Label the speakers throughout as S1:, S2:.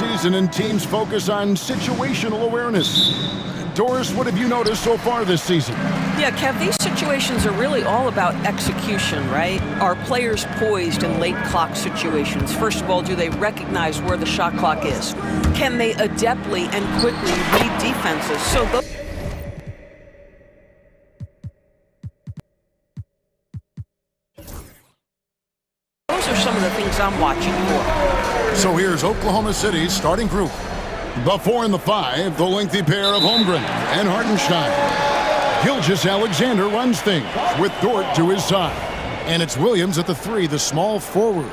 S1: season and teams focus on situational awareness. Doris, what have you noticed so far this season?
S2: Yeah, Kev, these situations are really all about execution, right? Are players poised in late clock situations? First of all, do they recognize where the shot clock is? Can they adeptly and quickly read defenses? So those are some of the things I'm watching for.
S1: So here's Oklahoma City's starting group. The 4 and the 5, the lengthy pair of Holmgren and Hartenstein. Gilgeous-Alexander runs things with Dort to his side. And it's Williams at the 3, the small forward.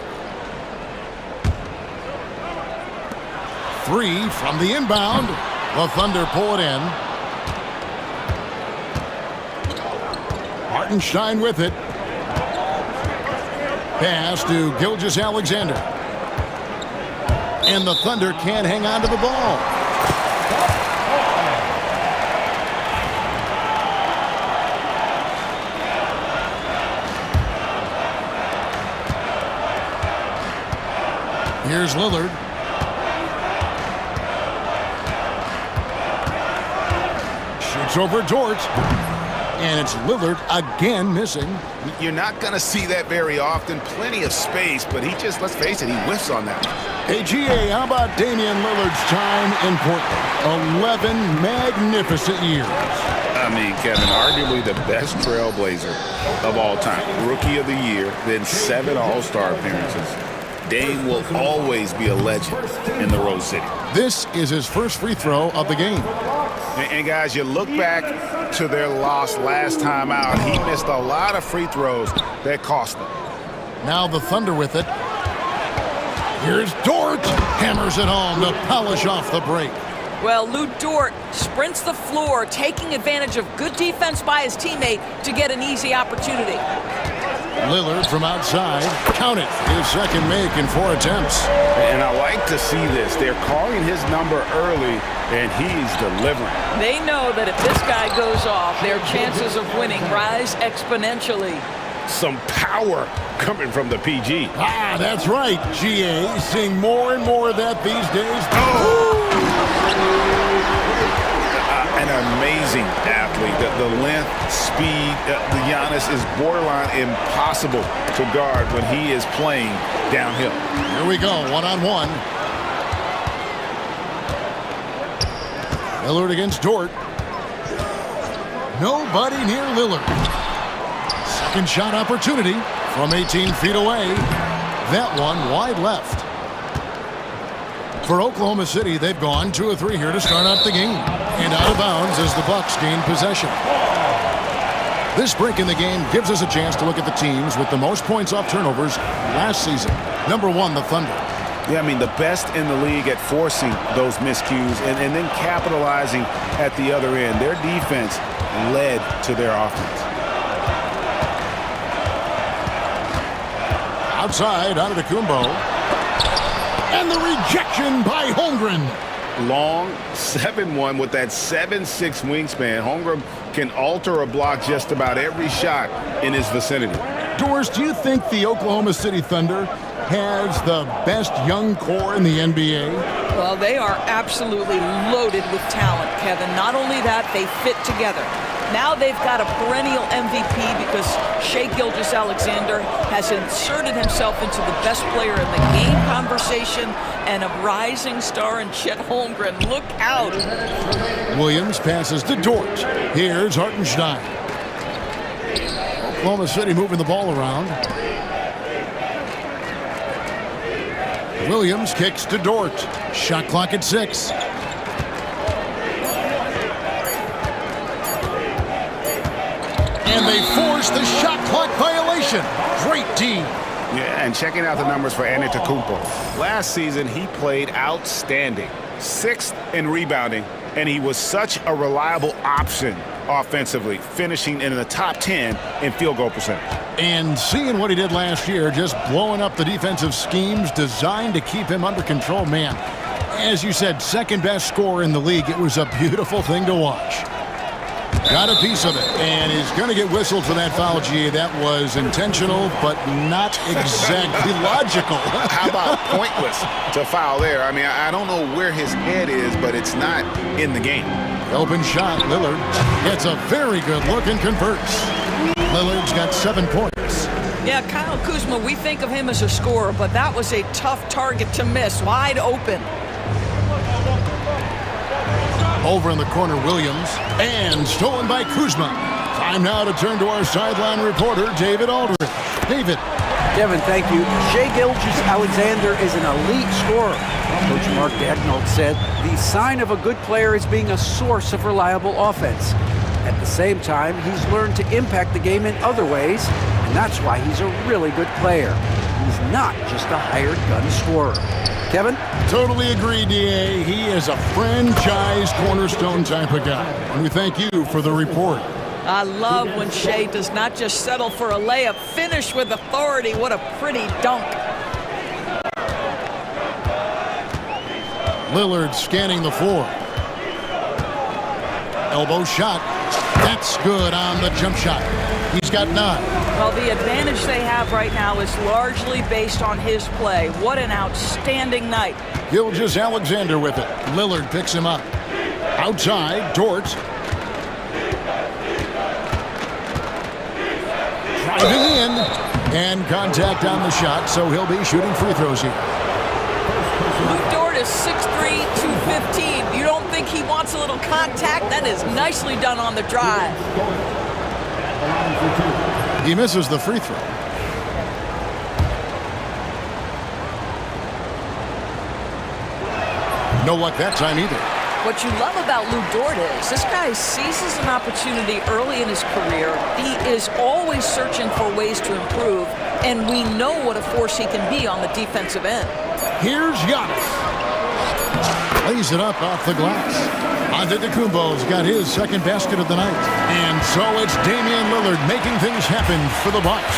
S1: 3 from the inbound. The Thunder pull it in. Hartenstein with it. Pass to Gilgeous-Alexander. And the Thunder can't hang on to the ball. Here's Lillard. Shoots over Dort. And it's Lillard again missing.
S3: You're not going to see that very often. Plenty of space, but he just, let's face it, he whiffs on that.
S1: Hey, GA, how about Damian Lillard's time in Portland? 11 magnificent years.
S3: I mean, Kevin, arguably the best trailblazer of all time. Rookie of the year, then 7 All-Star appearances. Dame will always be a legend in the Rose City.
S1: This is his first free throw of the game.
S3: And guys, you look back to their loss last time out. He missed a lot of free throws that cost them.
S1: Now the Thunder with it. Here's Dort. Hammers it home to polish off the break.
S2: Well, Lou Dort sprints the floor, taking advantage of good defense by his teammate to get an easy opportunity.
S1: Lillard from outside. Count it. His second make in 4 attempts.
S3: And I like to see this. They're calling his number early, and he's delivering.
S2: They know that if this guy goes off, their chances of winning rise exponentially.
S3: Some power coming from the PG.
S1: Ah, that's right, GA. Seeing more and more of that these days.
S3: An amazing athlete. The length, speed, the Giannis is borderline impossible to guard when he is playing downhill.
S1: Here we go, one-on-one. Lillard against Dort. Nobody near Lillard. Second shot opportunity from 18 feet away. That one wide left. For Oklahoma City, they've gone 2 of 3 here to start out the game. And out of bounds as the Bucks gain possession. This break in the game gives us a chance to look at the teams with the most points off turnovers last season. Number 1, the Thunder.
S3: Yeah, I mean, the best in the league at forcing those miscues and then capitalizing at the other end. Their defense led to their offense.
S1: Outside, out of the Kumbo. And the rejection by Holmgren.
S3: Long 7-1 with that 7'6" wingspan. Holmgren can alter a block just about every shot in his vicinity.
S1: Doris, do you think the Oklahoma City Thunder has the best young core in the NBA?
S2: Well, they are absolutely loaded with talent, Kevin. Not only that, they fit together. Now they've got a perennial MVP because Shai Gilgeous-Alexander has inserted himself into the best player in the game conversation and a rising star in Chet Holmgren. Look out.
S1: Williams passes to Dort. Here's Hartenstein. Oklahoma City moving the ball around. Williams kicks to Dort. Shot clock at 6. And they force the shot clock violation. Great D.
S3: Yeah, and checking out the numbers for Antetokounmpo. Last season, he played outstanding. 6th in rebounding, and he was such a reliable option offensively, finishing in the top 10 in field goal percentage.
S1: And seeing what he did last year, just blowing up the defensive schemes designed to keep him under control, man. As you said, second best scorer in the league. It was a beautiful thing to watch. Got a piece of it, and he's going to get whistled for that foul, G. That was intentional, but not exactly logical.
S3: How about pointless to foul there? I mean, I don't know where his head is, but it's not in the game.
S1: Open shot, Lillard gets a very good look and converts. Lillard's got 7 points.
S2: Yeah, Kyle Kuzma, we think of him as a scorer, but that was a tough target to miss, wide open.
S1: Over in the corner, Williams, and stolen by Kuzma. Time now to turn to our sideline reporter, David Aldridge. David.
S4: Kevin, thank you. Shai Gilgeous-Alexander is an elite scorer. Coach Mark Daigneault said the sign of a good player is being a source of reliable offense. At the same time, he's learned to impact the game in other ways, and that's why he's a really good player. He's not just a hired gun scorer. Kevin?
S1: Totally agree, D.A. He is a franchise cornerstone type of guy. And we thank you for the report.
S2: I love when Shai does not just settle for a layup, finish with authority. What a pretty dunk.
S1: Lillard scanning the floor. Elbow shot. That's good on the jump shot. He's got 9.
S2: Well, the advantage they have right now is largely based on his play. What an outstanding night.
S1: Gilgeous-Alexander with it. Lillard picks him up. Outside, Dort. Driving in. And contact on the shot, so he'll be shooting free throws here.
S2: Luke Dort is 6'3", 215. You don't think he wants a little contact? That is nicely done on the drive.
S1: He misses the free throw. No luck that time either.
S2: What you love about Luke Dort is this guy seizes an opportunity early in his career. He is always searching for ways to improve, and we know what a force he can be on the defensive end.
S1: Here's Giannis. Lays it up off the glass. Antetokounmpo's got his second basket of the night. And so it's Damian Lillard making things happen for the Bucks.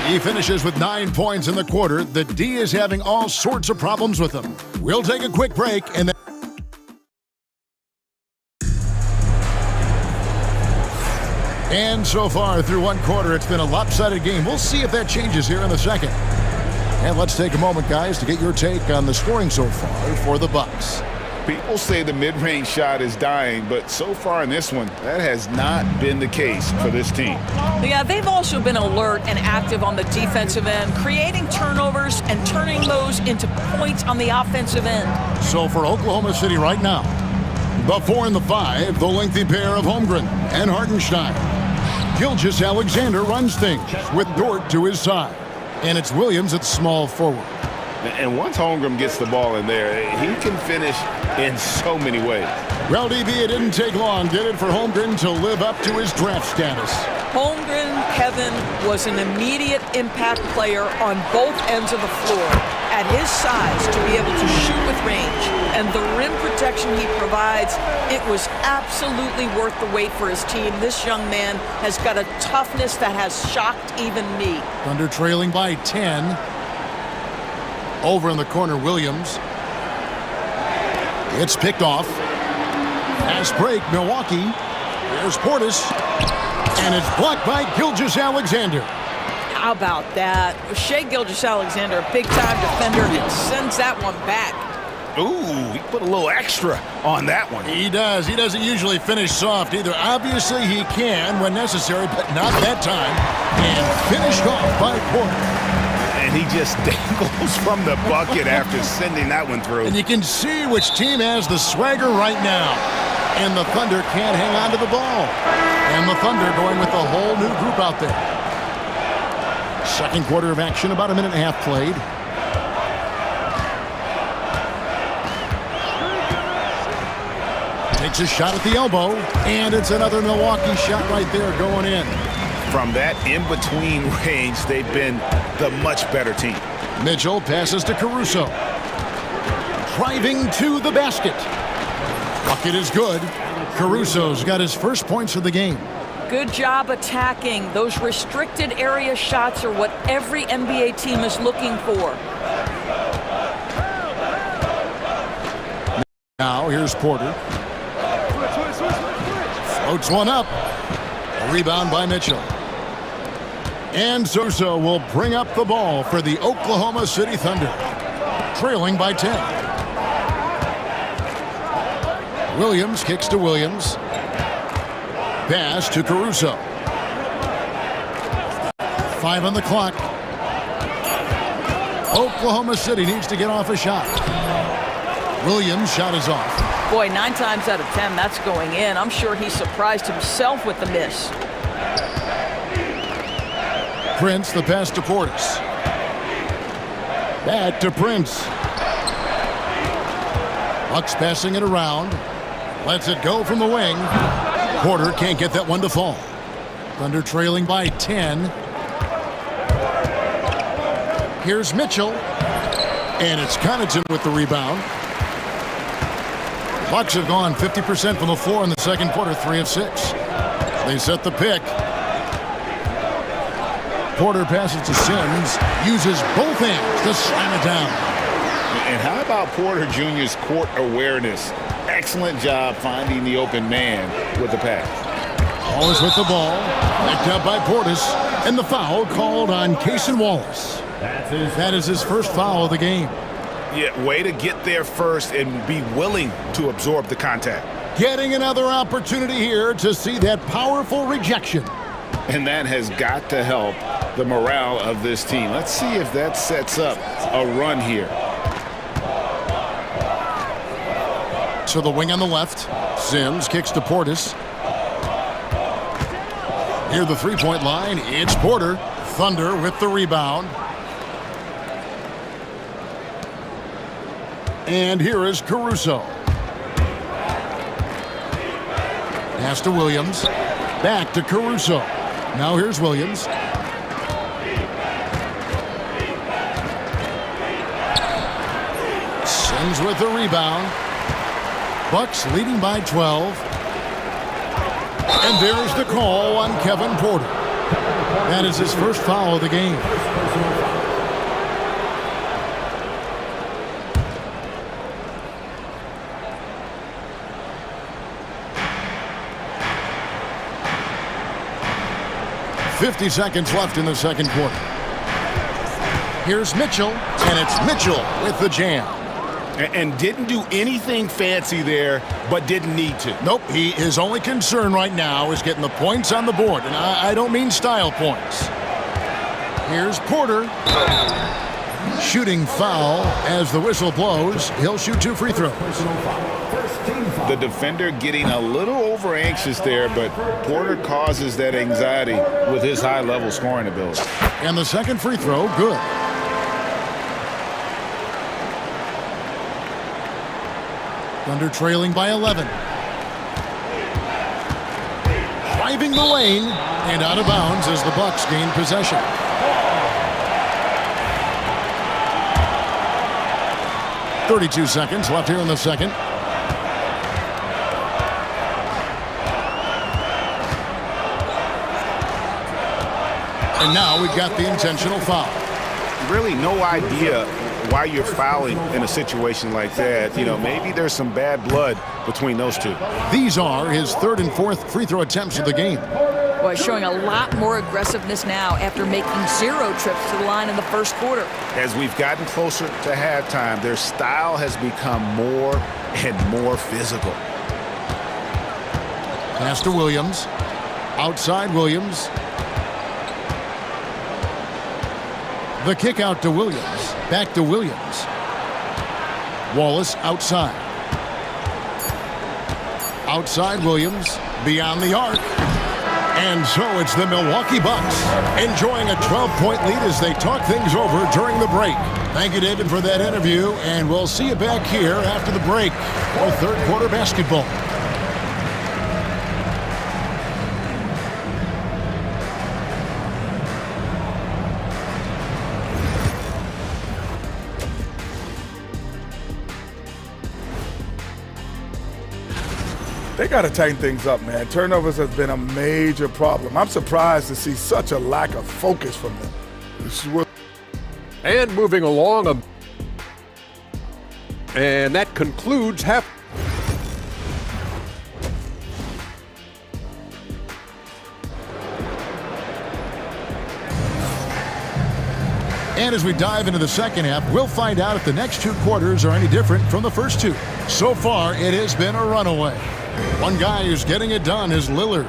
S1: He finishes with 9 points in the quarter. The D is having all sorts of problems with him. We'll take a quick break and then... And so far through one quarter, it's been a lopsided game. We'll see if that changes here in the second. And let's take a moment, guys, to get your take on the scoring so far for the Bucks.
S3: People say the mid-range shot is dying, but so far in this one, that has not been the case for this team.
S2: Yeah, they've also been alert and active on the defensive end, creating turnovers and turning those into points on the offensive end.
S1: So for Oklahoma City right now, the 4 and the 5, the lengthy pair of Holmgren and Hartenstein. Gilgeous-Alexander runs things with Dort to his side. And it's Williams at small forward.
S3: And once Holmgren gets the ball in there, he can finish in so many ways.
S1: Well, DB, it didn't take long, did it, for Holmgren to live up to his draft status?
S2: Holmgren, Kevin, was an immediate impact player on both ends of the floor. At his size, to be able to shoot with range and the rim protection he provides, it was absolutely worth the wait for his team. This young man has got a toughness that has shocked even me.
S1: Thunder trailing by 10. Over in the corner, Williams. It's picked off. Fast break, Milwaukee. There's Portis. And it's blocked by Gilgeous-Alexander.
S2: How about that? Shai Gilgeous-Alexander, a big-time defender, and sends that one back.
S3: Ooh, he put a little extra on that one.
S1: He does. He doesn't usually finish soft either. Obviously, he can when necessary, but not that time. And finished off by Portis.
S3: And he just dangles from the bucket after sending that one through.
S1: And you can see which team has the swagger right now. And the Thunder can't hang on to the ball. And the Thunder going with a whole new group out there. Second quarter of action, about a minute and a half played. Takes a shot at the elbow. And it's another Milwaukee shot right there going in.
S3: From that in-between range, they've been the much better team.
S1: Mitchell passes to Caruso. Driving to the basket. Bucket is good. Caruso's got his first points of the game.
S2: Good job attacking. Those restricted area shots are what every NBA team is looking for.
S1: Now, here's Porter. Floats one up. A rebound by Mitchell. And Sosa will bring up the ball for the Oklahoma City Thunder, trailing by 10. Williams kicks to Williams. Pass to Caruso. 5 on the clock. Oklahoma City needs to get off a shot. Williams' shot is off.
S2: Boy, 9 times out of 10, that's going in. I'm sure he surprised himself with the miss.
S1: Prince, the pass to Portis. Back to Prince. Bucks passing it around. Lets it go from the wing. Porter can't get that one to fall. Thunder trailing by 10. Here's Mitchell. And it's Connaughton with the rebound. Bucks have gone 50% from the floor in the second quarter, 3 of 6. They set the pick. Porter passes to Sims, uses both hands to slam it down.
S3: And how about Porter Jr.'s court awareness? Excellent job finding the open man with the pass.
S1: Wallace with the ball, picked up by Portis, and the foul called on Cason Wallace. That is his first foul of the game.
S3: Yeah, way to get there first and be willing to absorb the contact.
S1: Getting another opportunity here to see that powerful rejection.
S3: And that has got to help the morale of this team. Let's see if that sets up a run here.
S1: So the wing on the left. Sims kicks to Portis. Near the three-point line, it's Porter. Thunder with the rebound. And here is Caruso. Pass to Williams. Back to Caruso. Now here's Williams. Sims with the rebound. Bucks leading by 12. And there's the call on Kevin Porter. That is his first foul of the game. .50 seconds left in the second quarter. Here's Mitchell, and it's Mitchell with the jam.
S3: And didn't do anything fancy there, but didn't need to.
S1: Nope, his only concern right now is getting the points on the board, and I don't mean style points. Here's Porter. Shooting foul as the whistle blows. He'll shoot 2 free throws.
S3: The defender getting a little over anxious there, but Porter causes that anxiety with his high-level scoring ability.
S1: And the second free throw, good. Thunder trailing by 11. Driving the lane and out of bounds as the Bucks gain possession. .32 seconds left here in the second. And now we've got the intentional foul.
S3: Really no idea why you're fouling in a situation like that. You know, maybe there's some bad blood between those two.
S1: These are his 3rd and 4th free throw attempts of the game.
S2: Boy, showing a lot more aggressiveness now after making 0 trips to the line in the first quarter.
S3: As we've gotten closer to halftime, their style has become more and more physical.
S1: Pass to Williams. Outside Williams. The kick out to Williams. Back to Williams. Wallace outside. Outside Williams. Beyond the arc. And so it's the Milwaukee Bucks enjoying a 12-point lead as they talk things over during the break. Thank you, David, for that interview, and we'll see you back here after the break for third quarter basketball.
S5: They got to tighten things up, man. Turnovers has been a major problem. I'm surprised to see such a lack of focus from them.
S6: And moving along, and that concludes half.
S1: And as we dive into the second half, we'll find out if the next two quarters are any different from the first two. So far, it has been a runaway. One guy who's getting it done is Lillard.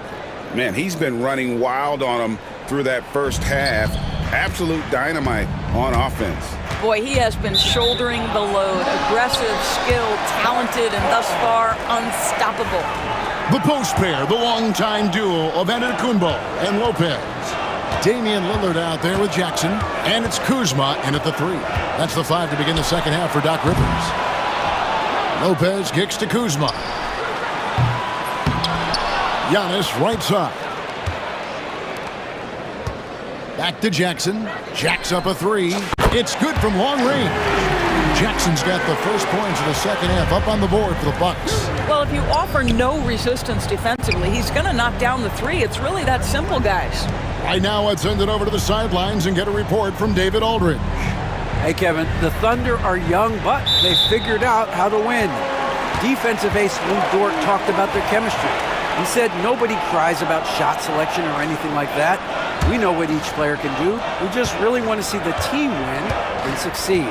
S3: Man, he's been running wild on him through that first half. Absolute dynamite on offense.
S2: Boy, he has been shouldering the load. Aggressive, skilled, talented, and thus far, unstoppable.
S1: The post pair, the longtime duo of Antetokounmpo and Lopez. Damian Lillard out there with Jackson, and it's Kuzma in at the three. That's the five to begin the second half for Doc Rivers. Lopez kicks to Kuzma. Giannis right side. Back to Jackson. Jacks up a three. It's good from long range. Jackson's got the first points of the second half up on the board for the Bucks.
S2: Well, if you offer no resistance defensively, he's going to knock down the three. It's really that simple, guys.
S1: Right now, let's send it over to the sidelines and get a report from David Aldridge.
S4: Hey, Kevin, the Thunder are young, but they figured out how to win. Defensive ace Lou Dort talked about their chemistry. He said nobody cries about shot selection or anything like that. We know what each player can do. We just really want to see the team win and succeed.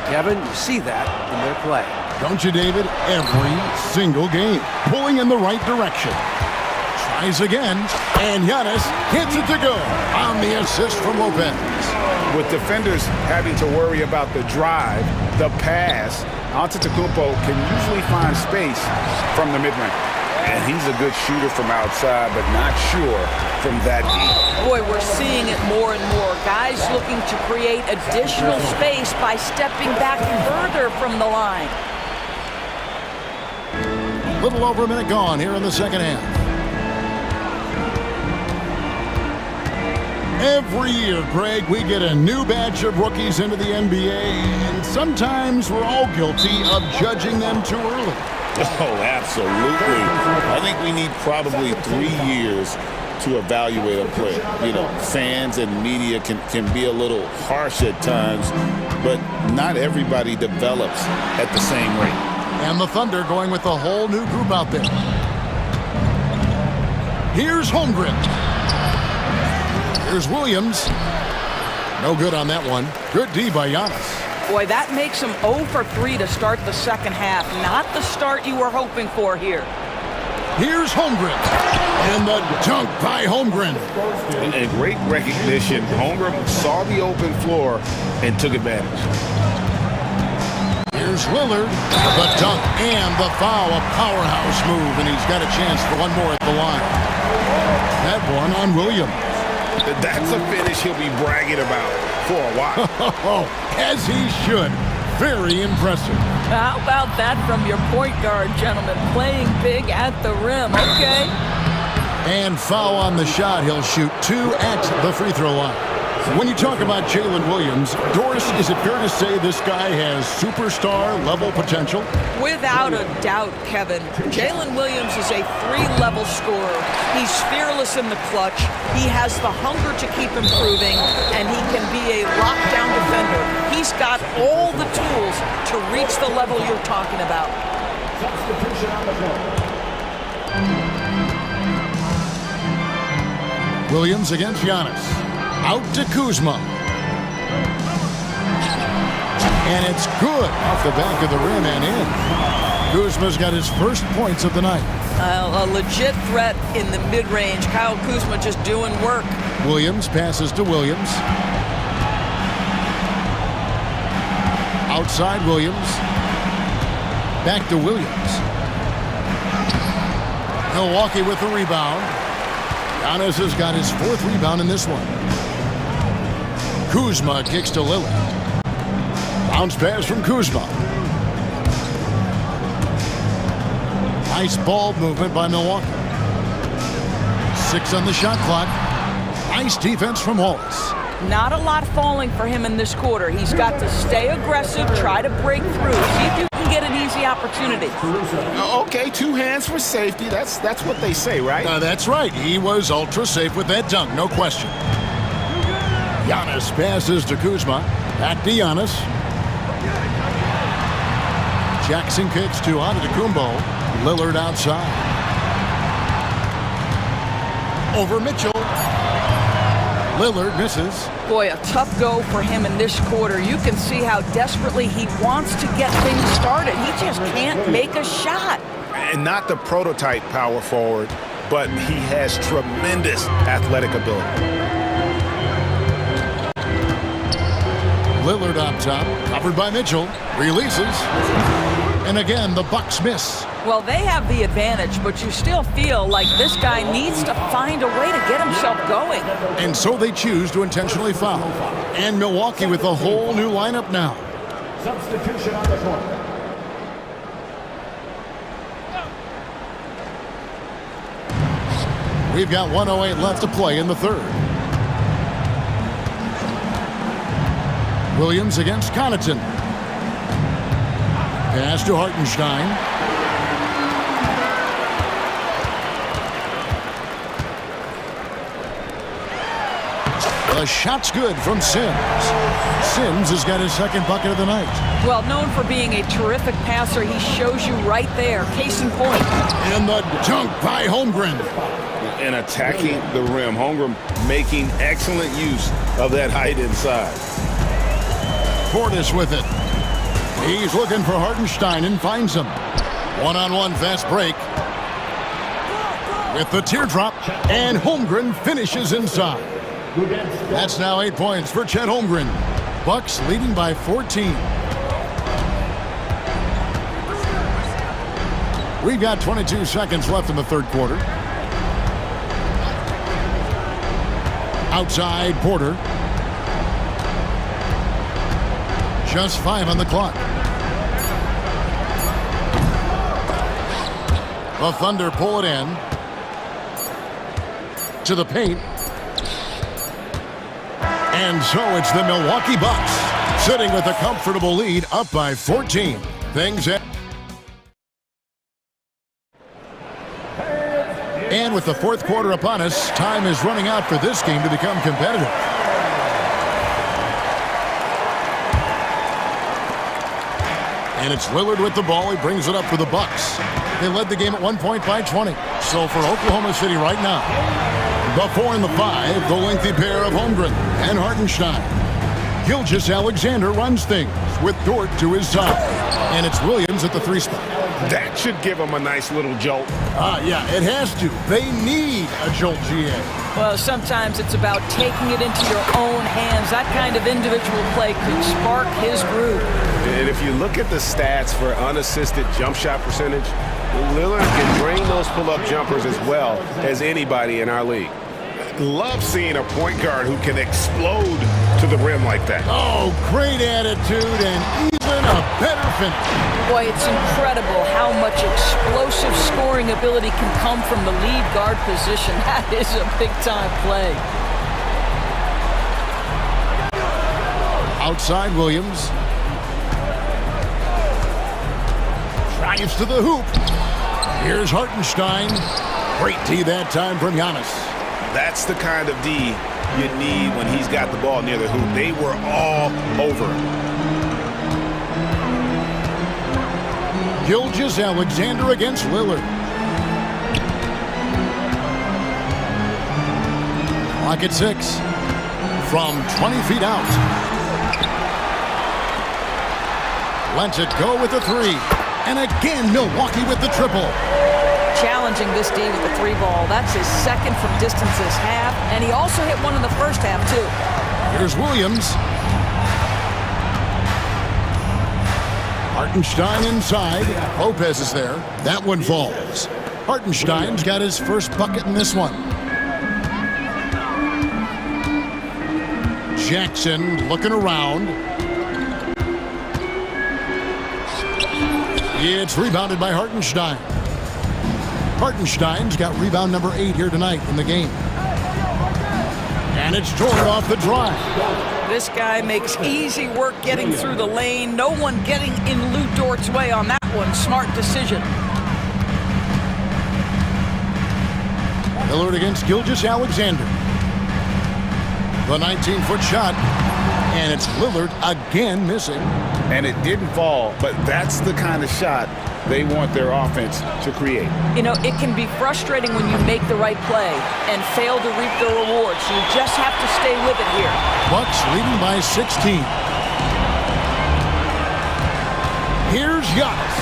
S4: Kevin, you see that in their play.
S1: Don't you, David? Every single game. Pulling in the right direction. Tries again, and Giannis hits it to go on the assist from Lopez.
S3: With defenders having to worry about the drive, the pass, Antetokounmpo can usually find space from the mid-range. And he's a good shooter from outside, but not sure from that deep.
S2: Boy, we're seeing it more and more. Guys looking to create additional space by stepping back further from the line.
S1: Little over a minute gone here in the second half. Every year, Greg, we get a new batch of rookies into the NBA, and sometimes we're all guilty of judging them too early.
S7: Oh, absolutely. I think we need probably 3 years to evaluate a player. You know, fans and media can be a little harsh at times, but not everybody develops at the same rate.
S1: And the Thunder going with a whole new group out there. Here's Holmgren. Here's Williams. No good on that one. Good D by Giannis.
S2: Boy, that makes him 0 for 3 to start the second half. Not the start you were hoping for here.
S1: Here's Holmgren. And the dunk by Holmgren.
S7: And great recognition. Holmgren saw the open floor and took advantage.
S1: Here's Lillard. The dunk and the foul. A powerhouse move, and he's got a chance for one more at the line. That one on Williams.
S7: That's a finish he'll be bragging about for a while.
S1: As he should. Very impressive.
S2: How about that from your point guard, gentlemen? Playing big at the rim, okay?
S1: And foul on the shot. He'll shoot 2 at the free throw line. When you talk about Jalen Williams, Doris, is it fair to say this guy has superstar-level potential?
S2: Without a doubt, Kevin. Jalen Williams is a 3-level scorer. He's fearless in the clutch. He has the hunger to keep improving, and he can be a lockdown defender. He's got all the tools to reach the level you're talking about.
S1: Williams against Giannis. Out to Kuzma. And it's good off the back of the rim and in. Kuzma's got his first points of the night.
S2: A legit threat in the mid-range. Kyle Kuzma just doing work.
S1: Williams passes to Williams. Outside Williams. Back to Williams. Milwaukee with the rebound. Giannis has got his 4th rebound in this one. Kuzma kicks to Lillard. Bounce pass from Kuzma. Nice ball movement by Milwaukee. 6 on the shot clock. Nice defense from Wallace.
S2: Not a lot falling for him in this quarter. He's got to stay aggressive, try to break through. See if you can get an easy opportunity.
S3: Okay, 2 hands for safety. That's what they say, right?
S1: That's right. He was ultra safe with that dunk, no question. Giannis passes to Kuzma. Back to Giannis. Jackson kicks to Antetokounmpo. Lillard outside. Over Mitchell. Lillard misses.
S2: Boy, a tough go for him in this quarter. You can see how desperately he wants to get things started. He just can't make a shot.
S3: And not the prototype power forward, but he has tremendous athletic ability.
S1: Lillard up top, covered by Mitchell, releases. And again, the Bucks miss.
S2: Well, they have the advantage, but you still feel like this guy needs to find a way to get himself going.
S1: And so they choose to intentionally foul. And Milwaukee with a whole new lineup now.
S8: Substitution on the court.
S1: We've got 1:08 left to play in the third. Williams against Connaughton. Pass to Hartenstein. The shot's good from Sims. Sims has got his second bucket of the night.
S2: Well, known for being a terrific passer, he shows you right there. Case in point.
S1: And the dunk by Holmgren.
S3: And attacking the rim. Holmgren making excellent use of that height inside.
S1: Portis with it. He's looking for Hartenstein and finds him. One-on-one fast break. With the teardrop, and Holmgren finishes inside. That's now 8 points for Chet Holmgren. Bucks leading by 14. We've got 22 seconds left in the third quarter. Outside Porter. Just 5 on the clock. The Thunder pull it in. To the paint. And so it's the Milwaukee Bucks sitting with a comfortable lead up by 14. And with the fourth quarter upon us, time is running out for this game to become competitive. And it's Lillard with the ball. He brings it up for the Bucks. They led the game at 1 point by 20. So for Oklahoma City right now, the 4 and the 5, the lengthy pair of Holmgren and Hartenstein. Gilgeous-Alexander runs things with Dort to his side. And it's Williams at the 3 spot.
S3: That should give them a nice little jolt.
S1: Yeah, it has to. They need a jolt, GA.
S2: Well, sometimes it's about taking it into your own hands. That kind of individual play could spark his groove.
S3: And if you look at the stats for unassisted jump shot percentage, Lillard can drain those pull-up jumpers as well as anybody in our league. Love seeing a point guard who can explode to the rim like that.
S1: Oh, great attitude and even a better finish.
S2: Boy, it's incredible how much explosive scoring ability can come from the lead guard position. That is a big-time play.
S1: Outside Williams. Drives to the hoop. Here's Hartenstein. Great D that time from Giannis.
S3: That's the kind of D you need when he's got the ball near the hoop. They were all over.
S1: Gilgeous-Alexander against Lillard. Clock at 6. From 20 feet out. Lets it go with the 3. And again, Milwaukee with the triple.
S2: Challenging this D with the 3 ball. That's his second from distance this half. And he also hit one in the first half, too.
S1: Here's Williams. Hartenstein inside. Lopez is there. That one falls. Hartenstein's got his first bucket in this one. Jackson looking around. It's rebounded by Hartenstein. Hartenstein's got rebound number 8 here tonight in the game. And it's Jordan off the drive.
S2: This guy makes easy work getting through the lane. No one getting in Lou Dort's way on that one. Smart decision.
S1: Lillard against Gilgeous-Alexander. The 19-foot shot. And it's Lillard again missing.
S3: And it didn't fall, but that's the kind of shot they want their offense to create.
S2: You know, it can be frustrating when you make the right play and fail to reap the rewards. You just have to stay with it here.
S1: Bucks leading by 16. Here's Giannis.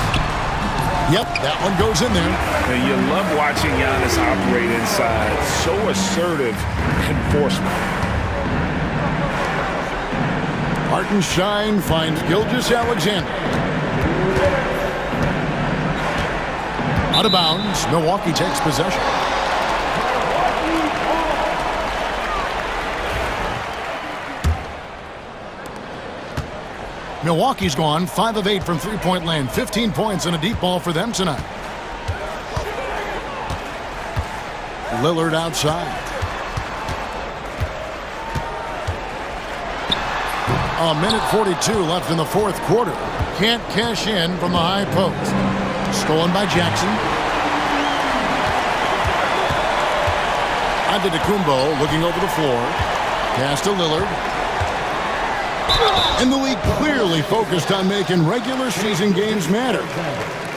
S1: Yep, that one goes in there.
S3: And you love watching Giannis operate inside. So assertive enforcement.
S1: Hartenstein finds Gilgeous-Alexander. Out of bounds. Milwaukee takes possession. Milwaukee's gone 5 of 8 from three-point land. 15 points and a deep ball for them tonight. Lillard outside. A minute 42 left in the fourth quarter. Can't cash in from the high post. Stolen by Jackson. Antetokounmpo looking over the floor. Pass to Lillard. And the league clearly focused on making regular season games matter.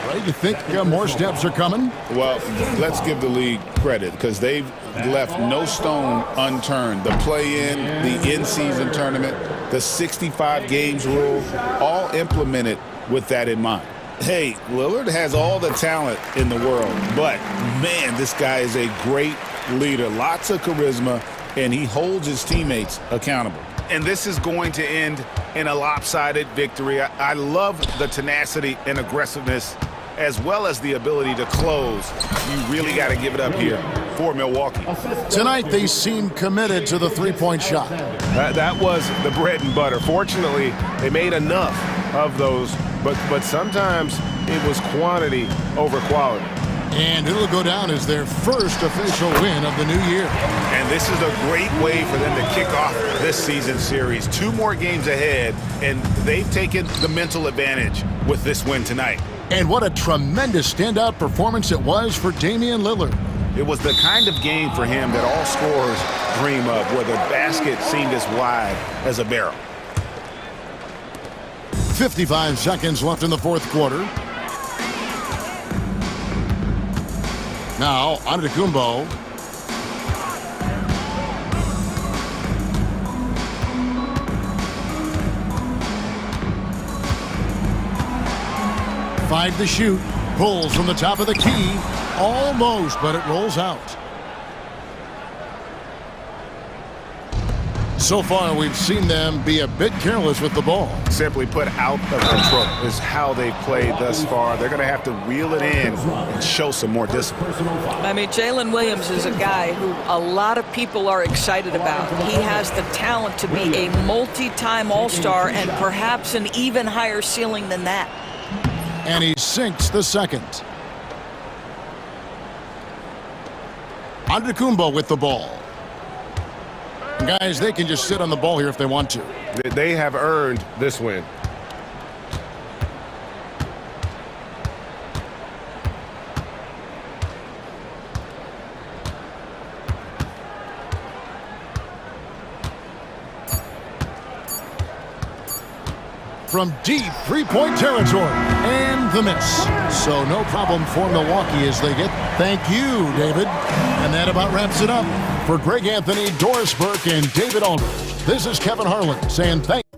S1: Right? You think more steps are coming?
S7: Well, let's give the league credit because they've left no stone unturned. The play-in, the in-season tournament, the 65 games rule, all implemented with that in mind. Hey, Lillard has all the talent in the world, but man, this guy is a great leader. Lots of charisma, and he holds his teammates accountable.
S3: And this is going to end in a lopsided victory. I love the tenacity and aggressiveness as well as the ability to close. You really got to give it up here for Milwaukee.
S1: Tonight they seem committed to the three-point shot.
S9: That was the bread and butter. Fortunately, they made enough of those, but sometimes it was quantity over quality.
S1: And it'll go down as their first official win of the new year.
S3: And this is a great way for them to kick off this season series. 2 more games ahead, and they've taken the mental advantage with this win tonight.
S1: And what a tremendous standout performance it was for Damian Lillard.
S3: It was the kind of game for him that all scorers dream of, where the basket seemed as wide as a barrel.
S1: 55 seconds left in the fourth quarter. Now, Antetokounmpo. Five to shoot. Pulls from the top of the key. Almost, but it rolls out. So far, we've seen them be a bit careless with the ball.
S3: Simply put, out of control is how they've played thus far. They're going to have to reel it in and show some more discipline.
S2: I mean, Jalen Williams is a guy who a lot of people are excited about. He has the talent to be a multi-time All-Star and perhaps an even higher ceiling than that.
S1: And he sinks the second. Antetokounmpo with the ball. Guys, they can just sit on the ball here if they want to.
S9: They have earned this win.
S1: From deep three-point territory, and the miss. So no problem for Milwaukee as they get thank you, David. And that about wraps it up. For Greg Anthony, Doris Burke, and David Aldridge, this is Kevin Harlan saying thank you.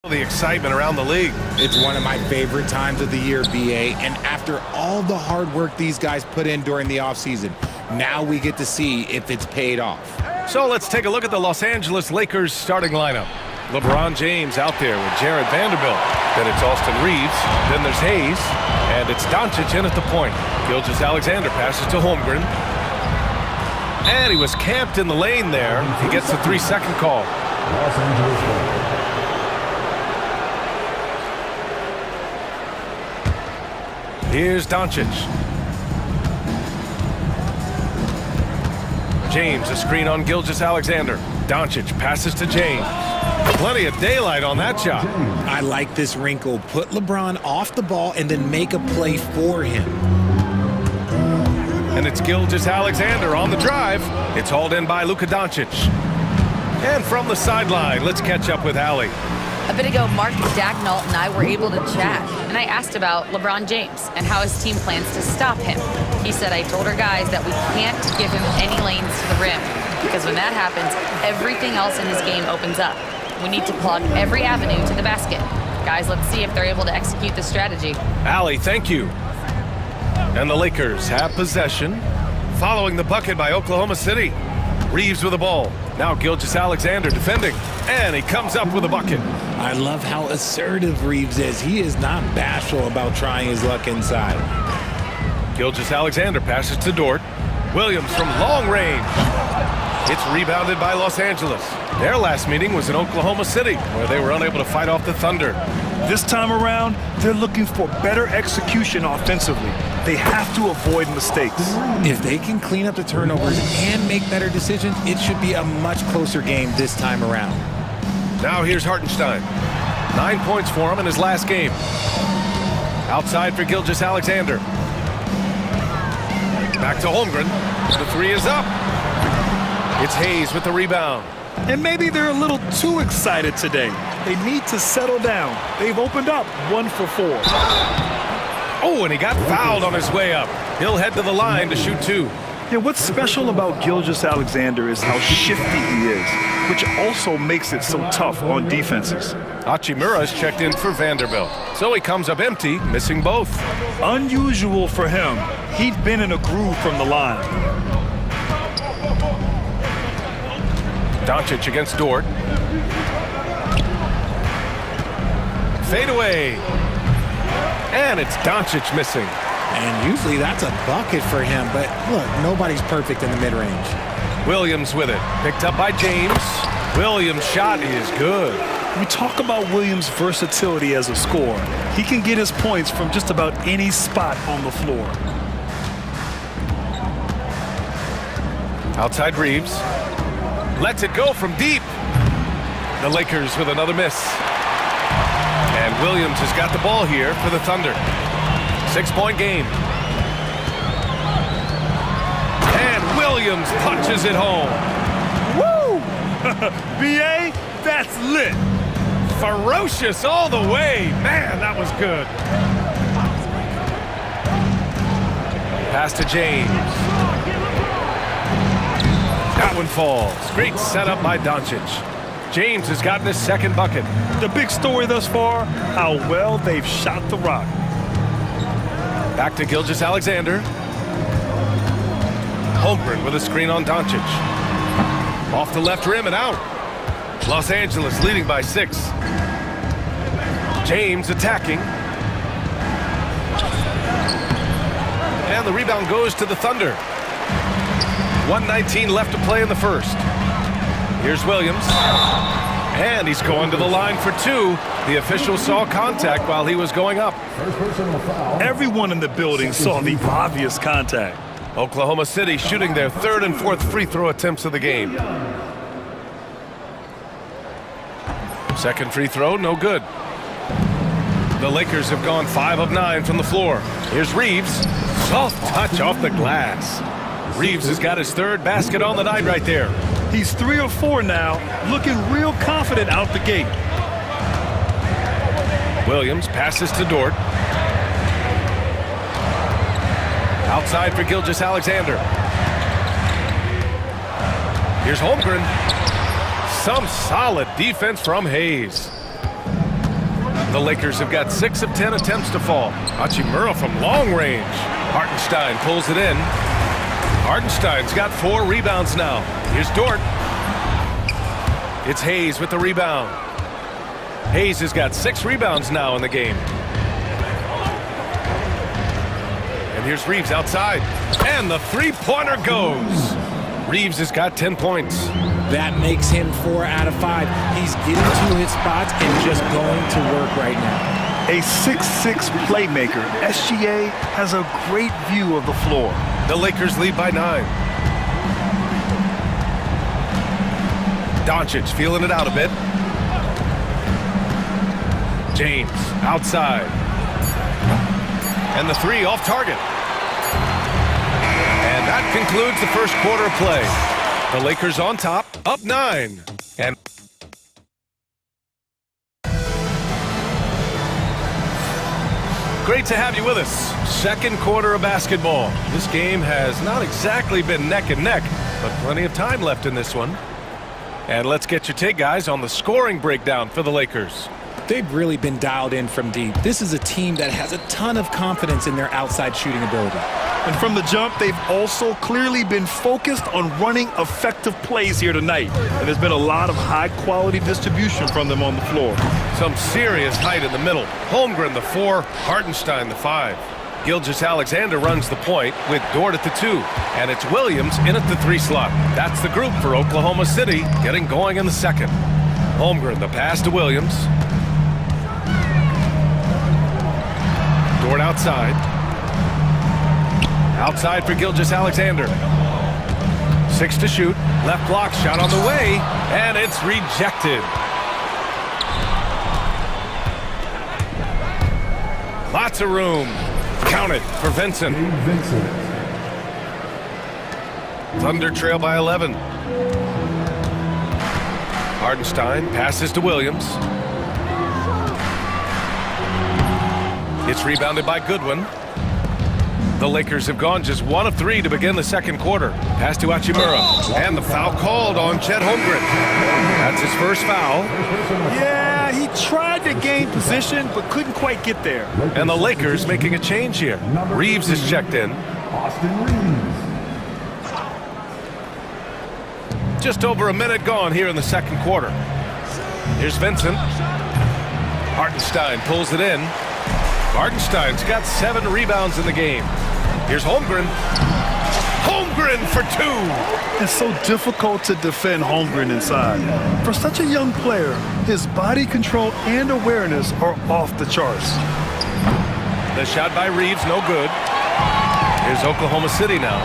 S9: The excitement around the league.
S10: It's one of my favorite times of the year, BA, and after all the hard work these guys put in during the offseason, now we get to see if it's paid off.
S9: So let's take a look at the Los Angeles Lakers starting lineup. LeBron James out there with Jared Vanderbilt. Then it's Austin Reeves. Then there's Hayes. And it's Doncic in at the point. Gilgeous-Alexander passes to Holmgren. And he was camped in the lane there. He gets the 3-second call. Here's Doncic. James, a screen on Gilgeous-Alexander. Doncic passes to James. Plenty of daylight on that shot.
S10: I like this wrinkle. Put LeBron off the ball and then make a play for him.
S9: And it's Gilgeous-Alexander on the drive. It's hauled in by Luka Doncic. And from the sideline, let's catch up with Allie.
S11: A bit ago, Mark Dagnall and I were able to chat, and I asked about LeBron James and how his team plans to stop him. He said, I told our guys that we can't give him any lanes to the rim, because when that happens, everything else in his game opens up. We need to plug every avenue to the basket. Guys, let's see if they're able to execute this strategy.
S9: Allie, thank you. And the Lakers have possession, following the bucket by Oklahoma City. Reeves with the ball. Now Gilgeous-Alexander defending, and he comes up with a bucket.
S10: I love how assertive Reeves is. He is not bashful about trying his luck inside.
S9: Gilgeous-Alexander passes to Dort. Williams from long range. It's rebounded by Los Angeles. Their last meeting was in Oklahoma City, where they were unable to fight off the Thunder.
S12: This time around, they're looking for better execution offensively. They have to avoid mistakes.
S10: If they can clean up the turnovers and make better decisions, it should be a much closer game this time around.
S9: Now here's Hartenstein. 9 points for him in his last game. Outside for Gilgeous-Alexander. Back to Holmgren. The three is up. It's Hayes with the rebound.
S12: And maybe they're a little too excited today. They need to settle down. They've opened up 1 for 4.
S9: Oh, and he got fouled on his way up. He'll head to the line to shoot 2.
S12: Yeah, what's special about Gilgeous-Alexander is how shifty he is, which also makes it so tough on defenses.
S9: Hachimura's checked in for Vanderbilt, so he comes up empty, missing both.
S12: Unusual for him. He'd been in a groove from the line.
S9: Doncic against Dort. Fade away. And it's Doncic missing.
S10: And usually that's a bucket for him, but look, nobody's perfect in the mid-range.
S9: Williams with it. Picked up by James. Williams' shot is good.
S12: We talk about Williams' versatility as a scorer. He can get his points from just about any spot on the floor.
S9: Outside Reeves. Lets it go from deep. The Lakers with another miss. And Williams has got the ball here for the Thunder. 6-point game. And Williams punches it home.
S12: Woo! BA, that's lit.
S9: Ferocious all the way. Man, that was good. Pass to James. That one falls. Great setup by Doncic. James has gotten his second bucket.
S12: The big story thus far, how well they've shot the rock.
S9: Back to Gilgeous-Alexander. Holmgren with a screen on Doncic. Off the left rim and out. Los Angeles leading by 6. James attacking. And the rebound goes to the Thunder. 1:19 left to play in the first. Here's Williams. And he's going to the line for 2. The official saw contact while he was going up.
S12: Everyone in the building saw the obvious contact.
S9: Oklahoma City shooting their 3rd and 4th free throw attempts of the game. Second free throw, no good. The Lakers have gone 5 of 9 from the floor. Here's Reeves. Soft touch off the glass. Reeves has got his 3rd basket on the night right there.
S12: He's 3 or 4 now, looking real confident out the gate.
S9: Williams passes to Dort. Outside for Gilgeous-Alexander. Here's Holmgren. Some solid defense from Hayes. The Lakers have got 6 of 10 attempts to fall. Hachimura from long range. Hartenstein pulls it in. Hartenstein's got 4 rebounds now. Here's Dort. It's Hayes with the rebound. Hayes has got 6 rebounds now in the game. And here's Reeves outside. And the three-pointer goes. Reeves has got 10 points.
S10: That makes him 4 out of 5. He's getting to his spots and just going to work right now.
S12: A 6'6" playmaker, SGA has a great view of the floor.
S9: The Lakers lead by 9. Doncic feeling it out a bit. James outside. And the 3 off target. And that concludes the first quarter of play. The Lakers on top, up 9. And great to have you with us. Second quarter of basketball. This game has not exactly been neck and neck, but plenty of time left in this one. And let's get your take, guys, on the scoring breakdown for the Lakers.
S10: They've really been dialed in from deep. This is a team that has a ton of confidence in their outside shooting ability.
S12: And from the jump, they've also clearly been focused on running effective plays here tonight. And there's been a lot of high-quality distribution from them on the floor.
S9: Some serious height in the middle. Holmgren, the 4, Hartenstein, the 5. Gilgeous-Alexander runs the point with Dort at the 2. And it's Williams in at the 3 slot. That's the group for Oklahoma City, getting going in the second. Holmgren, the pass to Williams. Dort outside. Outside for Gilgeous-Alexander. 6 to shoot. Left block shot on the way. And it's rejected. Lots of room. Counted for Vincent. Thunder trail by 11. Hartenstein passes to Williams. It's rebounded by Goodwin. The Lakers have gone just 1 of 3 to begin the second quarter. Pass to Hachimura. And the foul called on Chet Holmgren. That's his first foul.
S12: Yeah, he tried to gain position, but couldn't quite get there.
S9: And the Lakers making a change here. Reeves is checked in. Just over a minute gone here in the second quarter. Here's Vincent. Hartenstein pulls it in. Hartenstein's got 7 rebounds in the game. Here's Holmgren. Holmgren for 2.
S12: It's so difficult to defend Holmgren inside. For such a young player, his body control and awareness are off the charts.
S9: The shot by Reeves, no good. Here's Oklahoma City now.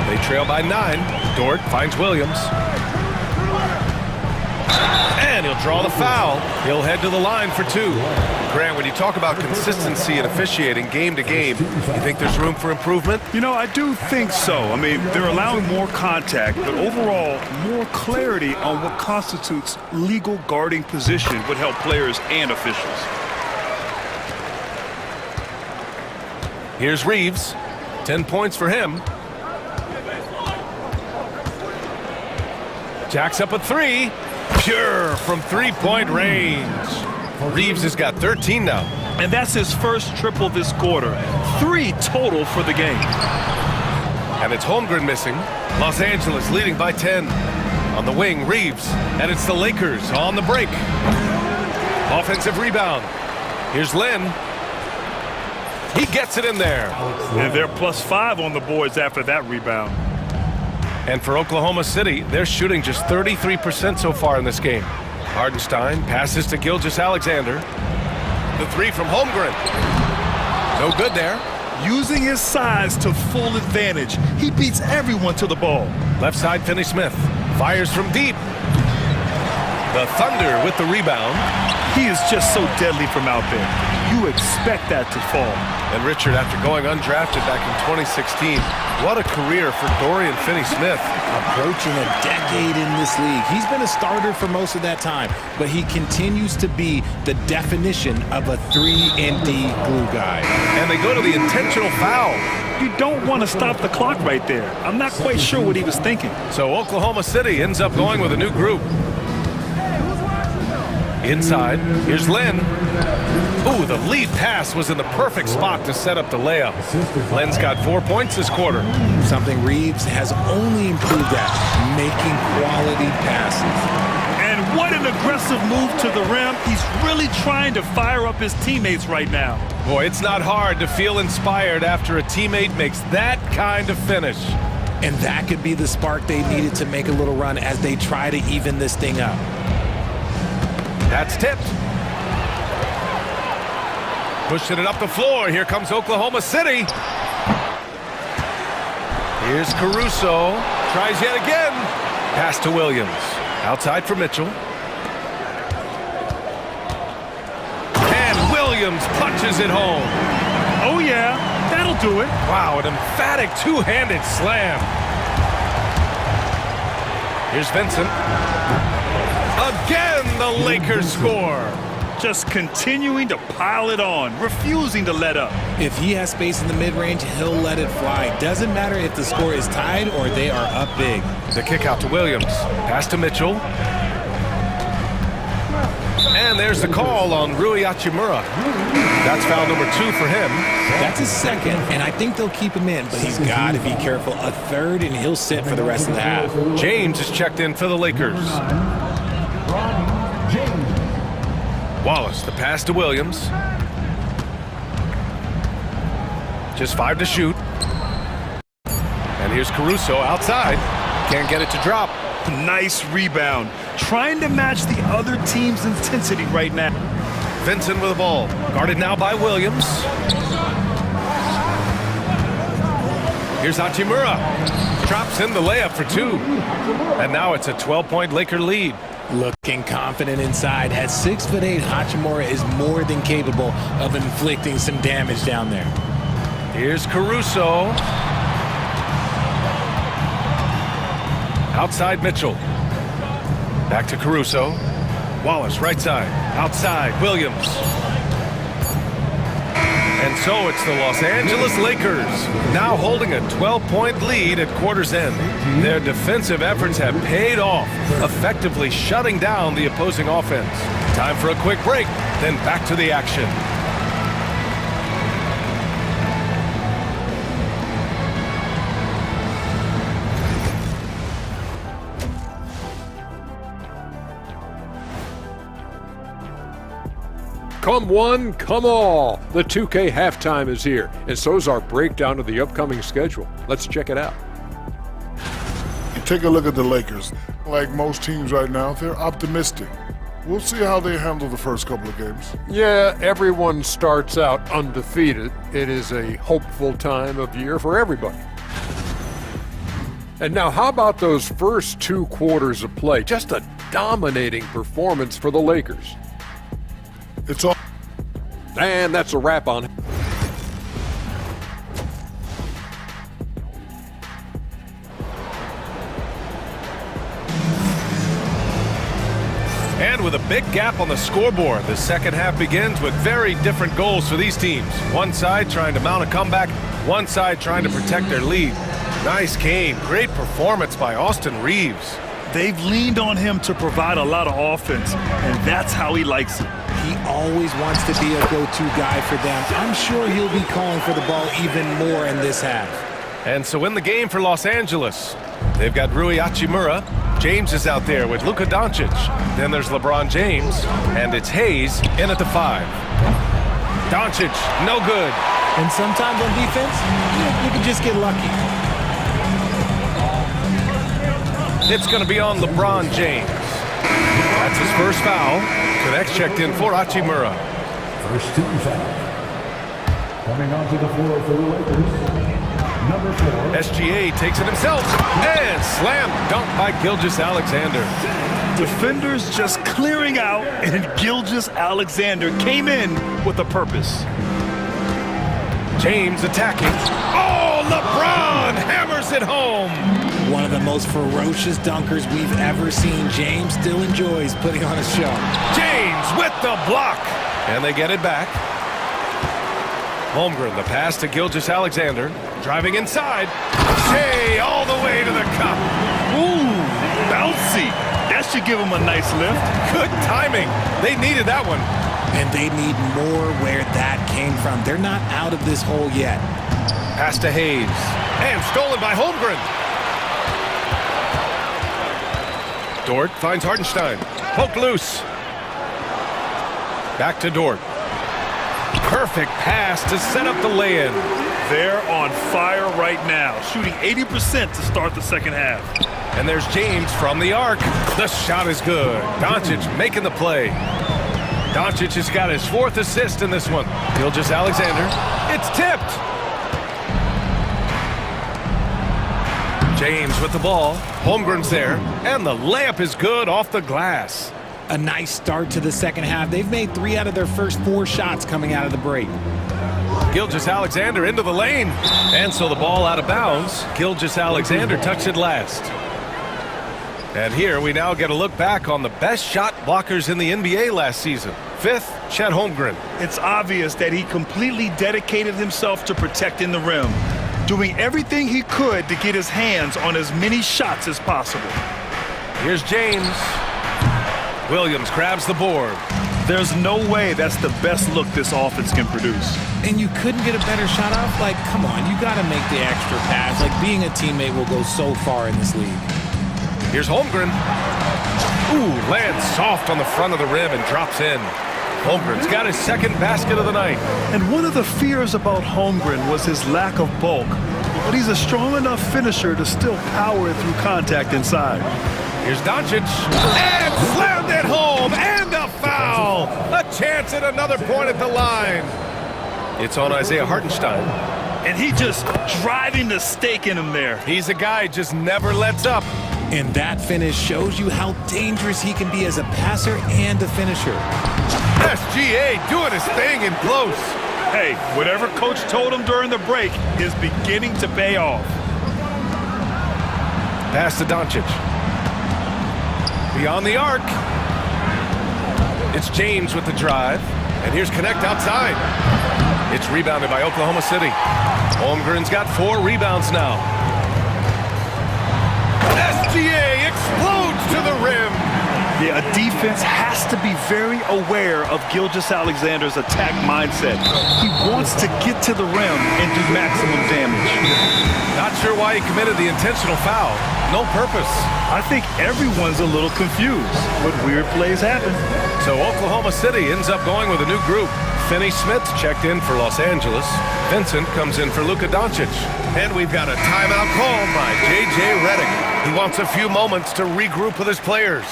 S9: They trail by 9. Dort finds Williams. And he'll draw the foul. He'll head to the line for 2. Grant, when you talk about consistency and officiating game to game, you think there's room for improvement?
S12: You know, I do think so. I mean, they're allowing more contact, but overall, more clarity on what constitutes legal guarding position would help players and officials.
S9: Here's Reeves. 10 points for him. Jacks up a 3. Pure from 3-point range. Reeves has got 13 now.
S12: And that's his first triple this quarter. 3 total for the game.
S9: And it's Holmgren missing. Los Angeles leading by 10. On the wing, Reeves. And it's the Lakers on the break. Offensive rebound. Here's Lynn. He gets it in there.
S12: And they're +5 on the boards after that rebound.
S9: And for Oklahoma City, they're shooting just 33% so far in this game. Hartenstein passes to Gilgeous-Alexander. The 3 from Holmgren. No good there.
S12: Using his size to full advantage, he beats everyone to the ball.
S9: Left side, Finney-Smith. Fires from deep. The Thunder with the rebound.
S12: He is just so deadly from out there. You expect that to fall.
S9: And Richard, after going undrafted back in 2016, what a career for Dorian Finney-Smith.
S10: Approaching a decade in this league. He's been a starter for most of that time, but he continues to be the definition of a 3-and-D glue guy.
S9: And they go to the intentional foul.
S12: You don't want to stop the clock right there. I'm not quite sure what he was thinking.
S9: So Oklahoma City ends up going with a new group. Inside, here's Lynn. Ooh, the lead pass was in the perfect spot to set up the layup. Lynn's got 4 points this quarter.
S10: Something Reeves has only improved at, making quality passes.
S12: And what an aggressive move to the rim. He's really trying to fire up his teammates right now.
S9: Boy, it's not hard to feel inspired after a teammate makes that kind of finish.
S10: And that could be the spark they needed to make a little run as they try to even this thing up.
S9: That's tipped. Pushing it up the floor. Here comes Oklahoma City. Here's Caruso. Tries yet again. Pass to Williams. Outside for Mitchell. And Williams punches it home.
S12: Oh, yeah. That'll do it.
S9: Wow, an emphatic two-handed slam. Here's Vincent. Again, the Lakers score.
S12: Just continuing to pile it on, refusing to let up.
S10: If he has space in the mid-range, he'll let it fly. Doesn't matter if the score is tied or they are up big.
S9: The kick out to Williams. Pass to Mitchell. And there's the call on Rui Hachimura. That's foul number 2 for him.
S10: That's his second, and I think they'll keep him in, but he's got to be careful. A third, and he'll sit for the rest of the half.
S9: James is checked in for the Lakers. Wallace, the pass to Williams. Just 5 to shoot. And here's Caruso outside. Can't get it to drop.
S12: Nice rebound. Trying to match the other team's intensity right now.
S9: Vincent with the ball. Guarded now by Williams. Here's Hachimura. Drops in the layup for 2. And now it's a 12-point Laker lead.
S10: Looking confident inside. At 6'8", Hachimura is more than capable of inflicting some damage down there.
S9: Here's Caruso. Outside Mitchell. Back to Caruso. Wallace right side. Outside Williams. And so it's the Los Angeles Lakers now holding a 12-point lead at quarter's end. Their defensive efforts have paid off, effectively shutting down the opposing offense. Time for a quick break, then back to the action.
S6: Come one, come all. The 2K halftime is here, and so's our breakdown of the upcoming schedule. Let's check it out.
S5: Take a look at the Lakers. Like most teams right now, they're optimistic. We'll see how they handle the first couple of games.
S6: Yeah, everyone starts out undefeated. It is a hopeful time of year for everybody. And now, how about those first 2 quarters of play? Just a dominating performance for the Lakers.
S5: It's all.
S6: And that's a wrap on it.
S9: And with a big gap on the scoreboard, the second half begins with very different goals for these teams. One side trying to mount a comeback, one side trying to protect their lead. Nice game, great performance by Austin Reeves.
S12: They've leaned on him to provide a lot of offense, and that's how he likes it.
S10: He always wants to be a go-to guy for them. I'm sure he'll be calling for the ball even more in this half.
S9: And so in the game for Los Angeles, they've got Rui Hachimura. James is out there with Luka Doncic. Then there's LeBron James, and it's Hayes in at the 5. Doncic, no good.
S10: And sometimes on defense, you can just get lucky.
S9: It's going to be on LeBron James. That's his first foul. Connects checked in for Hachimura.
S8: First team foul. Coming onto the floor for the Lakers. Number 4.
S9: SGA takes it himself and slam dunk by Gilgeous-Alexander.
S12: Defenders just clearing out, and Gilgeous-Alexander came in with a purpose.
S9: James attacking. Oh, LeBron hammers it home.
S10: One of the most ferocious dunkers we've ever seen. James still enjoys putting on a show.
S9: James with the block. And they get it back. Holmgren, the pass to Gilgeous-Alexander. Driving inside. Shea all the way to the cup.
S12: Ooh, bouncy. That That should give him a nice lift.
S9: Good timing. They needed that one.
S10: And they need more where that came from. They're not out of this hole yet.
S9: Pass to Hayes. And stolen by Holmgren. Dort finds Hartenstein. Poked loose. Back to Dort. Perfect pass to set up the lay-in.
S12: They're on fire right now, shooting 80% to start the second half.
S9: And there's James from the arc. The shot is good. Doncic making the play. Doncic has got his 4th assist in this one. Gilgeous-Alexander. It's tipped. James with the ball. Holmgren's there. And the layup is good off the glass.
S10: A nice start to the second half. They've made 3 out of their first 4 shots coming out of the break.
S9: Gilgeous-Alexander into the lane. And so the ball out of bounds. Gilgeous-Alexander touched it last. And here we now get a look back on the best shot blockers in the NBA last season. 5th, Chet Holmgren.
S12: It's obvious that he completely dedicated himself to protecting the rim, doing everything he could to get his hands on as many shots as possible.
S9: Here's James. Williams grabs the board.
S12: There's no way that's the best look this offense can produce.
S10: And you couldn't get a better shot off? Like, come on, you got to make the extra pass. Like, being a teammate will go so far in this league.
S9: Here's Holmgren. Ooh, lands soft on the front of the rim and drops in. Holmgren's got his 2nd basket of the night.
S12: And one of the fears about Holmgren was his lack of bulk, but he's a strong enough finisher to still power through contact inside.
S9: Here's Doncic. And slammed it home. And a foul. A chance at another point at the line. It's on Isaiah Hartenstein.
S12: And he just driving the stake in him there.
S9: He's a guy just never lets up.
S10: And that finish shows you how dangerous he can be as a passer and a finisher.
S9: SGA doing his thing in close.
S12: Hey, whatever coach told him during the break is beginning to pay off.
S9: Pass to Doncic. Beyond the arc. It's James with the drive. And here's Connect outside. It's rebounded by Oklahoma City. Holmgren's got 4 rebounds now. SGA explodes to the rim.
S12: Yeah, a defense has to be very aware of Gilgeous-Alexander's attack mindset. He wants to get to the rim and do maximum damage.
S9: Not sure why he committed the intentional foul. No purpose.
S12: I think everyone's a little confused, but weird plays happen.
S9: So Oklahoma City ends up going with a new group. Finney Smith checked in for Los Angeles. Vincent comes in for Luka Doncic. And we've got a timeout called by J.J. Redick. He wants a few moments to regroup with his players.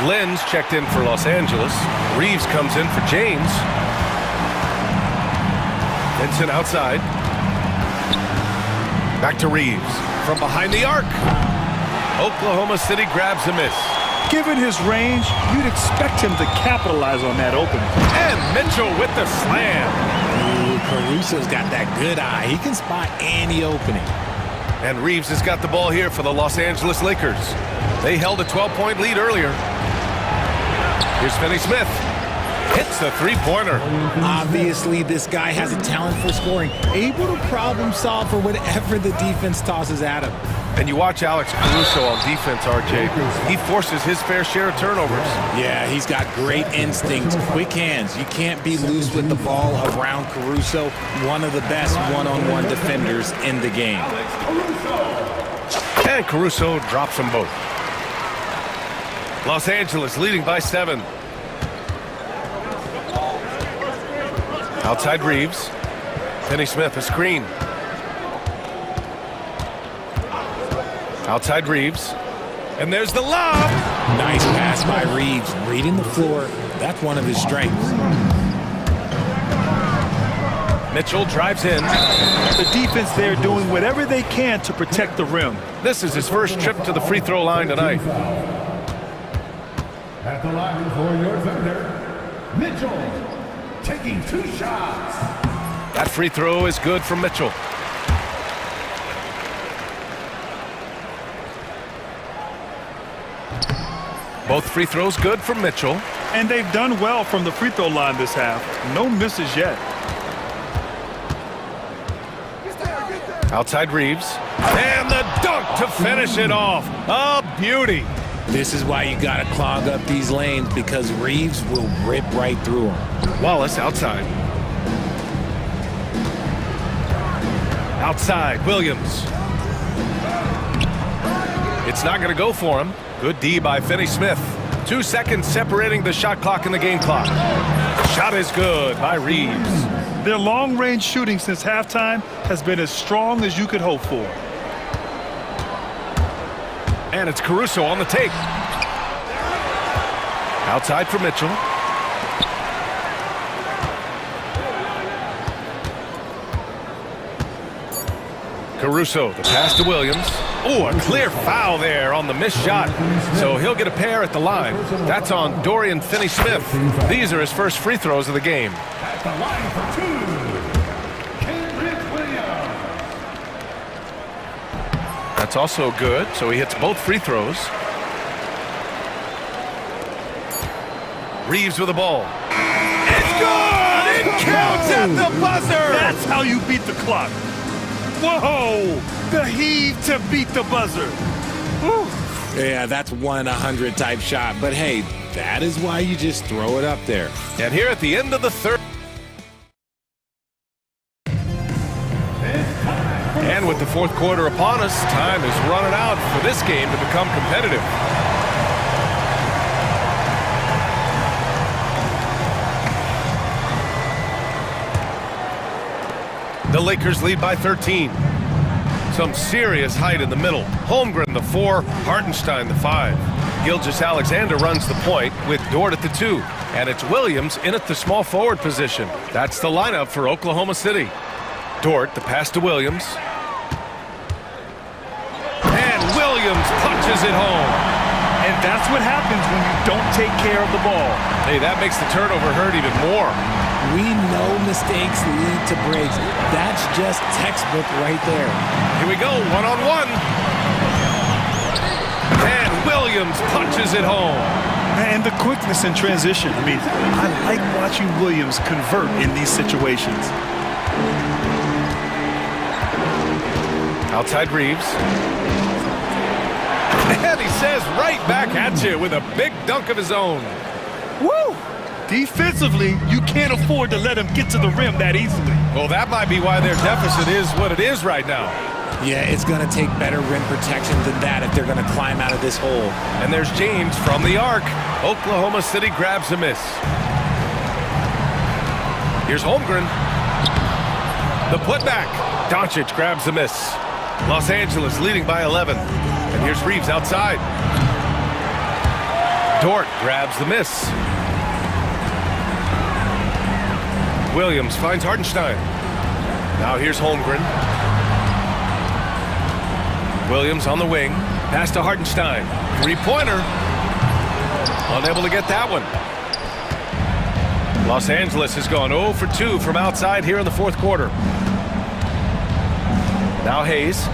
S9: Lenz checked in for Los Angeles. Reeves comes in for James. Vincent outside. Back to Reeves. From behind the arc. Oklahoma City grabs a miss.
S12: Given his range, you'd expect him to capitalize on that opening.
S9: And Mitchell with the slam.
S10: Ooh, Caruso's got that good eye. He can spot any opening.
S9: And Reeves has got the ball here for the Los Angeles Lakers. They held a 12-point lead earlier. Here's Finney Smith. Hits the three-pointer.
S10: Obviously, this guy has a talent for scoring, able to problem solve for whatever the defense tosses at him.
S9: And you watch Alex Caruso on defense, RJ. He forces his fair share of turnovers.
S10: Yeah, he's got great instincts, quick hands. You can't be loose with the ball around Caruso, one of the best one-on-one defenders in the game.
S9: And Caruso drops them both. Los Angeles leading by 7. Outside Reeves. Finney Smith, a screen. Outside Reeves. And there's the lob.
S10: Nice pass by Reeves. Reading the floor. That's one of his strengths.
S9: Mitchell drives in.
S12: The defense there doing whatever they can to protect the rim.
S9: This is his first trip to the free throw line tonight.
S8: At the line for your defender, Mitchell, taking 2 shots.
S9: That free throw is good for Mitchell. Both free throws good for Mitchell.
S12: And they've done well from the free throw line this half. No misses yet.
S9: Outside Reeves. And the dunk to finish it off. A beauty.
S10: This is why you got to clog up these lanes, because Reeves will rip right through them.
S9: Wallace outside. Outside, Williams. It's not going to go for him. Good D by Finney-Smith. 2 seconds separating the shot clock and the game clock. Shot is good by Reeves.
S12: Their long-range shooting since halftime has been as strong as you could hope for.
S9: And it's Caruso on the take. Outside for Mitchell. Caruso, the pass to Williams. Oh, a clear foul there on the missed shot. So he'll get a pair at the line. That's on Dorian Finney-Smith. These are his first free throws of the game.
S8: At the line for 2, Cambridge Williams.
S9: That's also good, so he hits both free throws. Reeves with the ball. It's good! It counts at the buzzer!
S12: That's how you beat the clock. Whoa! The heave to beat the buzzer. Whew.
S10: Yeah, that's 1 in 100 type shot. But hey, that is why you just throw it up there.
S9: And here at the end of the third. And with the fourth quarter upon us, time is running out for this game to become competitive. The Lakers lead by 13. Some serious height in the middle. Holmgren, the 4, Hartenstein, the 5. Gilgeous-Alexander runs the point with Dort at the 2. And it's Williams in at the small forward position. That's the lineup for Oklahoma City. Dort, the pass to Williams. And Williams punches it home.
S12: And that's what happens when you don't take care of the ball.
S9: Hey, that makes the turnover hurt even more.
S10: We know mistakes lead to breaks. That's just textbook right there.
S9: Here we go, one-on-one. And Williams punches it home.
S12: And the quickness in transition. I mean, I like watching Williams convert in these situations.
S9: Outside Reeves. And he says right back at you with a big dunk of his own.
S12: Woo! Defensively, you can't afford to let him get to the rim that easily.
S9: Well, that might be why their deficit is what it is right now.
S10: Yeah, it's going to take better rim protection than that if they're going to climb out of this hole.
S9: And there's James from the arc. Oklahoma City grabs a miss. Here's Holmgren. The putback. Doncic grabs the miss. Los Angeles leading by 11. And here's Reeves outside. Dort grabs the miss. Williams finds Hartenstein. Now here's Holmgren. Williams on the wing. Pass to Hartenstein. Three-pointer. Unable to get that one. Los Angeles has gone 0 for 2 from outside here in the fourth quarter. Now Hayes.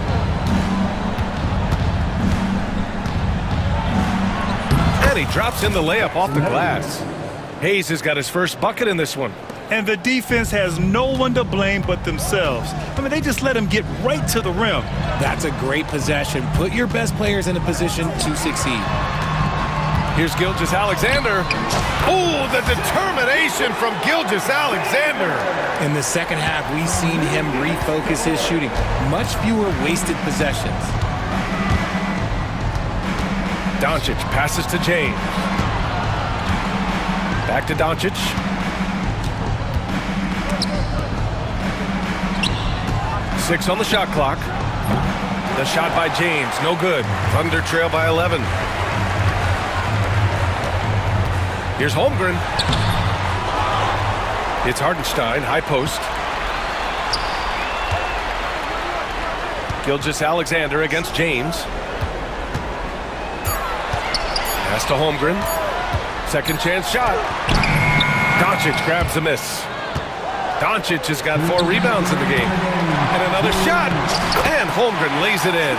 S9: And he drops in the layup off the glass. Hayes has got his first bucket in this one.
S12: And the defense has no one to blame but themselves. I mean, they just let him get right to the rim.
S10: That's a great possession. Put your best players in a position to succeed.
S9: Here's Gilgeous-Alexander. Oh, the determination from Gilgeous-Alexander.
S10: In the second half, we've seen him refocus his shooting. Much fewer wasted possessions.
S9: Doncic passes to James. Back to Doncic. Six on the shot clock. The shot by James, no good. Thunder trail by 11. Here's Holmgren. It's Hartenstein, high post. Gilgeous-Alexander against James. Pass to Holmgren. Second chance shot. Doncic grabs the miss. Doncic has got 4 rebounds in the game. And another shot. And Holmgren lays it in.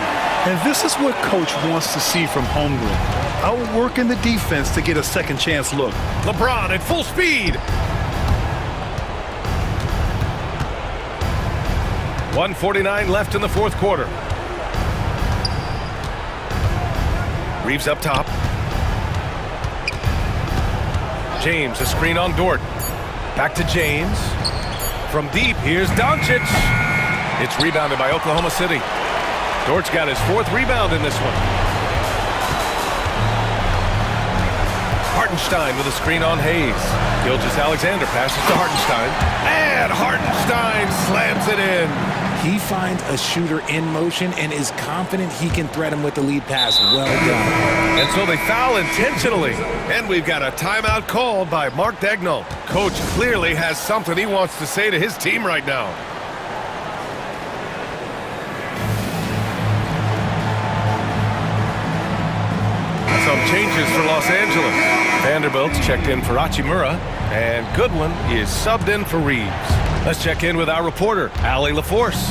S12: And this is what coach wants to see from Holmgren. Outworking the defense to get a second chance look.
S9: LeBron at full speed. 1:49 left in the fourth quarter. Reeves up top. James, a screen on Dort. Back to James. From deep, here's Doncic. It's rebounded by Oklahoma City. Dort's got his 4th rebound in this one. Hartenstein with a screen on Hayes. Gilgeous-Alexander passes to Hartenstein. And Hartenstein slams it in.
S10: He finds a shooter in motion and is confident he can threat him with the lead pass. Well done.
S9: And so they foul intentionally. And we've got a timeout called by Mark Daigneault. Coach clearly has something he wants to say to his team right now. Some changes for Los Angeles. Vanderbilt's checked in for Hachimura, and Goodwin is subbed in for Reeves. Let's check in with our reporter, Allie LaForce.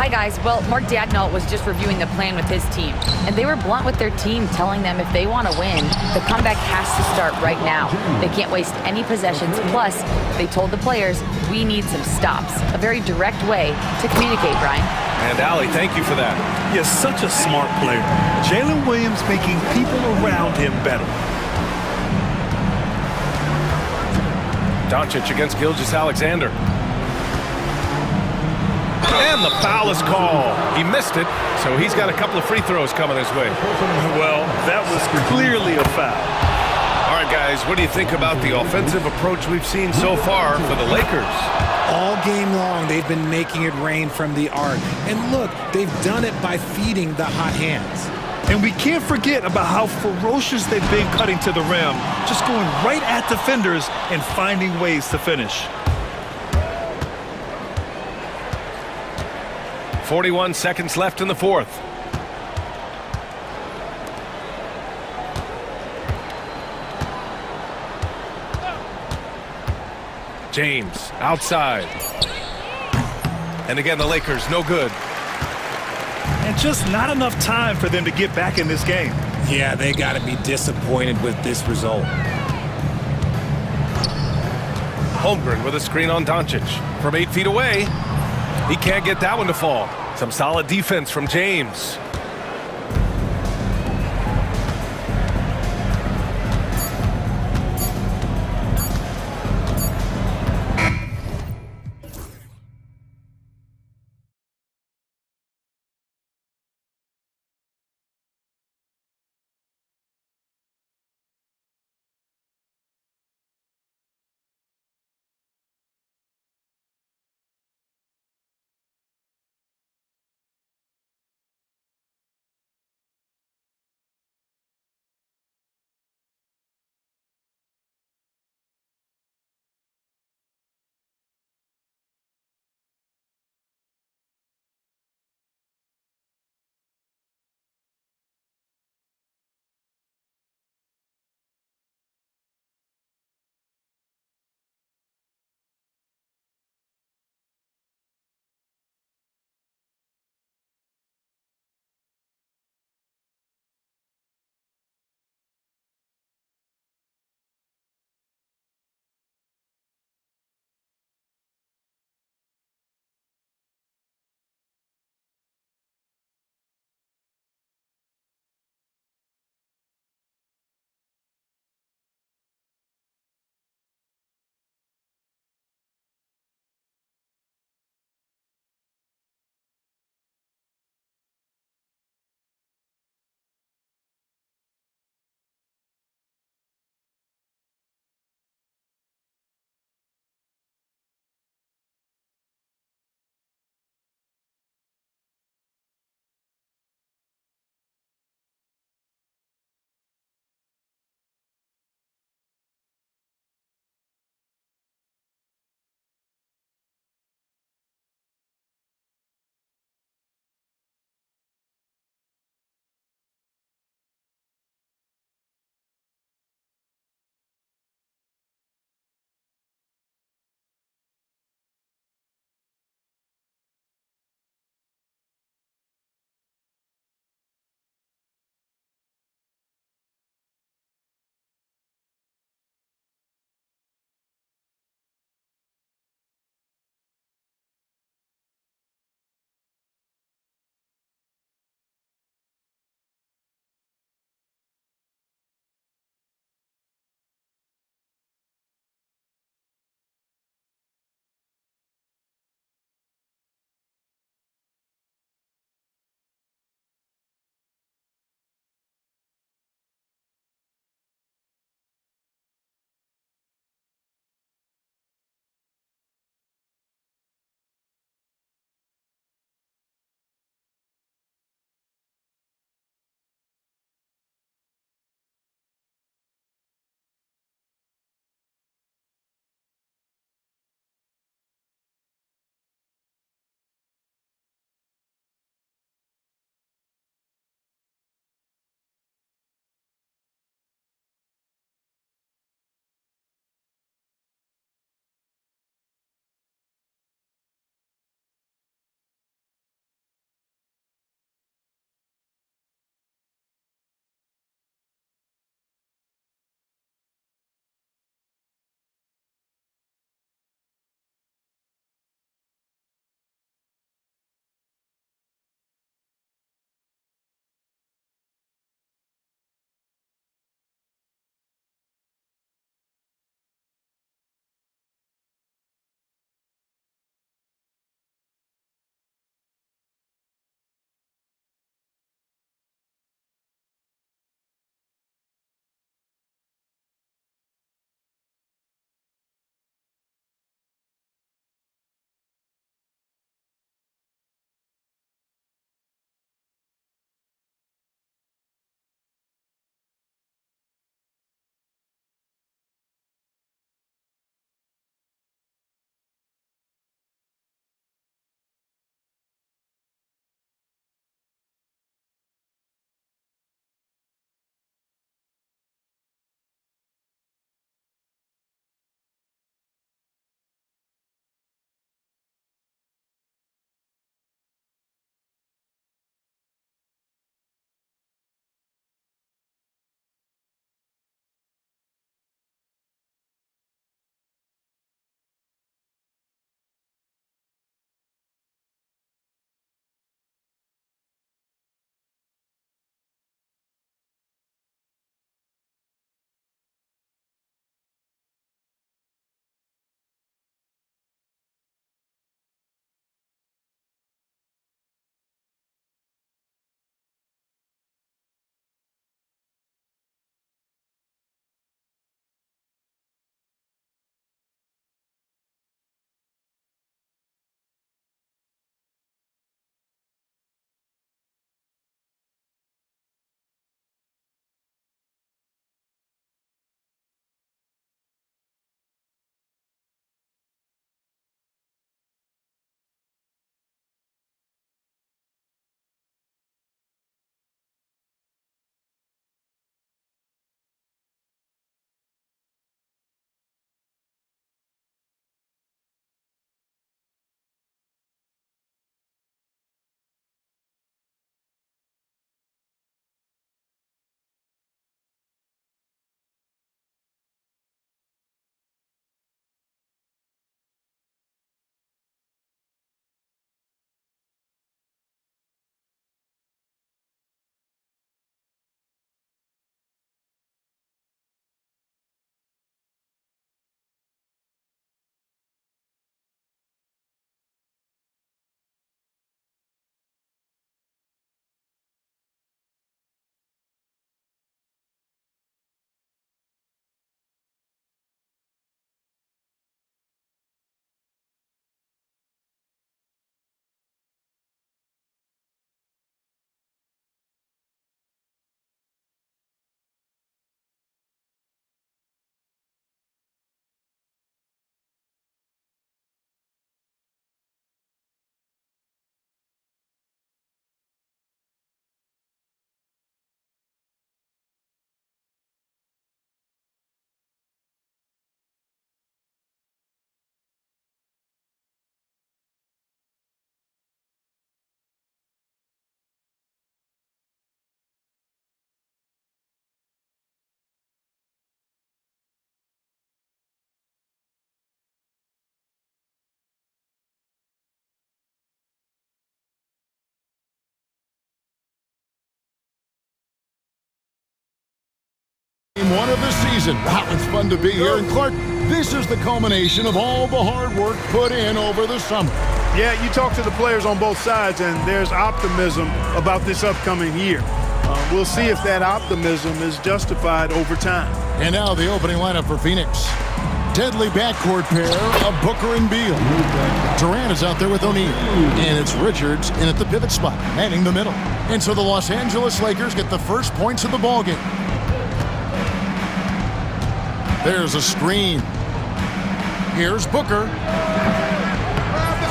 S11: Hi, guys. Well, Mark Daigneault was just reviewing the plan with his team, and they were blunt with their team, telling them if they want to win, the comeback has to start right now. They can't waste any possessions. Plus, they told the players, we need some stops. A very direct way to communicate, Brian.
S9: And Allie, thank you for that.
S12: Yes, such a smart player. Jalen Williams making people around him better.
S9: Doncic against Gilgeous-Alexander. And the foul is called. He missed it, so he's got a couple of free throws coming his way.
S12: Well, that was clearly a foul.
S9: All right, guys, what do you think about the offensive approach we've seen so far for the Lakers?
S10: All game long, they've been making it rain from the arc. And look, they've done it by feeding the hot hands.
S12: And we can't forget about how ferocious they've been cutting to the rim, just going right at defenders and finding ways to finish.
S9: 41 seconds left in the 4th. James outside. And again, the Lakers no good.
S12: And just not enough time for them to get back in this game.
S10: Yeah, they got to be disappointed with this result.
S9: Holmgren with a screen on Doncic. From 8 feet away, he can't get that one to fall. Some solid defense from James.
S1: one of the season. Wow, it's fun to be here. And Clark, this is the culmination of all the hard work put in over the summer.
S12: Yeah, you talk to the players on both sides, and there's optimism about this upcoming year. We'll see if that optimism is justified over time.
S1: And now the opening lineup for Phoenix. Deadly backcourt pair of Booker and Beal. Durant is out there with O'Neal. And it's Richards in at the pivot spot, manning the middle. And so the Los Angeles Lakers get the first points of the ballgame. There's a screen. Here's Booker.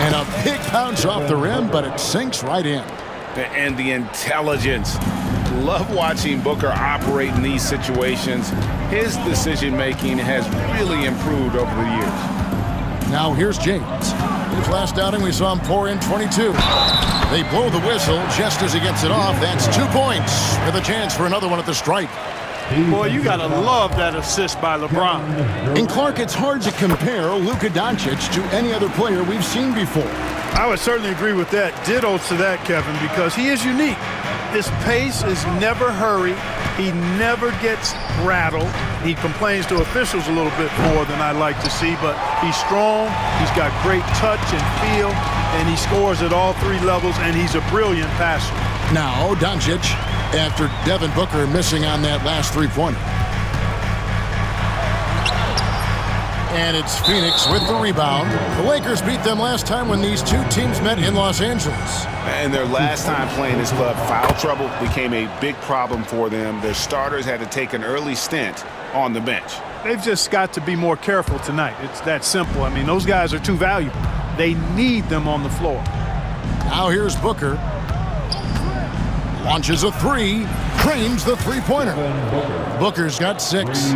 S1: And a big bounce off the rim, but it sinks right in.
S3: And the intelligence. Love watching Booker operate in these situations. His decision-making has really improved over the years.
S1: Now here's James. His last outing, we saw him pour in 22. They blow the whistle just as he gets it off. That's 2 points with a chance for another one at the stripe.
S12: Boy, you got to love that assist by LeBron.
S1: And Clark, it's hard to compare Luka Doncic to any other player we've seen before.
S12: I would certainly agree with that. Ditto to that, Kevin, because he is unique. His pace is never hurried. He never gets rattled. He complains to officials a little bit more than I like to see, but he's strong. He's got great touch and feel, and he scores at all three levels, and he's a brilliant passer.
S1: Now, Doncic, after Devin Booker missing on that last three-pointer. And it's Phoenix with the rebound. The Lakers beat them last time when these two teams met in Los Angeles.
S3: And their last time playing this club, foul trouble became a big problem for them. Their starters had to take an early stint on the bench.
S12: They've just got to be more careful tonight. It's that simple. I mean, those guys are too valuable. They need them on the floor.
S1: Now here's Booker. Launches a three. Frames the three-pointer. Booker's got 6.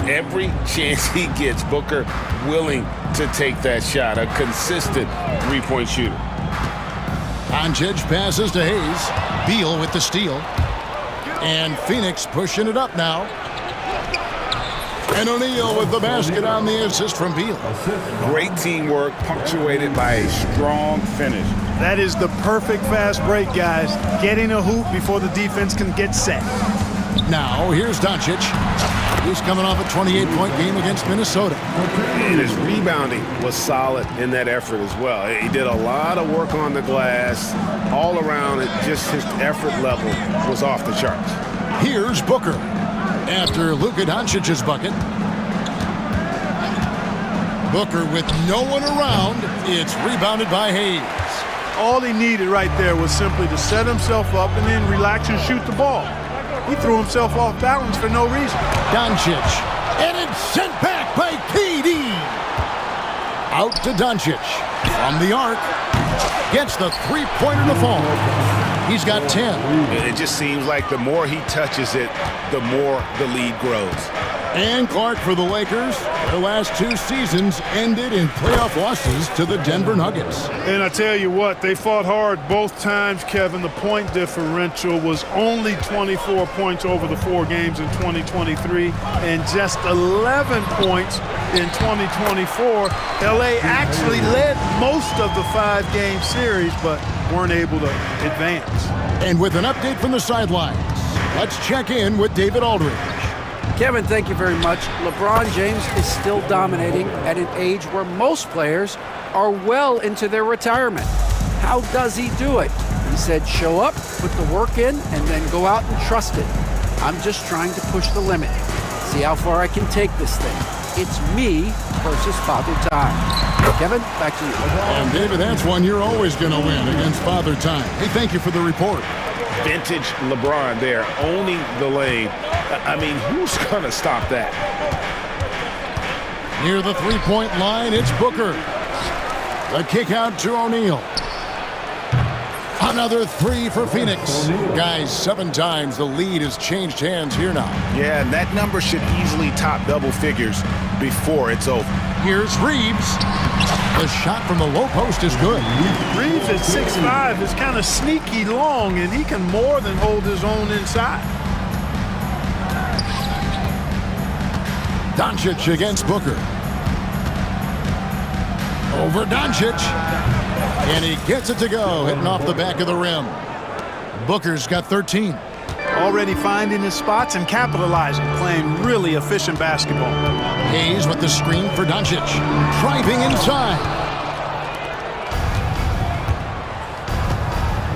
S3: Every chance he gets, Booker willing to take that shot. A consistent three-point shooter.
S1: Doncic passes to Hayes. Beal with the steal. And Phoenix pushing it up now. And O'Neal with the basket on the assist from Beal.
S3: Great teamwork punctuated by a strong finish.
S12: That is the perfect fast break, guys. Getting a hoop before the defense can get set.
S1: Now, here's Doncic. He's coming off a 28-point game against Minnesota.
S3: And his rebounding was solid in that effort as well. He did a lot of work on the glass. All around, just his effort level was off the charts.
S1: Here's Booker. After Luka Doncic's bucket. Booker with no one around. It's rebounded by Hayes.
S12: All he needed right there was simply to set himself up and then relax and shoot the ball. He threw himself off balance for no reason.
S1: Doncic. And it's sent back by KD. Out to Doncic. From the arc. Gets the three-pointer to fall. He's got 10.
S3: It just seems like the more he touches it, the more the lead grows.
S1: And Clark for the Lakers. Their last 2 seasons ended in playoff losses to the Denver Nuggets.
S12: And I tell you what, they fought hard both times, Kevin. The point differential was only 24 points over the 4 games in 2023 and just 11 points in 2024. LA actually led most of the 5-game series, but weren't able to advance.
S1: And with an update from the sidelines, let's check in with David Aldridge.
S4: Kevin, thank you very much. LeBron James is still dominating at an age where most players are well into their retirement. How does he do it? He said, show up, put the work in, and then go out and trust it. I'm just trying to push the limit. See how far I can take this thing. It's me versus Father Time. Kevin, back to you.
S1: And David, that's one you're always going to win against Father Time. Hey, thank you for the report.
S3: Vintage LeBron there, owning the lane. I mean, who's going to stop that?
S1: Near the three-point line, it's Booker. The kick out to O'Neal. Another 3 for Phoenix. Guys, 7 times the lead has changed hands here now.
S3: Yeah, and that number should easily top double figures before it's over.
S1: Here's Reeves. The shot from the low post is good.
S12: Reeves at 6'5" is kind of sneaky long, and he can more than hold his own inside.
S1: Doncic against Booker. Over Doncic. And he gets it to go, hitting off the back of the rim. Booker's got 13.
S12: already finding his spots and capitalizing, playing really efficient basketball.
S1: Hayes with the screen for Doncic. Driving inside.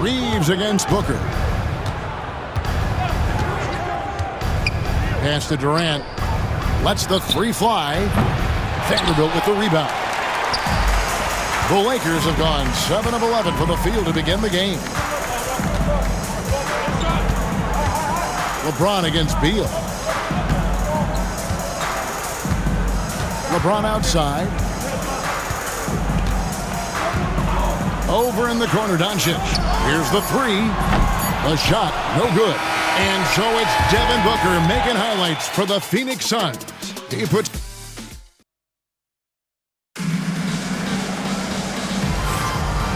S1: Reeves against Booker. Pass to Durant. Lets the three fly. Vanderbilt with the rebound. The Lakers have gone 7 of 11 from the field to begin the game. LeBron against Beal. LeBron outside. Over in the corner, Doncic. Here's the three. The shot, no good. And so it's Devin Booker making highlights for the Phoenix Suns. He puts...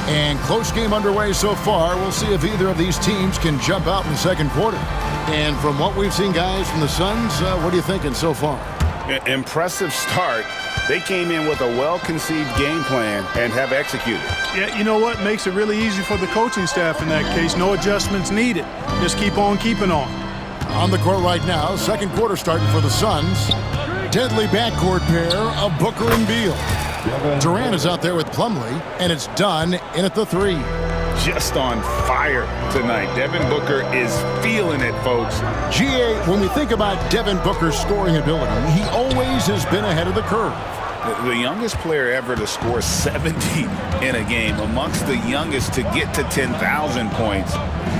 S1: And close game underway so far. We'll see if either of these teams can jump out in the second quarter. And from what we've seen, guys, from the Suns, what are you thinking so far?
S3: Impressive start. They came in with a well-conceived game plan and have executed.
S12: Yeah, you know what? Makes it really easy for the coaching staff in that case. No adjustments needed. Just keep on keeping on.
S1: On the court right now, second quarter starting for the Suns. Deadly backcourt pair of Booker and Beal. Durant is out there with Plumlee, and it's done in at the three.
S3: Just on fire tonight. Devin Booker is feeling it, folks.
S1: GA, when we think about Devin Booker's scoring ability, he always has been ahead of the curve.
S3: The youngest player ever to score 70 in a game, amongst the youngest to get to 10,000 points.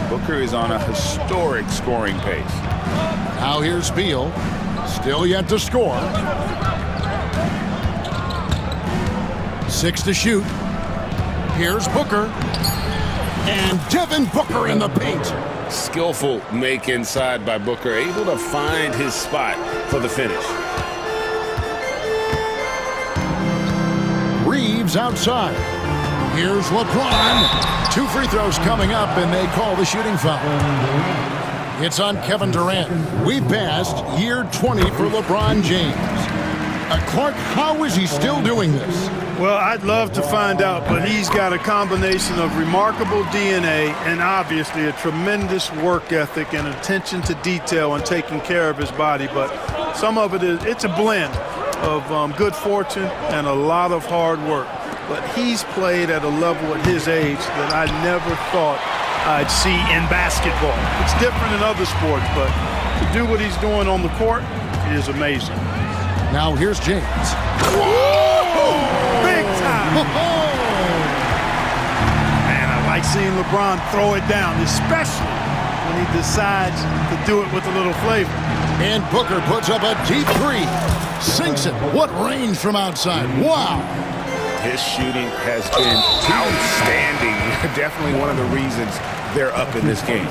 S3: Booker is on a historic scoring pace.
S1: Now here's Beal, still yet to score. 6 to shoot. Here's Booker. And Devin Booker in the paint.
S7: Skillful make inside by Booker, able to find his spot for the finish.
S1: Reeves outside. Here's LeBron. 2 free throws coming up, and they call the shooting foul. It's on Kevin Durant. We passed year 20 for LeBron James. Clark, how is he still doing this?
S12: Well, I'd love to find out, but he's got a combination of remarkable DNA and obviously a tremendous work ethic and attention to detail and taking care of his body. But some of it's a blend of good fortune and a lot of hard work. But he's played at a level at his age that I never thought I'd see in basketball. It's different in other sports, but to do what he's doing on the court is amazing.
S1: Now here's James.
S12: Big time! Man, I like seeing LeBron throw it down, especially when he decides to do it with a little flavor.
S1: And Booker puts up a deep three. Sinks it. What range from outside. Wow.
S3: His shooting has been outstanding. Definitely one of the reasons they're up in this game.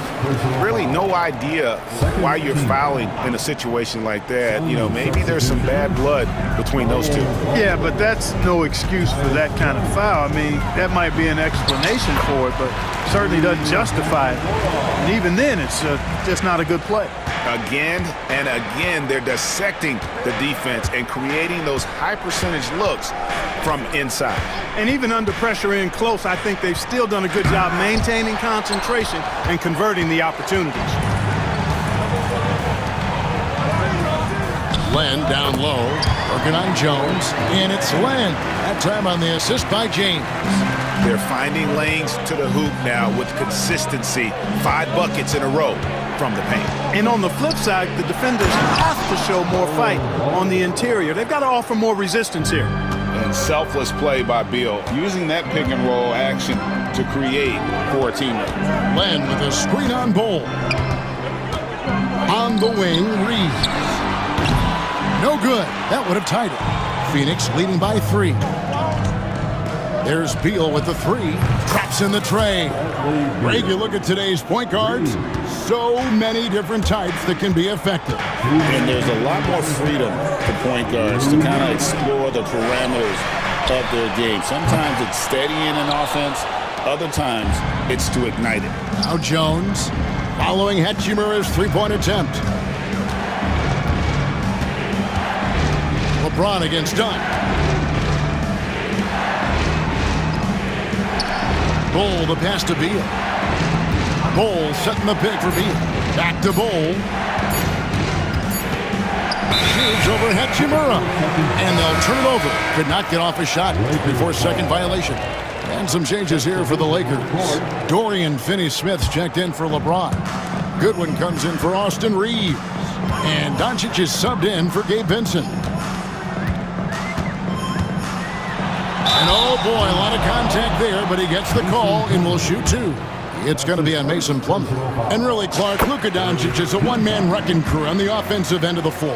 S3: Really no idea why you're fouling in a situation like that. You know, maybe there's some bad blood between those two.
S12: Yeah, but that's no excuse for that kind of foul. I mean, that might be an explanation for it, but certainly doesn't justify it. And even then, it's just not a good play.
S3: Again and again, they're dissecting the defense and creating those high-percentage looks from inside.
S12: And even under pressure in close, I think they've still done a good job maintaining concentration and converting the opportunities.
S1: Len down low, working on Jones, and it's Len. That time on the assist by James.
S3: They're finding lanes to the hoop now with consistency. 5 buckets in a row from the paint.
S12: And on the flip side, the defenders have to show more fight on the interior. They've got to offer more resistance here.
S7: And selfless play by Beal, using that pick and roll action to create for a teammate.
S1: Len with a screen on Bowl. On the wing, Reeves. No good. That would have tied it. Phoenix leading by 3. There's Beal with the 3. Drops in the tray. Greg, you look at today's point guards. So many different types that can be effective.
S7: And there's a lot more freedom for point guards to kind of explore the parameters of their game. Sometimes it's steadying an offense. Other times it's to ignite it.
S1: Now Jones following Hachimura's 3-point attempt. LeBron against Dunn. Bull the pass to Beal. Bull setting the pick for Beal. Back to Bowl. Shoots over Hachimura. And they'll turn it over. Could not get off a shot before second violation. And some changes here for the Lakers. Dorian Finney-Smith's checked in for LeBron. Goodwin comes in for Austin Reeves. And Doncic is subbed in for Gabe Vincent. And oh boy, a lot of contact there, but he gets the call and will shoot two. It's going to be on Mason Plumlee. And really, Clark, Luka Doncic is a one-man wrecking crew on the offensive end of the floor.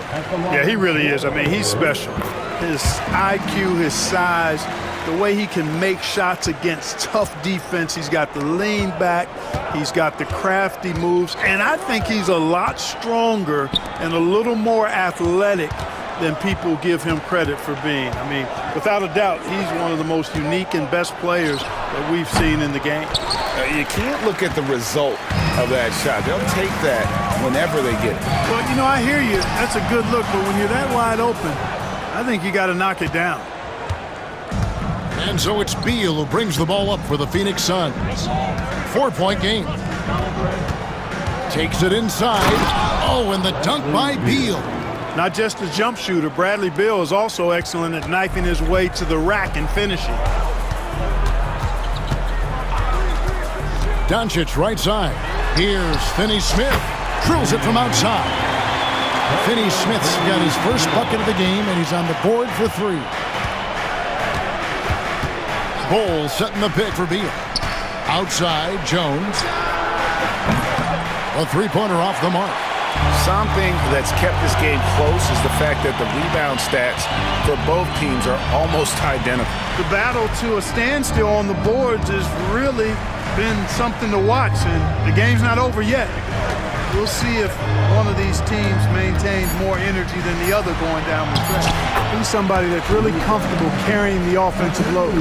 S12: Yeah, he really is. I mean, he's special. His IQ, his size, the way he can make shots against tough defense. He's got the lean back. He's got the crafty moves. And I think he's a lot stronger and a little more athletic than people give him credit for being. I mean, without a doubt, he's one of the most unique and best players that we've seen in the game.
S3: You can't look at the result of that shot. They'll take that whenever they get it.
S12: Well, you know, I hear you. That's a good look, but when you're that wide open, I think you got to knock it down.
S1: And so it's Beal who brings the ball up for the Phoenix Suns. 4-point game. Takes it inside. Oh, and the dunk by Beal.
S12: Not just a jump shooter, Bradley Beal is also excellent at knifing his way to the rack and finishing.
S1: Doncic right side. Here's Finney-Smith. Drills it from outside. Finney-Smith's got his first bucket of the game, and he's on the board for three. Bol setting the pick for Beal. Outside, Jones. A three-pointer off the mark.
S3: Something that's kept this game close is the fact that the rebound stats for both teams are almost identical.
S12: The battle to a standstill on the boards has really been something to watch, and the game's not over yet. We'll see if one of these teams maintains more energy than the other going down the stretch. He's somebody that's really comfortable carrying the offensive load.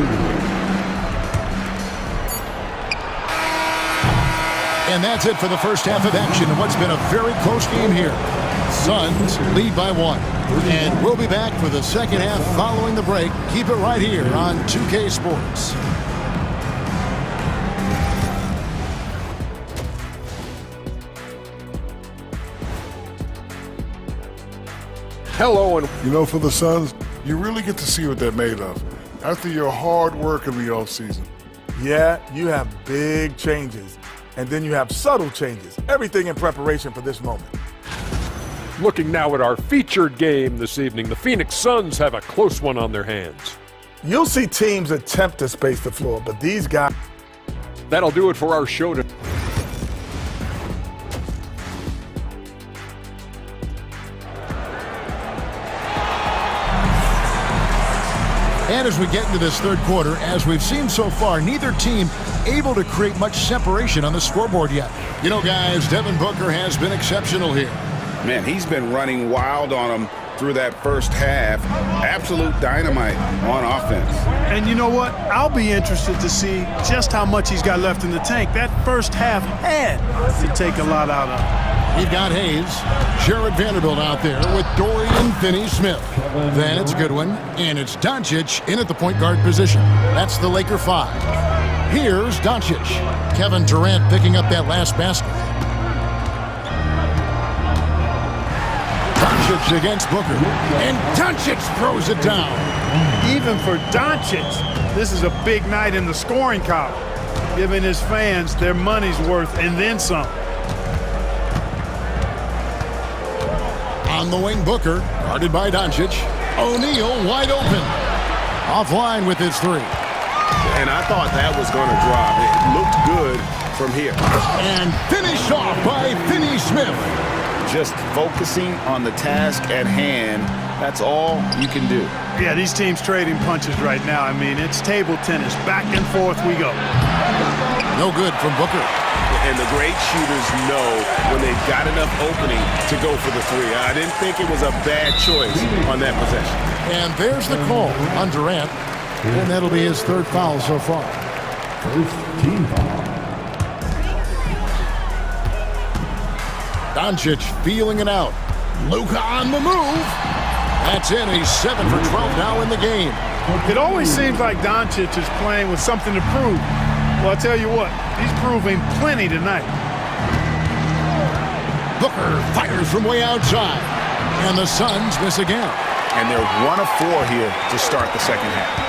S1: And that's it for the first half of action in what's been a very close game here. Suns lead by one. And we'll be back for the second half following the break. Keep it right here on 2K Sports.
S6: Hello, and
S5: you know, for the Suns, you really get to see what they're made of. After your hard work in the offseason, yeah, you have big changes. And then you have subtle changes. Everything in preparation for this moment.
S6: Looking now at our featured game this evening, the Phoenix Suns have a close one on their hands.
S5: You'll see teams attempt to space the floor, but these guys...
S6: That'll do it for our show today.
S1: And as we get into this third quarter, as we've seen so far, neither team able to create much separation on the scoreboard yet. You know, guys, Devin Booker has been exceptional here.
S3: Man, he's been running wild on them through that first half. Absolute dynamite on offense.
S12: And you know what? I'll be interested to see just how much he's got left in the tank. That first half had to take a lot out of him.
S1: You've got Hayes, Jared Vanderbilt out there with Dorian Finney-Smith. Then it's Goodwin, and it's Doncic in at the point guard position. That's the Laker 5. Here's Doncic. Kevin Durant picking up that last basket. Doncic against Booker, and Doncic throws it down.
S12: Even for Doncic, this is a big night in the scoring column, giving his fans their money's worth and then some.
S1: On the wing, Booker, guarded by Doncic. O'Neal wide open. Offline with his three.
S3: And I thought that was going to drop. It looked good from here.
S1: And finished off by Finney-Smith.
S3: Just focusing on the task at hand. That's all you can do.
S12: Yeah, these teams trading punches right now. I mean, it's table tennis. Back and forth we go.
S1: No good from Booker.
S3: And the great shooters know when they've got enough opening to go for the three. I didn't think it was a bad choice on that possession.
S1: And there's the call on Durant. And that'll be his third foul so far.
S8: First team foul.
S1: Doncic feeling it out. Luka on the move. That's in. He's 7 for 12 now in the game.
S12: It always seems like Doncic is playing with something to prove. Well, I tell you what, he's proving plenty tonight.
S1: Booker fires from way outside. And the Suns miss again.
S3: And they're 1 of 4 here to start the second half.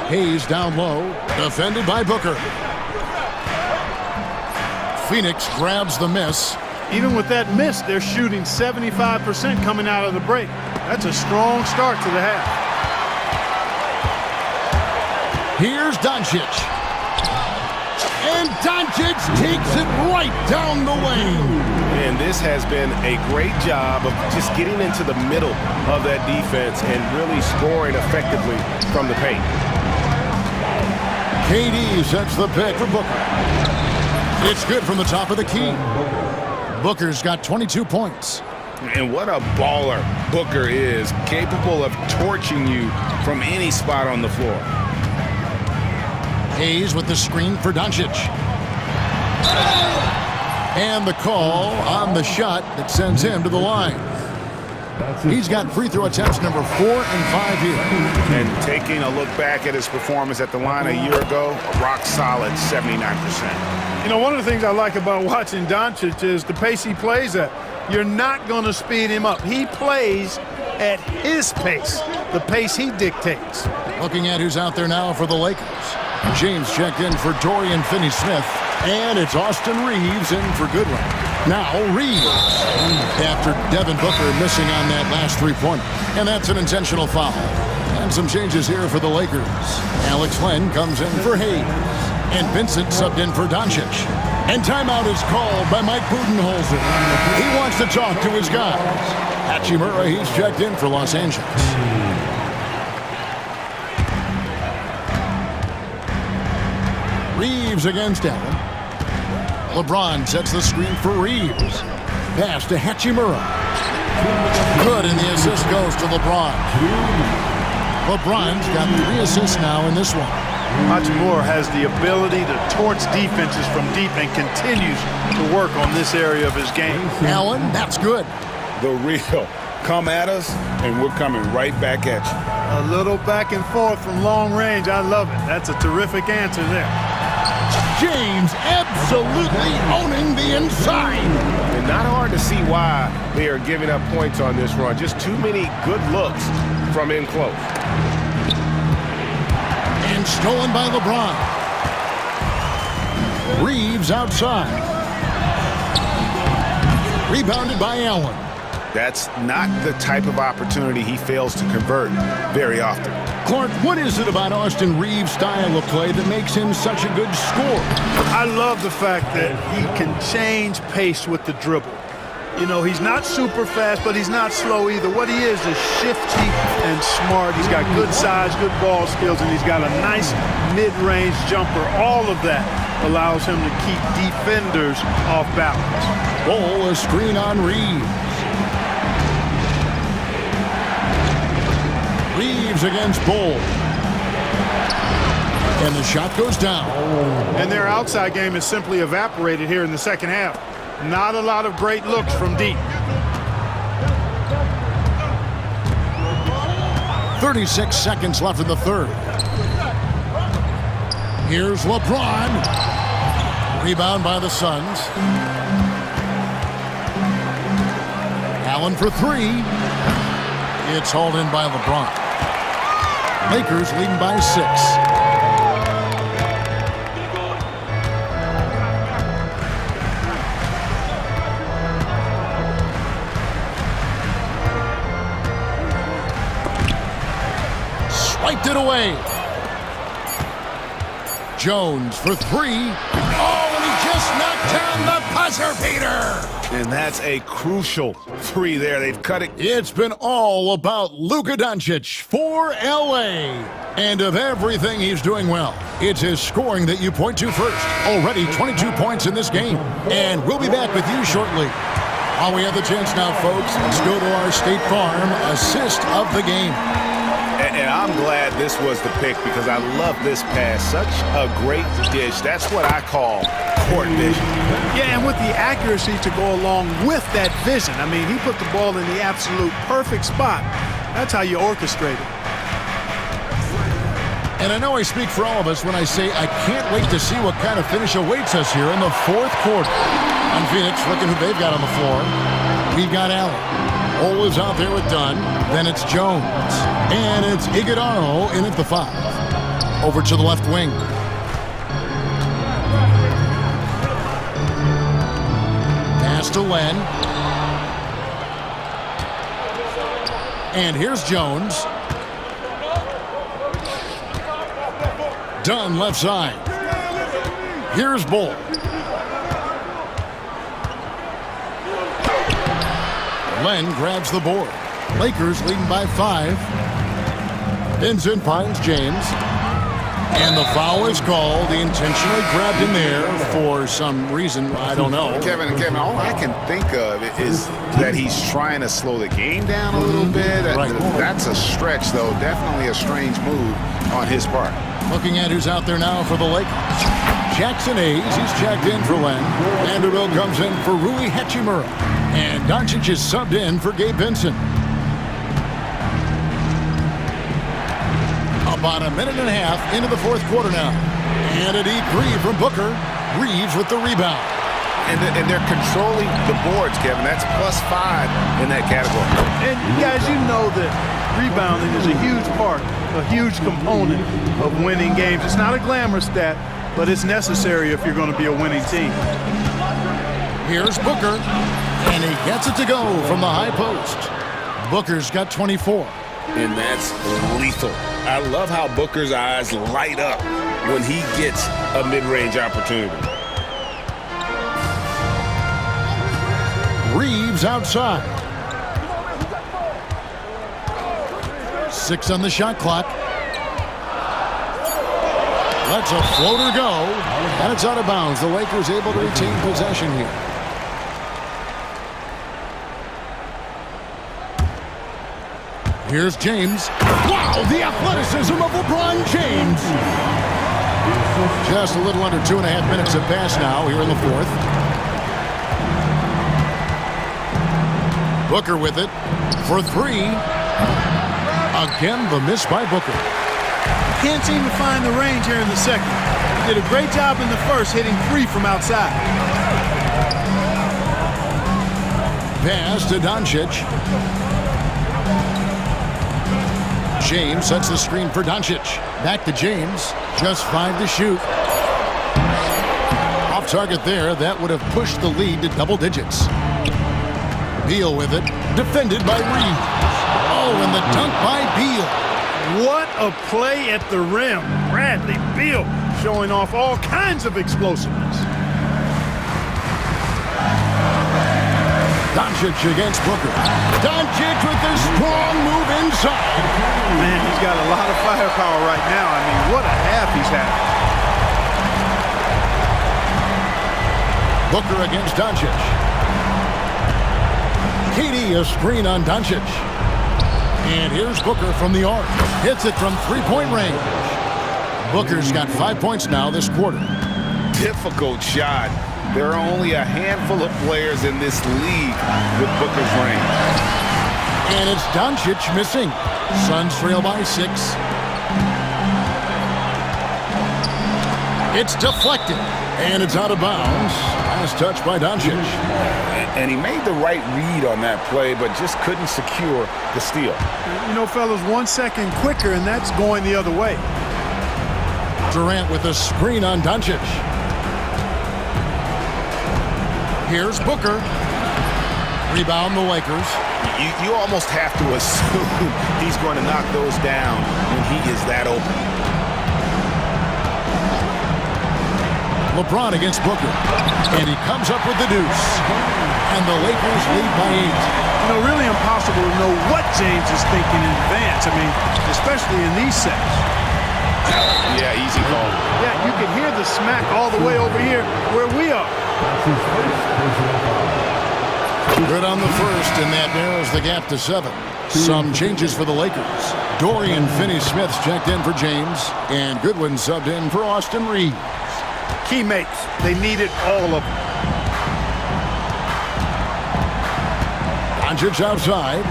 S1: Hayes down low, defended by Booker. Phoenix grabs the miss.
S12: Even with that miss, they're shooting 75% coming out of the break. That's a strong start to the half.
S1: Here's Doncic. And Doncic takes it right down the lane.
S3: And this has been a great job of just getting into the middle of that defense and really scoring effectively from the paint.
S1: KD sets the pick for Booker. It's good from the top of the key. Booker's got 22 points.
S3: And what a baller Booker is, capable of torching you from any spot on the floor.
S1: Hayes with the screen for Doncic. And the call on the shot that sends him to the line. He's got free throw attempts number 4 and 5 here.
S3: And taking a look back at his performance at the line a year ago, a rock solid 79%.
S12: You know, one of the things I like about watching Doncic is the pace he plays at. You're not going to speed him up. He plays at his pace, the pace he dictates.
S1: Looking at who's out there now for the Lakers. James checked in for Dorian Finney-Smith. And it's Austin Reeves in for Goodwin. Now Reeves, after Devin Booker missing on that last three-pointer. And that's an intentional foul. And some changes here for the Lakers. Alex Len comes in for Hayes. And Vincent subbed in for Doncic. And timeout is called by Mike Budenholzer. He wants to talk to his guys. Hachimura, he's checked in for Los Angeles. Reeves against Allen. LeBron sets the screen for Reeves. Pass to Hachimura. Good, and the assist goes to LeBron. LeBron's got 3 assists now in this one.
S12: Hachimura has the ability to torch defenses from deep and continues to work on this area of his game.
S1: Allen, that's good.
S3: The real. Come at us, and we're coming right back at you.
S12: A little back and forth from long range. I love it. That's a terrific answer there.
S1: James absolutely owning the inside.
S3: And not hard to see why they are giving up points on this run. Just too many good looks from in close.
S1: And stolen by LeBron. Reeves outside. Rebounded by Allen.
S3: That's not the type of opportunity he fails to convert very often.
S1: Clark, what is it about Austin Reeves' style of play that makes him such a good scorer?
S12: I love the fact that he can change pace with the dribble. You know, he's not super fast, but he's not slow either. What he is shifty and smart. He's got good size, good ball skills, and he's got a nice mid-range jumper. All of that allows him to keep defenders off balance.
S1: Ball, a screen on Reeves. Reeves against Bull. And the shot goes down.
S12: And their outside game is simply evaporated here in the second half. Not a lot of great looks from deep.
S1: 36 seconds left in the third. Here's LeBron. Rebound by the Suns. Allen for 3. It's hauled in by LeBron. Lakers leading by 6. Swiped it away. Jones for 3. Oh, and he just knocked down the buzzer beater.
S3: And that's a crucial 3 there. They've cut it.
S1: It's been all about Luka Doncic for LA. And of everything he's doing well, it's his scoring that you point to first. Already 22 points in this game. And we'll be back with you shortly. While we have the chance now, folks, let's go to our State Farm assist of the game.
S3: And I'm glad this was the pick because I love this pass. Such a great dish. That's what I call court vision.
S12: Yeah, and with the accuracy to go along with that vision. I mean, he put the ball in the absolute perfect spot. That's how you orchestrate it.
S1: And I know I speak for all of us when I say I can't wait to see what kind of finish awaits us here in the fourth quarter. On Phoenix, looking who they've got on the floor. We've got Allen. Olive's out there with Dunn. Then it's Jones. And it's Iguodaro in at the 5. Over to the left wing. Pass to Len. And here's Jones. Dunn left side. Here's Bull. Len grabs the board. Lakers leading by 5. Vincent finds James. And the foul is called. He intentionally grabbed him there for some reason. I don't know.
S3: Kevin, all I can think of is that he's trying to slow the game down a little bit.
S1: Right.
S3: That's a stretch, though. Definitely a strange move on his part.
S1: Looking at who's out there now for the Lakers. Jackson Hayes, he's checked in for Len. Vanderbilt comes in for Rui Hachimura. And Doncic is subbed in for Gabe Vincent. About a minute and a half into the fourth quarter now. And a deep three from Booker. Reeves with the rebound.
S3: And they're controlling the boards, Kevin. That's +5 in that category.
S12: And guys, you know that rebounding is a huge part, a huge component of winning games. It's not a glamorous stat, but it's necessary if you're going to be a winning team.
S1: Here's Booker. And he gets it to go from the high post. Booker's got 24.
S7: And that's lethal. I love how Booker's eyes light up when he gets a mid-range opportunity.
S1: Reeves outside. 6 on the shot clock. Lets a floater go. And it's out of bounds. The Lakers able to retain possession here. Here's James. Wow, the athleticism of LeBron James. Just a little under 2.5 minutes have passed now here in the fourth. Booker with it for 3. Again, the miss by Booker.
S12: Can't seem to find the range here in the second. He did a great job in the first, hitting 3 from outside.
S1: Pass to Doncic. James sets the screen for Doncic. Back to James. Just 5 to shoot. Off target there. That would have pushed the lead to double digits. Beal with it. Defended by Reeves. Oh, and the dunk by Beal.
S12: What a play at the rim. Bradley Beal showing off all kinds of explosiveness.
S1: Doncic against Booker. Doncic with the strong move inside.
S12: Man, he's got a lot of firepower right now. I mean, what a half he's had.
S1: Booker against Doncic. KD a screen on Doncic. And here's Booker from the arc. Hits it from 3-point range. Booker's got 5 points now this quarter.
S3: Difficult shot. There are only a handful of players in this league with Booker's range.
S1: And it's Doncic missing. Suns trail by 6. It's deflected. And it's out of bounds. Last touch by Doncic.
S3: And he made the right read on that play, but just couldn't secure the steal.
S12: You know, fellas, 1 second quicker, and that's going the other way.
S1: Durant with a screen on Doncic. Here's Booker. Rebound the Lakers.
S3: You almost have to assume he's going to knock those down when he is that open.
S1: LeBron against Booker. And he comes up with the deuce. And the Lakers lead by 8.
S12: You know, really impossible to know what James is thinking in advance. I mean, especially in these sets.
S3: Yeah, easy call.
S12: Yeah, you can hear the smack all the way over here where we are.
S1: Good on the first, and that narrows the gap to 7. Some changes for the Lakers. Dorian Finney-Smith's checked in for James, and Goodwin subbed in for Austin Reeves.
S12: Key makes. They needed all of them.
S1: Doncic outside.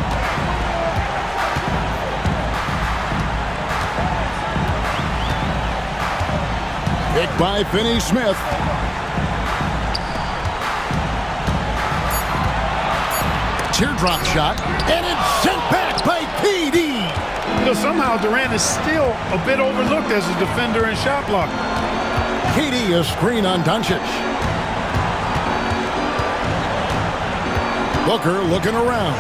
S1: Picked by Finney-Smith. Teardrop shot, and it's sent back by PD.
S12: You know, somehow Durant is still a bit overlooked as a defender and shot blocker.
S1: KD a screen on Doncic. Booker looking around.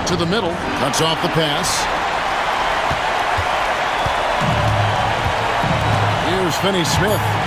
S1: To the middle, cuts off the pass. Here's Finney-Smith.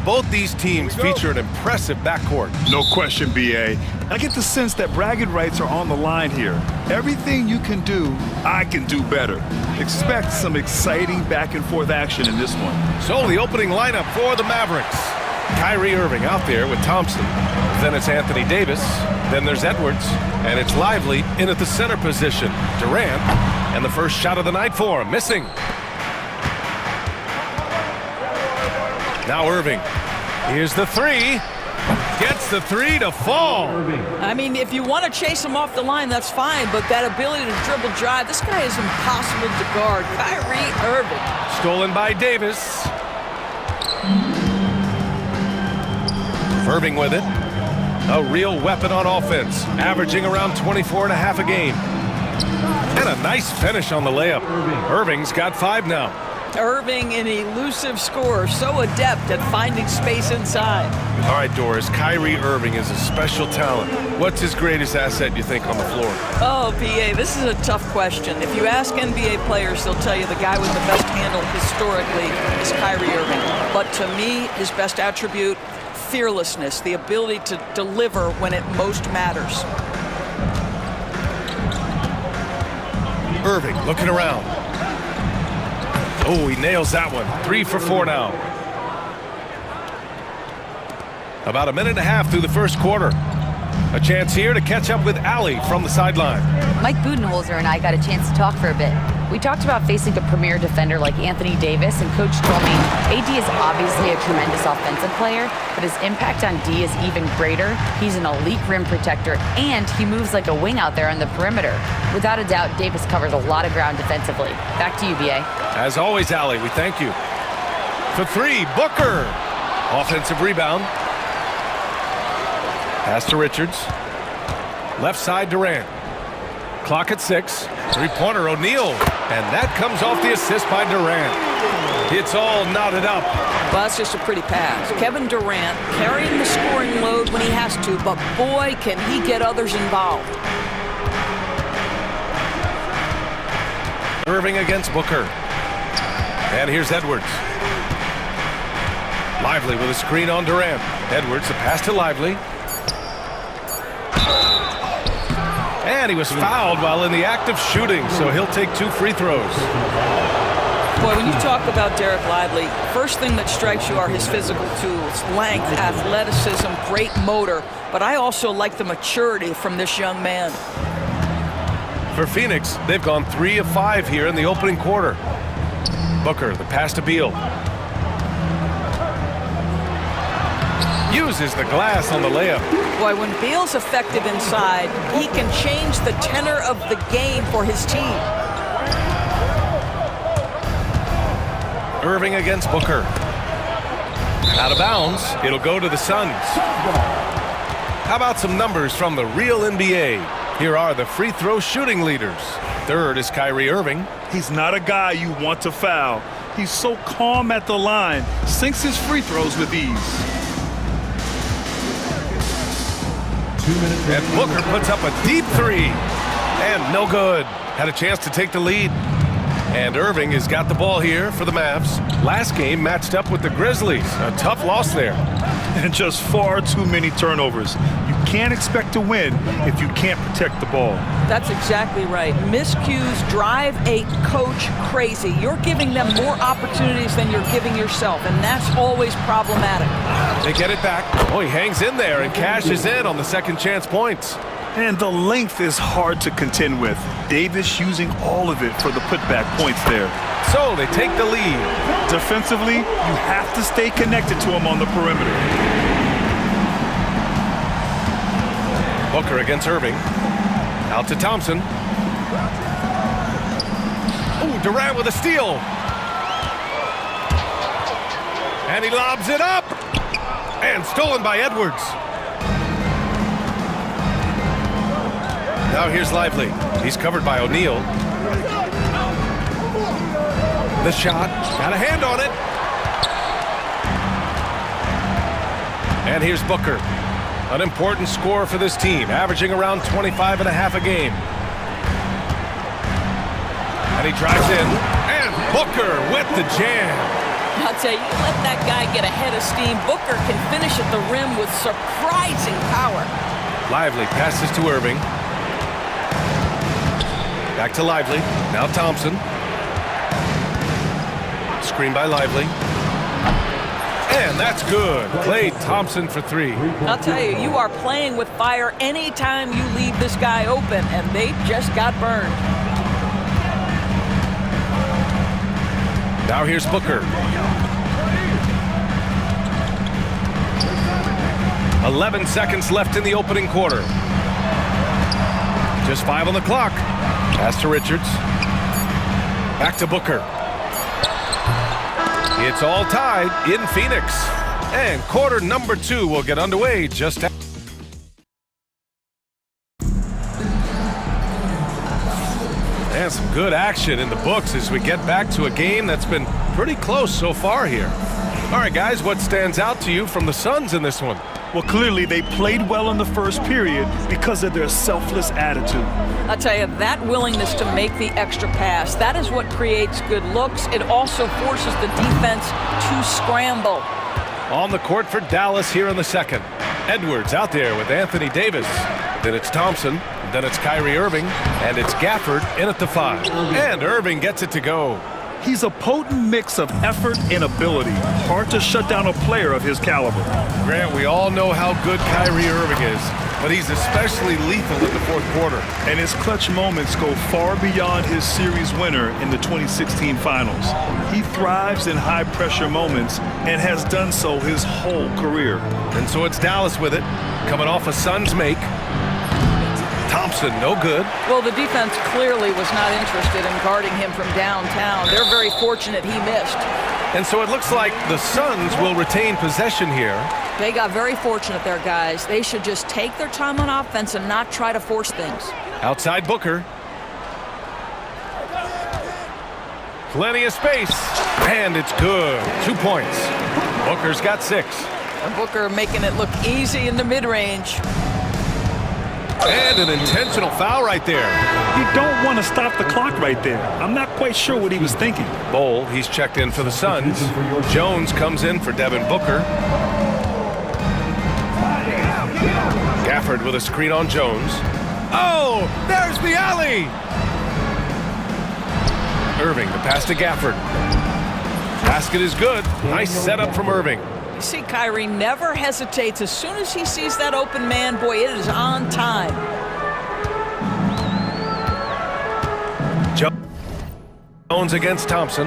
S9: both these teams feature an impressive backcourt.
S13: No question, B.A. I get the sense that bragging rights are on the line here. Everything you can do, I can do better. Expect some exciting back-and-forth action in this one.
S9: So the opening lineup for the Mavericks. Kyrie Irving out there with Thompson. Then it's Anthony Davis. Then there's Edwards. And it's Lively in at the center position. Durant. And the first shot of the night for him. Missing. Now Irving. Here's the three. Gets the three to fall.
S2: I mean, if you want to chase him off the line, that's fine. But that ability to dribble drive, this guy is impossible to guard. Kyrie Irving.
S9: Stolen by Davis. Irving with it. A real weapon on offense, averaging around 24 and a half a game. And a nice finish on the layup. Irving's got 5 now.
S2: Irving, an elusive scorer, so adept at finding space inside.
S9: All right, Doris, Kyrie Irving is a special talent. What's his greatest asset, you think, on the floor?
S2: Oh, PA, this is a tough question. If you ask NBA players, they'll tell you the guy with the best handle historically is Kyrie Irving. But to me, his best attribute, fearlessness, the ability to deliver when it most matters.
S9: Irving looking around. Oh, he nails that one. 3 for 4 now. About a minute and a half through the first quarter. A chance here to catch up with Allie from the sideline.
S11: Mike Budenholzer and I got a chance to talk for a bit. We talked about facing a premier defender like Anthony Davis, and Coach told me AD is obviously a tremendous offensive player, but his impact on D is even greater. He's an elite rim protector, and he moves like a wing out there on the perimeter. Without a doubt, Davis covers a lot of ground defensively. Back to you, B.A.
S9: As always, Allie, we thank you. For 3, Booker. Offensive rebound. Pass to Richards. Left side, Durant. Clock at 6. Three-pointer, O'Neal. And that comes off the assist by Durant. It's all knotted up.
S2: Well, that's just a pretty pass. Kevin Durant carrying the scoring load when he has to, but boy, can he get others involved.
S9: Irving against Booker. And here's Edwards. Lively with a screen on Durant. Edwards, a pass to Lively. And he was fouled while in the act of shooting, so he'll take 2 free throws.
S2: Boy, when you talk about Derek Lively, first thing that strikes you are his physical tools, length, athleticism, great motor, but I also like the maturity from this young man.
S9: For Phoenix, they've gone 3 of 5 here in the opening quarter. Booker, the pass to Beal. Uses the glass on the layup.
S2: Boy, when Beal's effective inside, he can change the tenor of the game for his team.
S9: Irving against Booker. Out of bounds, it'll go to the Suns. How about some numbers from the real NBA? Here are the free throw shooting leaders. Third is Kyrie Irving.
S13: He's not a guy you want to foul. He's so calm at the line, sinks his free throws with ease.
S9: And Booker puts up a deep 3. And no good. Had a chance to take the lead. And Irving has got the ball here for the Mavs. Last game matched up with the Grizzlies. A tough loss there.
S13: And just far too many turnovers. You can't expect to win if you can't protect the ball.
S2: That's exactly right. Miscues drive a coach crazy. You're giving them more opportunities than you're giving yourself, and that's always problematic.
S9: They get it back. Oh, he hangs in there and cashes in on the second chance points.
S13: And the length is hard to contend with. Davis using all of it for the putback points there.
S9: So they take the lead.
S13: Defensively, you have to stay connected to him on the perimeter.
S9: Booker against Irving. Out to Thompson. Oh, Durant with a steal. And he lobs it up. And stolen by Edwards. Now here's Lively. He's covered by O'Neal. The shot. Got a hand on it. And here's Booker. An important scorer for this team, averaging around 25 and a half a game. And he drives in. And Booker with the jam.
S2: I'll tell you, let that guy get ahead of steam. Booker can finish at the rim with surprising power.
S9: Lively passes to Irving. Back to Lively. Now Thompson. Screen by Lively. And that's good. Klay Thompson for three.
S2: I'll tell you, you are playing with fire anytime you leave this guy open, and they just got burned.
S9: Now here's Booker. 11 seconds left in the opening quarter. Just 5 on the clock. Pass to Richards. Back to Booker. It's all tied in Phoenix. And quarter number 2 will get underway just after. And some good action in the books as we get back to a game that's been pretty close so far here. All right, guys, what stands out to you from the Suns in this one?
S13: Well, clearly they played well in the first period because of their selfless attitude.
S2: I'll tell you, that willingness to make the extra pass, that is what creates good looks. It also forces the defense to scramble.
S9: On the court for Dallas here in the second. Edwards out there with Anthony Davis. Then it's Thompson. Then it's Kyrie Irving. And it's Gafford in at the 5. And Irving gets it to go.
S13: He's a potent mix of effort and ability. Hard to shut down a player of his caliber.
S9: Grant, we all know how good Kyrie Irving is, but he's especially lethal in the fourth quarter.
S13: And his clutch moments go far beyond his series winner in the 2016 finals. He thrives in high-pressure moments and has done so his whole career.
S9: And so it's Dallas with it, coming off a Suns make. Thompson, no good.
S2: Well, the defense clearly was not interested in guarding him from downtown. They're very fortunate he missed.
S9: And so it looks like the Suns will retain possession here.
S2: They got very fortunate there, guys. They should just take their time on offense and not try to force things.
S9: Outside Booker. Plenty of space. And it's good. 2 points. Booker's got 6.
S2: And Booker making it look easy in the mid-range.
S9: And an intentional foul right there.
S13: You don't want to stop the clock right there. I'm not quite sure what he was thinking.
S9: Bol, he's checked in for the Suns. Jones comes in for Devin Booker. Gafford with a screen on Jones. Oh, there's the alley. Irving, the pass to Gafford. Basket is good. Nice setup from Irving.
S2: You see, Kyrie never hesitates. As soon as he sees that open man, boy, it is on time.
S9: Jones against Thompson.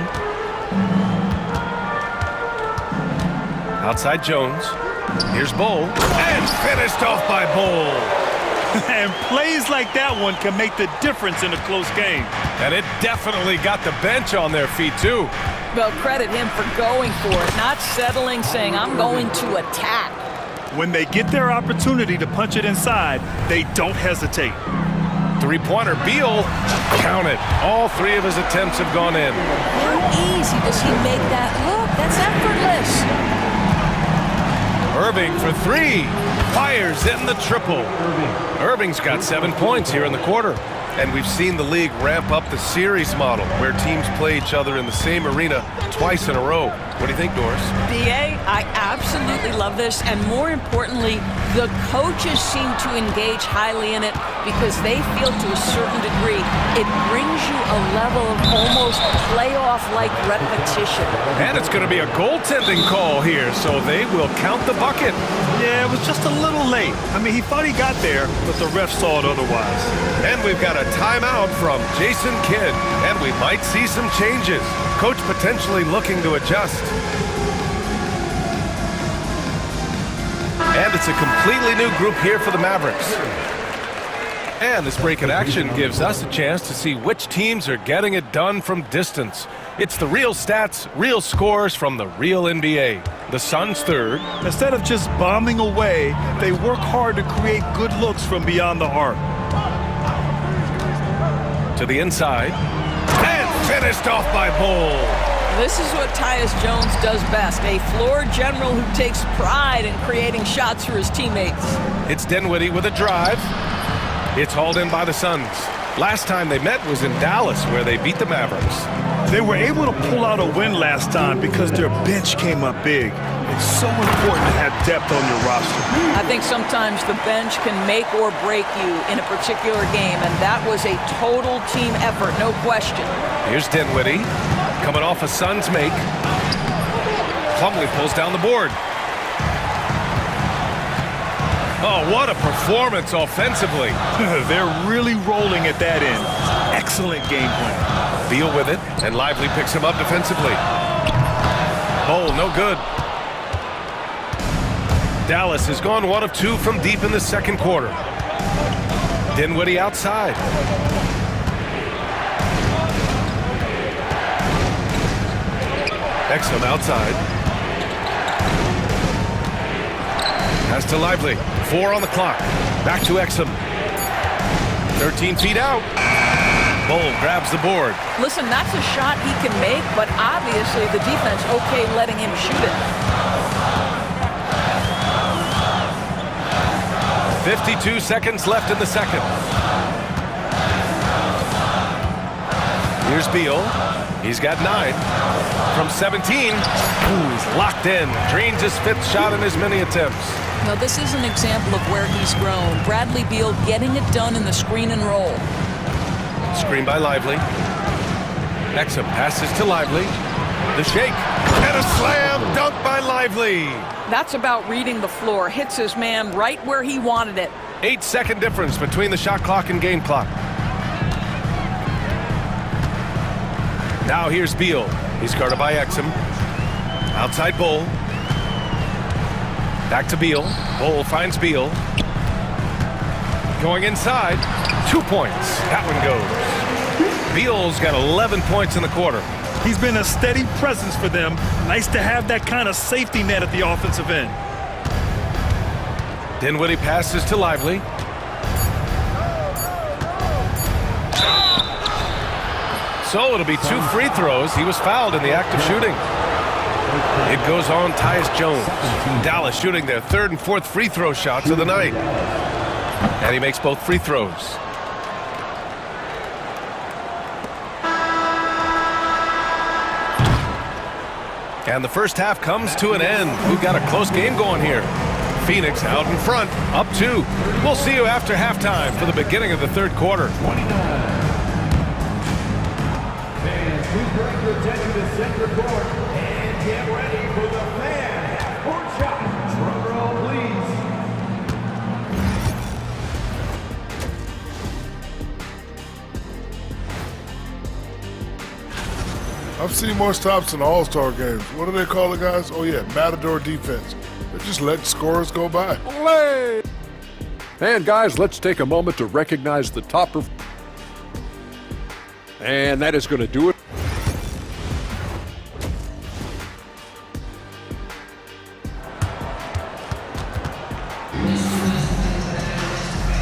S9: Outside Jones. Here's Bol. And finished off by Bol.
S13: And plays like that one can make the difference in a close game.
S9: And it definitely got the bench on their feet, too.
S2: Well, credit him for going for it, not settling, saying, I'm going to attack.
S13: When they get their opportunity to punch it inside, they don't hesitate.
S9: Three-pointer, Beal, count it. All 3 of his attempts have gone in.
S2: How easy does he make that look? That's effortless.
S9: Irving for 3. Fires in the triple. Irving's got 7 points here in the quarter. And we've seen the league ramp up the series model where teams play each other in the same arena twice in a row. What do you think, Doris?
S2: B.A., I absolutely love this. And more importantly, the coaches seem to engage highly in it because they feel to a certain degree it brings you a level of almost playoff-like repetition.
S9: And it's going to be a goaltending call here, so they will count the bucket.
S13: Yeah, it was just a little late. I mean, he thought he got there, but the ref saw it otherwise.
S9: And we've got a timeout from Jason Kidd, and we might see some changes. Coach potentially looking to adjust. And it's a completely new group here for the Mavericks. And this break in action gives us a chance to see which teams are getting it done from distance. It's the real stats, real scores from the real NBA. The Suns third.
S13: Instead of just bombing away, they work hard to create good looks from beyond the arc.
S9: To the inside. And finished off by Bol.
S2: This is what Tyus Jones does best, a floor general who takes pride in creating shots for his teammates.
S9: It's Dinwiddie with a drive. It's hauled in by the Suns. Last time they met was in Dallas, where they beat the Mavericks.
S13: They were able to pull out a win last time because their bench came up big. It's so important to have depth on your roster.
S2: I think sometimes the bench can make or break you in a particular game, and that was a total team effort, no question.
S9: Here's Dinwiddie, coming off a Suns make. Plumlee pulls down the board. Oh, what a performance offensively.
S13: They're really rolling at that end. Excellent game plan.
S9: Beal with it, and Lively picks him up defensively. Oh, no good. Dallas has gone 1 of 2 from deep in the second quarter. Dinwiddie outside. Exum outside. Pass to Lively. 4 on the clock. Back to Exum. 13 feet out. Bull grabs the board.
S2: Listen, that's a shot he can make, but obviously the defense okay letting him shoot it.
S9: 52 seconds left in the second. Here's Beal. He's got 9. From 17. Ooh, he's locked in. Drains his 5th shot in as many attempts.
S2: Now, this is an example of where he's grown. Bradley Beal getting it done in the screen and roll.
S9: Screen by Lively. Exum passes to Lively. The shake. And a slam dunk by Lively.
S2: That's about reading the floor. Hits his man right where he wanted it.
S9: 8-second difference between the shot clock and game clock. Now here's Beal. He's guarded by Exum. Outside Bull. Back to Beal. Bull finds Beal. Going inside. 2 points. That one goes. Beal's got 11 points in the quarter.
S13: He's been a steady presence for them. Nice to have that kind of safety net at the offensive end.
S9: Dinwiddie passes to Lively. So it'll be 2 free throws. He was fouled in the act of shooting. It goes on Tyus Jones. Dallas shooting their 3rd and 4th free throw shots of the night. And he makes both free throws. And the first half comes to an end. We've got a close game going here. Phoenix out in front, up 2. We'll see you after halftime for the beginning of the 3rd quarter.
S8: Fans, please bring your attention to center court and get ready for the fan half-court shot. Drum roll, please.
S5: I've seen more stops in All-Star games. What do they call it, guys? Oh, yeah, Matador defense. They just let scorers go by.
S6: And guys, let's take a moment to recognize the top and that is going to do it.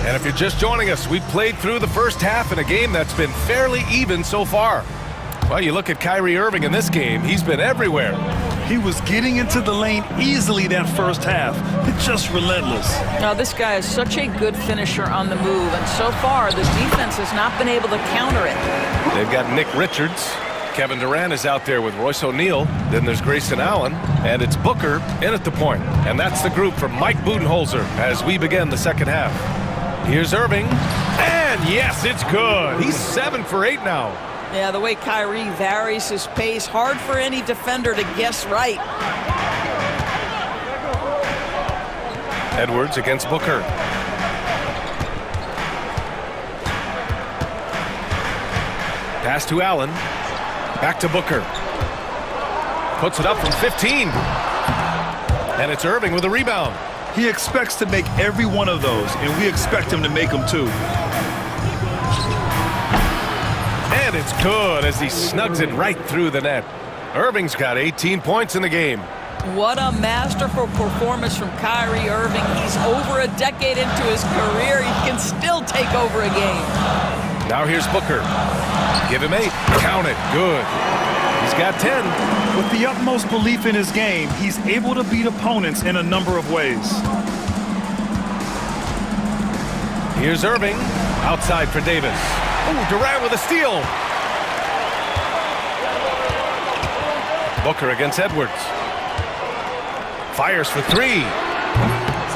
S9: And if you're just joining us, we've played through the first half in a game that's been fairly even so far. Well, you look at Kyrie Irving in this game, he's been everywhere.
S13: He was getting into the lane easily that first half. It's just relentless.
S2: Now, this guy is such a good finisher on the move, and so far, the defense has not been able to counter it.
S9: They've got Nick Richards. Kevin Durant is out there with Royce O'Neal. Then there's Grayson Allen, and it's Booker in at the point. And that's the group from Mike Budenholzer as we begin the second half. Here's Irving, and yes, it's good. He's 7 for 8 now.
S2: Yeah, the way Kyrie varies his pace, hard for any defender to guess right.
S9: Edwards against Booker. Pass to Allen. Back to Booker. Puts it up from 15. And it's Irving with a rebound.
S13: He expects to make every one of those, and we expect him to make them too.
S9: And it's good as he snugs it right through the net. Irving's got 18 points in the game.
S2: What a masterful performance from Kyrie Irving. He's over a decade into his career. He can still take over a game.
S9: Now here's Booker. Give him 8. Count it. Good. He's got 10.
S13: With the utmost belief in his game, he's able to beat opponents in a number of ways.
S9: Here's Irving. Outside for Davis. Oh, Durant with a steal. Booker against Edwards. Fires for three.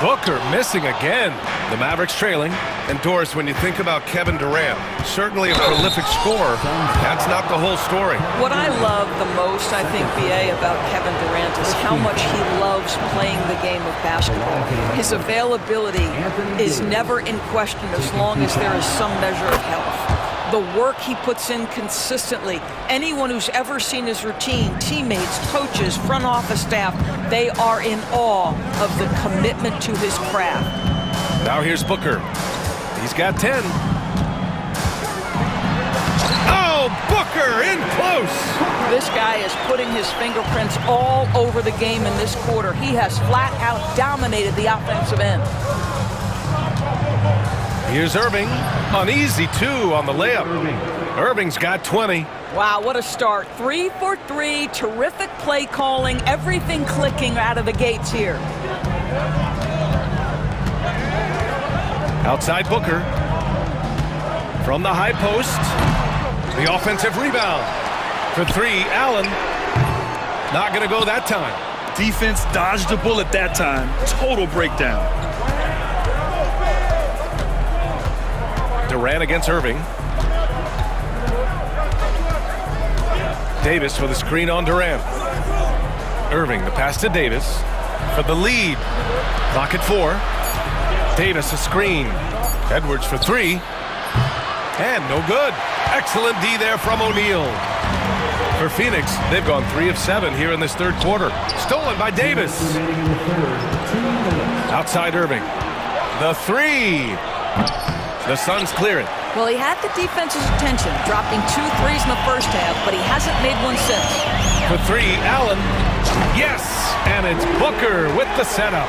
S9: Booker missing again. The Mavericks trailing. And Doris, when you think about Kevin Durant, certainly a prolific scorer, that's not the whole story.
S2: What I love the most, I think, BA, about Kevin Durant is how much he loves playing the game of basketball. His availability is never in question as long as there is some measure of health. The work he puts in consistently. Anyone who's ever seen his routine, teammates, coaches, front office staff, they are in awe of the commitment to his craft.
S9: Now here's Booker. He's got 10. Oh, Booker in close.
S2: This guy is putting his fingerprints all over the game in this quarter. He has flat out dominated the offensive end.
S9: Here's Irving. An easy two on the layup. Irving's got 20.
S2: Wow, what a start. 3 for 3. Terrific play calling. Everything clicking out of the gates here.
S9: Outside Booker. From the high post. The offensive rebound. For three, Allen. Not going to go that time.
S13: Defense dodged a bullet that time. Total breakdown.
S9: Durant against Irving. Davis with a screen on Durant. Irving, the pass to Davis for the lead. Clock at 4. Davis a screen. Edwards for three. And no good. Excellent D there from O'Neal. For Phoenix, they've gone 3 of 7 here in this third quarter. Stolen by Davis. Outside Irving. The three. The Suns clear it.
S2: Well, he had the defense's attention, dropping 2 threes in the first half, but he hasn't made one since.
S9: For three, Allen. Yes! And it's Booker with the setup.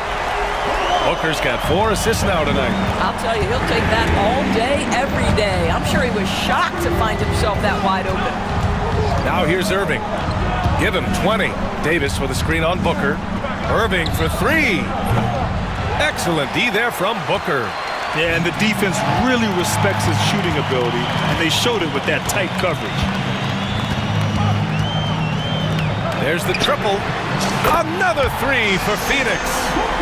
S9: Booker's got 4 assists now tonight.
S2: I'll tell you, he'll take that all day, every day. I'm sure he was shocked to find himself that wide open.
S9: Now here's Irving. Give him 20. Davis with a screen on Booker. Irving for three. Excellent D there from Booker.
S13: Yeah, and the defense really respects his shooting ability, and they showed it with that tight coverage.
S9: There's the triple. Another three for Phoenix.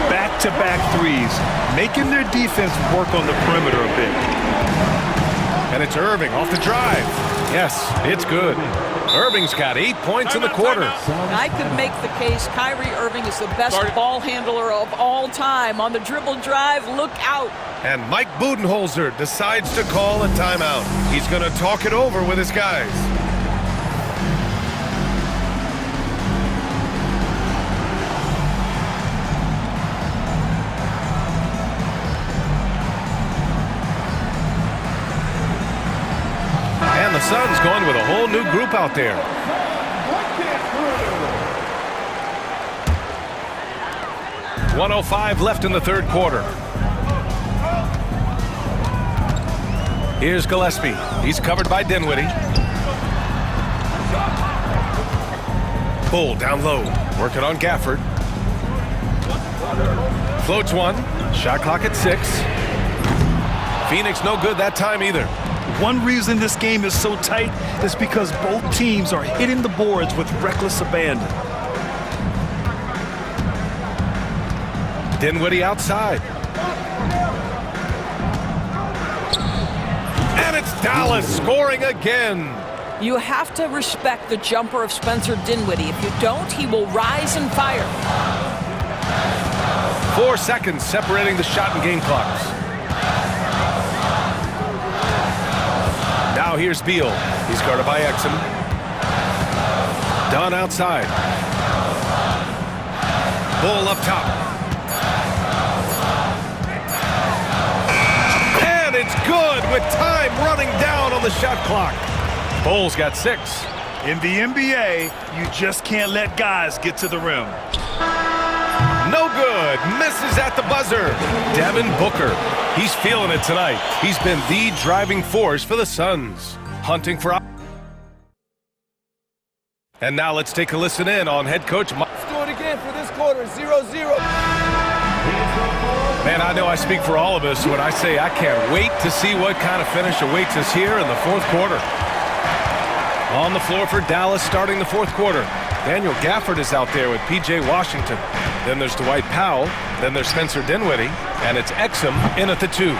S13: Back-to-back threes, making their defense work on the perimeter a bit.
S9: And it's Irving off the drive. Yes, it's good. Irving's got 8 points in the quarter.
S2: I could make the case Kyrie Irving is the best ball handler of all time. On the dribble drive, look out.
S9: And Mike Budenholzer decides to call a timeout. He's going to talk it over with his guys. And the Suns going with a whole new group out there. .105 left in the third quarter. Here's Gillespie. He's covered by Dinwiddie. Bull down low. Working on Gafford. Floats one. Shot clock at 6. Phoenix no good that time either.
S13: One reason this game is so tight is because both teams are hitting the boards with reckless abandon.
S9: Dinwiddie outside. And it's Dallas scoring again.
S2: You have to respect the jumper of Spencer Dinwiddie. If you don't, he will rise and fire.
S9: 4 seconds separating the shot and game clocks. Now here's Beal. He's guarded by Exum. Dunn outside. Bull up top. And it's good with time running down on the shot clock. Bull's got 6.
S13: In the NBA, you just can't let guys get to the rim.
S9: No good. Misses at the buzzer. Devin Booker. He's feeling it tonight. He's been the driving force for the Suns. Hunting for... And now let's take a listen in on head coach...
S14: Let's do it again for this quarter. 0-0.
S9: Man, I know I speak for all of us when I say I can't wait to see what kind of finish awaits us here in the fourth quarter. On the floor for Dallas starting the fourth quarter. Daniel Gafford is out there with P.J. Washington. Then there's Dwight Powell. Then there's Spencer Dinwiddie. And it's Exum in at the 2.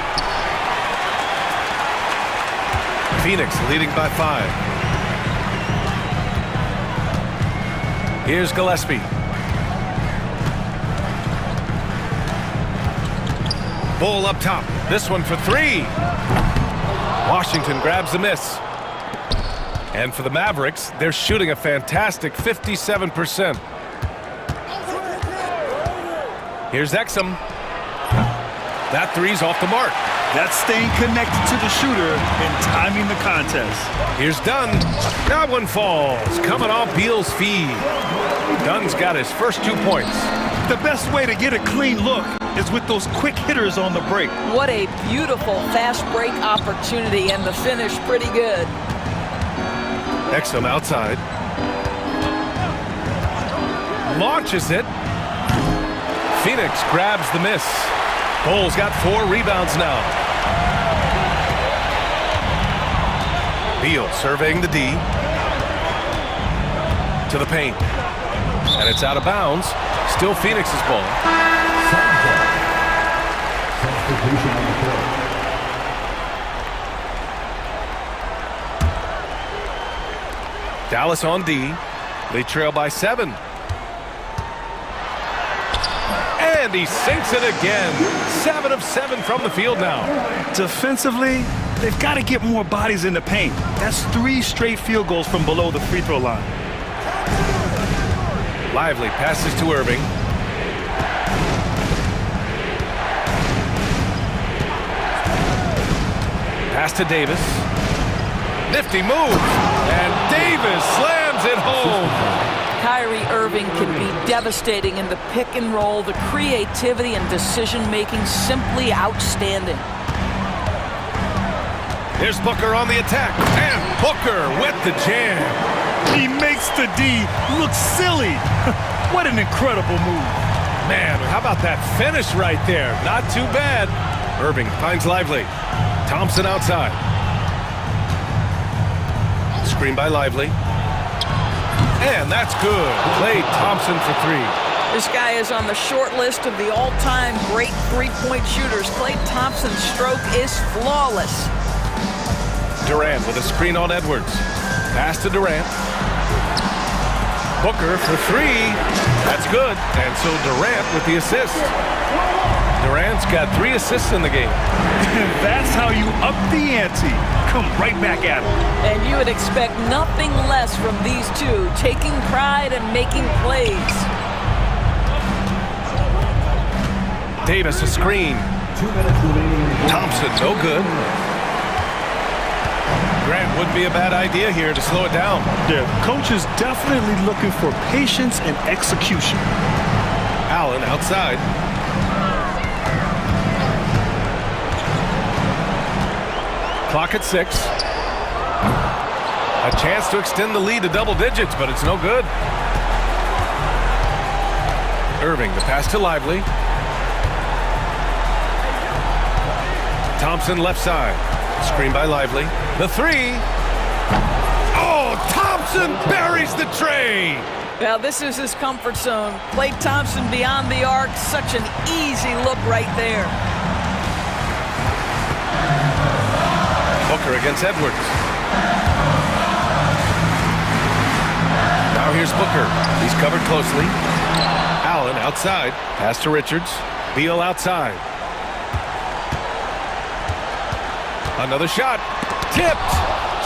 S9: Phoenix leading by 5. Here's Gillespie. Bull up top. This one for 3. Washington grabs the miss. And for the Mavericks, they're shooting a fantastic 57%. Here's Exum. That 3's off the mark.
S13: That's staying connected to the shooter and timing the contest.
S9: Here's Dunn. That one falls. Coming off Beal's feed. Dunn's got his first 2 points.
S13: The best way to get a clean look is with those quick hitters on the break.
S2: What a beautiful fast break opportunity, and the finish pretty good.
S9: Exum outside. Launches it. Phoenix grabs the miss. Bull's got 4 rebounds now. Beal surveying the D. To the paint. And it's out of bounds. Still Phoenix's ball. Dallas on D. They trail by 7. And he sinks it again. 7 of 7 from the field now.
S13: Defensively, they've got to get more bodies in the paint. That's 3 straight field goals from below the free throw line.
S9: Lively passes to Irving. Pass to Davis. Nifty move. And Davis slams it home.
S2: Kyrie Irving can be devastating in the pick and roll. The creativity and decision-making simply outstanding.
S9: Here's Booker on the attack. And Booker with the jam.
S13: He makes the D look silly. What an incredible move.
S9: Man, how about that finish right there? Not too bad. Irving finds Lively. Thompson outside. Screen by Lively. And that's good. Klay Thompson for 3.
S2: This guy is on the short list of the all-time great three-point shooters. Klay Thompson's stroke is flawless.
S9: Durant with a screen on Edwards. Pass to Durant. Booker for 3. That's good. And so Durant with the assist. Durant's got 3 assists in the game.
S13: That's how you up the ante. Come right back at him.
S2: And you would expect nothing less from these two, taking pride and making plays.
S9: Davis a screen. Thompson no good. Grant would be a bad idea here to slow it down.
S13: Yeah, coach is definitely looking for patience and execution.
S9: Allen outside. Clock at 6. A chance to extend the lead to double digits, but it's no good. Irving, the pass to Lively. Thompson left side. Screen by Lively. The 3. Oh, Thompson buries the tray.
S2: Well, this is his comfort zone. Klay Thompson beyond the arc. Such an easy look right there.
S9: Booker against Edwards. Now here's Booker. He's covered closely. Allen outside. Pass to Richards. Beal outside. Another shot. Tipped.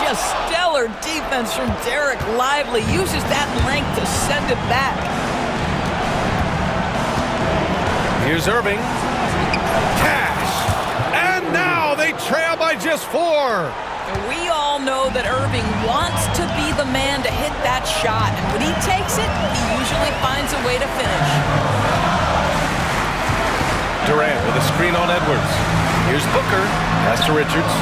S2: Just stellar defense from Derek Lively. Uses that length to send it back.
S9: Here's Irving. Cash. And now they trail by just 4.
S2: We all know that Irving wants to be the man to hit that shot. And when he takes it, he usually finds a way to finish.
S9: Durant with a screen on Edwards. Here's Booker. Pass to Richards.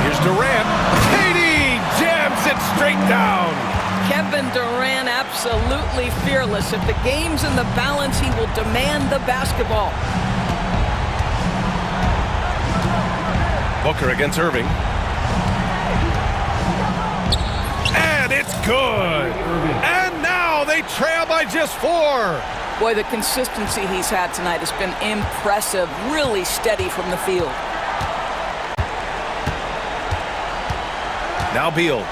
S9: Here's Durant. KD jams it straight down.
S2: Kevin Durant absolutely fearless. If the game's in the balance, he will demand the basketball. Booker against Irving. And
S9: and it's good. And now they trail by just 4.
S2: Boy, the consistency he's had tonight has been impressive, really steady from the field.
S9: Now Beal.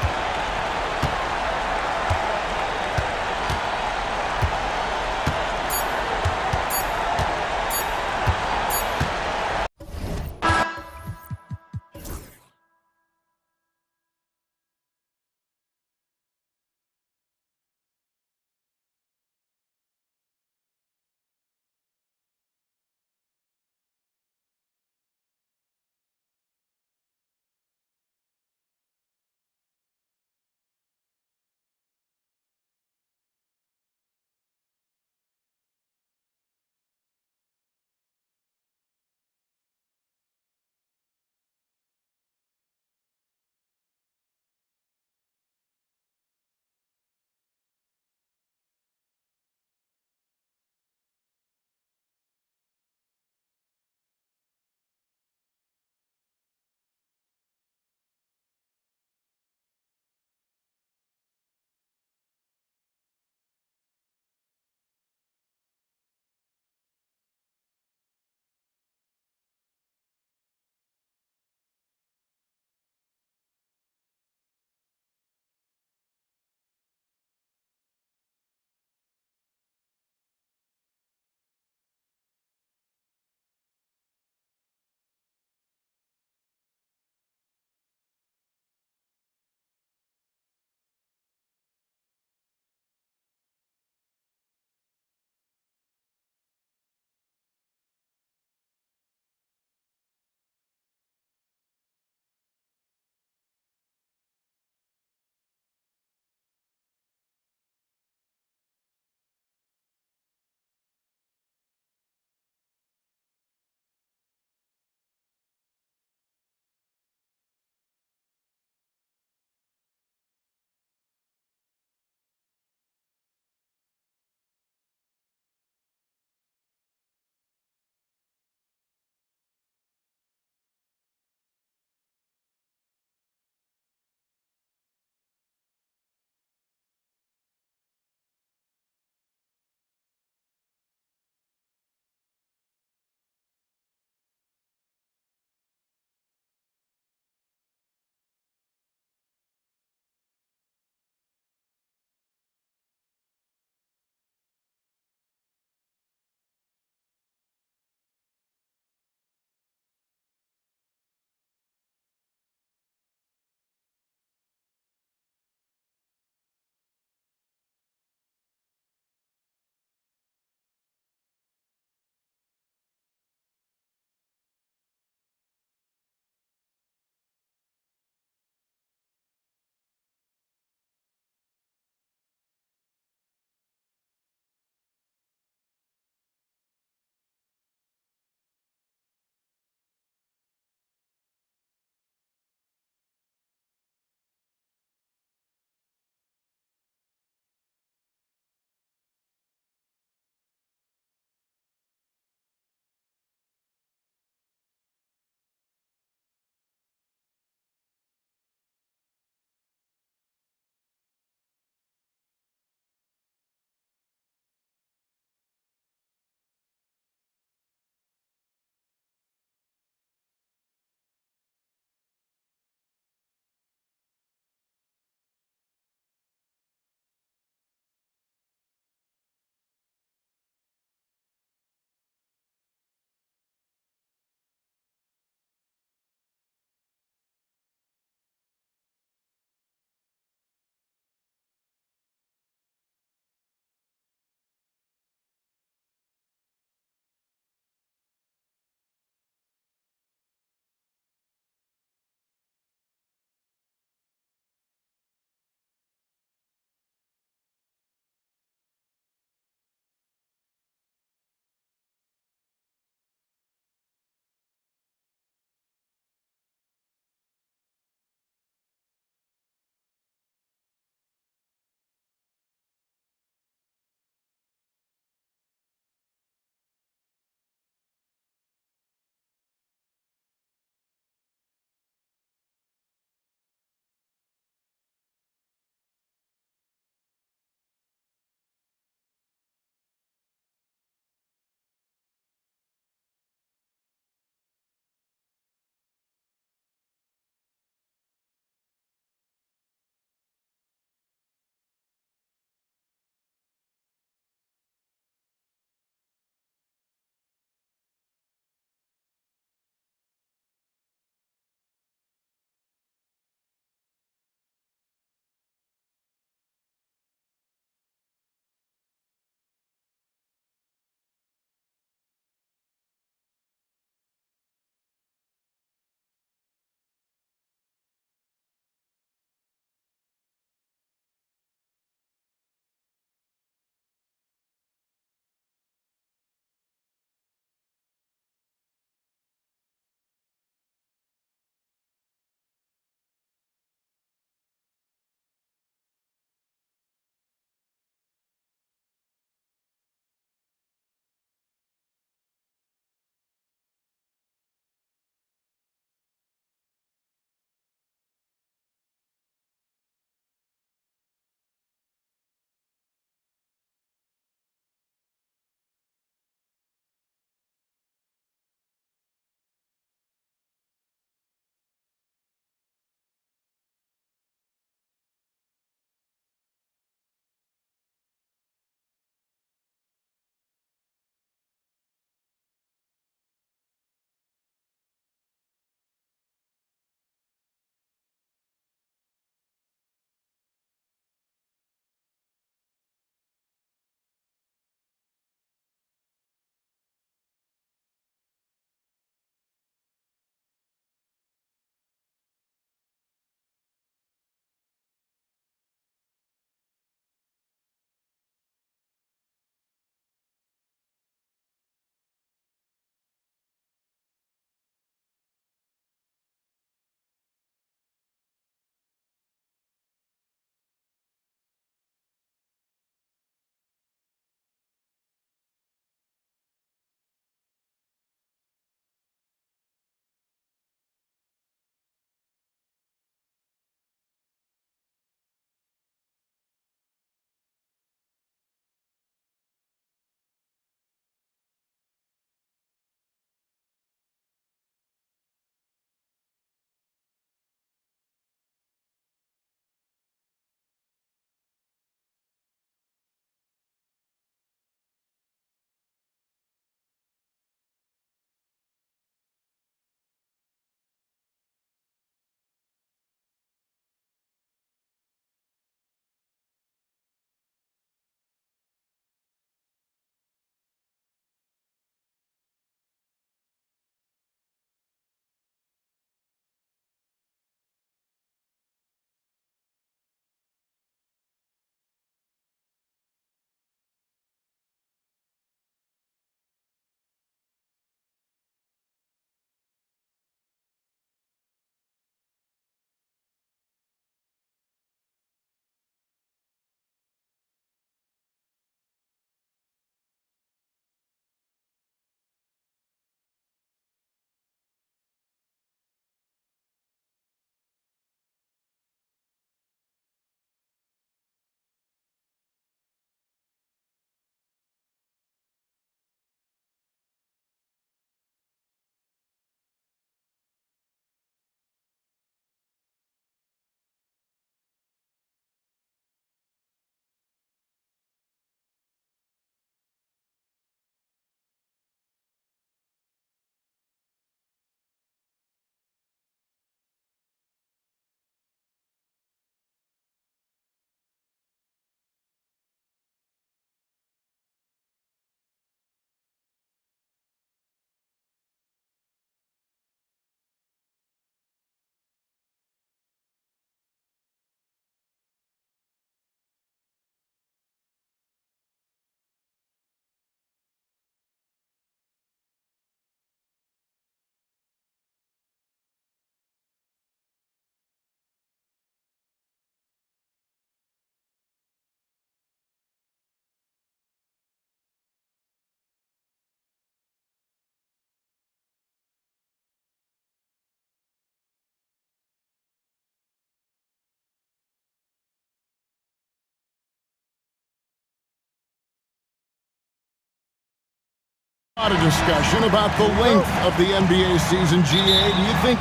S1: A lot of discussion about the length of the NBA season, GA. Do you think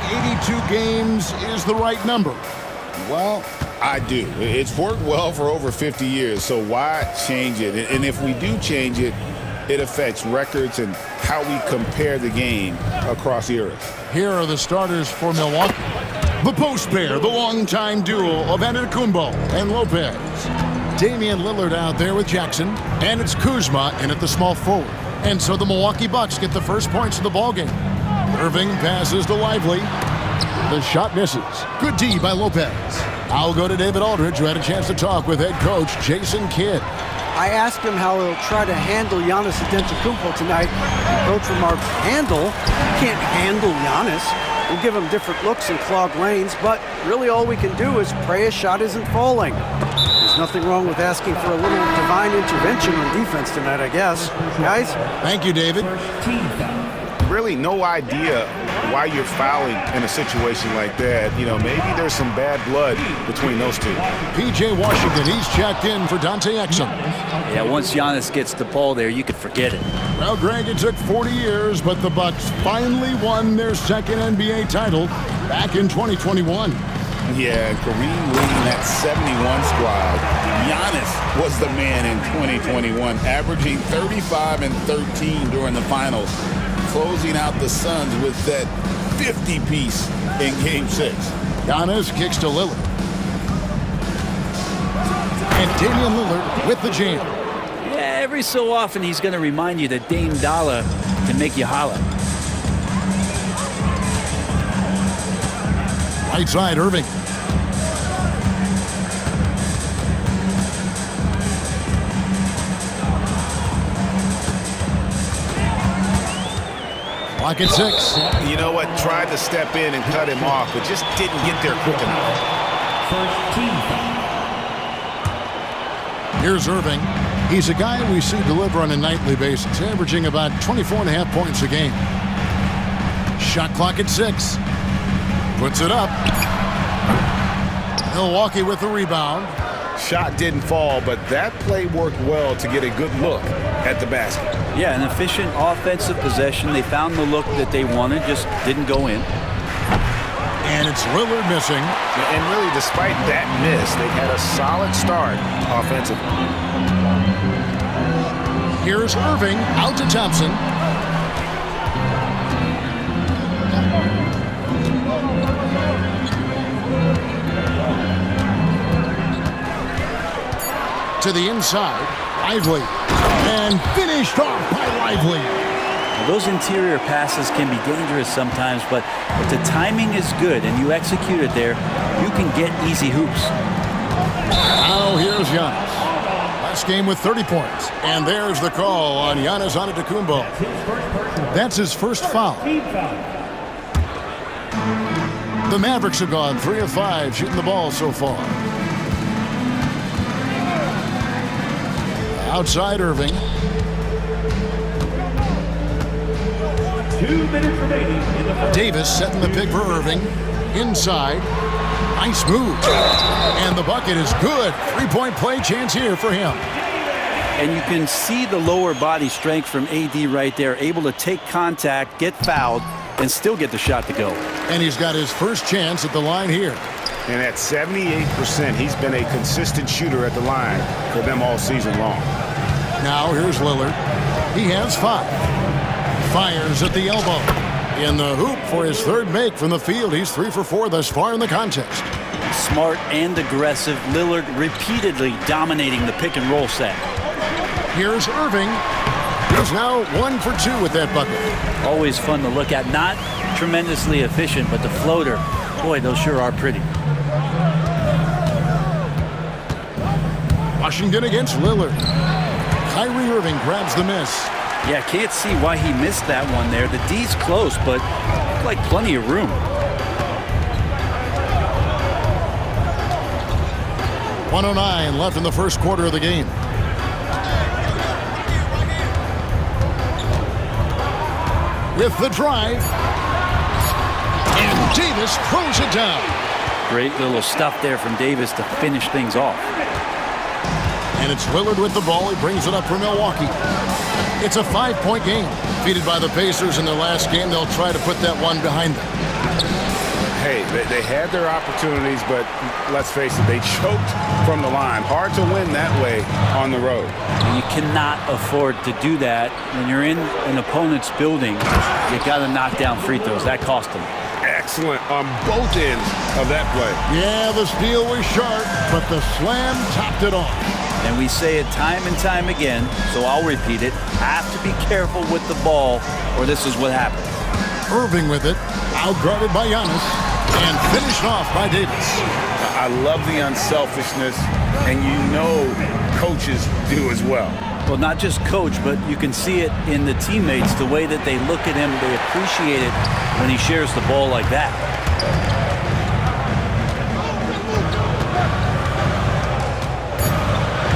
S1: 82 games is the right number?
S7: Well, I do. It's worked well for over 50 years, so why change it? And if we do change it, it affects records and how we compare the game across eras.
S1: Here are the starters for Milwaukee. The post pair, the longtime duo of Antetokounmpo and Lopez. Damian Lillard out there with Jackson, and it's Kuzma in at the small forward. And so the Milwaukee Bucks get the first points of the ballgame. Irving passes to Lively. The shot misses. Good D by Lopez. I'll go to David Aldridge, who had a chance to talk with head coach Jason Kidd.
S4: I asked him how he'll try to handle Giannis Antetokounmpo tonight. The coach remarked, handle? You can't handle Giannis. We'll give him different looks and clogged lanes, but really all we can do is pray a shot isn't falling. There's nothing wrong with asking for a little divine intervention on defense tonight, I guess. Guys?
S1: Thank you, David.
S3: Really no idea why you're fouling in a situation like that. You know, maybe there's some bad blood between those two.
S1: P.J. Washington, he's checked in for Dante Exum.
S15: Yeah, once Giannis gets the ball there, you could forget it.
S1: Well, Greg, it took 40 years, but the Bucks finally won their second NBA title back in 2021.
S7: Yeah, Kareem leading that 71 squad. Giannis was the man in 2021, averaging 35 and 13 during the finals, closing out the Suns with that 50-piece in Game 6.
S1: Giannis kicks to Lillard. And Damian Lillard with the jam.
S15: Yeah, every so often he's going to remind you that Dame Dollar can make you holler.
S1: Right side, Irving. Clock at 6.
S3: You know what? Tried to step in and cut him off, but just didn't get there quick enough.
S1: Here's Irving. He's a guy we see deliver on a nightly basis, averaging about 24.5 points a game. Shot clock at 6. Puts it up. Milwaukee with the rebound.
S3: Shot didn't fall, but that play worked well to get a good look at the basket.
S15: Yeah, an efficient offensive possession. They found the look that they wanted, just didn't go in.
S1: And it's Lillard missing.
S3: And really, despite that miss, they had a solid start offensively.
S1: Here's Irving out to Thompson. To the inside, Lively, and finished off by Lively.
S15: Now, those interior passes can be dangerous sometimes, but if the timing is good and you execute it there, you can get easy hoops.
S1: Now here's Giannis. Last game with 30 points, and there's the call on Giannis Antetokounmpo. That's his first foul. The Mavericks have gone 3 of 5 shooting the ball so far. Outside Irving.
S8: 2 minutes remaining in the first.
S1: Davis setting the pick for Irving. Inside. Nice move. And the bucket is good. 3-point play chance here for him.
S15: And you can see the lower body strength from AD right there, able to take contact, get fouled, and still get the shot to go.
S1: And he's got his first chance at the line here.
S3: And at 78%, he's been a consistent shooter at the line for them all season long.
S1: Now here's Lillard. He has 5. Fires at the elbow. In the hoop for his third make from the field. He's 3 for 4 thus far in the contest.
S15: Smart and aggressive. Lillard repeatedly dominating the pick and roll set.
S1: Here's Irving. He's now 1 for 2 with that bucket.
S15: Always fun to look at. Not tremendously efficient, but the floater, boy, those sure are pretty.
S1: Washington against Lillard. Kyrie Irving grabs the miss.
S15: Yeah, can't see why he missed that one there. The D's close, but like plenty of room.
S1: 1:09 left in the first quarter of the game. With the drive. And Davis throws it down.
S15: Great little stuff there from Davis to finish things off.
S1: And it's Lillard with the ball. He brings it up for Milwaukee. It's a 5-point game. Defeated by the Pacers in their last game, they'll try to put that one behind them.
S3: Hey, they had their opportunities, but let's face it, they choked from the line. Hard to win that way on the road.
S15: You cannot afford to do that. When you're in an opponent's building, you got to knock down free throws. That cost them.
S3: Excellent on both ends of that play.
S1: Yeah, the steal was sharp, but the slam topped it off.
S15: And we say it time and time again, so I'll repeat it. Have to be careful with the ball, or this is what happens.
S1: Irving with it, outguarded by Giannis, and finished off by Davis.
S3: I love the unselfishness, and you know coaches do as well.
S15: Well, not just coach, but you can see it in the teammates, the way that they look at him, they appreciate it when he shares the ball like that.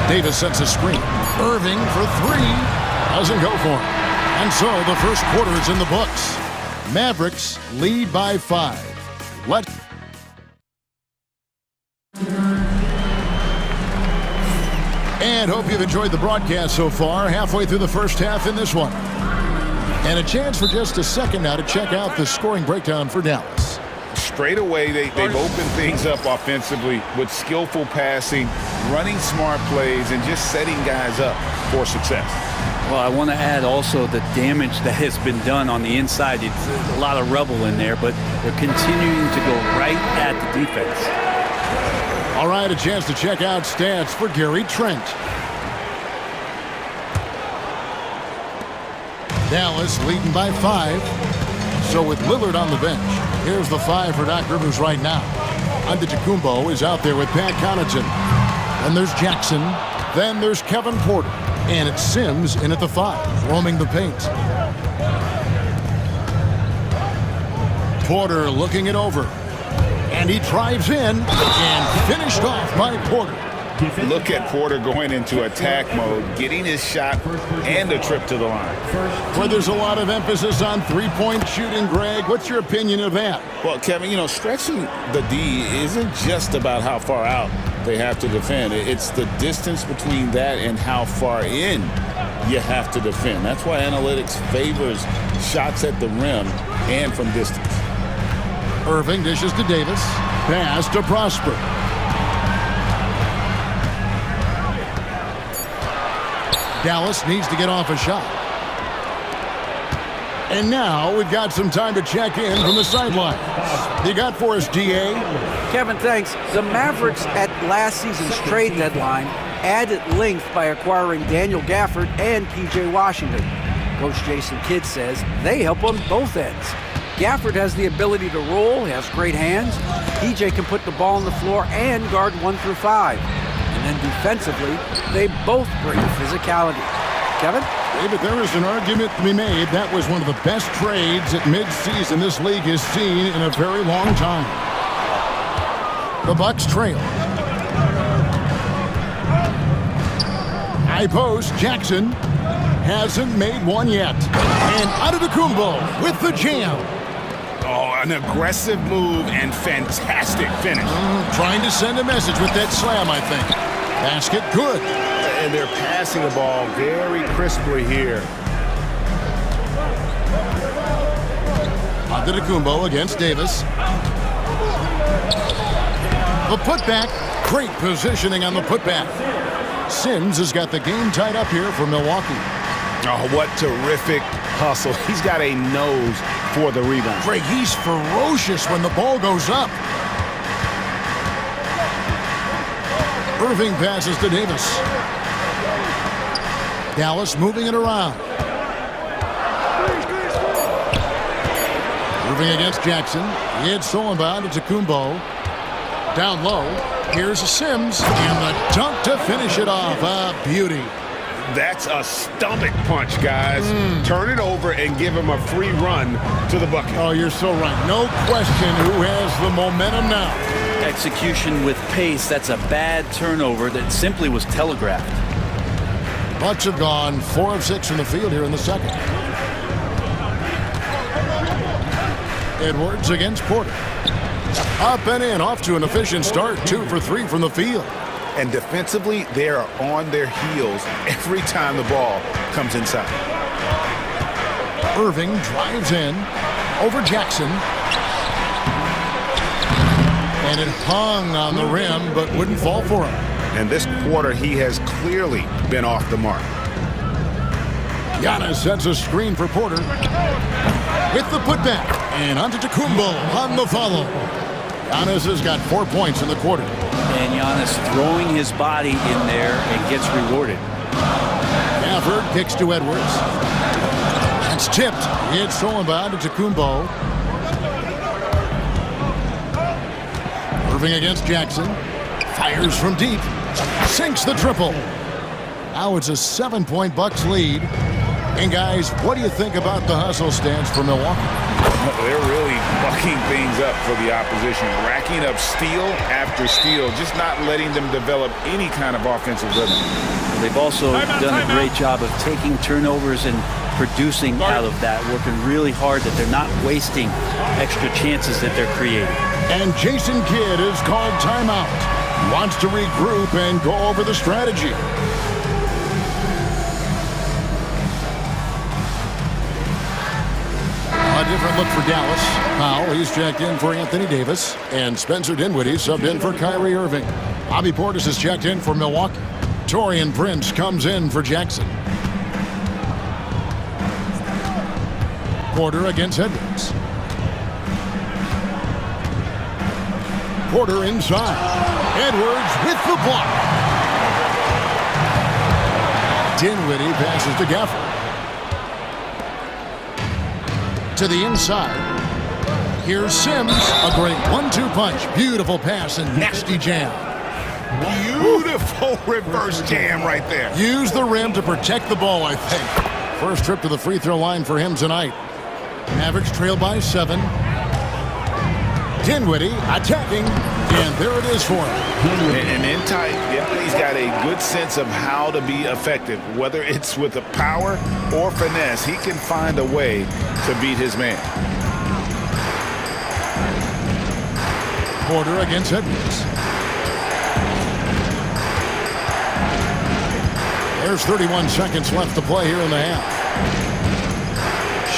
S1: Davis sets a screen. Irving for three. Doesn't go for him. And so the first quarter is in the books. Mavericks lead by 5. Let's... And hope you've enjoyed the broadcast so far. Halfway through the first half in this one. And a chance for just a second now to check out the scoring breakdown for Dallas.
S3: Straight away, they've opened things up offensively with skillful passing, running smart plays, and just setting guys up for success.
S15: Well, I want to add also the damage that has been done on the inside. It's a lot of rubble in there, but they're continuing to go right at the defense.
S1: All right, a chance to check out stats for Gary Trent. Dallas leading by 5. So with Lillard on the bench, here's the 5 for Doc Rivers right now. Antetokounmpo is out there with Pat Connaughton. Then there's Jackson. Then there's Kevin Porter. And it's Sims in at the 5, roaming the paint. Porter looking it over. And he drives in and finished off by Porter.
S3: Look at Porter going into attack mode, getting his shot and a trip to the line.
S1: Where there's a lot of emphasis on three-point shooting, Greg. What's your opinion of that?
S7: Well, Kevin, you know, stretching the D isn't just about how far out they have to defend. It's the distance between that and how far in you have to defend. That's why analytics favors shots at the rim and from distance.
S1: Irving dishes to Davis. Pass to Prosper. Dallas needs to get off a shot. And now we've got some time to check in from the sidelines. You got for us, DA?
S4: Kevin, thanks. The Mavericks at last season's trade deadline added length by acquiring Daniel Gafford and P.J. Washington. Coach Jason Kidd says they help on both ends. Gafford has the ability to roll, has great hands. P.J. can put the ball on the floor and guard 1 through 5. And then defensively, they both bring physicality. Kevin?
S1: David, there is an argument to be made. That was one of the best trades at midseason this league has seen in a very long time. The Bucks trail. High post, Jackson hasn't made one yet. And Antetokounmpo with the jam.
S3: Oh, an aggressive move and fantastic finish.
S1: Trying to send a message with that slam, I think. Basket good.
S3: And they're passing the ball very crisply here.
S1: Antetokounmpo against Davis. The putback. Great positioning on the putback. Sims has got the game tied up here for Milwaukee.
S3: Oh, what terrific hustle. He's got a nose for the rebound.
S1: Greg, he's ferocious when the ball goes up. Irving passes to Davis. Dallas moving it around. Moving against Jackson. He had stolen by Antetokounmpo. Down low. Here's a Sims. And the dunk to finish it off. A beauty.
S3: That's a stomach punch, guys. Turn it over and give him a free run to the bucket.
S1: Oh, you're so right. No question who has the momentum now.
S15: Execution with pace. That's a bad turnover that simply was telegraphed.
S1: Bucks have gone 4 of 6 from the field here in the second. Edwards against Porter. Up and in, off to an efficient start. 2 for 3 from the field.
S3: And defensively, they are on their heels every time the ball comes inside.
S1: Irving drives in over Jackson. And it hung on the rim, but wouldn't fall for him.
S3: And this quarter, he has clearly been off the mark.
S1: Giannis sets a screen for Porter. With the putback. And onto Tacumbo on the follow. Giannis has got 4 points in the quarter.
S15: And Giannis throwing his body in there and gets rewarded.
S1: Gafford kicks to Edwards. It's tipped. It's stolen by to Tacumbo. Irving against Jackson. Fires from deep. Sinks the triple. Now it's a 7-point Bucks lead. And guys, what do you think about the hustle stance for Milwaukee?
S3: They're really bucking things up for the opposition, racking up steal after steal, just not letting them develop any kind of offensive rhythm.
S15: They've also done a great job of taking turnovers and producing out of that, working really hard that they're not wasting extra chances that they're creating.
S1: And Jason Kidd is called timeout. He wants to regroup and go over the strategy. A different look for Dallas. Powell, he's checked in for Anthony Davis. And Spencer Dinwiddie subbed in for Kyrie Irving. Bobby Portis is checked in for Milwaukee. Taurean Prince comes in for Jackson. Porter against Edwards. Porter inside. Edwards with the block. Dinwiddie passes to Gafford. To the inside. Here's Sims. A great 1-2 punch. Beautiful pass and nasty jam.
S3: Beautiful reverse jam right there.
S1: Use the rim to protect the ball, I think. First trip to the free throw line for him tonight. Mavericks trail by 7. Dinwiddie attacking, and there it is for him.
S3: And in tight, he's got a good sense of how to be effective. Whether it's with the power or finesse, he can find a way to beat his man.
S1: Porter against Edwards. There's 31 seconds left to play here in the half.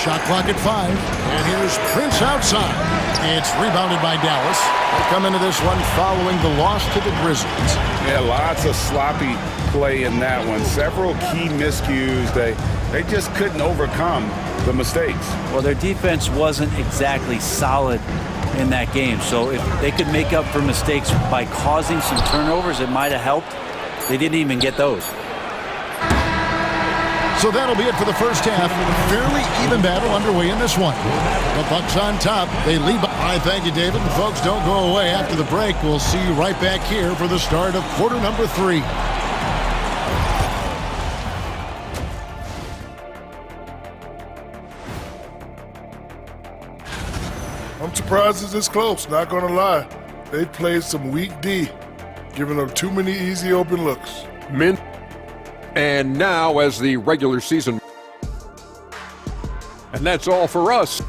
S1: Shot clock at 5. And here's Prince outside. It's rebounded by Dallas. They come into this one following the loss to the Grizzlies.
S3: Yeah, lots of sloppy play in that one. Several key miscues. They just couldn't overcome the mistakes.
S15: Well, their defense wasn't exactly solid in that game. So if they could make up for mistakes by causing some turnovers, it might have helped. They didn't even get those.
S1: So that'll be it for the first half. Fairly even battle underway in this one. The Bucks on top. They lead by. All right, thank you, David. And folks, don't go away. After the break, we'll see you right back here for the start of quarter number 3.
S5: I'm surprised it's this close, not going to lie. They played some weak D, giving up too many easy open looks.
S6: And now as the regular season. And that's all for us.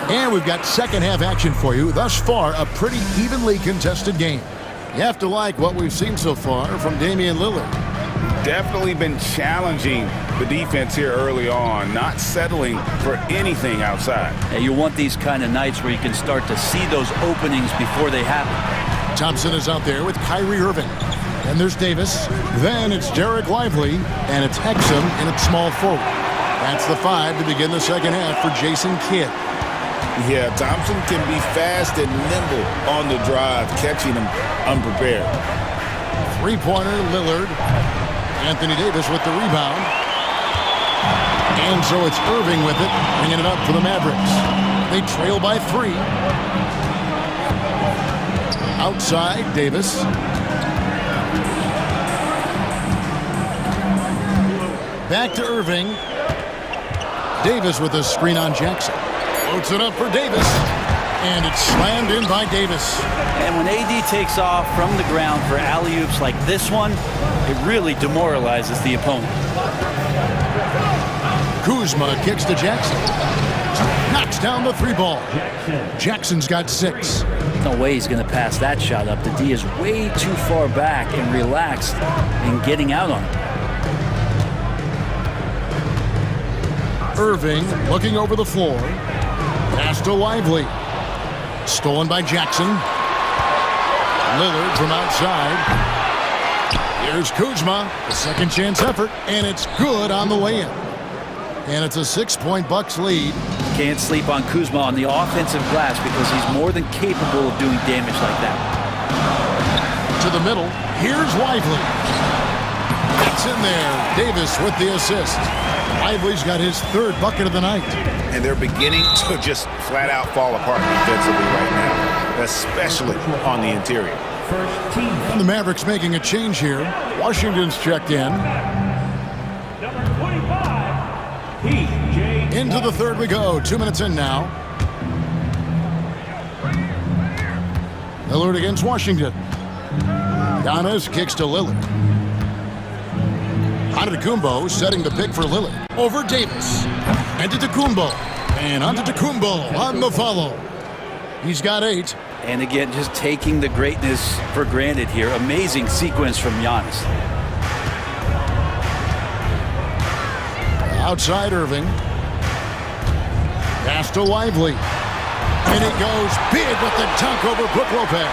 S1: And we've got second half action for you. Thus far, a pretty evenly contested game. You have to like what we've seen so far from Damian Lillard.
S3: Definitely been challenging the defense here early on, not settling for anything outside.
S15: Yeah, you want these kind of nights where you can start to see those openings before they happen.
S1: Thompson is out there with Kyrie Irving. And there's Davis. Then it's Derek Lively. And it's Hexum in at small forward. That's the 5 to begin the second half for Jason Kidd.
S3: Yeah, Thompson can be fast and nimble on the drive, catching him unprepared.
S1: Three-pointer, Lillard. Anthony Davis with the rebound. And so it's Irving with it, bringing it up for the Mavericks. They trail by 3. Outside, Davis. Back to Irving. Davis with a screen on Jackson. Floats it up for Davis. And it's slammed in by Davis.
S15: And when AD takes off from the ground for alley-oops like this one, it really demoralizes the opponent.
S1: Kuzma kicks to Jackson. Knocks down the three ball. Jackson's got 6.
S15: No way he's going to pass that shot up. The D is way too far back and relaxed in getting out on it.
S1: Irving looking over the floor. Pass to Lively. Stolen by Jackson. Lillard from outside. Here's Kuzma, a second chance effort, and it's good on the way in. And it's a 6-point Bucks lead.
S15: Can't sleep on Kuzma on the offensive glass because he's more than capable of doing damage like that.
S1: To the middle, here's Lively. It's in there. Davis with the assist. Lively's got his 3rd bucket of the night.
S3: And they're beginning to just flat out fall apart defensively right now, especially on the interior.
S1: And the Mavericks making a change here. Washington's checked in. Into the 3rd we go. 2 minutes in now. Lillard against Washington. Giannis kicks to Lillard. Antetokounmpo setting the pick for Lillard. Over Davis. Antetokounmpo. And Antetokounmpo on the follow. He's got 8.
S15: And again, just taking the greatness for granted here. Amazing sequence from Giannis.
S1: Outside Irving. Pass to Lively. And it goes big with the dunk over Brook Lopez.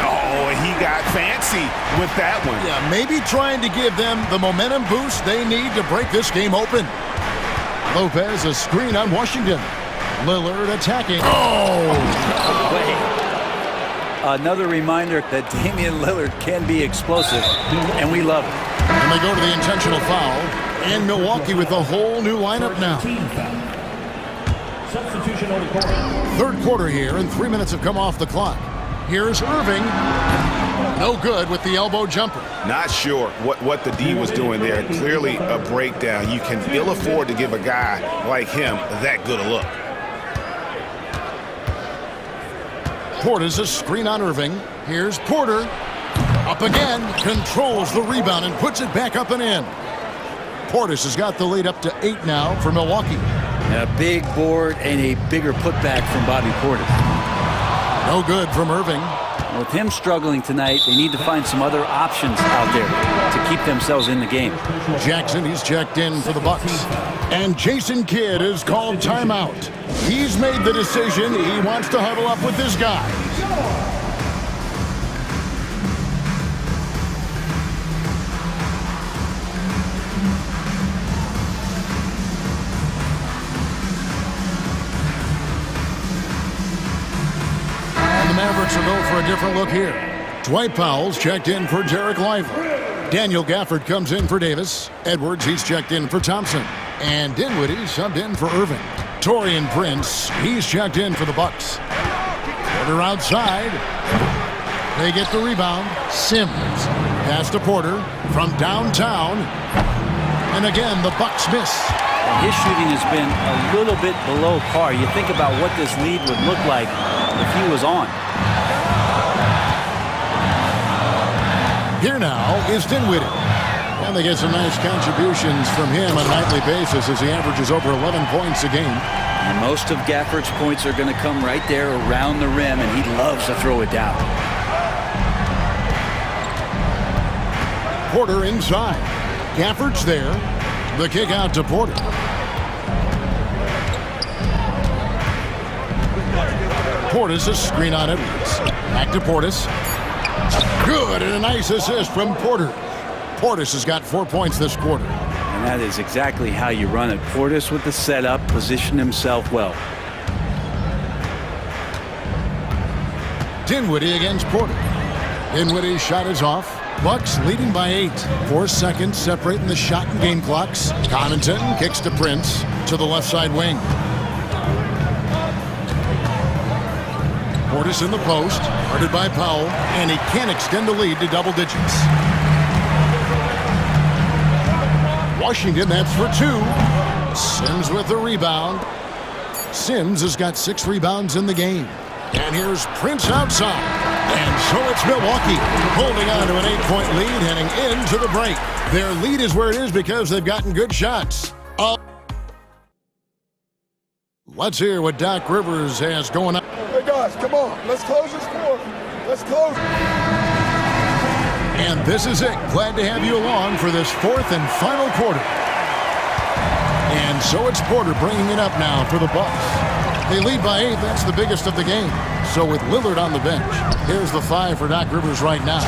S3: Oh, he got fancy with that one.
S1: Yeah, maybe trying to give them the momentum boost they need to break this game open. Lopez, a screen on Washington. Lillard attacking. Oh!
S15: Another reminder that Damian Lillard can be explosive, and we love it.
S1: And they go to the intentional foul, and Milwaukee with a whole new lineup now.
S8: Substitution on the court.
S1: 3rd quarter here, and 3 minutes have come off the clock. Here's Irving. No good with the elbow jumper.
S3: Not sure what the D was doing there. Clearly a breakdown. You can ill afford to give a guy like him that good a look.
S1: Porter's a screen on Irving. Here's Porter. Up again. Controls the rebound and puts it back up and in. Portis has got the lead up to 8 now for Milwaukee.
S15: A big board and a bigger putback from Bobby Portis.
S1: No good from Irving.
S15: With him struggling tonight, they need to find some other options out there to keep themselves in the game.
S1: Jackson, he's checked in for the Bucks. And Jason Kidd is called timeout. He's made the decision. He wants to huddle up with his guys. Mavericks will go for a different look here. Dwight Powell's checked in for Derek Lively. Daniel Gafford comes in for Davis. Edwards, he's checked in for Thompson. And Dinwiddie subbed in for Irving. Taurean Prince, he's checked in for the Bucks. Porter outside. They get the rebound. Sims. Pass to Porter from downtown. And again, the Bucks miss.
S15: His shooting has been a little bit below par. You think about what this lead would look like if he was on.
S1: Here now is Dinwiddie. And they get some nice contributions from him on a nightly basis as he averages over 11 points a game.
S15: And most of Gafford's points are going to come right there around the rim, and he loves to throw it down.
S1: Porter inside. Gafford's there. The kick out to Porter. Portis, a screen on Edwards. Back to Portis. Good, and a nice assist from Porter. Portis has got 4 points this quarter.
S15: And that is exactly how you run it. Portis with the setup, position himself well.
S1: Dinwiddie against Porter. Dinwiddie's shot is off. Bucks leading by 8. 4 seconds separating the shot and game clocks. Connaughton kicks to Prince to the left side wing. Portis in the post, guarded by Powell, and he can't extend the lead to double digits. Washington, that's for 2. Sims with the rebound. Sims has got 6 rebounds in the game. And here's Prince outside. And so it's Milwaukee holding on to an 8-point lead heading into the break. Their lead is where it is because they've gotten good shots. Let's hear what Doc Rivers has going on.
S5: Hey guys, come on. Let's close this quarter. Let's close.
S1: And this is it. Glad to have you along for this fourth and final quarter. And so it's Porter bringing it up now for the Bucks. They lead by 8. That's the biggest of the game. So with Lillard on the bench, here's the 5 for Doc Rivers right now.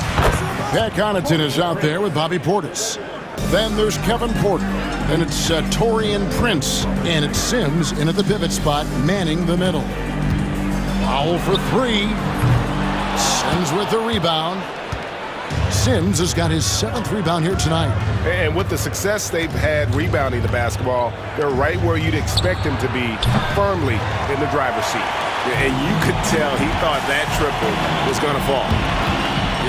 S1: Pat Connaughton is out there with Bobby Portis. Then there's Kevin Porter. Then it's Taurean Prince. And it's Sims in at the pivot spot, manning the middle. Powell for 3. Sims with the rebound. Sims has got his 7th rebound here tonight.
S3: And with the success they've had rebounding the basketball, they're right where you'd expect them to be, firmly in the driver's seat. And you could tell he thought that triple was going to fall.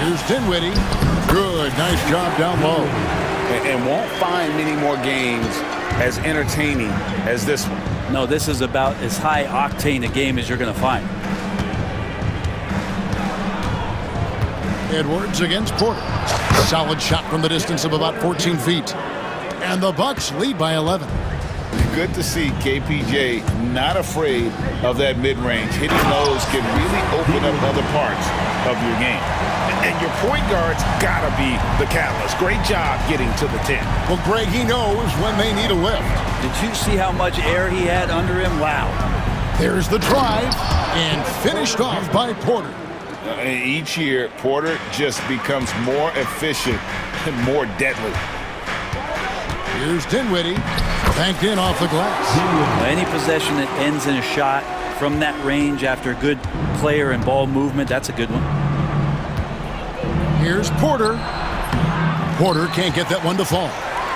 S1: Here's Dinwiddie. Good, nice job down low.
S3: And won't find many more games as entertaining as this one.
S15: No, this is about as high octane a game as you're going to find.
S1: Edwards against Porter. Solid shot from the distance of about 14 feet. And the Bucks lead by 11.
S7: Good to see KPJ not afraid of that mid-range. Hitting those can really open up other parts of your game.
S3: And your point guard's got to be the catalyst. Great job getting to the 10.
S1: Well, Greg, he knows when they need a lift.
S15: Did you see how much air he had under him? Wow.
S1: There's the drive, and finished off by Porter.
S7: Each year, Porter just becomes more efficient and more deadly.
S1: Here's Dinwiddie, banked in off the glass.
S15: Any possession that ends in a shot from that range after good player and ball movement, that's a good one.
S1: Here's Porter. Porter can't get that one to fall.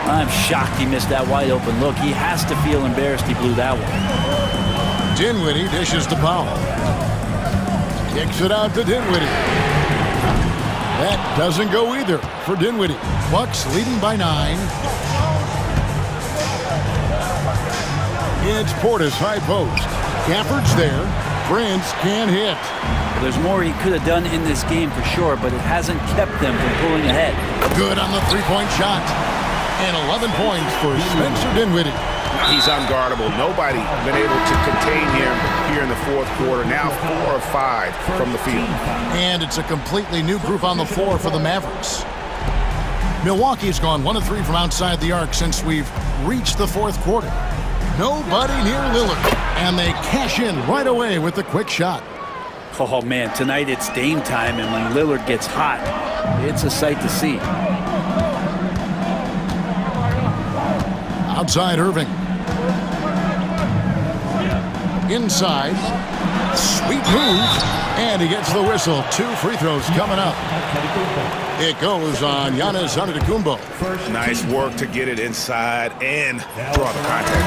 S15: I'm shocked he missed that wide open look. He has to feel embarrassed he blew that one.
S1: Dinwiddie dishes to Powell. Kicks it out to Dinwiddie. That doesn't go either for Dinwiddie. Bucks leading by 9. It's Portis high post. Gafford's there. Prince can't hit.
S15: Well, there's more he could have done in this game for sure, but it hasn't kept them from pulling ahead.
S1: Good on the three-point shot. And 11 points for Spencer Dinwiddie.
S3: He's unguardable. Nobody been able to contain him here in the fourth quarter. Now 4 of 5 from the field.
S1: And it's a completely new group on the floor for the Mavericks. Milwaukee's gone 1 of 3 from outside the arc since we've reached the fourth quarter. Nobody near Lillard. And they cash in right away with the quick shot.
S15: Oh, man, tonight it's Dame time, and when Lillard gets hot, it's a sight to see.
S1: Outside Irving. Inside. Sweet move. And he gets the whistle. 2 free throws coming up. It goes on Giannis Antetokounmpo.
S3: Nice work to get it inside and draw the contact.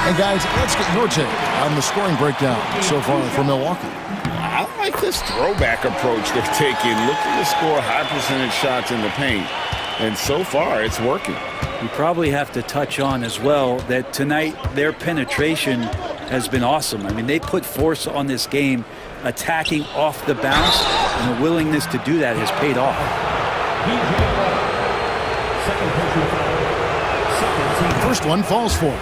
S1: And guys, let's get your take on the scoring breakdown so far for Milwaukee.
S7: I like this throwback approach they're taking. Looking to score high percentage shots in the paint. And so far, it's working.
S15: We probably have to touch on as well that tonight their penetration has been awesome. I mean, they put force on this game, attacking off the bounce, and the willingness to do that has paid off.
S1: First one falls for.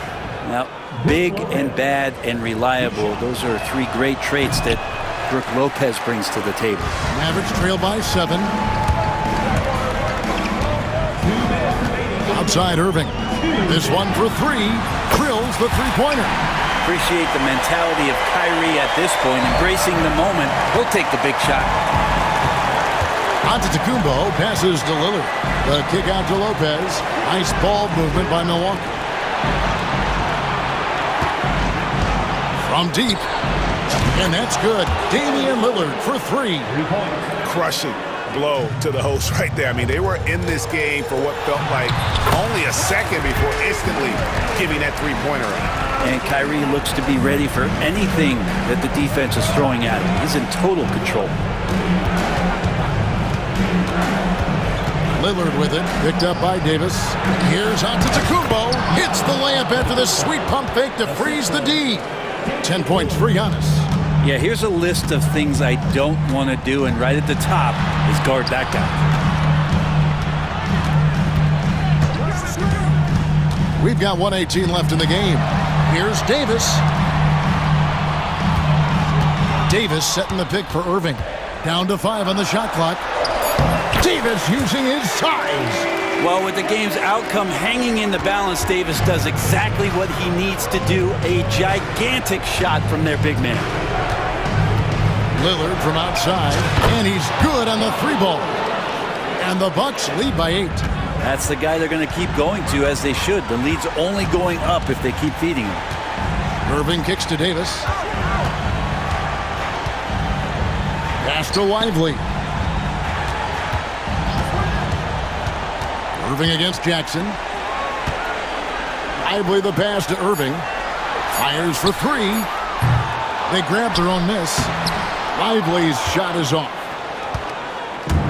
S15: Now, big and bad and reliable. Those are 3 great traits that Brook Lopez brings to the table.
S1: Mavericks trail by 7. Outside Irving. This one for 3. Drills the three-pointer.
S15: Appreciate the mentality of Kyrie at this point, embracing the moment. He'll take the big shot.
S1: Antetokounmpo passes to Lillard. The kick out to Lopez. Nice ball movement by Milwaukee. From deep. And that's good. Damian Lillard for 3.
S3: Crushing blow to the host right there. I mean, they were in this game for what felt like only a second before instantly giving that three-pointer up.
S15: And Kyrie looks to be ready for anything that the defense is throwing at him. He's in total control.
S1: Lillard with it, picked up by Davis. Here's Antetokounmpo. Hits the layup after the sweet pump fake to freeze the D. 10 points for Giannis.
S15: Yeah, here's a list of things I don't want to do, and right at the top is guard that guy.
S1: We've got 1:18 left in the game. Here's Davis. Davis setting the pick for Irving. Down to 5 on the shot clock. Davis using his size.
S15: Well, with the game's outcome hanging in the balance, Davis does exactly what he needs to do. A gigantic shot from their big man.
S1: Lillard from outside, and he's good on the 3-ball. And the Bucks lead by 8.
S15: That's the guy they're going to keep going to, as they should. The lead's only going up if they keep feeding him.
S1: Irving kicks to Davis. Pass to Lively. Irving against Jackson. Lively the pass to Irving. Fires for 3. They grab their own miss. Lively's shot is off.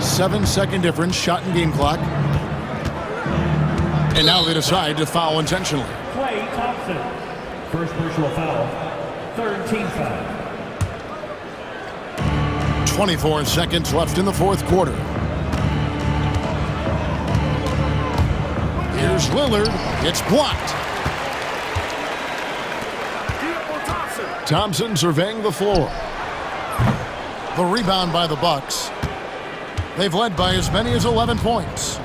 S1: 7-second difference, shot and game clock. And now they decide to foul intentionally.
S8: Klay Thompson. First personal foul. Third team foul.
S1: 24 seconds left in the fourth quarter. Here's Lillard. It's blocked. Thompson surveying the floor. The rebound by the Bucks. They've led by as many as 11 points.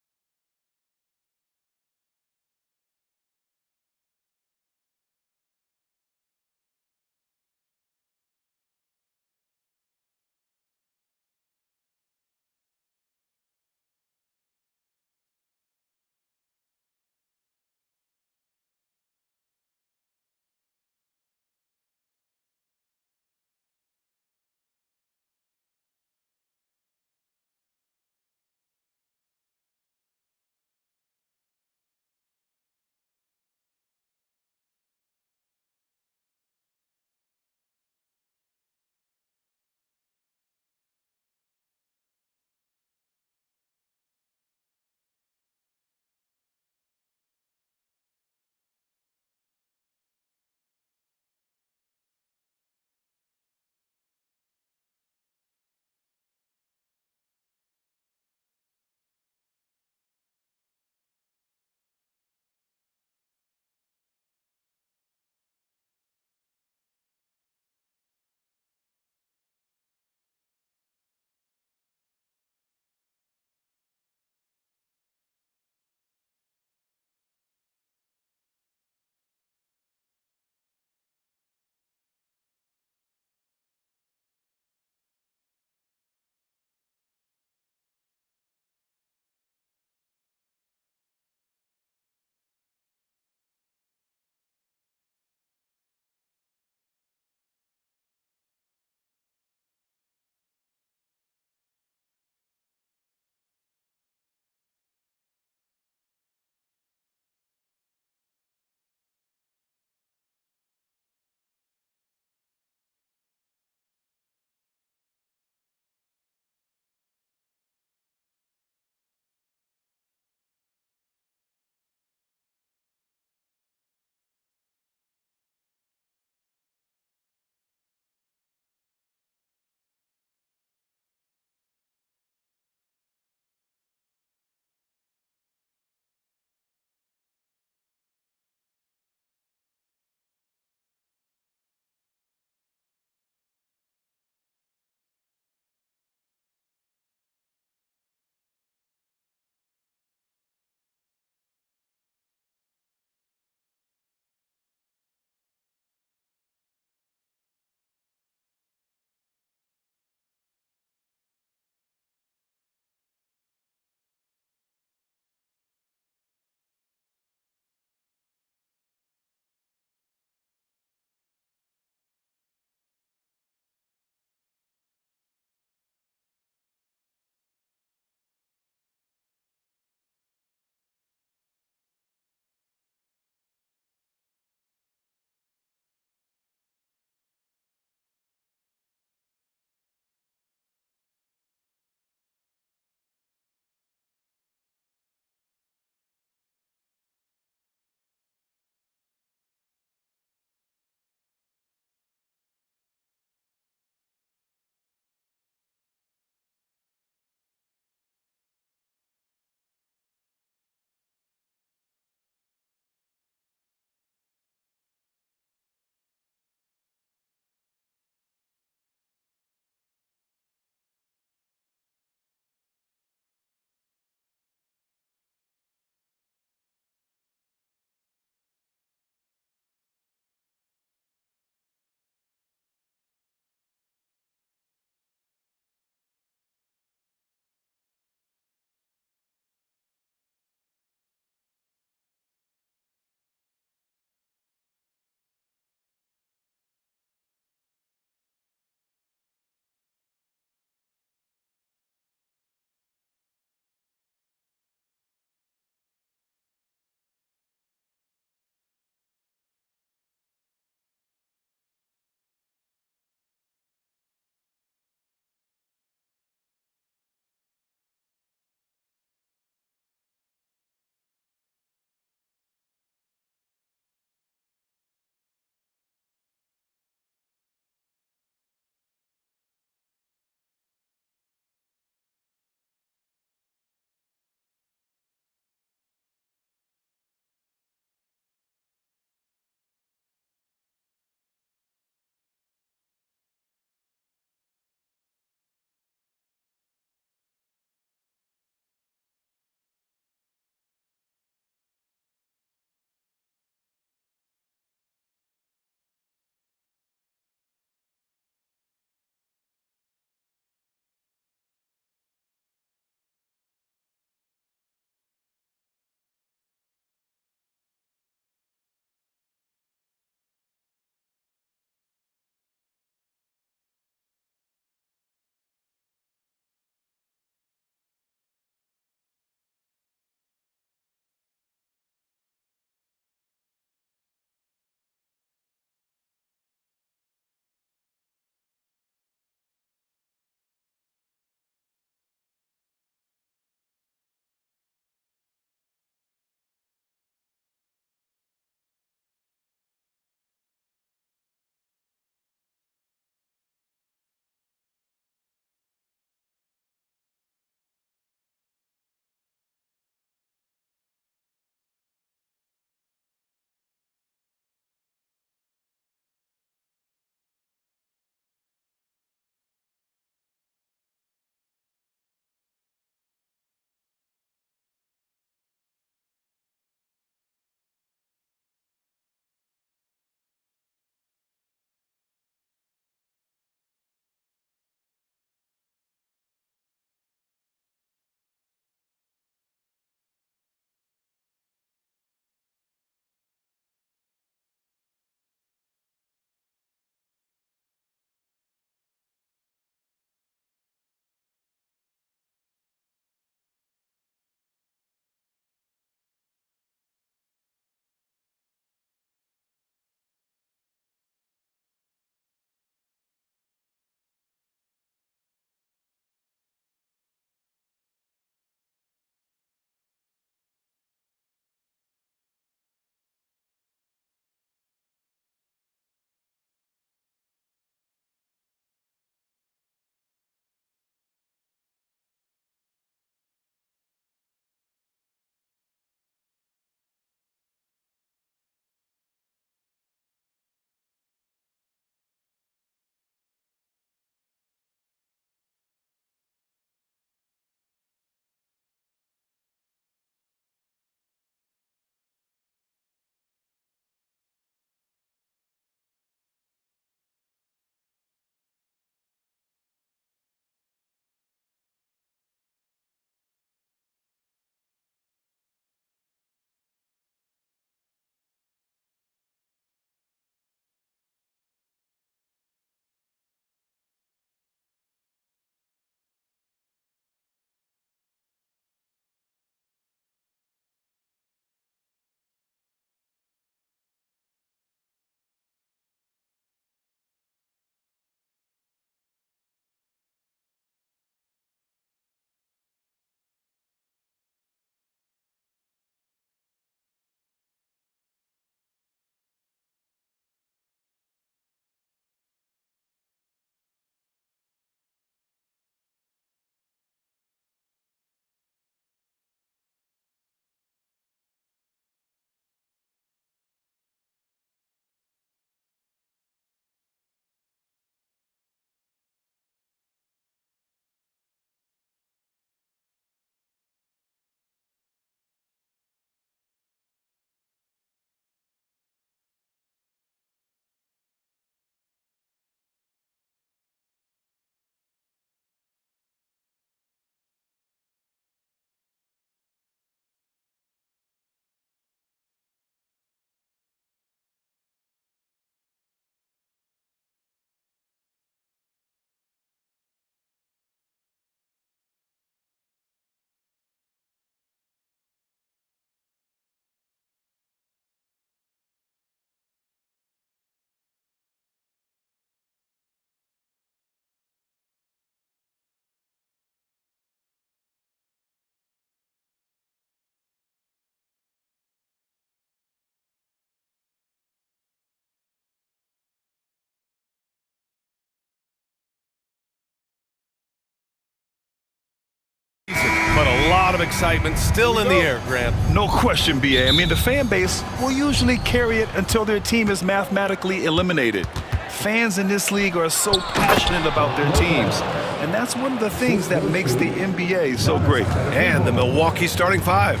S9: excitement still in the air, Grant.
S13: No question, BA. I mean, the fan base will usually carry it until their team is mathematically eliminated. Fans in this league are so passionate about their teams. And that's one of the things that makes the NBA so great.
S9: And the Milwaukee starting five.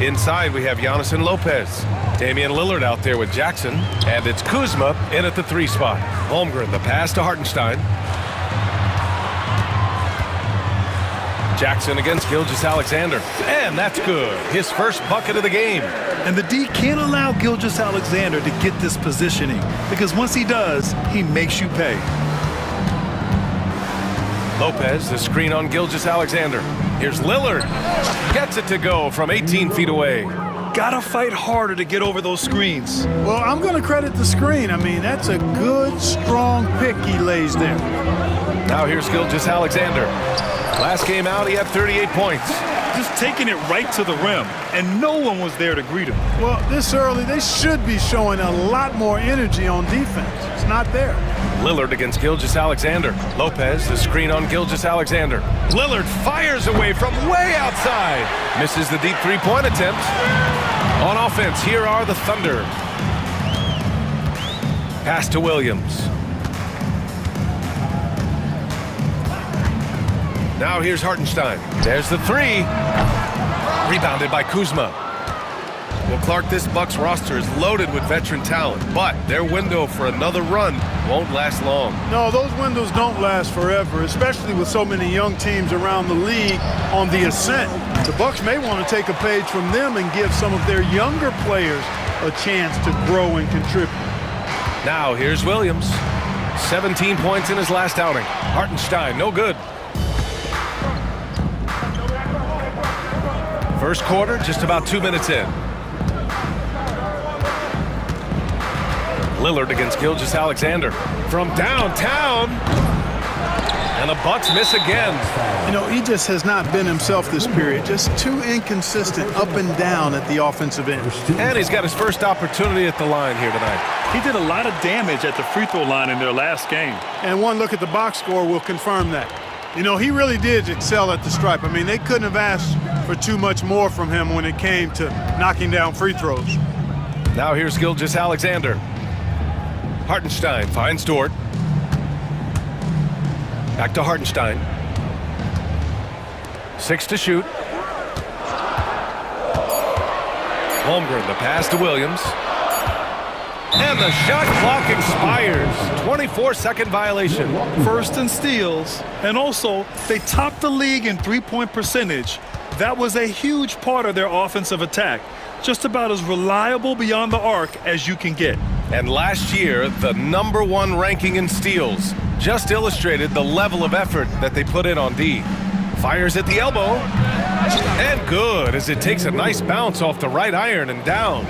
S9: Inside, we have Giannis and Lopez. Damian Lillard out there with Jackson. And it's Kuzma in at the 3 spot. Holmgren, the pass to Hartenstein. Jackson against Gilgeous-Alexander. And that's good. His first bucket of the game.
S13: And the D can't allow Gilgeous-Alexander to get this positioning, because once he does, he makes you pay.
S9: Lopez, the screen on Gilgeous-Alexander. Here's Lillard. Gets it to go from 18 feet away.
S13: Gotta fight harder to get over those screens.
S12: Well, I'm going to credit the screen. I mean, that's a good, strong pick he lays there.
S9: Now here's Gilgeous-Alexander. Last game out, he had 38 points.
S13: Just taking it right to the rim, and no one was there to greet him.
S12: Well, this early, they should be showing a lot more energy on defense. It's not there.
S9: Lillard against Gilgeous-Alexander. Lopez, the screen on Gilgeous-Alexander. Lillard fires away from way outside. Misses the deep three-point attempt. On offense, here are the Thunder. Pass to Williams. Now here's Hartenstein. There's the 3. Rebounded by Kuzma. Well, Clark, this Bucks roster is loaded with veteran talent, but their window for another run won't last long.
S12: No, those windows don't last forever, especially with so many young teams around the league on the ascent. The Bucks may want to take a page from them and give some of their younger players a chance to grow and contribute.
S9: Now here's Williams. 17 points in his last outing. Hartenstein, no good. First quarter, just about 2 minutes in. Lillard against Gilgeous-Alexander from downtown. And the Bucks miss again.
S12: You know, he just has not been himself this period. Just too inconsistent up and down at the offensive end.
S9: And he's got his first opportunity at the line here tonight.
S13: He did a lot of damage at the free throw line in their last game.
S12: And one look at the box score will confirm that. You know, he really did excel at the stripe. I mean, they couldn't have asked for too much more from him when it came to knocking down free throws.
S9: Now here's Gilgeous-Alexander. Hartenstein finds Dort. Back to Hartenstein. 6 to shoot. Holmgren, the pass to Williams. And the shot clock expires. 24-second violation.
S13: First in steals, and also they topped the league in three-point percentage. That was a huge part of their offensive attack. Just about as reliable beyond the arc as you can get.
S9: And last year, the #1 ranking in steals just illustrated the level of effort that they put in on D. Fires at the elbow. And good, as it takes a nice bounce off the right iron and down.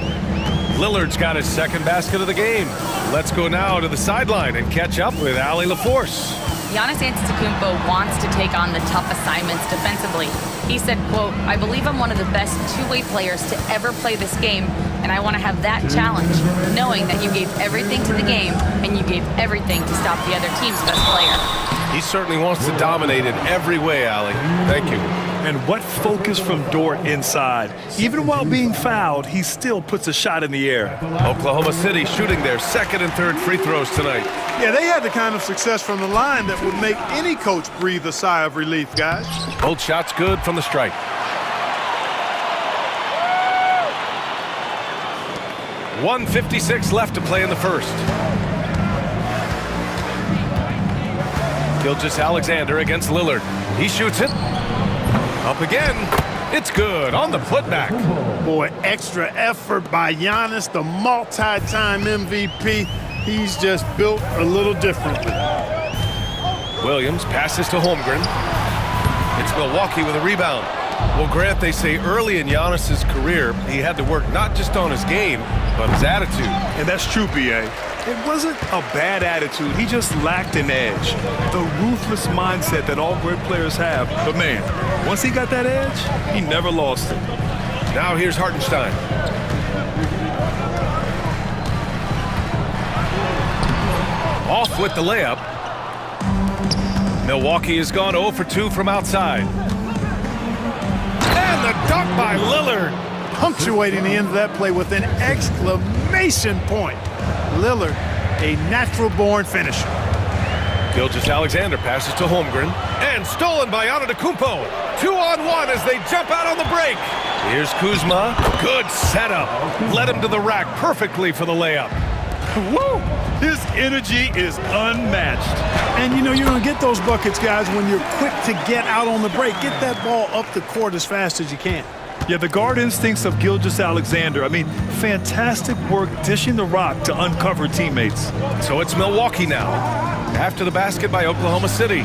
S9: Lillard's got his second basket of the game. Let's go now to the sideline and catch up with Allie LaForce.
S11: Giannis Antetokounmpo wants to take on the tough assignments defensively. He said, quote, "I believe I'm one of the best two-way players to ever play this game, and I want to have that challenge, knowing that you gave everything to the game and you gave everything to stop the other team's best player."
S9: He certainly wants to dominate in every way, Allie. Thank you.
S13: And what focus from Dort inside. Even while being fouled, he still puts a shot in the air.
S9: Oklahoma City shooting their second and third free throws tonight.
S12: Yeah, they had the kind of success from the line that would make any coach breathe a sigh of relief, guys.
S9: Both shots good from the strike. .156 left to play in the first. Gilgeous-Alexander against Lillard. He shoots it. Up again. It's good on the putback.
S12: Boy, extra effort by Giannis, the multi-time MVP. He's just built a little differently.
S9: Williams passes to Holmgren. It's Milwaukee with a rebound. Well, Grant, they say early in Giannis's career, he had to work not just on his game, but his attitude.
S13: And that's true, BA. It wasn't a bad attitude. He just lacked an edge. The ruthless mindset that all great players have. But man, once he got that edge, he never lost it.
S9: Now here's Hartenstein. Off with the layup. Milwaukee has gone 0 for 2 from outside. And the dunk by Lillard.
S12: Punctuating the end of that play with an exclamation point. Lillard, a natural-born finisher.
S9: Gilgeous-Alexander passes to Holmgren. And stolen by Antetokounmpo. 2-on-1 as they jump out on the break. Here's Kuzma. Good setup. Led him to the rack perfectly for the layup.
S12: Woo! His energy is unmatched. And you know, you're going to get those buckets, guys, when you're quick to get out on the break. Get that ball up the court as fast as you can.
S13: Yeah, the guard instincts of Gilgeous-Alexander. I mean, fantastic work dishing the rock to uncover teammates.
S9: So it's Milwaukee now. After the basket by Oklahoma City.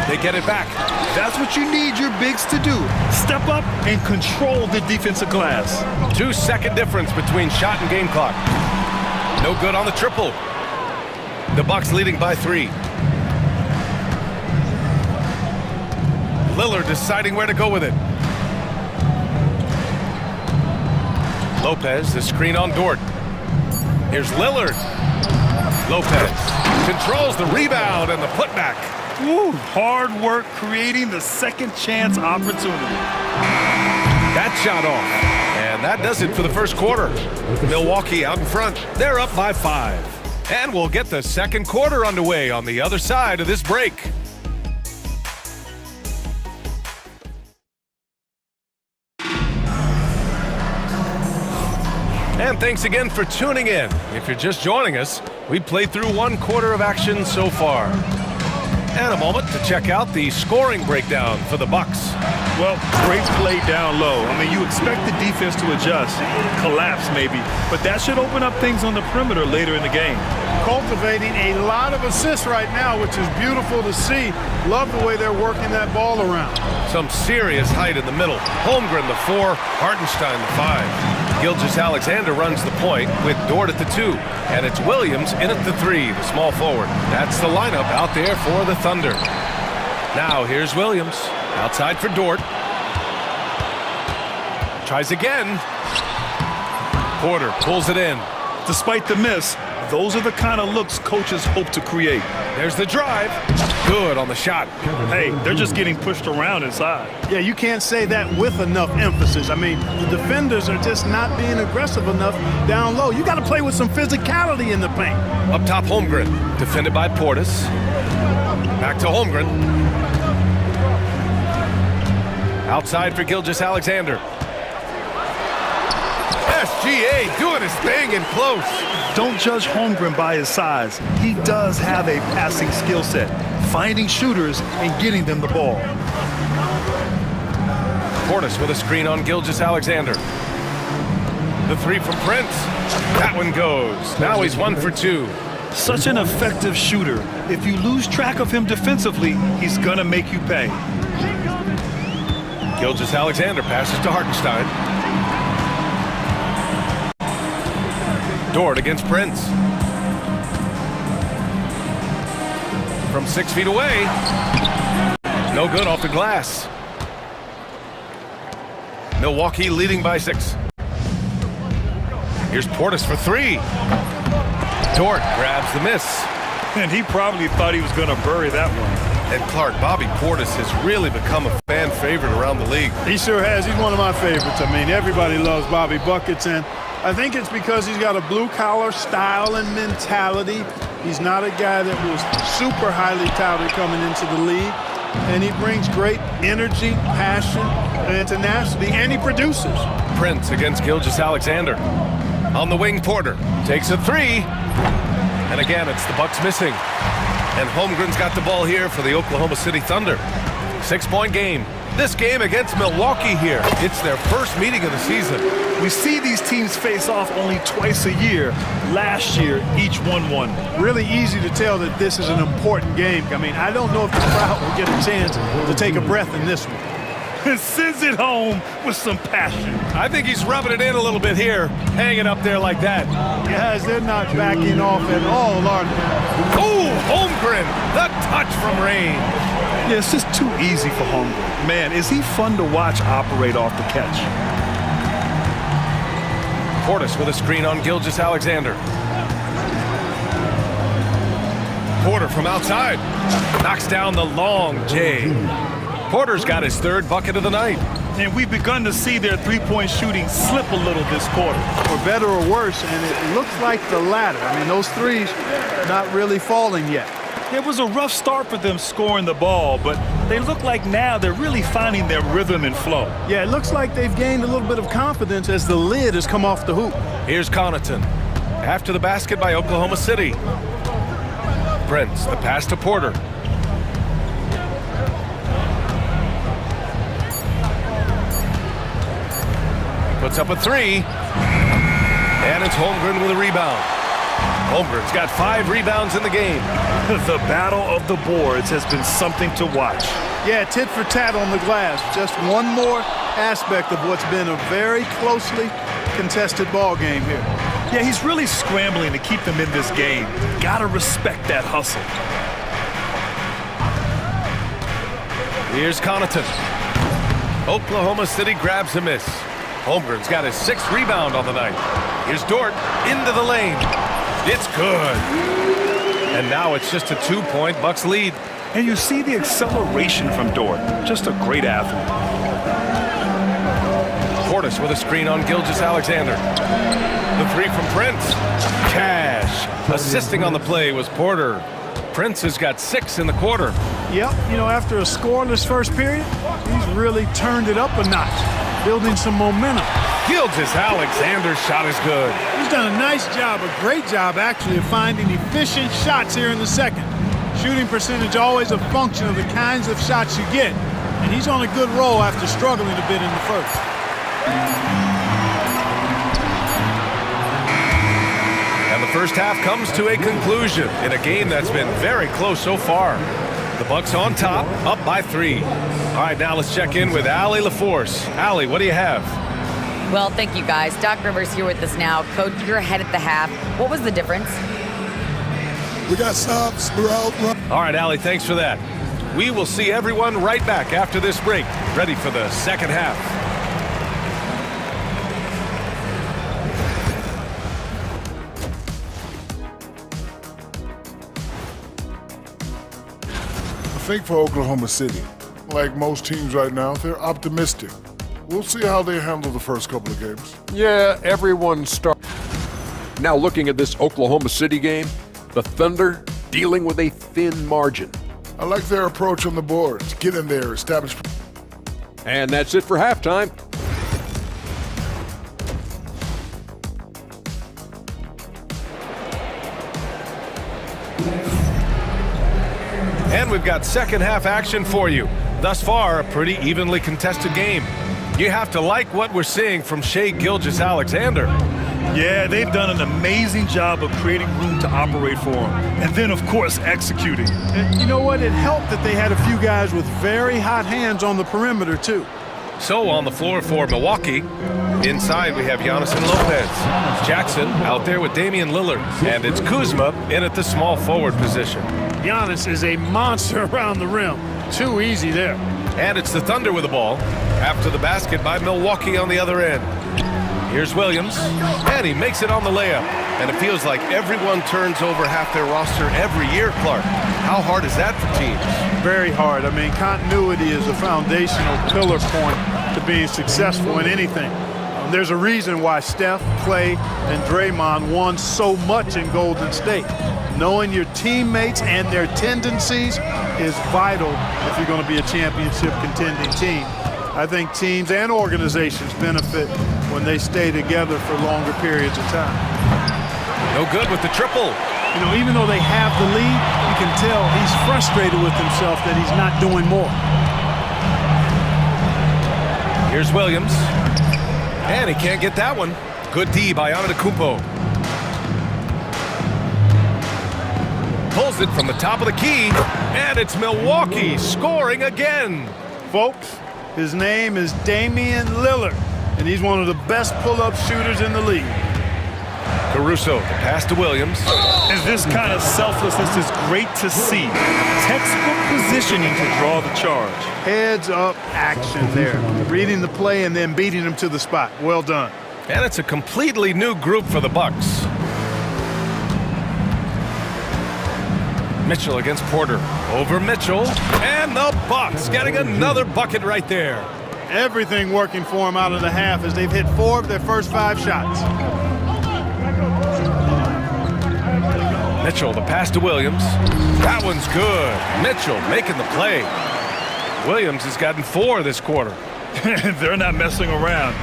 S9: They get it back.
S13: That's what you need your bigs to do. Step up and control the defensive glass.
S9: 2-second difference between shot and game clock. No good on the triple. The Bucks leading by 3. Lillard deciding where to go with it. Lopez, the screen on Dort. Here's Lillard. Lopez controls the rebound and the putback.
S13: Woo, hard work creating the second chance opportunity.
S9: That shot off. And that does it for the first quarter. Milwaukee out in front. They're up by 5. And we'll get the second quarter underway on the other side of this break. And thanks again for tuning in. If you're just joining us, we played through 1 quarter of action so far. And a moment to check out the scoring breakdown for the Bucks.
S13: Well, great play down low. I mean, you expect the defense to adjust, collapse maybe, but that should open up things on the perimeter later in the game.
S12: Cultivating a lot of assists right now, which is beautiful to see. Love the way they're working that ball around.
S9: Some serious height in the middle. Holmgren the 4, Hartenstein the 5. Gilgeous-Alexander runs the point with Dort at the 2. And it's Williams in at the 3, the small forward. That's the lineup out there for the Thunder. Now here's Williams. Outside for Dort. Tries again. Porter pulls it in.
S13: Despite the miss, those are the kind of looks coaches hope to create.
S9: There's the drive. Good on the shot.
S13: Hey, they're just getting pushed around inside.
S12: Yeah, you can't say that with enough emphasis. I mean, the defenders are just not being aggressive enough down low. You got to play with some physicality in the paint.
S9: Up top, Holmgren. Defended by Portis. Back to Holmgren. Outside for Gilgeous-Alexander. SGA doing his thing in close.
S13: Don't judge Holmgren by his size. He does have a passing skill set, finding shooters and getting them the ball.
S9: Portis with a screen on Gilgeous-Alexander. The 3 from Prince. That one goes. Now he's 1 for 2.
S13: Such an effective shooter. If you lose track of him defensively, he's gonna make you pay.
S9: Gilgeous-Alexander passes to Hartenstein. Dort against Prince. From 6 feet away. No good off the glass. Milwaukee leading by 6. Here's Portis for 3. Dort grabs the miss.
S13: And he probably thought he was going to bury that one.
S9: And Clark, Bobby Portis has really become a fan favorite around the league.
S12: He sure has. He's one of my favorites. I mean, everybody loves Bobby Buckets, and I think it's because he's got a blue-collar style and mentality. He's not a guy that was super highly touted coming into the league, and he brings great energy, passion, and tenacity, and he produces.
S9: Prince against Gilgeous-Alexander. On the wing, Porter takes a 3. And again, it's the Bucks missing. And Holmgren's got the ball here for the Oklahoma City Thunder. 6-point game. This game against Milwaukee here. It's their first meeting of the season.
S13: We see these teams face off only twice a year. Last year, each won.
S12: Really easy to tell that this is an important game. I mean, I don't know if the crowd will get a chance to take a breath in this one.
S13: And sends it home with some passion.
S9: I think he's rubbing it in a little bit here, hanging up there like that.
S12: Guys, they're not backing off at all, are they?
S9: Oh, Holmgren, the touch from range.
S13: Yeah, it's just too easy for Holmgren. Man, is he fun to watch operate off the catch.
S9: Portis with a screen on Gilgeous-Alexander. Porter from outside. Knocks down the long J. Porter's got his 3rd bucket of the night.
S13: And we've begun to see their three-point shooting slip a little this quarter.
S12: For better or worse, and it looks like the latter. I mean, those threes not really falling yet.
S13: It was a rough start for them scoring the ball, but they look like now they're really finding their rhythm and flow.
S12: Yeah, it looks like they've gained a little bit of confidence as the lid has come off the hoop.
S9: Here's Connaughton. After the basket by Oklahoma City. Prince, the pass to Porter. Puts up a three. And it's Holmgren with a rebound. Holmgren's got 5 rebounds in the game.
S13: The battle of the boards has been something to watch.
S12: Yeah, tit for tat on the glass. Just one more aspect of what's been a very closely contested ball game here.
S13: Yeah, he's really scrambling to keep them in this game. Gotta respect that hustle.
S9: Here's Connaughton. Oklahoma City grabs a miss. Holmgren's got his 6th rebound on the night. Here's Dort into the lane. It's good. And now it's just a 2-point Bucks lead.
S13: And you see the acceleration from Dort. Just a great athlete.
S9: Portis with a screen on Gilgeous-Alexander. The three from Prince. Cash. Assisting on the play was Porter. Prince has got 6 in the quarter.
S12: Yep, you know, after a scoreless first period, he's really turned it up a notch, building some momentum.
S9: Gilgeous-Alexander's shot is good.
S12: He's done a nice job, a great job actually, of finding efficient shots here in the second. Shooting percentage always a function of the kinds of shots you get, and he's on a good roll after struggling a bit in the first.
S9: And the first half comes to a conclusion in a game that's been very close so far. The Bucks on top, up by 3. All right, now let's check in with Allie LaForce. Allie, what do you have?
S11: Well, thank you, guys. Doc Rivers here with us now. Coach, you're ahead at the half. What was the difference?
S16: We got subs. We're out.
S9: All right, Allie, thanks for that. We will see everyone right back after this break, ready for the second half.
S5: I think for Oklahoma City, like most teams right now, they're optimistic. We'll see how they handle the first couple of games.
S6: Yeah, everyone starts. Now looking at this Oklahoma City game, the Thunder dealing with a thin margin.
S5: I like their approach on the boards. Get in there, establish.
S6: And that's it for halftime.
S9: And we've got second half action for you. Thus far, a pretty evenly contested game. You have to like what we're seeing from Shai Gilgeous-Alexander.
S13: Yeah, they've done an amazing job of creating room to operate for him. And then, of course, executing.
S12: And you know what? It helped that they had a few guys with very hot hands on the perimeter, too.
S9: So on the floor for Milwaukee, inside we have Giannis and Lopez. Jackson out there with Damian Lillard. And it's Kuzma in at the small forward position.
S12: Giannis is a monster around the rim. Too easy there.
S9: And it's the Thunder with the ball. After the basket by Milwaukee on the other end. Here's Williams, and he makes it on the layup. And it feels like everyone turns over half their roster every year, Clark. How hard is that for teams?
S12: Very hard. I mean, continuity is a foundational pillar point to being successful in anything. There's a reason why Steph, Clay, and Draymond won so much in Golden State. Knowing your teammates and their tendencies is vital if you're going to be a championship contending team. I think teams and organizations benefit when they stay together for longer periods of time.
S9: No good with the triple.
S12: You know, even though they have the lead, you can tell he's frustrated with himself that he's not doing more.
S9: Here's Williams. And he can't get that one. Good D by Antetokounmpo. Pulls it from the top of the key. And it's Milwaukee scoring again.
S12: Folks, his name is Damian Lillard, and he's one of the best pull-up shooters in the league.
S9: Caruso, the pass to Williams.
S13: And this kind of selflessness is great to see. Textbook positioning to draw the charge.
S12: Heads-up action there. Reading the play and then beating him to the spot. Well done.
S9: And it's a completely new group for the Bucks. Mitchell against Porter. Over Mitchell. And the Bucks getting another bucket right there.
S12: Everything working for them out of the half as they've hit 4 of their first 5 shots.
S9: Mitchell, the pass to Williams. That one's good. Mitchell making the play. Williams has gotten 4 this quarter.
S13: They're not messing around.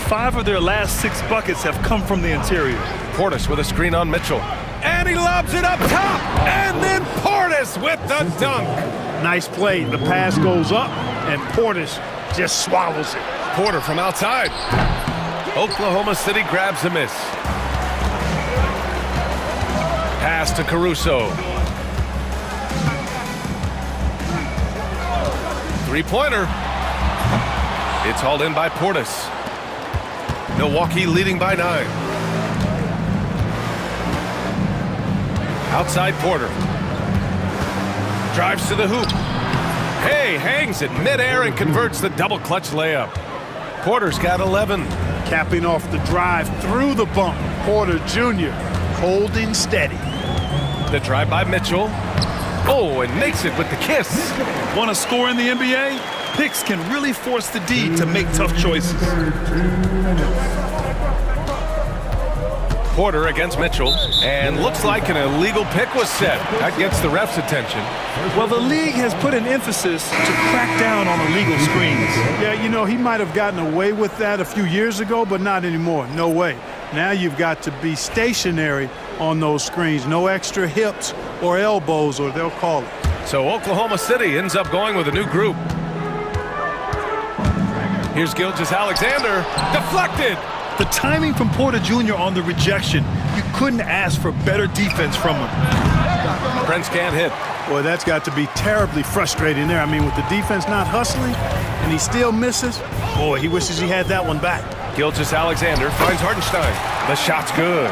S13: 5 of their last 6 buckets have come from the interior.
S9: Portis with a screen on Mitchell. And he lobs it up top. And then Portis with the dunk.
S12: Nice play. The pass goes up, and Portis just swallows it.
S9: Porter from outside. Oklahoma City grabs a miss. Pass to Caruso. Three-pointer. It's hauled in by Portis. Milwaukee leading by 9. Outside Porter. Drives to the hoop. Hey, hangs it midair and converts the double clutch layup. Porter's got 11.
S12: Capping off the drive through the bump. Porter Jr. holding steady.
S9: The drive by Mitchell. Oh, and makes it with the kiss.
S13: Want to score in the NBA? Picks can really force the D to make tough choices.
S9: Porter against Mitchell, and looks like an illegal pick was set. That gets the ref's attention.
S13: Well, the league has put an emphasis to crack down on illegal screens.
S12: Yeah, you know, he might have gotten away with that a few years ago, but not anymore. No way. Now you've got to be stationary on those screens. No extra hips or elbows, or they'll call it.
S9: So Oklahoma City ends up going with a new group. Here's Gilgeous-Alexander. Deflected.
S13: The timing from Porter Jr. on the rejection, you couldn't ask for better defense from him.
S9: Prince can't hit.
S12: Boy, that's got to be terribly frustrating there. I mean, with the defense not hustling, and he still misses, boy, he wishes he had that one back.
S9: Gilgeous-Alexander finds Hartenstein. The shot's good.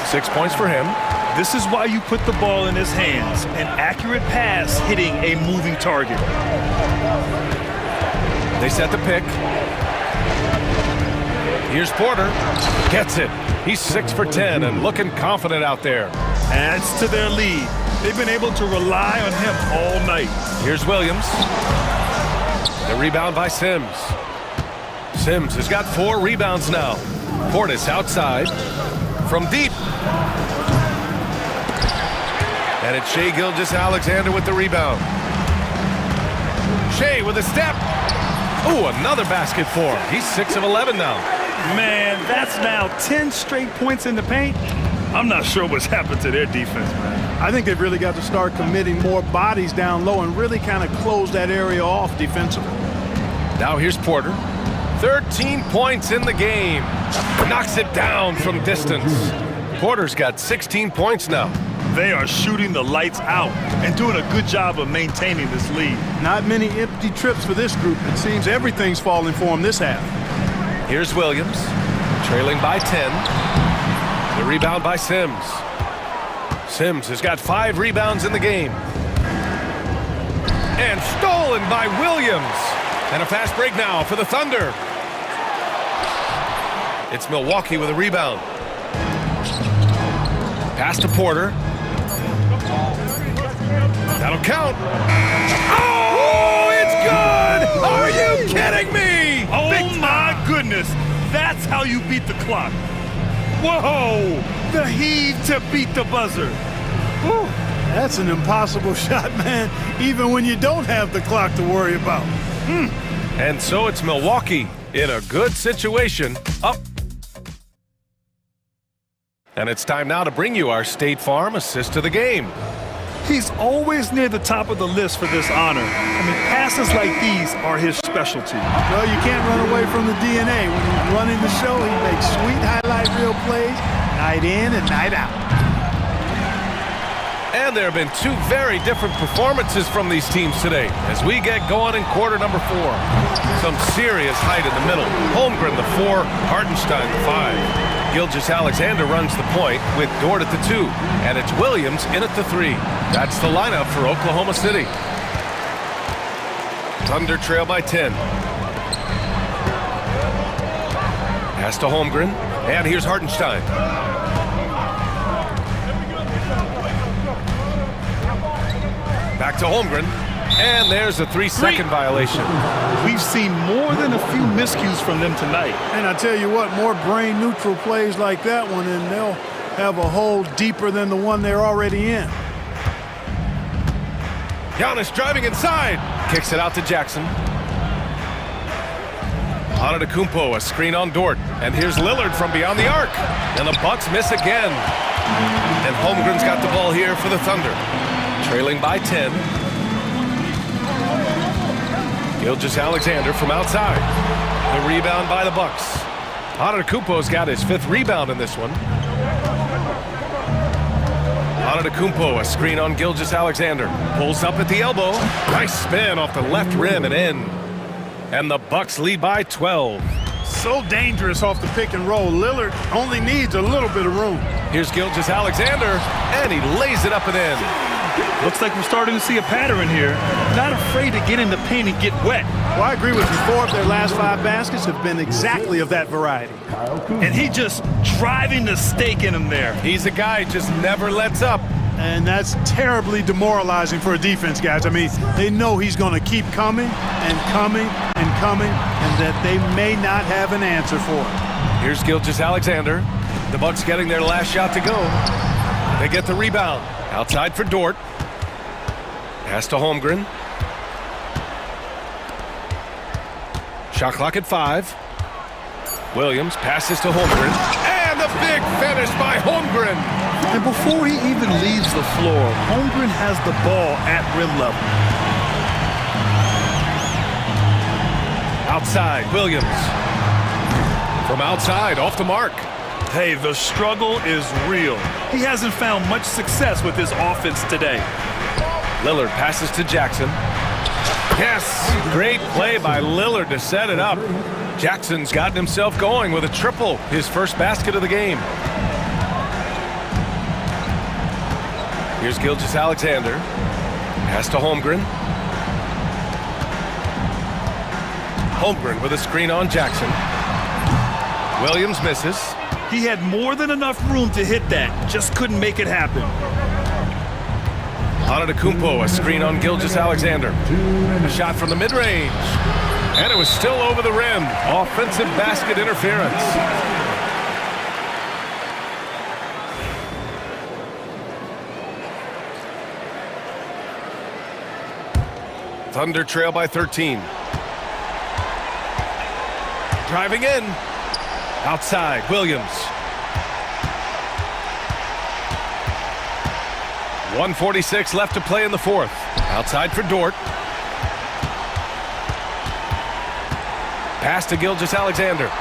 S9: 6 points for him.
S13: This is why you put the ball in his hands. An accurate pass hitting a moving target.
S9: They set the pick. Here's Porter. Gets it. He's 6 for 10 and looking confident out there.
S13: Adds to their lead. They've been able to rely on him all night.
S9: Here's Williams. The rebound by Sims. Sims has got 4 rebounds now. Portis outside. From deep. And it's Shai Gilgeous-Alexander with the rebound. Shai with a step. Ooh, another basket for him. He's 6 of 11 now.
S13: Man, that's now 10 straight points in the paint. I'm not sure what's happened to their defense, man.
S12: I think they've really got to start committing more bodies down low and really kind of close that area off defensively.
S9: Now here's Porter. 13 points in the game. Knocks it down from distance. Porter's got 16 points now.
S13: They are shooting the lights out and doing a good job of maintaining this lead.
S12: Not many empty trips for this group. It seems everything's falling for them this half.
S9: Here's Williams, trailing by 10. The rebound by Sims. Sims has got 5 rebounds in the game. And stolen by Williams. And a fast break now for the Thunder. It's Milwaukee with a rebound. Pass to Porter. That'll count. Oh, it's good! Are you kidding me?
S13: Oh, my goodness. That's how you beat the clock. Whoa! The heave to beat the buzzer.
S12: Whew. That's an impossible shot, man, even when you don't have the clock to worry about.
S9: And so it's Milwaukee in a good situation. Up. And it's time now to bring you our State Farm assist to the game.
S13: He's always near the top of the list for this honor. I mean, passes like these are his specialty.
S12: Well, you can't run away from the DNA. When he's running the show, he makes sweet highlight reel plays, night in and night out.
S9: And there have been 2 very different performances from these teams today as we get going in quarter number 4. Some serious height in the middle. Holmgren the 4, Hartenstein the 5. Gilgeous-Alexander runs the point with Dort at the 2, and it's Williams in at the 3. That's the lineup for Oklahoma City. Thunder trail by 10. Pass to Holmgren, and here's Hartenstein. Back to Holmgren. And there's a 3-second violation.
S13: We've seen more than a few miscues from them tonight.
S12: And I tell you what, more brain-neutral plays like that one, and they'll have a hole deeper than the one they're already in.
S9: Giannis driving inside. Kicks it out to Jackson. Antetokounmpo, a screen on Dort. And here's Lillard from beyond the arc. And the Bucks miss again. And Holmgren's got the ball here for the Thunder. Trailing by 10. Gilgeous-Alexander from outside. The rebound by the Bucks. Antetokounmpo's got his 5th rebound in this one. Antetokounmpo, a screen on Gilgeous-Alexander. Pulls up at the elbow. Nice spin off the left rim and in. And the Bucks lead by 12.
S12: So dangerous off the pick and roll. Lillard only needs a little bit of room.
S9: Here's Gilgeous-Alexander, and he lays it up and in.
S13: Looks like we're starting to see a pattern here. Not afraid to get in the paint and get wet.
S12: Well, I agree with you. 4 of their last 5 baskets have been exactly of that variety.
S13: And he just driving the stake in him there.
S9: He's a guy who just never lets up.
S12: And that's terribly demoralizing for a defense, guys. I mean, they know he's going to keep coming and coming and coming, and that they may not have an answer for it.
S9: Here's Gilgeous-Alexander. The Bucks getting their last shot to go. They get the rebound. Outside for Dort. Pass to Holmgren. Shot clock at 5. Williams passes to Holmgren. And the big finish by Holmgren.
S13: And before he even leaves the floor, Holmgren has the ball at rim level.
S9: Outside, Williams. From outside, off the mark.
S13: Hey, the struggle is real. He hasn't found much success with his offense today.
S9: Lillard passes to Jackson. Yes, great play by Lillard to set it up. Jackson's gotten himself going with a triple, his first basket of the game. Here's Gilgeous-Alexander. Pass to Holmgren. Holmgren with a screen on Jackson. Williams misses.
S13: He had more than enough room to hit that, just couldn't make it happen.
S9: Antetokounmpo, a screen on Gilgeous-Alexander. A shot from the mid-range. And it was still over the rim. Offensive basket interference. Thunder trail by 13. Driving in. Outside, Williams. 1:46 left to play in the 4th. Outside for Dort. Pass to Gilgeous-Alexander.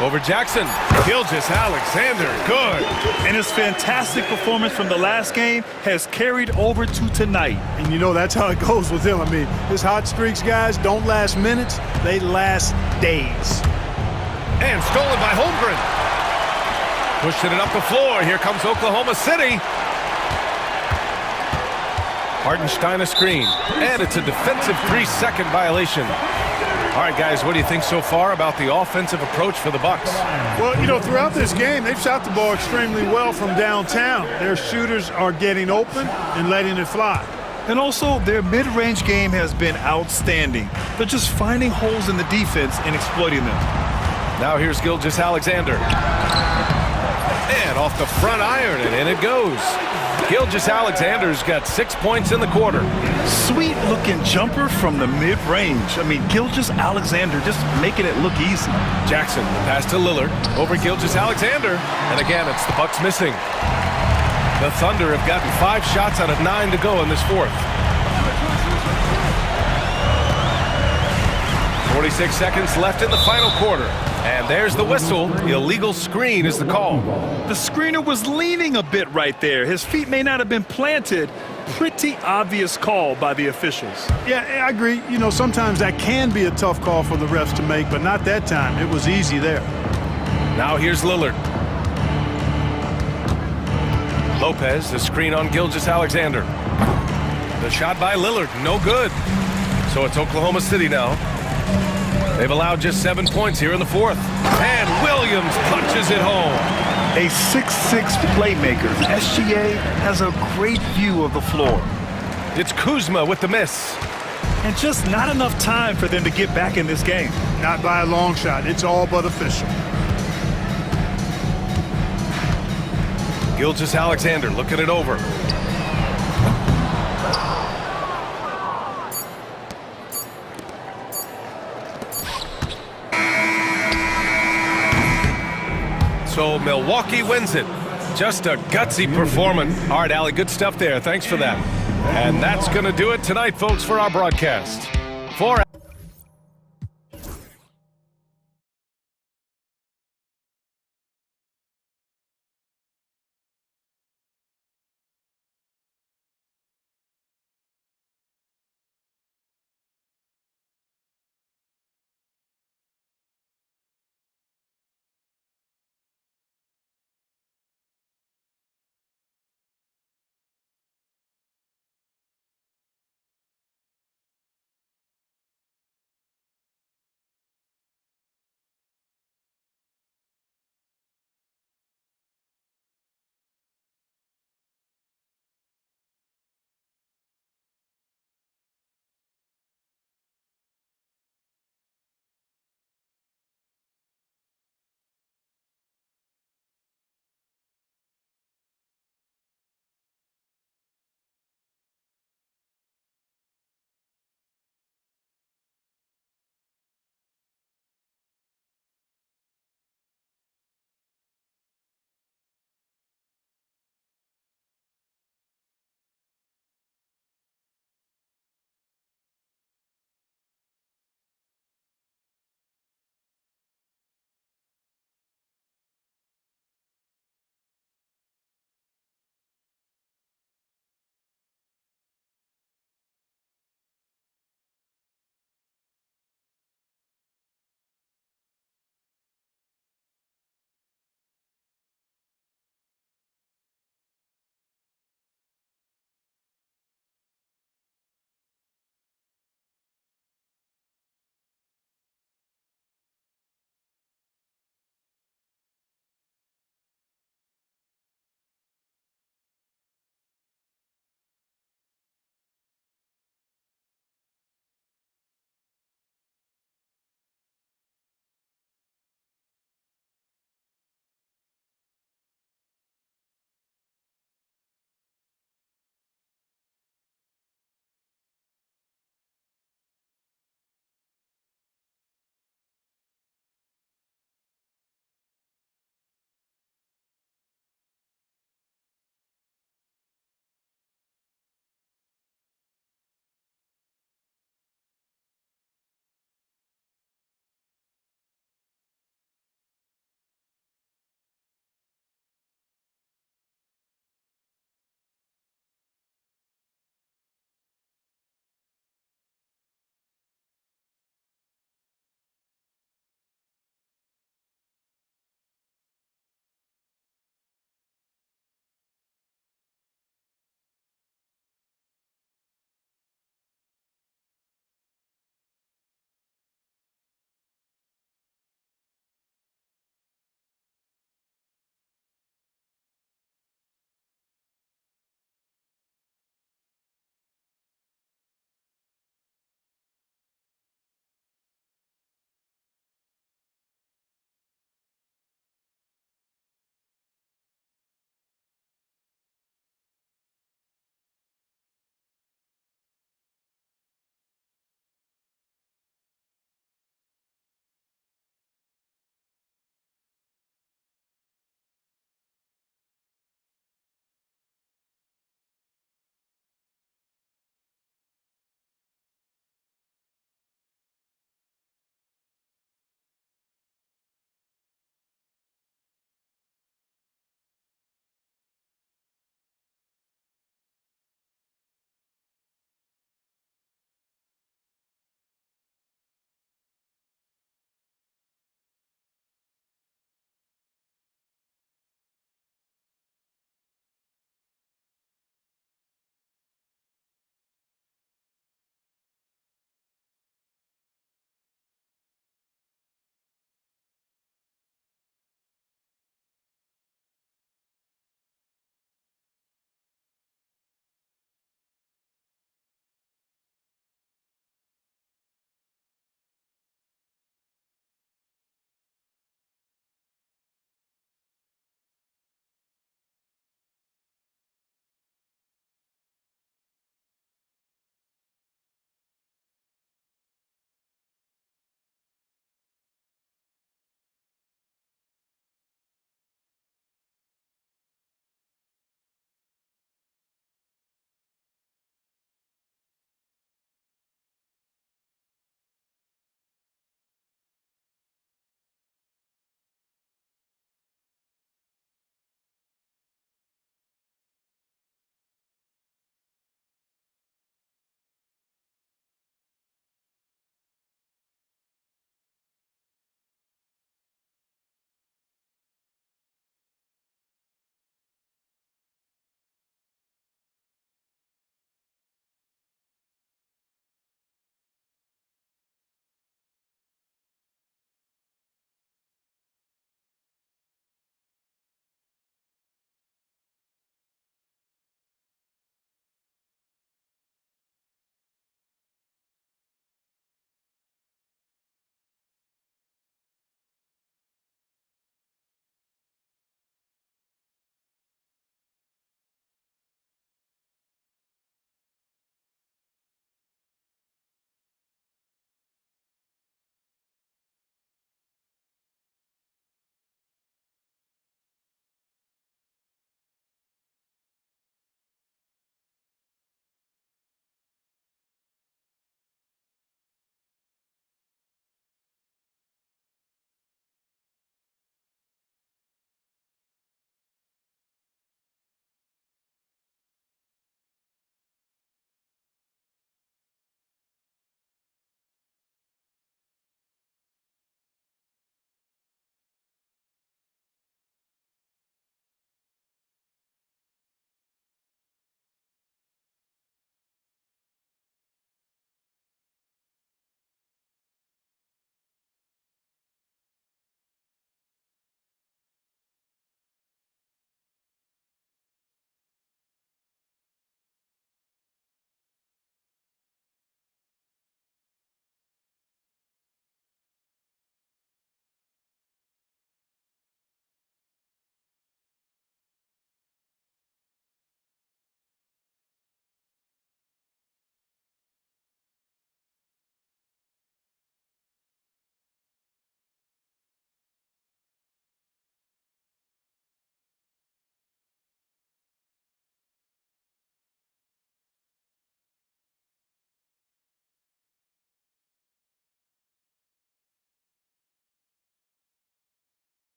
S9: Over Jackson. Gilgeous-Alexander, good.
S13: And his fantastic performance from the last game has carried over to tonight.
S12: And you know, that's how it goes with him. I mean, his hot streaks, guys, don't last minutes. They last days.
S9: And stolen by Holmgren. Pushing it up the floor. Here comes Oklahoma City. Hartenstein a screen. And it's a defensive 3-second violation. All right, guys, what do you think so far about the offensive approach for the Bucks?
S12: Well, you know, throughout this game, they've shot the ball extremely well from downtown. Their shooters are getting open and letting it fly.
S13: And also, their mid-range game has been outstanding. They're just finding holes in the defense and exploiting them.
S9: Now here's Gilgeous-Alexander. And off the front iron, and in it goes. Gilgeous-Alexander's got 6 points in the quarter.
S13: Sweet-looking jumper from the mid-range. I mean, Gilgeous-Alexander just making it look easy.
S9: Jackson, the pass to Lillard, over Gilgeous-Alexander. And again, it's the Bucks missing. The Thunder have gotten 5 shots out of 9 to go in this 4th. 46 seconds left in the final quarter. And there's the whistle. Illegal screen is the call.
S13: The screener was leaning a bit right there. His feet may not have been planted. Pretty obvious call by the officials.
S12: Yeah, I agree. You know, sometimes that can be a tough call for the refs to make, but not that time. It was easy there.
S9: Now here's Lillard. Lopez, the screen on Gilgeous-Alexander. The shot by Lillard, no good. So it's Oklahoma City now. They've allowed just 7 points here in the 4th. And Williams punches it home.
S13: A 6'6" playmaker. SGA has a great view of the floor.
S9: It's Kuzma with the miss.
S13: And just not enough time for them to get back in this game.
S12: Not by a long shot. It's all but official.
S9: Gilgeous-Alexander looking it over. So Milwaukee wins it. Just a gutsy performance. All right, Allie, good stuff there. Thanks for that. And that's going to do it tonight, folks, for our broadcast. For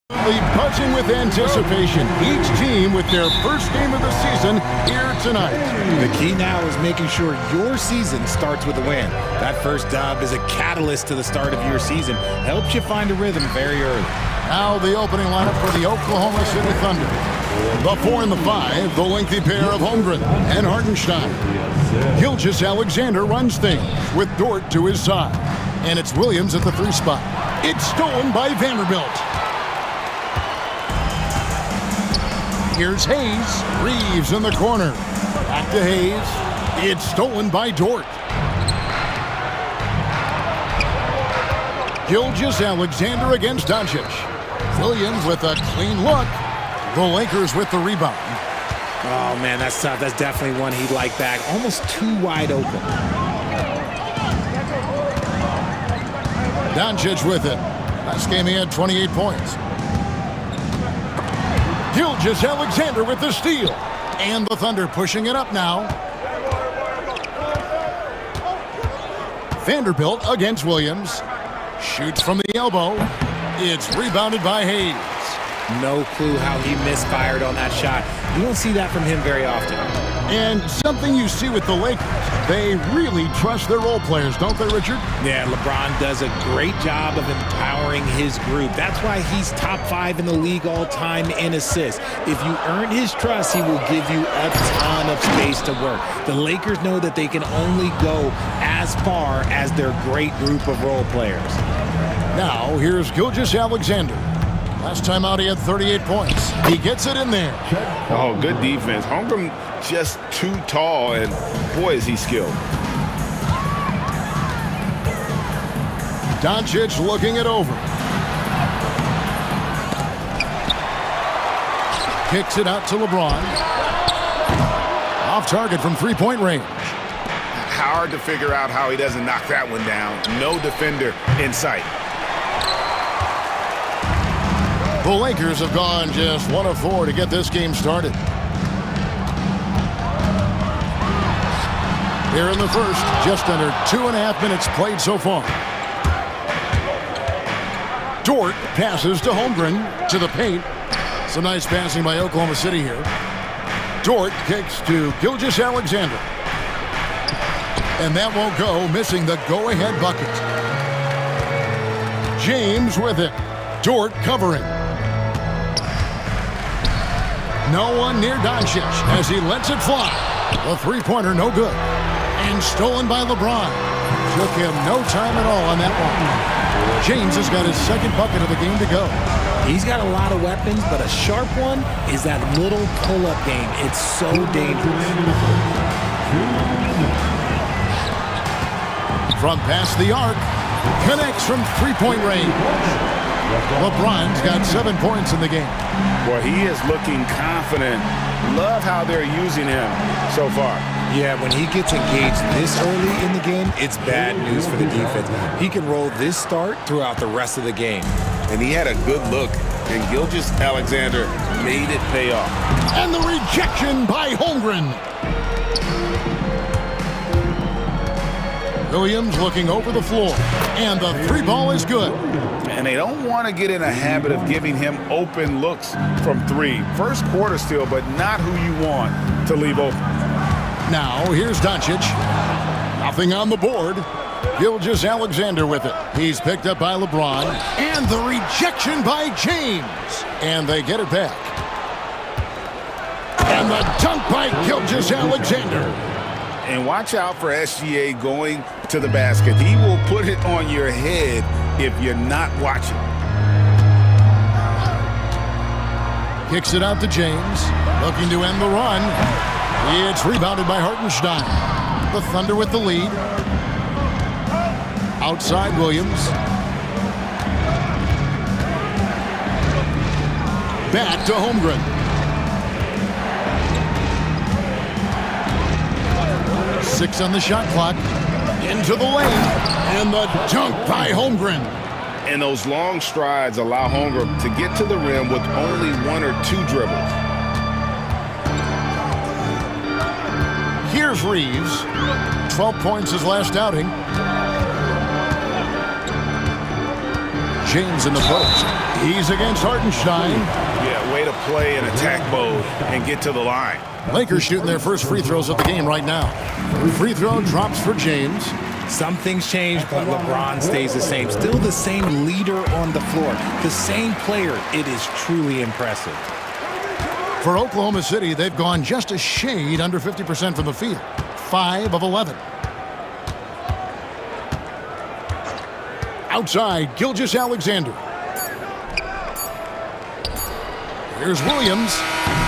S1: Buzzing with anticipation. Each team with their first game of the season here tonight.
S10: The key now is making sure your season starts with a win. That first dub is a catalyst to the start of your season. Helps you find a rhythm very early.
S1: Now the opening lineup for the Oklahoma City Thunder. The 4 and the 5, the lengthy pair of Holmgren and Hartenstein. Gilgeous Alexander runs things with Dort to his side. And it's Williams at the 3 spot. It's stolen by Vanderbilt. Here's Hayes. Reeves in the corner. Back to Hayes. It's stolen by Dort. Gilgeous Alexander against Doncic. Williams with a clean look. The Lakers with the rebound.
S10: Oh, man, that's tough. That's definitely one he'd like back. Almost too wide open.
S1: Doncic with it. Last game he had 28 points. Gilgeous Alexander with the steal. And the Thunder pushing it up now. Vanderbilt against Williams. Shoots from the elbow. It's rebounded by Hayes.
S10: No clue how he misfired on that shot. You don't see that from him very often.
S1: And something you see with the Lakers, they really trust their role players, don't they, Richard?
S10: Yeah, LeBron does a great job of empowering his group. That's why he's top 5 in the league all time in assists. If you earn his trust, he will give you a ton of space to work. The Lakers know that they can only go as far as their great group of role players.
S1: Now, here's Gilgeous Alexander. Last time out, he had 38 points. He gets it in there.
S3: Oh, good defense. Holmgren just too tall, and boy, is he skilled.
S1: Doncic looking it over. Kicks it out to LeBron. Off target from three-point range.
S3: Hard to figure out how he doesn't knock that one down. No defender in sight.
S1: The Lakers have gone just 1 of 4 to get this game started. Here in the first, just under 2.5 minutes played so far. Dort passes to Holmgren to the paint. Some nice passing by Oklahoma City here. Dort kicks to Gilgeous Alexander. And that won't go, missing the go-ahead bucket. James with it. Dort covering. No one near Doncic as he lets it fly. The three-pointer no good. And stolen by LeBron. Took him no time at all on that one. James has got his second bucket of the game to go.
S10: He's got a lot of weapons, but a sharp one is that little pull-up game. It's so dangerous.
S1: From past the arc, connects from three-point range. LeBron's got 7 points in the game.
S3: Boy, he is looking confident. Love how they're using him so far.
S10: Yeah, when he gets engaged this early in the game, it's bad news for the defense. He can roll this start throughout the rest of the game.
S3: And he had a good look, and Gilgeous Alexander made it pay off.
S1: And the rejection by Holmgren. Williams looking over the floor, and the three ball is good.
S3: And they don't want to get in a habit of giving him open looks from three. First quarter still, but not who you want to leave open.
S1: Now, here's Doncic. Nothing on the board. Gilgeous Alexander with it. He's picked up by LeBron. And the rejection by James. And they get it back. And the dunk by Gilgeous Alexander.
S3: And watch out for SGA going to the basket. He will put it on your head if you're not watching.
S1: Kicks it out to James. Looking to end the run. It's rebounded by Hartenstein. The Thunder with the lead. Outside Williams. Back to Holmgren. 6 on the shot clock. Into the lane. And the dunk by Holmgren.
S3: And those long strides allow Holmgren to get to the rim with only 1 or 2 dribbles.
S1: Here's Reeves. 12 points his last outing. James in the post. He's against Hartenstein.
S3: Yeah, way to play in attack mode and get to the line.
S1: Lakers shooting their first free throws of the game right now. Free throw drops for James.
S10: Some things change, but LeBron stays the same. Still the same leader on the floor. The same player. It is truly impressive.
S1: For Oklahoma City, they've gone just a shade under 50% from the field. 5 of 11. Outside, Gilgeous-Alexander. Here's Williams,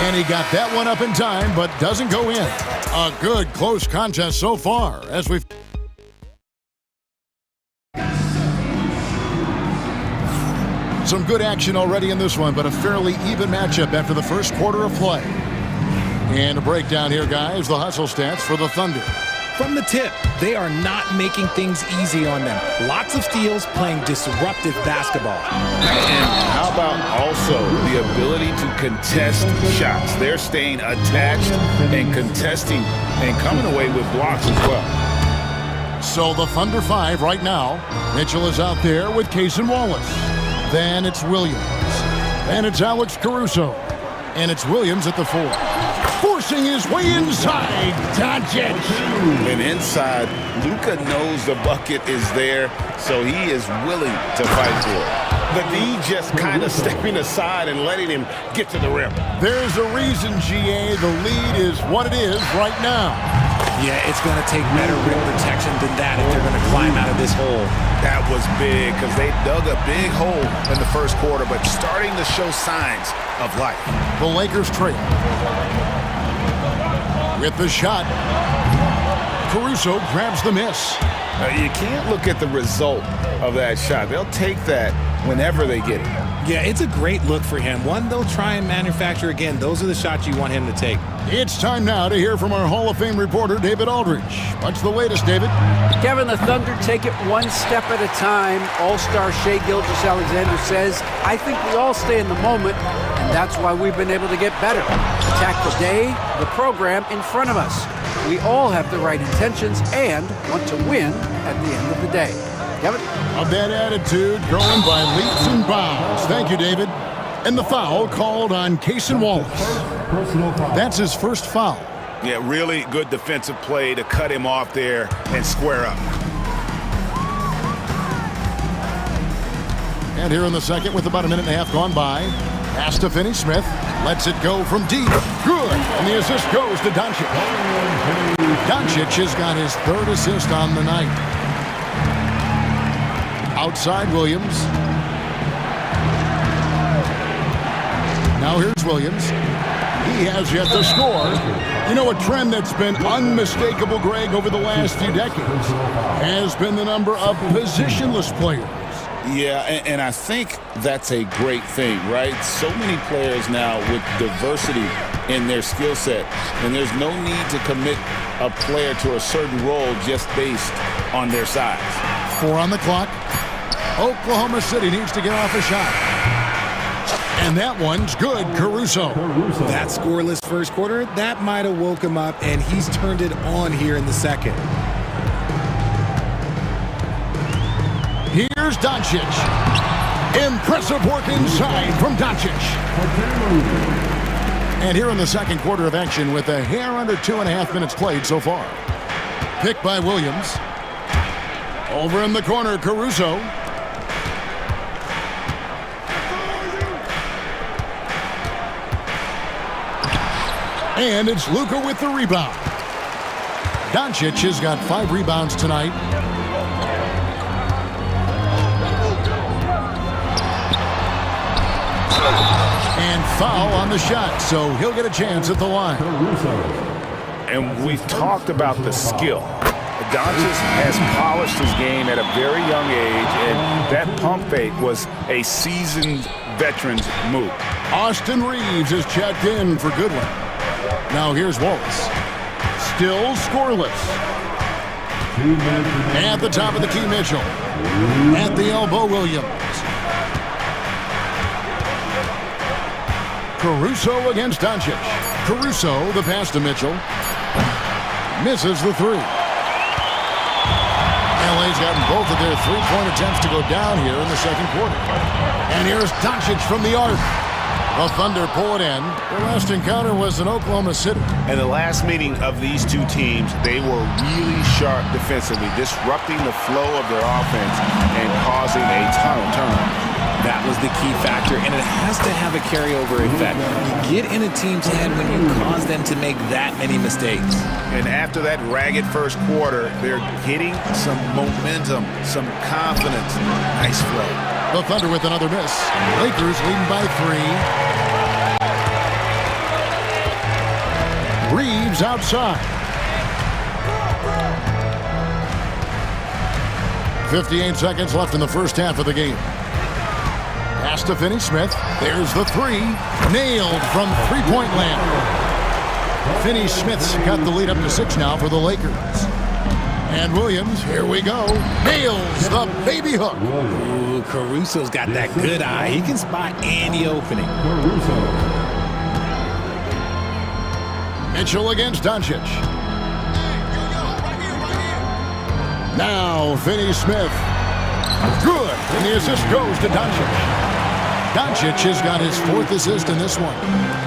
S1: and he got that one up in time, but doesn't go in. A good, close contest so far, as we've... Some good action already in this one, but a fairly even matchup after the first quarter of play. And a breakdown here, guys, the hustle stats for the Thunder.
S10: From the tip, they are not making things easy on them. Lots of steals, playing disruptive basketball.
S3: And how about also the ability to contest shots? They're staying attached and contesting and coming away with blocks as well.
S1: So the Thunder 5 right now. Mitchell is out there with Cason Wallace. Then it's Williams. Then it's Alex Caruso. And it's Williams at the 4. Forcing his way inside, Doncic.
S3: And inside, Luka knows the bucket is there, so he is willing to fight for it. But he just kind of stepping aside and letting him get to the rim.
S1: There's a reason, GA, the lead is what it is right now.
S10: Yeah, it's going to take better rim protection than that if they're going to climb out of this hole.
S3: That was big because they dug a big hole in the first quarter, but starting to show signs of life.
S1: The Lakers trail. With the shot, Caruso grabs the miss.
S3: You can't look at the result of that shot. They'll take that whenever they get it.
S10: Yeah, it's a great look for him. One they'll try and manufacture again. Those are the shots you want him to take.
S1: It's time now to hear from our Hall of Fame reporter, David Aldridge. What's the latest, David?
S4: Kevin, the Thunder take it one step at a time. All-star Shai Gilgeous-Alexander says, I think we all stay in the moment, and that's why we've been able to get better. Attack the day, the program in front of us. We all have the right intentions and want to win at the end of the day. Kevin?
S1: A bad attitude growing by leaps and bounds. Thank you, David. And the foul called on Cason Wallace. That's his first foul.
S3: Yeah, really good defensive play to cut him off there and square up.
S1: And here in the second, with about a minute and a half gone by, pass to Finney-Smith. Lets it go from deep. Good. And the assist goes to Doncic. Doncic has got his third assist on the night. Outside Williams. Now here's Williams. He has yet to score. You know, a trend that's been unmistakable, Greg, over the last few decades has been the number of positionless players.
S7: Yeah, and I think that's a great thing, right? So many players now with diversity in their skill set, and there's no need to commit a player to a certain role just based on their size.
S1: 4 on the clock. Oklahoma City needs to get off a shot. And that one's good, Caruso.
S10: That scoreless first quarter, that might have woke him up, and he's turned it on here in the second.
S1: Here's Doncic. Impressive work inside from Doncic. And here in the second quarter of action with a hair under 2.5 minutes played so far. Picked by Williams. Over in the corner, Caruso. And it's Luka with the rebound. Doncic has got 5 rebounds tonight. And foul on the shot, so he'll get a chance at the line.
S3: And we've talked about the skill. Doncic has polished his game at a very young age, and that pump fake was a seasoned veteran's move.
S1: Austin Reeves is checked in for Goodwin. Now here's Wallace. Still scoreless. At the top of the key, Mitchell. At the elbow, Williams. Caruso against Doncic. Caruso, the pass to Mitchell. Misses the 3. UCLA's gotten both of their three-point attempts to go down here in the second quarter. And here's Doncic from the arc. The Thunder pull it in. Their last encounter was in Oklahoma City.
S3: In the last meeting of these two teams, they were really sharp defensively, disrupting the flow of their offense and causing a ton of turnovers.
S10: That was the key factor, and it has to have a carryover effect. You get in a team's head when you cause them to make that many mistakes.
S3: And after that ragged first quarter, they're getting some momentum, some confidence. Nice flow.
S1: The Thunder with another miss. Lakers leading by 3. Reeves outside. 58 seconds left in the first half of the game. Pass to Finney-Smith. There's the 3. Nailed from three-point land. Finney-Smith's got the lead up to 6 now for the Lakers. And Williams, here we go, nails the baby hook.
S10: Ooh, Caruso's got that good eye. He can spot any opening.
S1: Mitchell against Doncic. Now Finney-Smith. Good, and the assist goes to Doncic. Doncic has got his 4th assist in this one.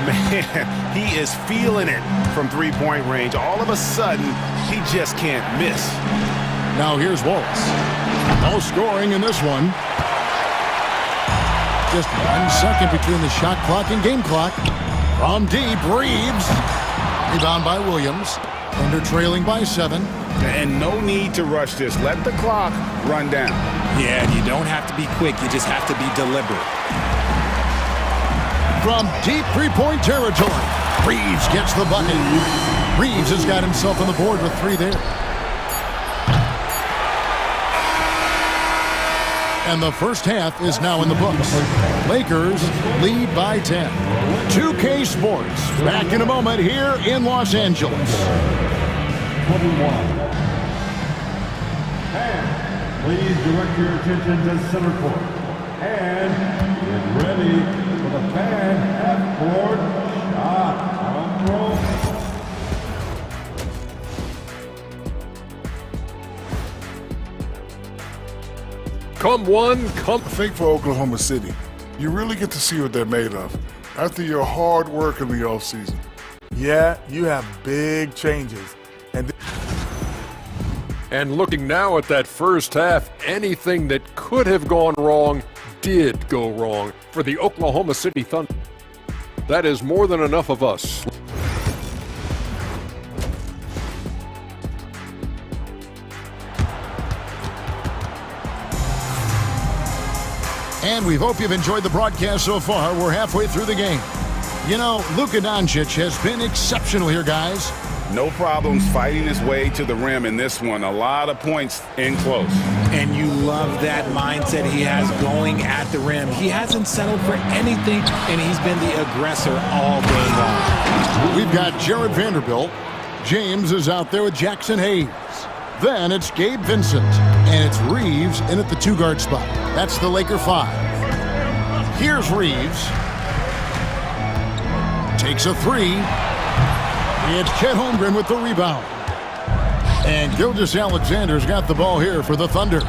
S3: Man, he is feeling it from three-point range. All of a sudden, he just can't miss.
S1: Now here's Wallace. No scoring in this one. Just 1 second between the shot clock and game clock. From deep, Reeves. Rebound by Williams. Thunder trailing by 7.
S3: And no need to rush this. Let the clock run down.
S10: Yeah, and you don't have to be quick. You just have to be deliberate.
S1: From deep three-point territory, Reeves gets the bucket. Reeves has got himself on the board with 3 there. And the first half is now in the books. Lakers lead by 10. 2K Sports back in a moment here in Los Angeles.
S8: 21. And please direct your attention to center court. And get ready for the fan half-court shot. Drum roll.
S5: Come one, come. I think for Oklahoma City, you really get to see what they're made of after your hard work in the offseason. Yeah, you have big changes.
S6: And looking now at that first half, anything that could have gone wrong did go wrong for the Oklahoma City Thunder. That is more than enough of us.
S1: And we hope you've enjoyed the broadcast so far. We're halfway through the game. You know, Luka Doncic has been exceptional here, guys.
S3: No problems fighting his way to the rim in this one. A lot of points in close.
S10: And you love that mindset he has going at the rim. He hasn't settled for anything, and he's been the aggressor all game long.
S1: We've got Jared Vanderbilt. James is out there with Jackson Hayes. Then it's Gabe Vincent, and it's Reeves in at the 2-guard spot. That's the Laker 5. Here's Reeves. Takes a 3. It's Chet Holmgren with the rebound. And Gilgeous-Alexander's got the ball here for the Thunder.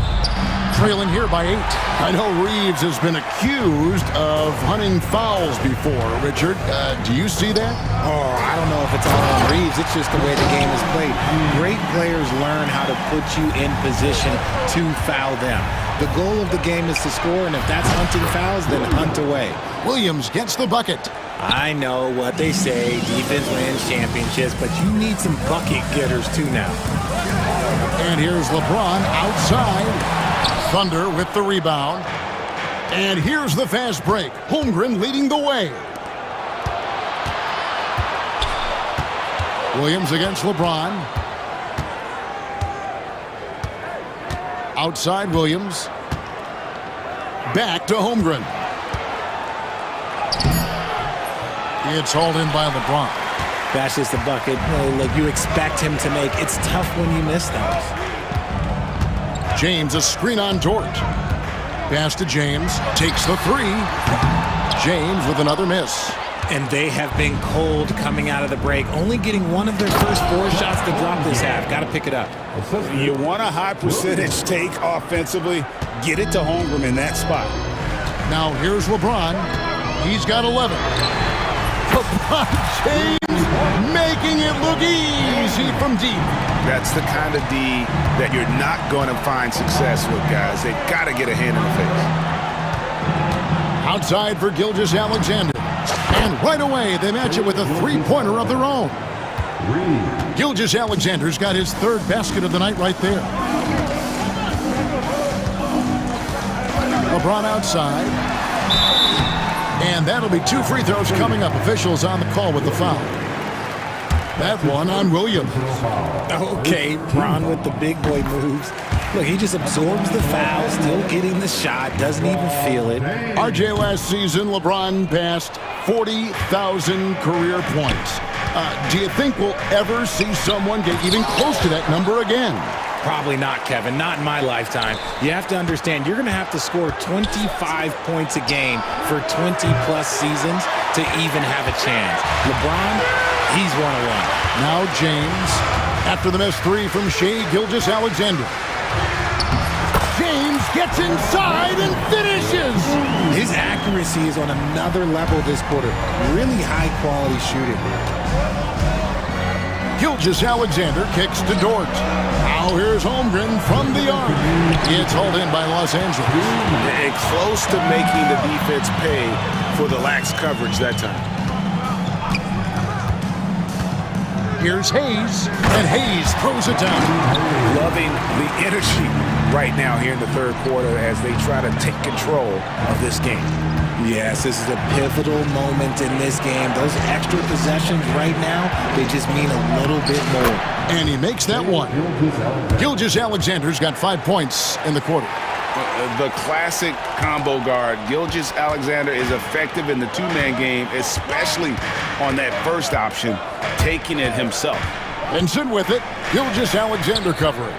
S1: Trailing here by 8. I know Reeves has been accused of hunting fouls before. Richard, do you see that?
S10: Oh, I don't know if it's all on Reeves. It's just the way the game is played. Great players learn how to put you in position to foul them. The goal of the game is to score, and if that's hunting fouls, then hunt away.
S1: Williams gets the bucket.
S10: I know what they say, defense wins championships, but you need some bucket getters too now.
S1: And here's LeBron outside. Thunder with the rebound. And here's the fast break. Holmgren leading the way. Williams against LeBron. Outside Williams. Back to Holmgren. It's hauled in by LeBron.
S10: That's just a bucket. Look, you expect him to make. It's tough when you miss those.
S1: James, a screen on George. Pass to James. Takes the 3. James with another miss.
S10: And they have been cold coming out of the break, only getting one of their first 4 shots to drop this half. Got to pick it up.
S3: You want a high percentage take offensively, get it to Holmgren in that spot.
S1: Now here's LeBron. He's got 11. LeBron James making it look easy from deep.
S3: That's the kind of D that you're not going to find success with, guys. They've got to get a hand in the face.
S1: Outside for Gilgeous-Alexander. And right away, they match it with a three-pointer of their own. Gilgeous-Alexander's got his 3rd basket of the night right there. LeBron outside. And that'll be 2 free throws coming up. Officials on the call with the foul. That one on Williams.
S10: Okay, Bron with the big boy moves. Look, he just absorbs the foul, still getting the shot, doesn't even feel it.
S1: RJ, last season, LeBron passed 40,000 career points. Do you think we'll ever see someone get even close to that number again?
S10: Probably not, Kevin. Not in my lifetime. You have to understand, you're going to have to score 25 points a game for 20-plus seasons to even have a chance. LeBron, he's 1-1.
S1: Now James, after the missed 3 from Shai Gilgeous-Alexander. James gets inside and finishes.
S10: His accuracy is on another level this quarter. Really high-quality shooting.
S1: Gilgeous-Alexander kicks to Dort. Now here's Holmgren from the arc. It's hauled in by Los Angeles.
S3: And close to making the defense pay for the lax coverage that time.
S1: Here's Hayes, and Hayes throws it down.
S3: Loving the energy right now here in the 3rd quarter as they try to take control of this game.
S10: Yes, this is a pivotal moment in this game. Those extra possessions right now, they just mean a little bit more.
S1: And he makes that one. Gilgeous-Alexander's got 5 points in the quarter.
S3: The classic combo guard. Gilgeous-Alexander is effective in the 2-man game, especially on that first option, taking it himself.
S1: Benson with it. Gilgeous-Alexander covering.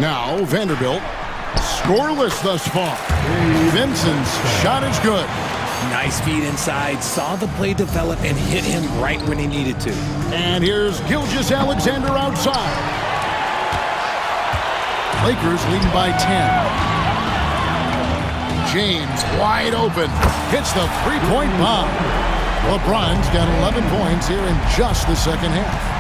S1: Now Vanderbilt. Scoreless thus far. Vincent's shot is good.
S10: Nice feed inside, saw the play develop and hit him right when he needed to.
S1: And here's Gilgeous-Alexander outside. Lakers leading by 10. James wide open. Hits the 3-point bomb. LeBron's got 11 points here in just the 2nd half.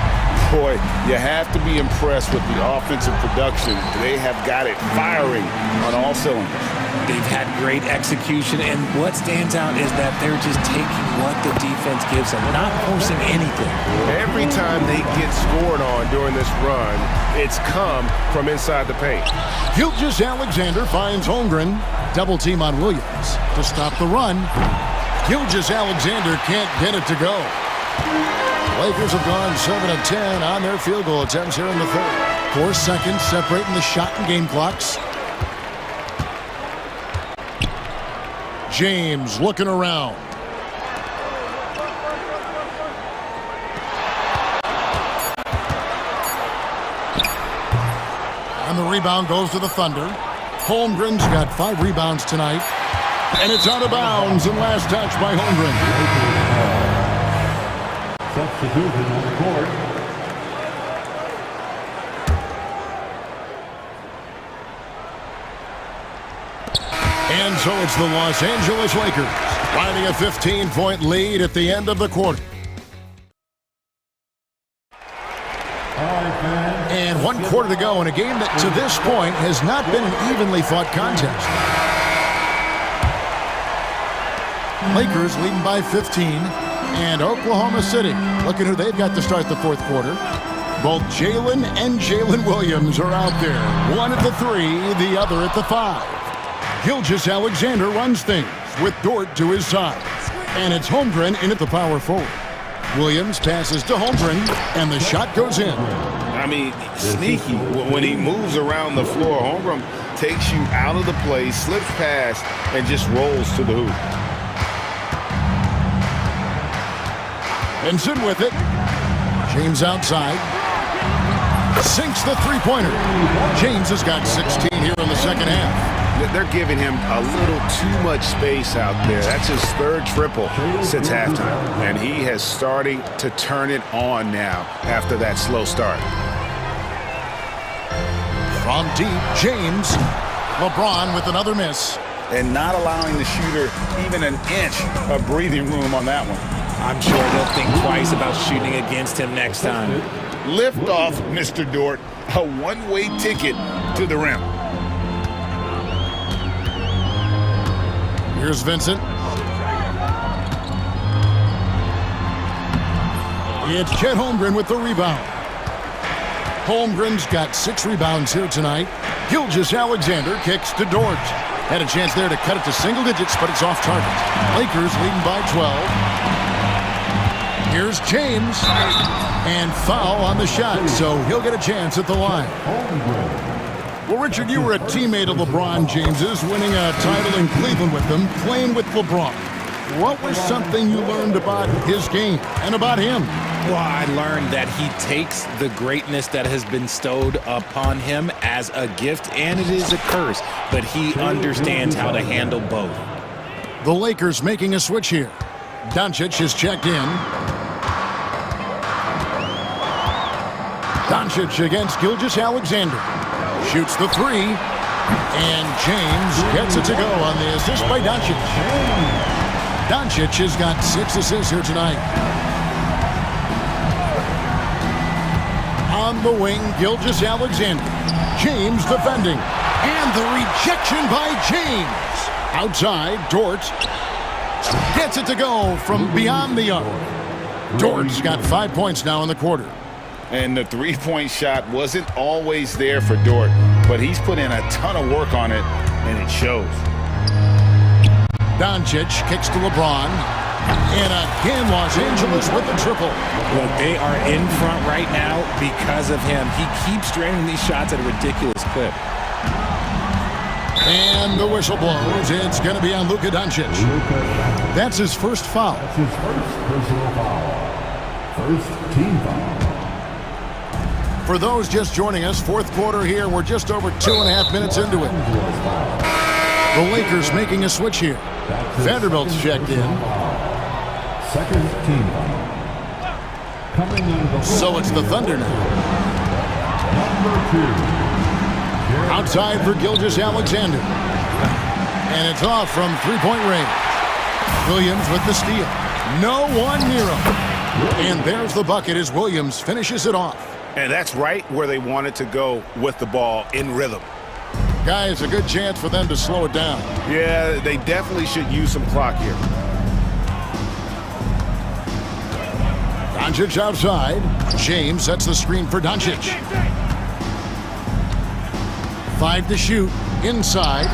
S3: Boy, you have to be impressed with the offensive production. They have got it firing on all cylinders.
S10: They've had great execution, and what stands out is that they're just taking what the defense gives them, not forcing anything.
S9: Every time they get scored on during this run, it's come from inside the paint.
S1: Gilgeous-Alexander finds Holmgren. Double team on Williams to stop the run. Gilgeous-Alexander can't get it to go. Lakers have gone 7 of 10 on their field goal attempts here in the 3rd. 4 seconds separating the shot and game clocks. James looking around. And the rebound goes to the Thunder. Holmgren's got 5 rebounds tonight. And it's out of bounds and last touch by Holmgren.
S8: Substitution on the court.
S1: And so it's the Los Angeles Lakers riding a 15-point lead at the end of the quarter. And 1 quarter to go in a game that to this point has not been an evenly fought contest. Lakers leading by 15. And Oklahoma City, looking who they've got to start the 4th quarter. Both Jalen and Jalen Williams are out there. One at the 3, the other at the 5. Gilgeous-Alexander runs things with Dort to his side. And it's Holmgren in at the power forward. Williams passes to Holmgren, and the shot goes in.
S3: I mean, sneaky. When he moves around the floor, Holmgren takes you out of the play, slips past, and just rolls to the hoop.
S1: Benson with it. James outside. Sinks the 3-pointer. James has got 16 here in the 2nd half.
S3: They're giving him a little too much space out there. That's his third triple since halftime. And he has starting to turn it on now after that slow start.
S1: From deep, James. LeBron with another miss.
S3: And not allowing the shooter even an inch of breathing room on that one.
S10: I'm sure they'll think twice about shooting against him next time.
S3: Lift off, Mr. Dort. A one-way ticket to the rim.
S1: Here's Vincent. It's Chet Holmgren with the rebound. Holmgren's got 6 rebounds here tonight. Gilgeous-Alexander kicks to Dort. Had a chance there to cut it to single digits, but it's off target. Lakers leading by 12. Here's James. And foul on the shot, so he'll get a chance at the line. Well, Richard, you were a teammate of LeBron James's, winning a title in Cleveland with him, playing with LeBron. What was something you learned about his game and about him?
S10: Well, I learned that he takes the greatness that has been bestowed upon him as a gift, and it is a curse, but he understands how to handle both.
S1: The Lakers making a switch here. Doncic is checked in. Doncic against Gilgeous-Alexander. Shoots the 3. And James gets it to go on the assist by Doncic. Doncic has got 6 assists here tonight. On the wing, Gilgeous-Alexander. James defending. And the rejection by James. Outside, Dort gets it to go from beyond the arc. Dort's got 5 points now in the quarter.
S3: And the three-point shot wasn't always there for Dort, but he's put in a ton of work on it, and it shows.
S1: Doncic kicks to LeBron. And again, Los Angeles with the triple.
S10: Look, they are in front right now because of him. He keeps draining these shots at a ridiculous clip.
S1: And the whistle blows. It's going to be on Luka Doncic. That's his first foul.
S8: That's his first personal foul. First team foul.
S1: For those just joining us, fourth quarter here. We're just over 2.5 minutes into it. The Lakers making a switch here. Vanderbilt's checked in.
S8: Second team foul. Coming under the
S1: So it's the Thunder now.
S8: Number 2.
S1: Outside for Gilgeous-Alexander. And it's off from three-point range. Williams with the steal. No one near him. And there's the bucket as Williams finishes it off.
S3: And that's right where they wanted to go with the ball, in rhythm.
S1: Guys, a good chance for them to slow it down.
S3: Yeah, they definitely should use some clock here.
S1: Doncic outside. James sets the screen for Doncic. 5 to shoot. Inside.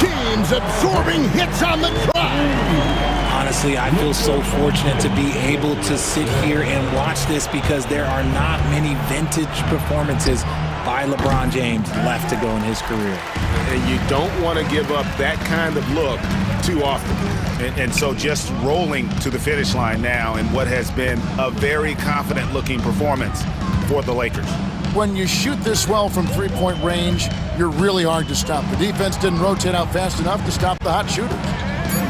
S1: James absorbing hits on the drive.
S10: Honestly, I feel so fortunate to be able to sit here and watch this because there are not many vintage performances by LeBron James left to go in his career.
S3: And you don't want to give up that kind of look too often. And so just rolling to the finish line now in what has been a very confident-looking performance for the Lakers.
S1: When you shoot this well from three-point range, you're really hard to stop. The defense didn't rotate out fast enough to stop the hot shooters.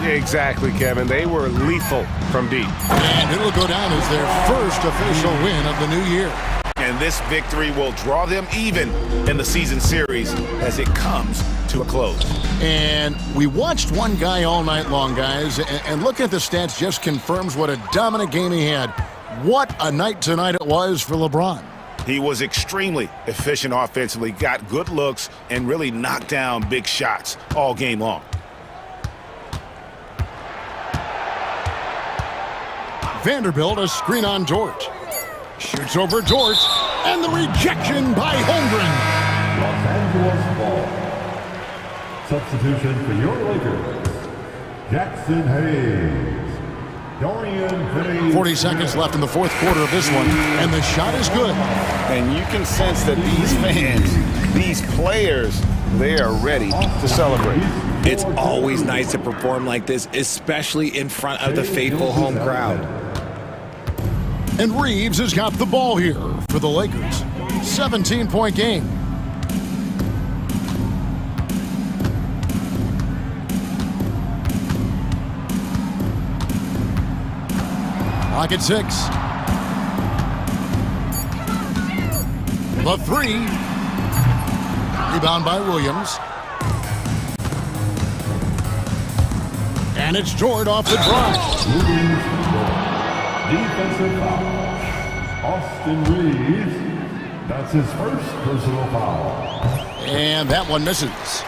S3: Exactly, Kevin. They were lethal from deep.
S1: And it'll go down as their first official win of the new year.
S3: And this victory will draw them even in the season series as it comes to a close.
S1: And we watched one guy all night long, guys, and looking at the stats just confirms what a dominant game he had. What a night tonight it was for LeBron.
S3: He was extremely efficient offensively, got good looks, and really knocked down big shots all game long.
S1: Vanderbilt, a screen on Dort. Shoots over Dort, and the rejection by Holmgren.
S8: Los Angeles ball. Substitution for your Lakers. Jackson Hayes. Dorian Finney.
S1: 40 seconds left in the fourth quarter of this one, and the shot is good.
S3: And you can sense that these fans, these players, they are ready to celebrate.
S10: It's always nice to perform like this, especially in front of the faithful home crowd.
S1: And Reeves has got the ball here for the Lakers. 17-point game. Clock at 6. The three. Rebound by Williams. And it's Jordan off the drive.
S8: Defensive foul. Austin Reeves. That's his first personal foul.
S1: And that one misses.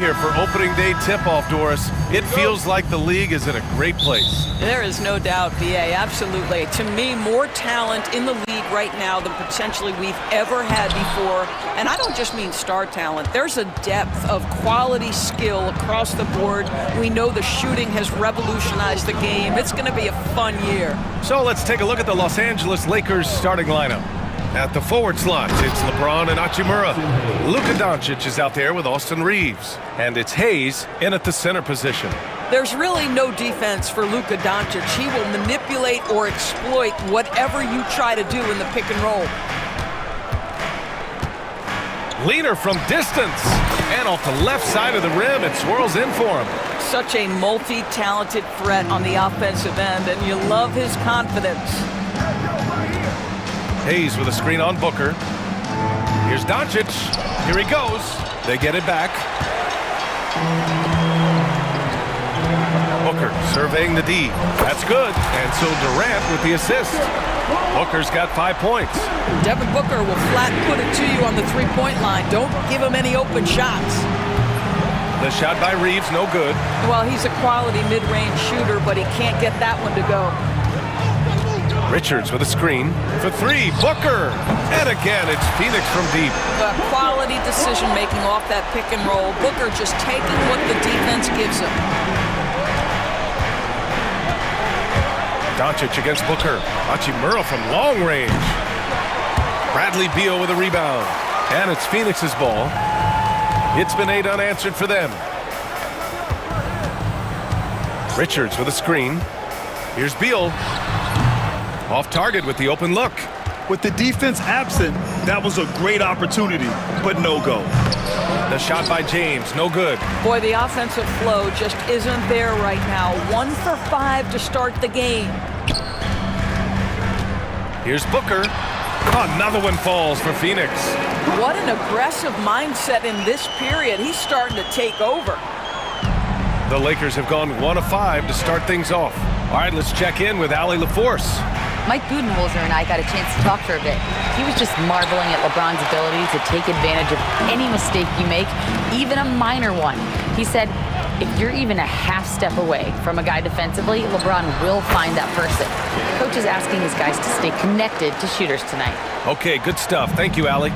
S9: atmosphere for opening day tip-off, Doris. It feels like the league is in a great place.
S2: There is no doubt, BA, absolutely. To me, more talent in the league right now than potentially we've ever had before. And I don't just mean star talent. There's a depth of quality skill across the board. We know the shooting has revolutionized the game. It's going to be a fun year.
S9: So let's take a look at the Los Angeles Lakers starting lineup. At the forward slots, it's LeBron and Hachimura. Luka Doncic is out there with Austin Reeves. And it's Hayes in at the center position.
S2: There's really no defense for Luka Doncic. He will manipulate or exploit whatever you try to do in the pick and roll.
S9: Leaner from distance. And off the left side of the rim, it swirls in for him.
S2: Such a multi-talented threat on the offensive end, and you love his confidence.
S9: Hayes with a screen on Booker. Here's Doncic. Here he goes. They get it back. Booker surveying the D. That's good. And so Durant with the assist. Booker's got 5 points.
S2: Devin Booker will flat put it to you on the three-point line. Don't give him any open shots.
S9: The shot by Reeves, no good.
S2: Well, he's a quality mid-range shooter, but he can't get that one to go.
S9: Richards with a screen for three. Booker. And again, it's Phoenix from deep.
S2: The quality decision-making off that pick and roll. Booker just taking what the defense gives him.
S9: Doncic against Booker. Hachimura from long range. Bradley Beal with a rebound. And it's Phoenix's ball. It's been 8 unanswered for them. Richards with a screen. Here's Beal. Off target with the open look.
S13: With the defense absent, that was a great opportunity, but no go.
S9: The shot by James, no good.
S2: Boy, the offensive flow just isn't there right now. 1 for 5 to start the game.
S9: Here's Booker. Another one falls for Phoenix.
S2: What an aggressive mindset in this period. He's starting to take over.
S9: The Lakers have gone 1 of 5 to start things off. All right, let's check in with Allie LaForce.
S11: Mike Budenholzer and I got a chance to talk for a bit. He was just marveling at LeBron's ability to take advantage of any mistake you make, even a minor one. He said, if you're even a half step away from a guy defensively, LeBron will find that person. Coach is asking his guys to stay connected to shooters tonight.
S9: Okay, good stuff. Thank you, Allie.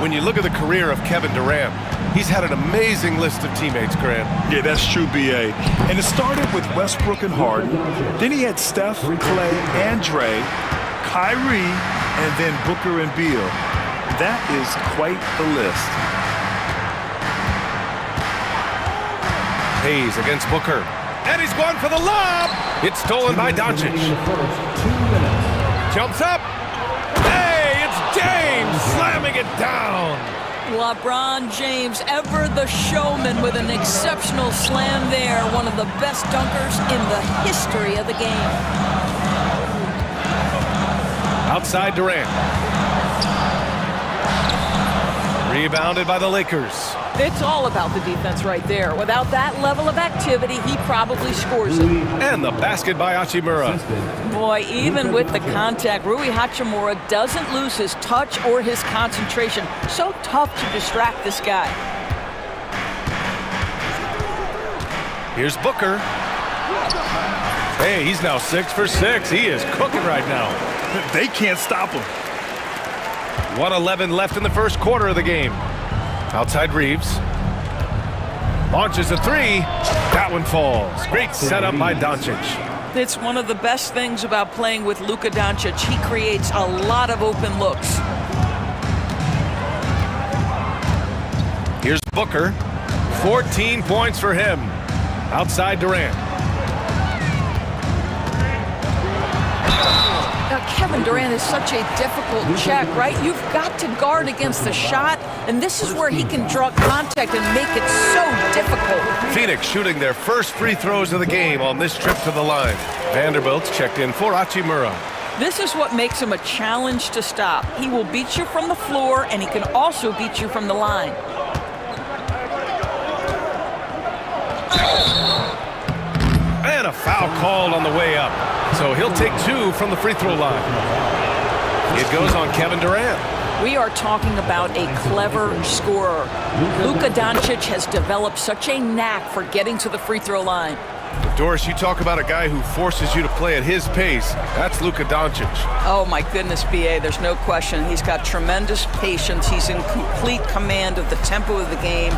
S9: When you look at the career of Kevin Durant, he's had an amazing list of teammates, Grant.
S13: Yeah, that's true, B.A. And it started with Westbrook and Harden. Then he had Steph, Clay, and Dre, Kyrie, and then Booker and Beal. That is quite the list.
S9: Hayes against Booker. And he's going for the lob! It's stolen by Doncic. Jumps up. Hey, it's James slamming it down.
S2: LeBron James, ever the showman, with an exceptional slam there. One of the best dunkers in the history of the game.
S9: Outside Durant. Rebounded by the Lakers.
S2: It's all about the defense right there. Without that level of activity, he probably scores it.
S9: And the basket by Hachimura.
S2: Boy, even with the contact, Rui Hachimura doesn't lose his touch or his concentration. So tough to distract this guy.
S9: Here's Booker. Hey, he's now 6 for 6. He is cooking right now.
S13: They can't stop him.
S9: 1:11 left in the first quarter of the game. Outside Reeves. Launches a three. That one falls. Great setup by Doncic.
S2: It's one of the best things about playing with Luka Doncic. He creates a lot of open looks.
S9: Here's Booker. 14 points for him. Outside Durant.
S2: Kevin Durant is such a difficult check, right? You've got to guard against the shot, and this is where he can draw contact and make it so difficult.
S9: Phoenix shooting their first free throws of the game on this trip to the line. Vanderbilt's checked in for Hachimura.
S2: This is what makes him a challenge to stop. He will beat you from the floor, and he can also beat you from the line.
S9: And a foul called on the way up. So he'll take 2 from the free throw line. It goes on Kevin Durant.
S2: We are talking about a clever scorer. Luka Doncic has developed such a knack for getting to the free throw line.
S9: Doris, you talk about a guy who forces you to play at his pace. That's Luka Doncic.
S2: Oh, my goodness, B.A., there's no question. He's got tremendous patience. He's in complete command of the tempo of the game.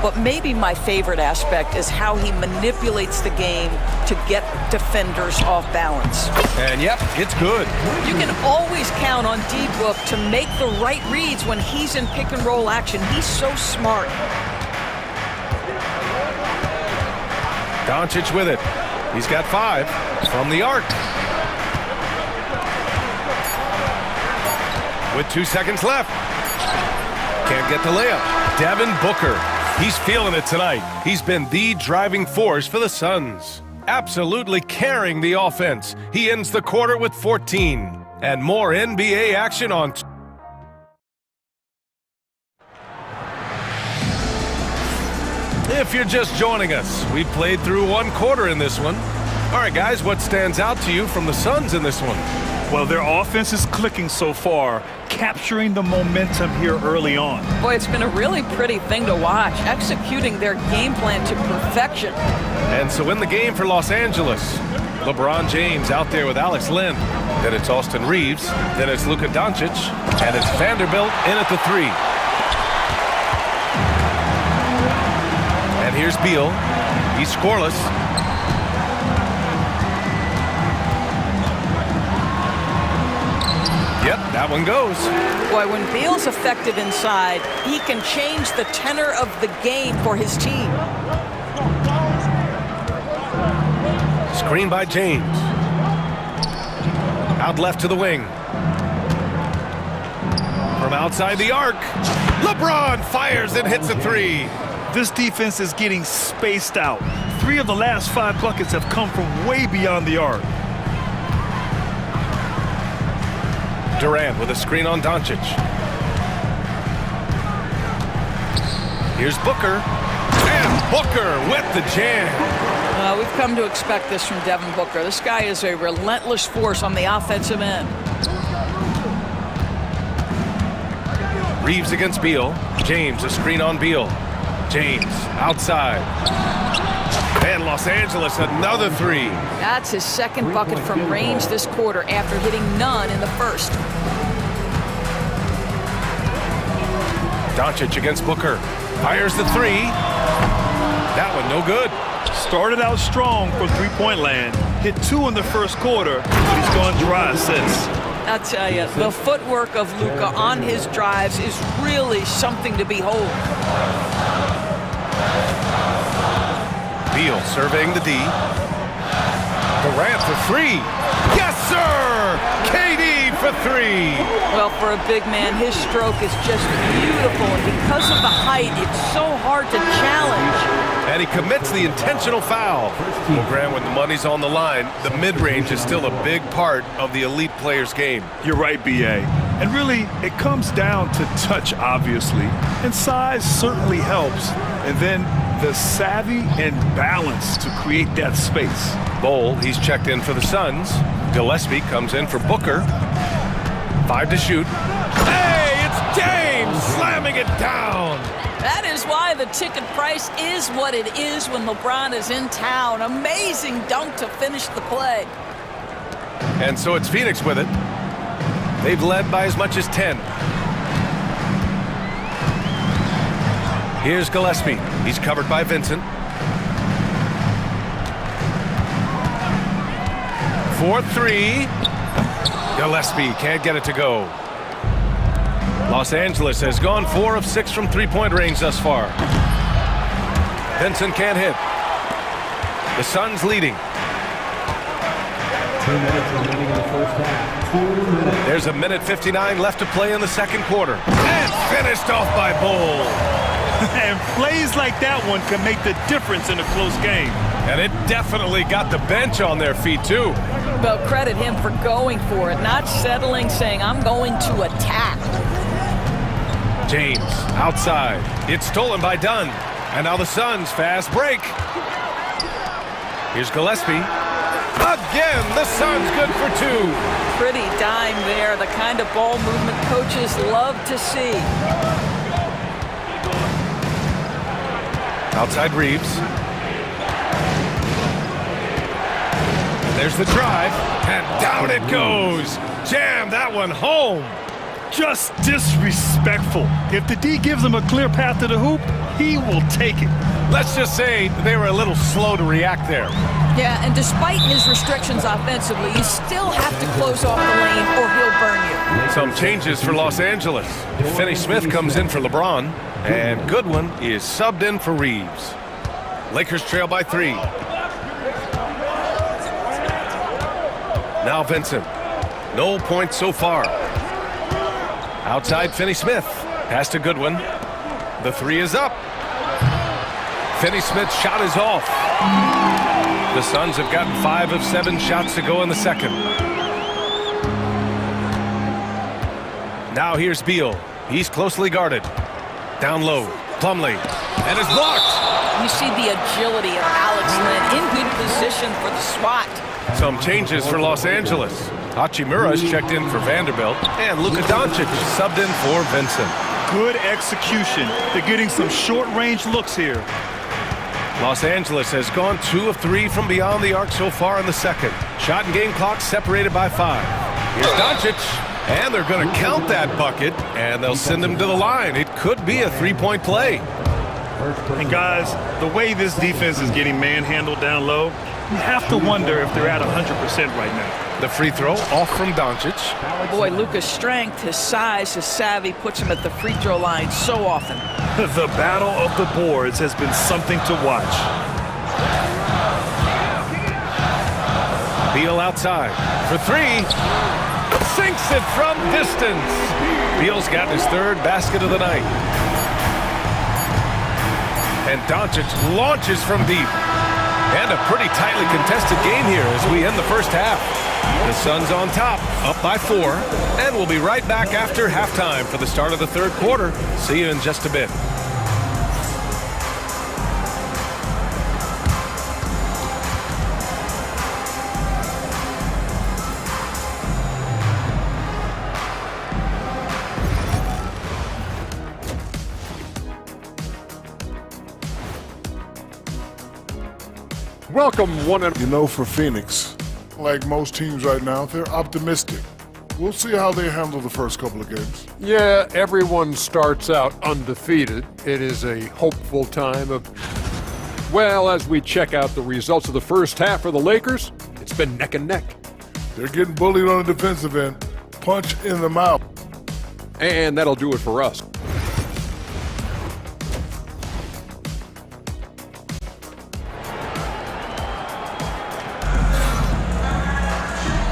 S2: But maybe my favorite aspect is how he manipulates the game to get defenders off balance.
S9: And, yep, it's good.
S2: You can always count on D-Book to make the right reads when he's in pick-and-roll action. He's so smart.
S9: Doncic with it. He's got 5 from the arc. With 2 seconds left. Can't get the layup. Devin Booker. He's feeling it tonight. He's been the driving force for the Suns. Absolutely carrying the offense. He ends the quarter with 14. And more NBA action on... If you're just joining us, we played through 1 quarter in this one. All right, guys, what stands out to you from the Suns in this one?
S13: Well, their offense is clicking so far, capturing the momentum here early on.
S2: Boy, it's been a really pretty thing to watch, executing their game plan to perfection.
S9: And so in the game for Los Angeles, LeBron James out there with Alex Len. Then it's Austin Reeves. Then it's Luka Doncic. And it's Vanderbilt in at the 3. And here's Beal. He's scoreless. Yep, that one goes.
S2: Boy, when Beal's effective inside, he can change the tenor of the game for his team.
S9: Screen by James. Out left to the wing. From outside the arc, LeBron fires and hits a 3.
S13: This defense is getting spaced out. 3 of the last 5 buckets have come from way beyond the arc.
S9: Durant with a screen on Doncic. Here's Booker. And Booker with the jam.
S2: We've come to expect this from Devin Booker. This guy is a relentless force on the offensive end.
S9: Reeves against Beal. James, a screen on Beal. James, outside. And Los Angeles, another 3.
S2: That's his 2nd bucket from range this quarter after hitting none in the first.
S9: Doncic against Booker. Fires the 3. That one no good.
S13: Started out strong from three-point land. Hit 2 in the first quarter, but he's gone dry since.
S2: I'll tell you, the footwork of Luka on his drives is really something to behold.
S9: Beal surveying the D. Durant for 3. Yes, sir! KD for 3.
S2: Well, for a big man, his stroke is just beautiful. And because of the height, it's so hard to challenge.
S9: And he commits the intentional foul. Well, Grant, when the money's on the line, the mid-range is still a big part of the elite player's game.
S13: You're right, B.A. And really, it comes down to touch, obviously. And size certainly helps. And then the savvy and balance to create that space.
S9: Bowl, he's checked in for the Suns. Gillespie comes in for Booker. 5 to shoot. Hey, it's James slamming it down.
S2: That is why the ticket price is what it is when LeBron is in town. Amazing dunk to finish the play.
S9: And so it's Phoenix with it. They've led by as much as 10. Here's Gillespie. He's covered by Vincent. 4-3. Gillespie can't get it to go. Los Angeles has gone 4 of 6 from three-point range thus far. Vincent can't hit. The Suns leading.
S8: 2 minutes remaining in the first half. 2 minutes.
S9: There's a minute 59 left to play in the second quarter. And finished off by Bowl.
S13: And plays like that one can make the difference in a close game.
S9: And it definitely got the bench on their feet, too.
S2: Well, credit him for going for it, not settling, saying, I'm going to attack.
S9: James, outside. It's stolen by Dunn. And now the Suns fast break. Here's Gillespie. Again, the Suns good for 2.
S2: Pretty dime there, the kind of ball movement coaches love to see.
S9: Outside Reeves. There's the drive, and down it goes. Jam that one home.
S13: Just disrespectful. If the D gives him a clear path to the hoop, he will take it.
S9: Let's just say they were a little slow to react there.
S2: Yeah, and despite his restrictions offensively, you still have to close off the lane or he'll burn you.
S9: Some changes for Los Angeles. Finney Smith comes in for LeBron, and Goodwin is subbed in for Reeves. Lakers trail by 3. Now Vincent. No points so far. Outside Finney Smith. Pass to Goodwin. The 3 is up. Finney Smith's shot is off. The Suns have gotten 5 of 7 shots to go in the second. Now here's Beal. He's closely guarded. Down low. Plumlee. And is blocked.
S2: You see the agility of Alex Len in good position for the swat.
S9: Some changes for Los Angeles. Hachimura's checked in for Vanderbilt, and Luka Doncic subbed in for Vincent.
S13: Good execution. They're getting some short-range looks here.
S9: Los Angeles has gone 2 of 3 from beyond the arc so far in the second. Shot and game clock separated by 5. Here's Doncic, and they're going to count that bucket, and they'll send him to the line. It could be a 3-point play.
S13: And guys, the way this defense is getting manhandled down low, you have to wonder if they're at 100% right now.
S9: The free throw off from Doncic.
S2: Boy, Luka's strength, his size, his savvy puts him at the free throw line so often.
S13: The battle of the boards has been something to watch.
S9: Beal outside for 3. Sinks it from distance. Beal's got his 3rd basket of the night. And Doncic launches from deep. And a pretty tightly contested game here as we end the first half. The Suns on top, up by 4. And we'll be right back after halftime for the start of the 3rd quarter. See you in just a bit.
S6: Welcome, one and...
S5: You know, for Phoenix, like most teams right now, they're optimistic. We'll see how they handle the first couple of games.
S6: Yeah, everyone starts out undefeated. It is a hopeful time of... Well, as we check out the results of the first half for the Lakers, it's been neck and neck.
S5: They're getting bullied on the defensive end. Punch in the mouth.
S6: And that'll do it for us.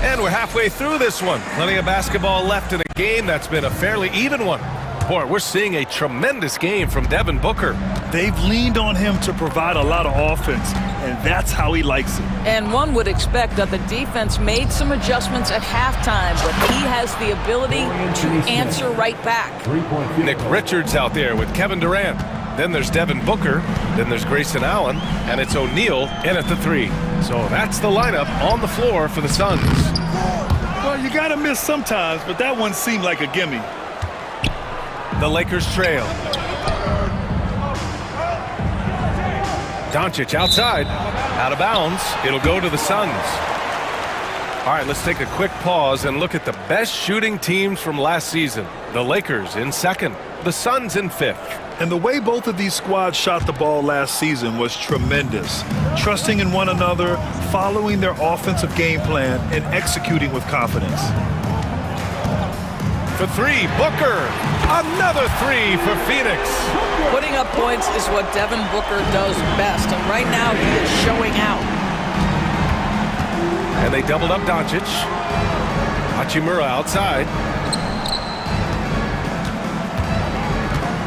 S9: And we're halfway through this one. Plenty of basketball left in a game that's been a fairly even one. Boy, we're seeing a tremendous game from Devin Booker.
S13: They've leaned on him to provide a lot of offense, and that's how he likes it.
S2: And one would expect that the defense made some adjustments at halftime, but he has the ability to answer right back.
S9: Nick Richards out there with Kevin Durant. Then there's Devin Booker. Then there's Grayson Allen. And it's O'Neal in at the 3. So that's the lineup on the floor for the Suns.
S13: Well, you got to miss sometimes, but that one seemed like a gimme.
S9: The Lakers trail. Doncic outside. Out of bounds. It'll go to the Suns. All right, let's take a quick pause and look at the best shooting teams from last season. The Lakers in 2nd. The Suns in 5th.
S13: And the way both of these squads shot the ball last season was tremendous. Trusting in one another, following their offensive game plan, and executing with confidence.
S9: For 3, Booker. Another 3 for Phoenix.
S2: Putting up points is what Devin Booker does best, and right now he is showing out.
S9: And they doubled up Doncic. Hachimura outside.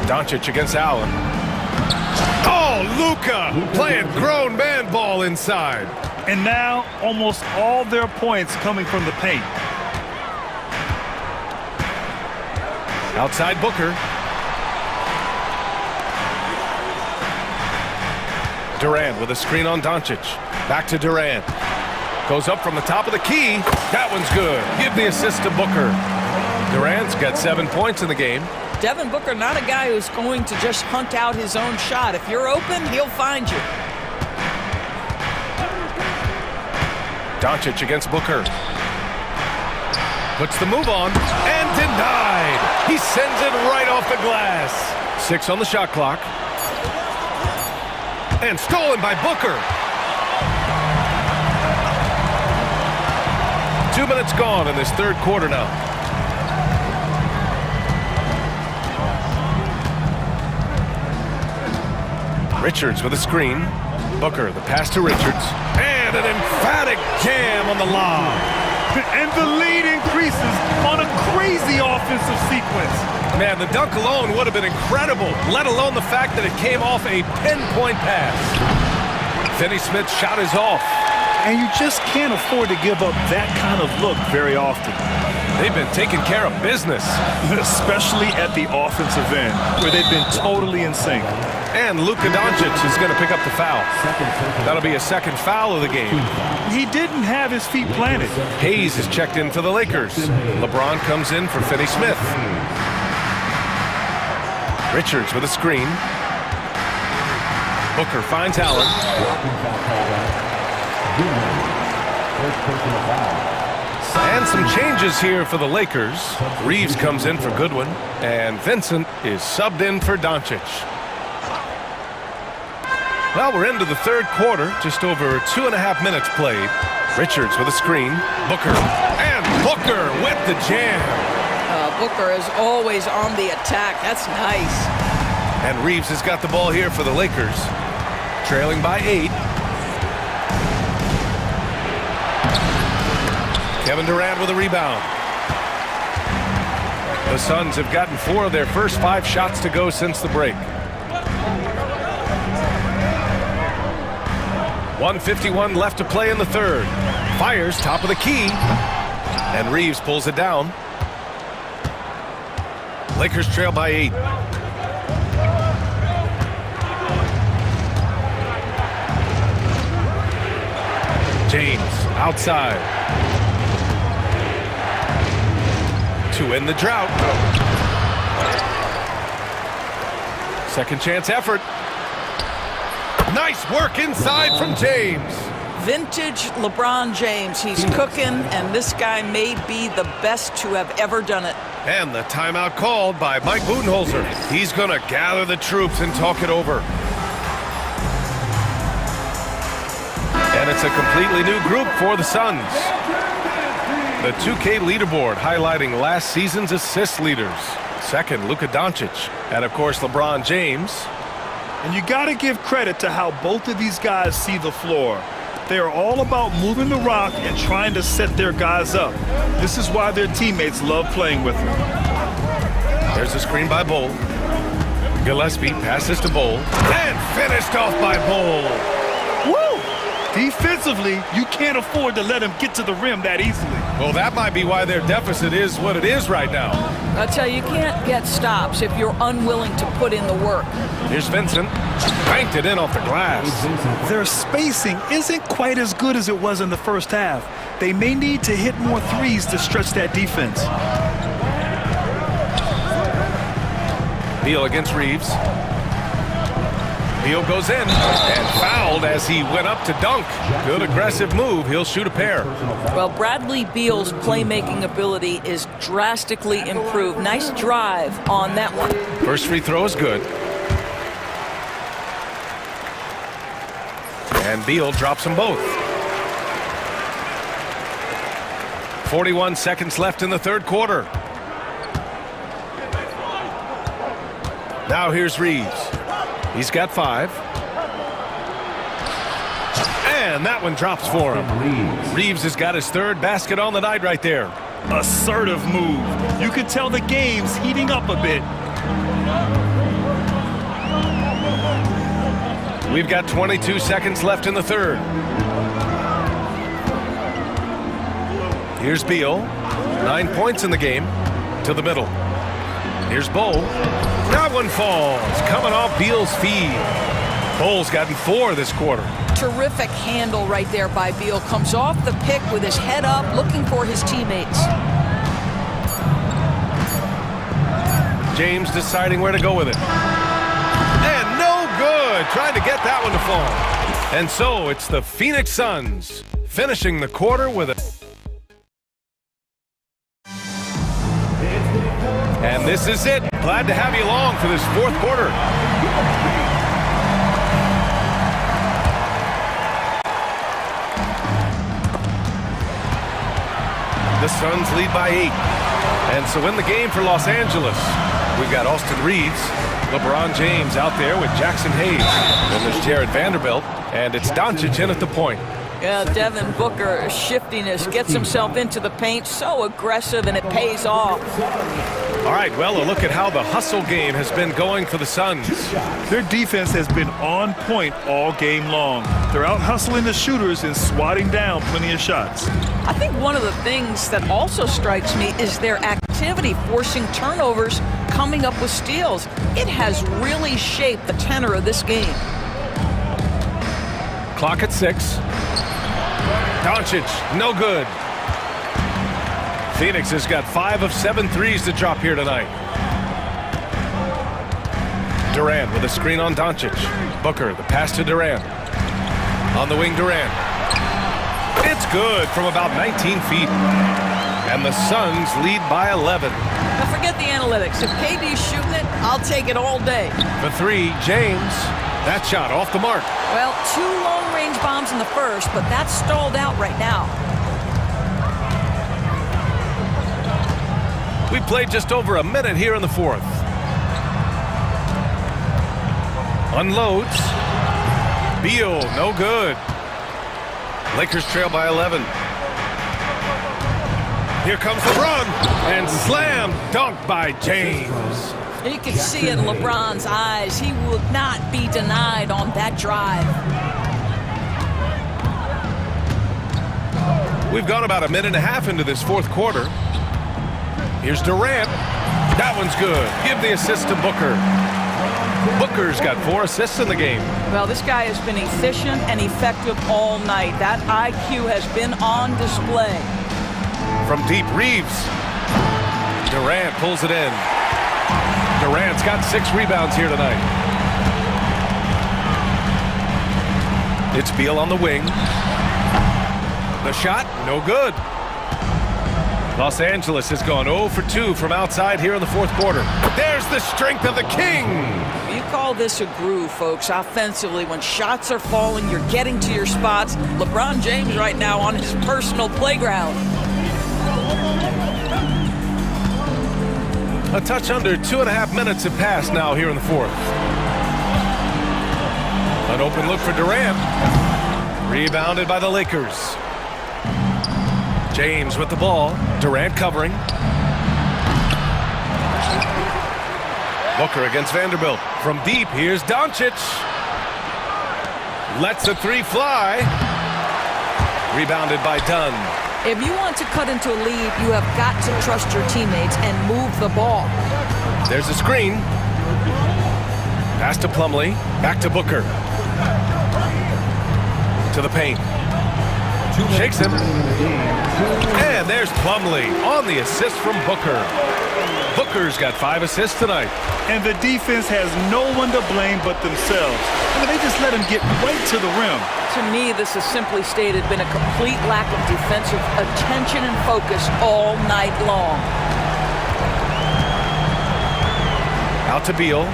S9: Doncic against Allen. Oh, Luka playing grown man ball inside.
S13: And now almost all their points coming from the paint.
S9: Outside Booker. Durant with a screen on Doncic. Back to Durant. Goes up from the top of the key. That one's good. Give the assist to Booker. Durant's got 7 points in the game.
S2: Devin Booker, not a guy who's going to just hunt out his own shot. If you're open, he'll find you.
S9: Doncic against Booker. Puts the move on and denied. He sends it right off the glass. 6 on the shot clock. And stolen by Booker. 2 minutes gone in this third quarter now. Richards with a screen. Booker, the pass to Richards. And an emphatic jam on the lob.
S13: And the lead increases on a crazy offensive sequence.
S9: Man, the dunk alone would have been incredible, let alone the fact that it came off a pinpoint pass. Finney Smith's shot is off.
S13: And you just can't afford to give up that kind of look very often.
S9: They've been taking care of business.
S13: Especially at the offensive end, where they've been totally in sync.
S9: And Luka Doncic is going to pick up the foul. That'll be a second foul of the game.
S13: He didn't have his feet planted.
S9: Hayes is checked in for the Lakers. LeBron comes in for Finney Smith. Richards with a screen. Booker finds Allen. And some changes here for the Lakers. Reeves comes in for Goodwin, and Vincent is subbed in for Doncic. Well, we're into the third quarter, just over 2.5 minutes played. Richards with a screen. Booker. And Booker with the jam.
S2: Booker is always on the attack. That's nice.
S9: And Reeves has got the ball here for the Lakers. Trailing by 8. Kevin Durant with a rebound. The Suns have gotten 4 of their first 5 shots to go since the break. 1:51 left to play in the third. Fires top of the key. And Reeves pulls it down. Lakers trail by 8. James outside. To end the drought. Second chance effort. Nice work inside from James.
S2: Vintage LeBron James. He's cooking, and this guy may be the best to have ever done it.
S9: And the timeout called by Mike Budenholzer. He's going to gather the troops and talk it over. And it's a completely new group for the Suns. The 2K leaderboard highlighting last season's assist leaders. Second, Luka Doncic. And, of course, LeBron James.
S13: And you got to give credit to how both of these guys see the floor. They are all about moving the rock and trying to set their guys up. This is why their teammates love playing with them.
S9: There's a screen by Bull. Gillespie passes to Bull. And finished off by Bull.
S13: Woo! Defensively, you can't afford to let him get to the rim that easily.
S9: Well, that might be why their deficit is what it is right now.
S2: I tell you, you can't get stops if you're unwilling to put in the work.
S9: Here's Vincent. Banked it in off the glass.
S13: Their spacing isn't quite as good as it was in the first half. They may need to hit more threes to stretch that defense.
S9: Beal against Reeves. Beal goes in and fouled as he went up to dunk. Good aggressive move. He'll shoot a pair.
S2: Well, Bradley Beal's playmaking ability is drastically improved. Nice drive on that one.
S9: First free throw is good. And Beal drops them both. 41 seconds left in the third quarter. Now here's Reeves. He's got 5. And that one drops for him. Reeves has got his third basket on the night right there.
S13: Assertive move. You can tell the game's heating up a bit.
S9: We've got 22 seconds left in the third. Here's Beal. 9 points in the game. To the middle. Here's Bull. That one falls. Coming off Beal's feed. Bull's gotten 4 this quarter.
S2: Terrific handle right there by Beal. Comes off the pick with his head up, looking for his teammates.
S9: James deciding where to go with it. And no good. Trying to get that one to fall. And so it's the Phoenix Suns finishing the quarter with a... And this is it. Glad to have you along for this fourth quarter. The Suns lead by 8. And so in the game for Los Angeles, we've got Austin Reeves, LeBron James out there with Jackson Hayes. Then there's Jared Vanderbilt, and it's Doncic in at the point.
S2: Yeah, Devin Booker, shiftiness, gets himself into the paint, so aggressive, and it pays off.
S9: All right, well, a look at how the hustle game has been going for the Suns.
S13: Their defense has been on point all game long. They're out hustling the shooters and swatting down plenty of shots.
S2: I think one of the things that also strikes me is their activity, forcing turnovers, coming up with steals. It has really shaped the tenor of this game.
S9: Clock at 6. Doncic, no good. Phoenix has got 5 of 7 threes to drop here tonight. Durant with a screen on Doncic. Booker, the pass to Durant. On the wing, Durant. It's good from about 19 feet. And the Suns lead by 11.
S2: Now forget the analytics. If KD's shooting it, I'll take it all day.
S9: For 3, James. That shot off the mark.
S2: Well, 2 long-range bombs in the first, but that's stalled out right now.
S9: We played just over a minute here in the fourth. Unloads. Beal, no good. Lakers trail by 11. Here comes LeBron, and slam dunk by James.
S2: You can see it in LeBron's eyes. He will not be denied on that drive.
S9: We've gone about a minute and a half into this fourth quarter. Here's Durant. That one's good. Give the assist to Booker. Booker's got 4 assists in the game.
S2: Well, this guy has been efficient and effective all night. That IQ has been on display.
S9: From deep, Reeves. Durant pulls it in. Durant's got 6 rebounds here tonight. It's Beal on the wing. The shot, no good. Los Angeles has gone 0 for 2 from outside here in the fourth quarter. There's the strength of the King.
S2: You call this a groove, folks, offensively. When shots are falling, you're getting to your spots. LeBron James right now on his personal playground.
S9: A touch under 2.5 minutes have passed now here in the fourth. An open look for Durant. Rebounded by the Lakers. James with the ball. Durant covering. Booker against Vanderbilt. From deep, here's Doncic. Lets the 3 fly. Rebounded by Dunn.
S2: If you want to cut into a lead, you have got to trust your teammates and move the ball.
S9: There's a screen. Pass to Plumlee. Back to Booker. To the paint. Shakes him. And there's Plumlee on the assist from Booker. Booker's got 5 assists tonight.
S13: And the defense has no one to blame but themselves. I mean, they just let him get right to the rim.
S2: To me, this has simply stated been a complete lack of defensive attention and focus all night long.
S9: Out to Beal.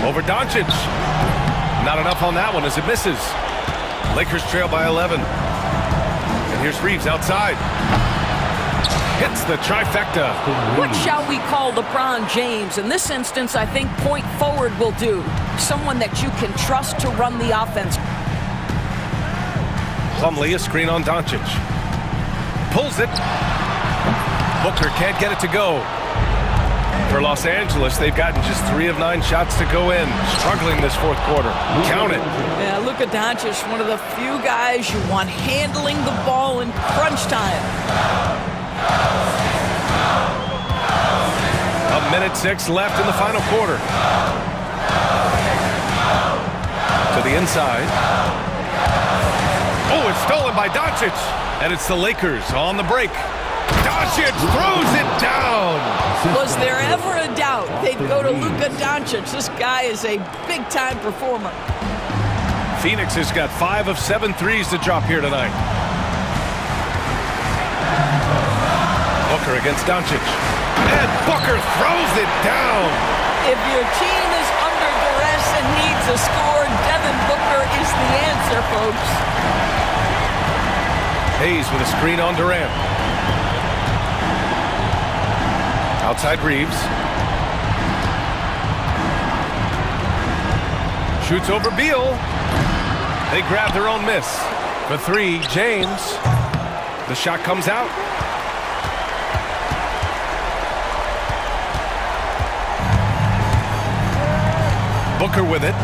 S9: Over Doncic. Not enough on that one as it misses. Lakers trail by 11. And here's Reeves outside. Hits the trifecta.
S2: What shall we call LeBron James? In this instance, I think point forward will do. Someone that you can trust to run the offense.
S9: Plumlee, a screen on Doncic. Pulls it. Booker can't get it to go. For Los Angeles, they've gotten just 3 of 9 shots to go in. Struggling this fourth quarter. Count it.
S2: Yeah, Luka Doncic, one of the few guys you want handling the ball in crunch time.
S9: 1:06 left in the final quarter. To the inside. Oh, it's stolen by Doncic. And it's the Lakers on the break. Doncic throws it down.
S2: Was there ever a doubt they'd go to Luka Doncic? This guy is a big-time performer.
S9: Phoenix has got 5 of 7 threes to drop here tonight. Booker against Doncic. And Booker throws it down.
S2: If your team is under duress and needs a score, Devin Booker is the answer, folks.
S9: Hayes with a screen on Durant. Outside Reeves. Shoots over Beal. They grab their own miss. For 3, James. The shot comes out. Booker with it.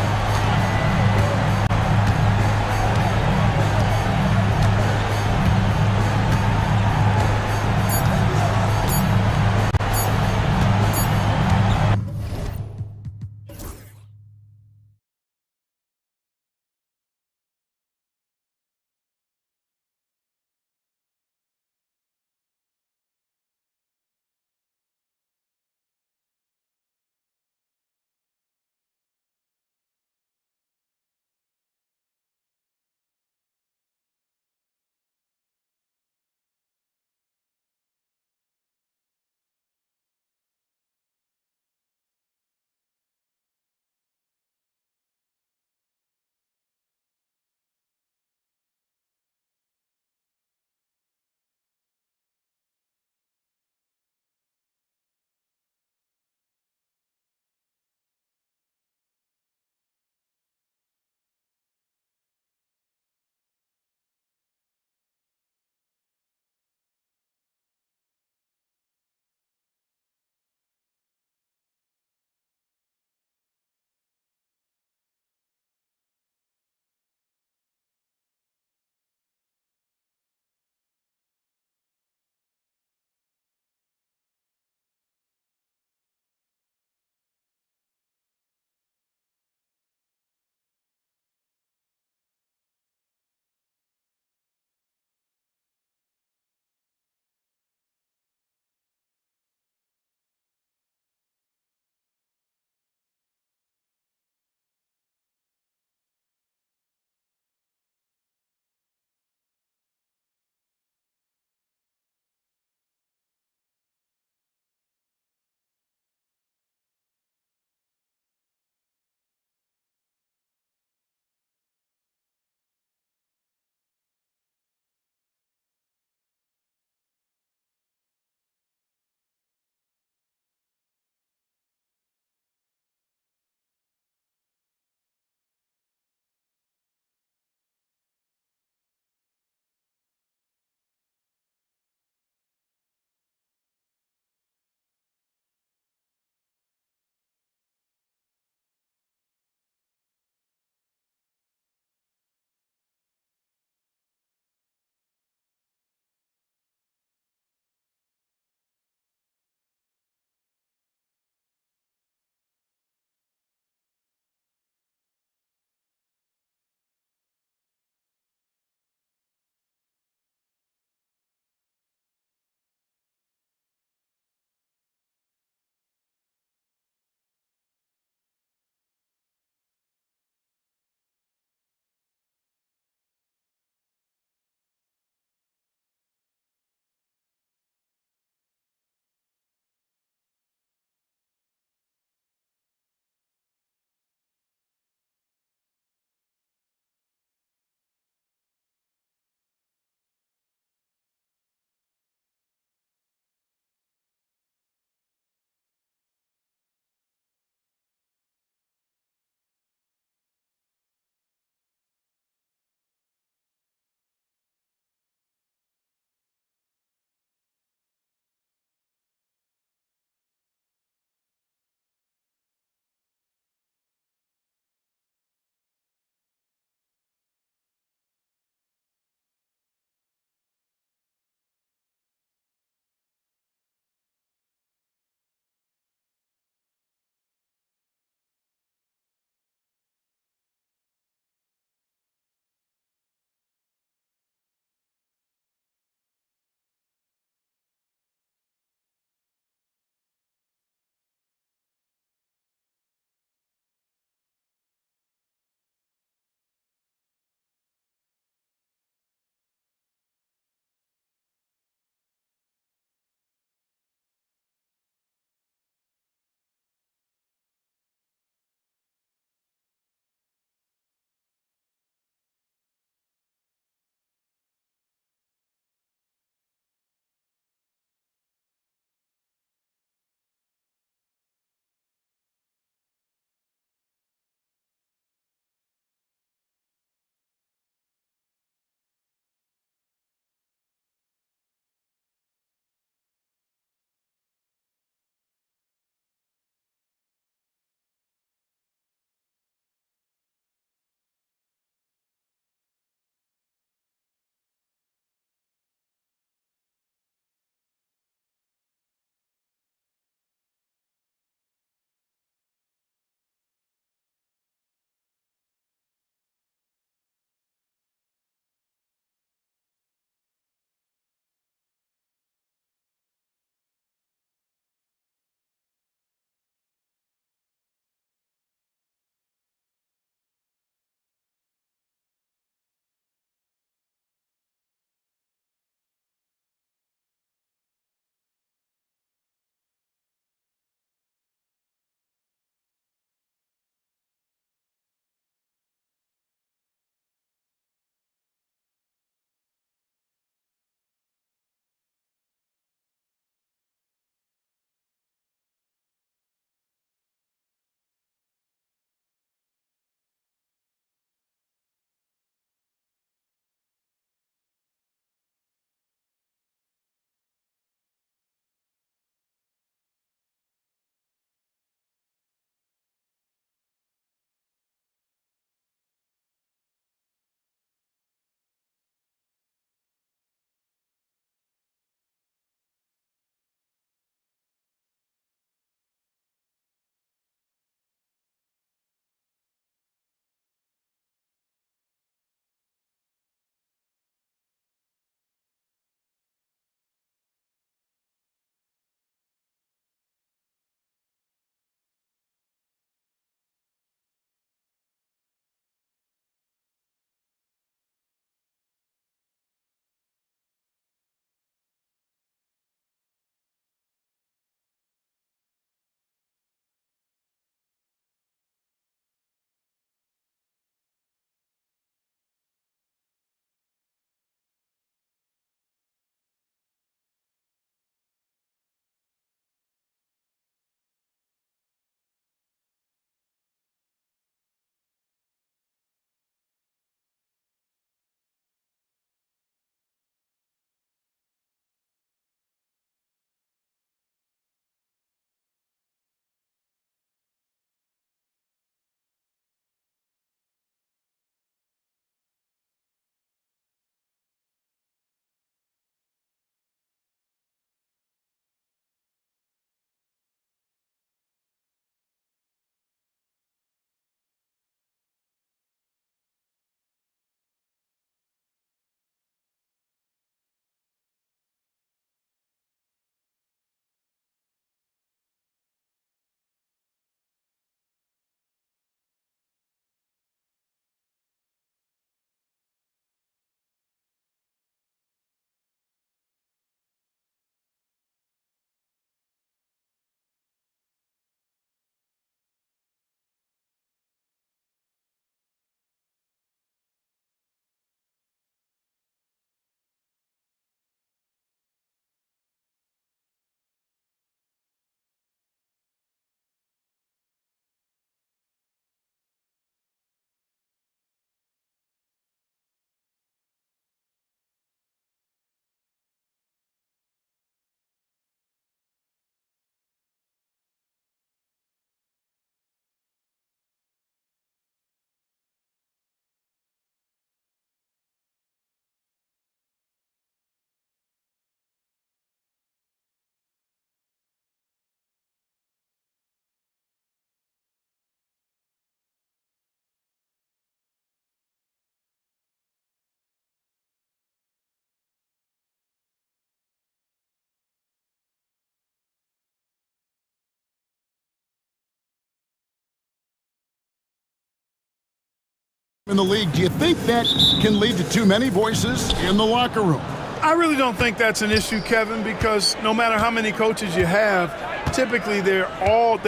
S1: in the league. Do you think that can lead to too many voices in the locker room?
S12: I really don't think that's an issue, Kevin, because no matter how many coaches you have, typically they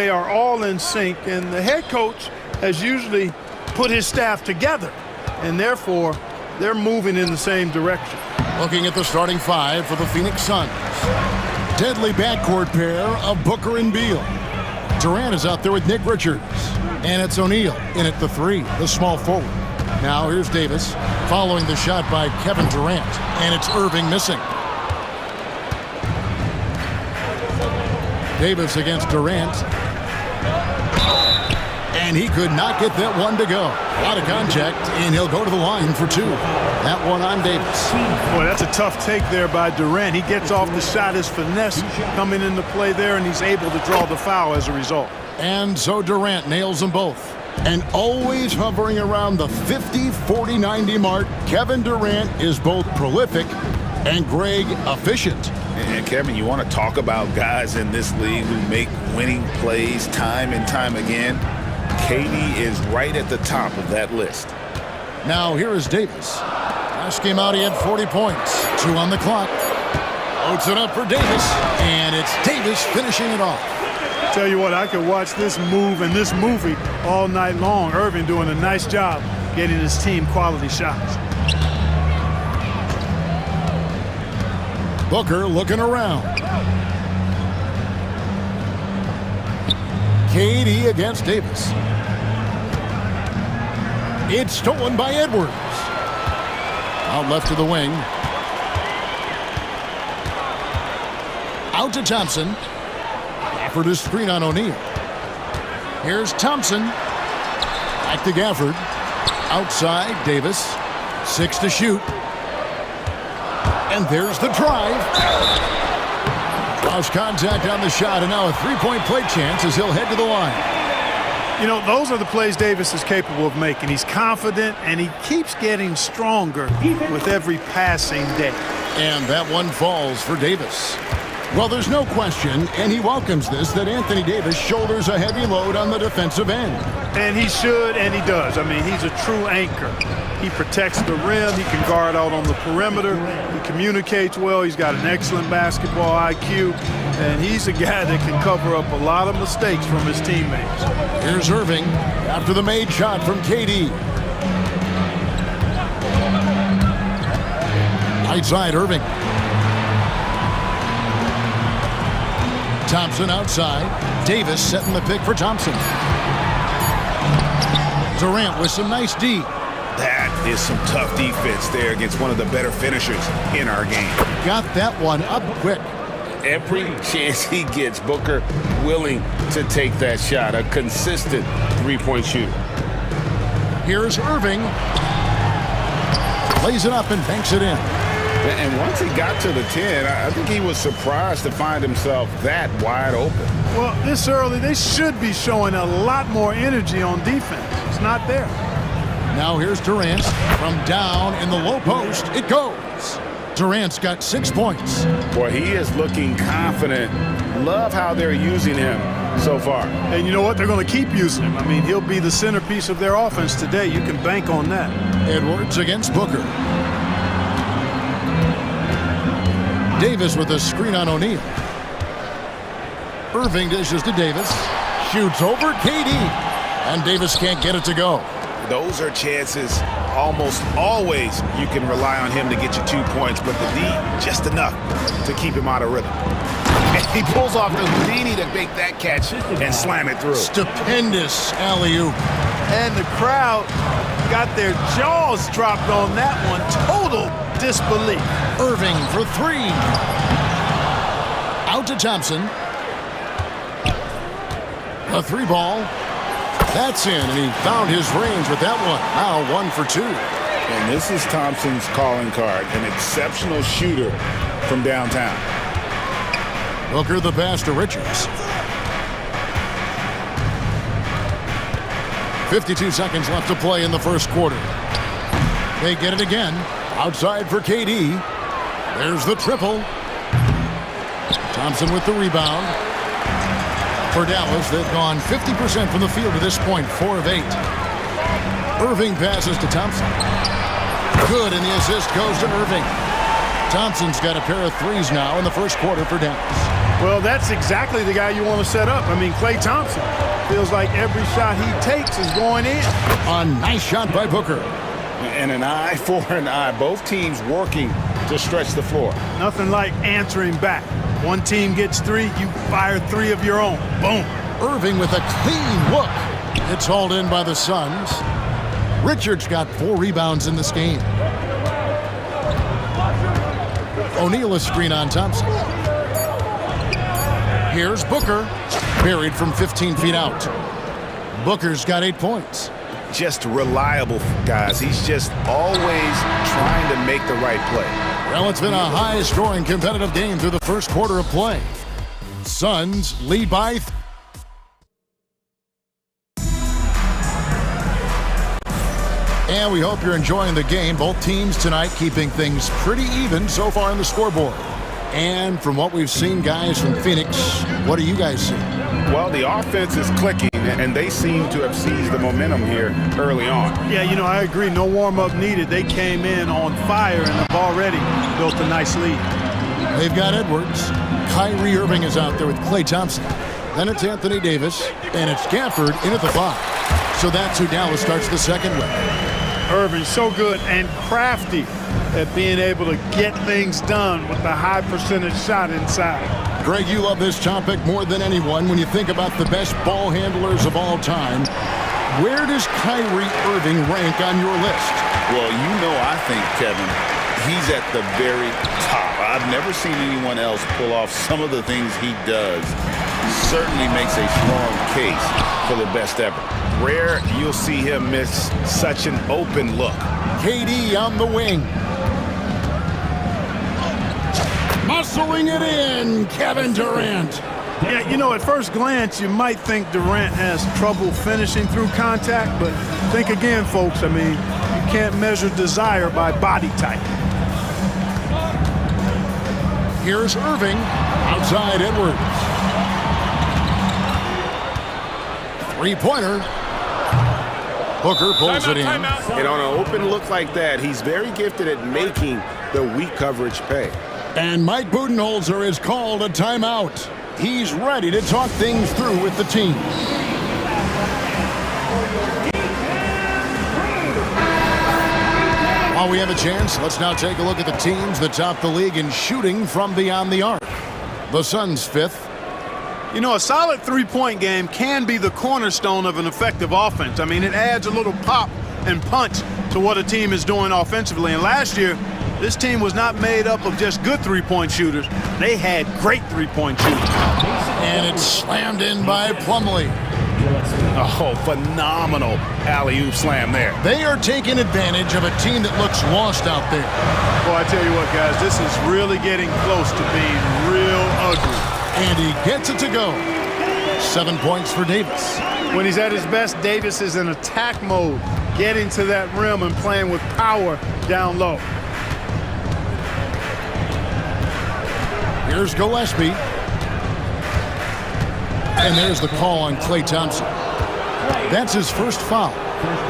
S12: are all in sync, and the head coach has usually put his staff together, and therefore they're moving in the same direction.
S1: Looking at the starting five for the Phoenix Suns. Deadly backcourt pair of Booker and Beal. Durant is out there with Nick Richards, and it's O'Neal in at the three, the small forward. Now here's Davis following the shot by Kevin Durant, and it's Irving missing. Davis against Durant, and he could not get that one to go. A lot of contact, and he'll go to the line for two. That one on Davis.
S12: Boy, that's a tough take there by Durant. He gets off the shot, his finesse coming into play there, and he's able to draw the foul as a result.
S1: And so Durant nails them both. And always hovering around the 50, 40, 90 mark, Kevin Durant is both prolific and Greg efficient.
S3: And Kevin, you want to talk about guys in this league who make winning plays time and time again? KD is right at the top of that list.
S1: Now here is Davis. Last game out he had 40 points. 2 on the clock. Loads it up for Davis, and it's Davis finishing it off.
S12: Tell you what, I could watch this move and this movie all night long. Irving doing a nice job getting his team quality shots.
S1: Booker looking around. KD against Davis. It's stolen by Edwards. Out left to the wing. Out to Thompson. Gafford is screen on O'Neal. Here's Thompson. Back to Gafford. Outside, Davis. 6 to shoot. And there's the drive. Draws contact on the shot, and now a three-point play chance as he'll head to the line.
S12: You know, those are the plays Davis is capable of making. He's confident, and he keeps getting stronger with every passing day.
S1: And that one falls for Davis. Well, there's no question, and he welcomes this, that Anthony Davis shoulders a heavy load on the defensive end.
S12: And he should, and he does. I mean, he's a true anchor. He protects the rim. He can guard out on the perimeter. He communicates well. He's got an excellent basketball IQ. And he's a guy that can cover up a lot of mistakes from his teammates.
S1: Here's Irving after the made shot from KD. Right side, Irving. Thompson outside. Davis setting the pick for Thompson. Durant with some nice D.
S3: That is some tough defense there against one of the better finishers in our game.
S1: Got that one up quick.
S3: Every chance he gets, Booker willing to take that shot. A consistent three-point shooter.
S1: Here's Irving. Lays it up and banks it in.
S3: And once he got to the 10, I think he was surprised to find himself that wide open.
S12: Well, this early, they should be showing a lot more energy on defense. It's not there.
S1: Now here's Durant. From down in the low post, it goes. Durant's got 6 points.
S3: Boy, he is looking confident. Love how they're using him so far.
S12: And you know what? They're going to keep using him. I mean, he'll be the centerpiece of their offense today. You can bank on that.
S1: Edwards against Booker. Davis with a screen on O'Neal. Irving dishes to Davis. Shoots over KD. And Davis can't get it to go.
S3: Those are chances almost always you can rely on him to get you 2 points, but the D just enough to keep him out of rhythm. And he pulls off the Houdini to make that catch and slam it through.
S1: Stupendous alley-oop.
S12: And the crowd got their jaws dropped on that one. Total disbelief.
S1: Irving for 3. Out to Thompson. A 3-ball. That's in, and he found his range with that one. Now 1 for 2.
S3: And this is Thompson's calling card, an exceptional shooter from downtown.
S1: Booker the pass to Richards. 52 seconds left to play in the first quarter. They get it again. Outside for KD. There's the triple. Thompson with the rebound. For Dallas, they've gone 50% from the field to this point, 4 of 8. Irving passes to Thompson. Good, and the assist goes to Irving. Thompson's got a pair of threes now in the first quarter for Dallas.
S12: Well, that's exactly the guy you want to set up. I mean, Klay Thompson feels like every shot he takes is going in.
S1: A nice shot by Booker.
S3: And an eye for an eye. Both teams working to stretch the floor.
S12: Nothing like answering back. One team gets three, you fire three of your own. Boom.
S1: Irving with a clean look. It's hauled in by the Suns. Richards got 4 rebounds in this game. O'Neal a screen on Thompson. Here's Booker, buried from 15 feet out. Booker's got 8 points.
S3: Just reliable, guys. He's just always trying to make the right play.
S1: Well, it's been a high-scoring competitive game through the first quarter of play. Suns lead by and we hope you're enjoying the game. Both teams tonight keeping things pretty even so far on the scoreboard. And from what we've seen, guys, from Phoenix, what do you guys see?
S3: Well, the offense is clicking, and they seem to have seized the momentum here early on.
S12: Yeah, you know, I agree. No warm-up needed. They came in on fire and have already built a nice lead.
S1: They've got Edwards. Kyrie Irving is out there with Klay Thompson. Then it's Anthony Davis, and it's Gafford in at the 5. So that's who Dallas starts the second with.
S12: Irving's so good and crafty at being able to get things done with the high percentage shot inside.
S1: Greg, you love this topic more than anyone. When you think about the best ball handlers of all time, where does Kyrie Irving rank on your list?
S7: Well, you know, I think, Kevin, he's at the very top. I've never seen anyone else pull off some of the things he does. Certainly makes a strong case for the best ever.
S3: Rare you'll see him miss such an open look.
S1: KD on the wing. Muscling it in, Kevin Durant.
S12: Yeah, you know, at first glance, you might think Durant has trouble finishing through contact, but think again, folks. I mean, you can't measure desire by body type.
S1: Here's Irving, outside Edwards. Three-pointer. Booker pulls it in.
S3: And on an open look like that, he's very gifted at making the weak coverage pay.
S1: And Mike Budenholzer is called a timeout. He's ready to talk things through with the team. While we have a chance, let's now take a look at the teams that top the league in shooting from beyond the arc. The Suns 5th.
S12: You know, a solid three-point game can be the cornerstone of an effective offense. I mean, it adds a little pop and punch to what a team is doing offensively. And last year, this team was not made up of just good three-point shooters. They had great three-point shooters.
S1: And it's slammed in by Plumlee.
S3: Oh, phenomenal alley-oop slam there.
S1: They are taking advantage of a team that looks lost out there.
S12: Well, I tell you what, guys, this is really getting close to being real ugly.
S1: And he gets it to go. 7 points for Davis.
S12: When he's at his best, Davis is in attack mode, getting to that rim and playing with power down low.
S1: Here's Gillespie. And there's the call on Klay Thompson. That's his first foul.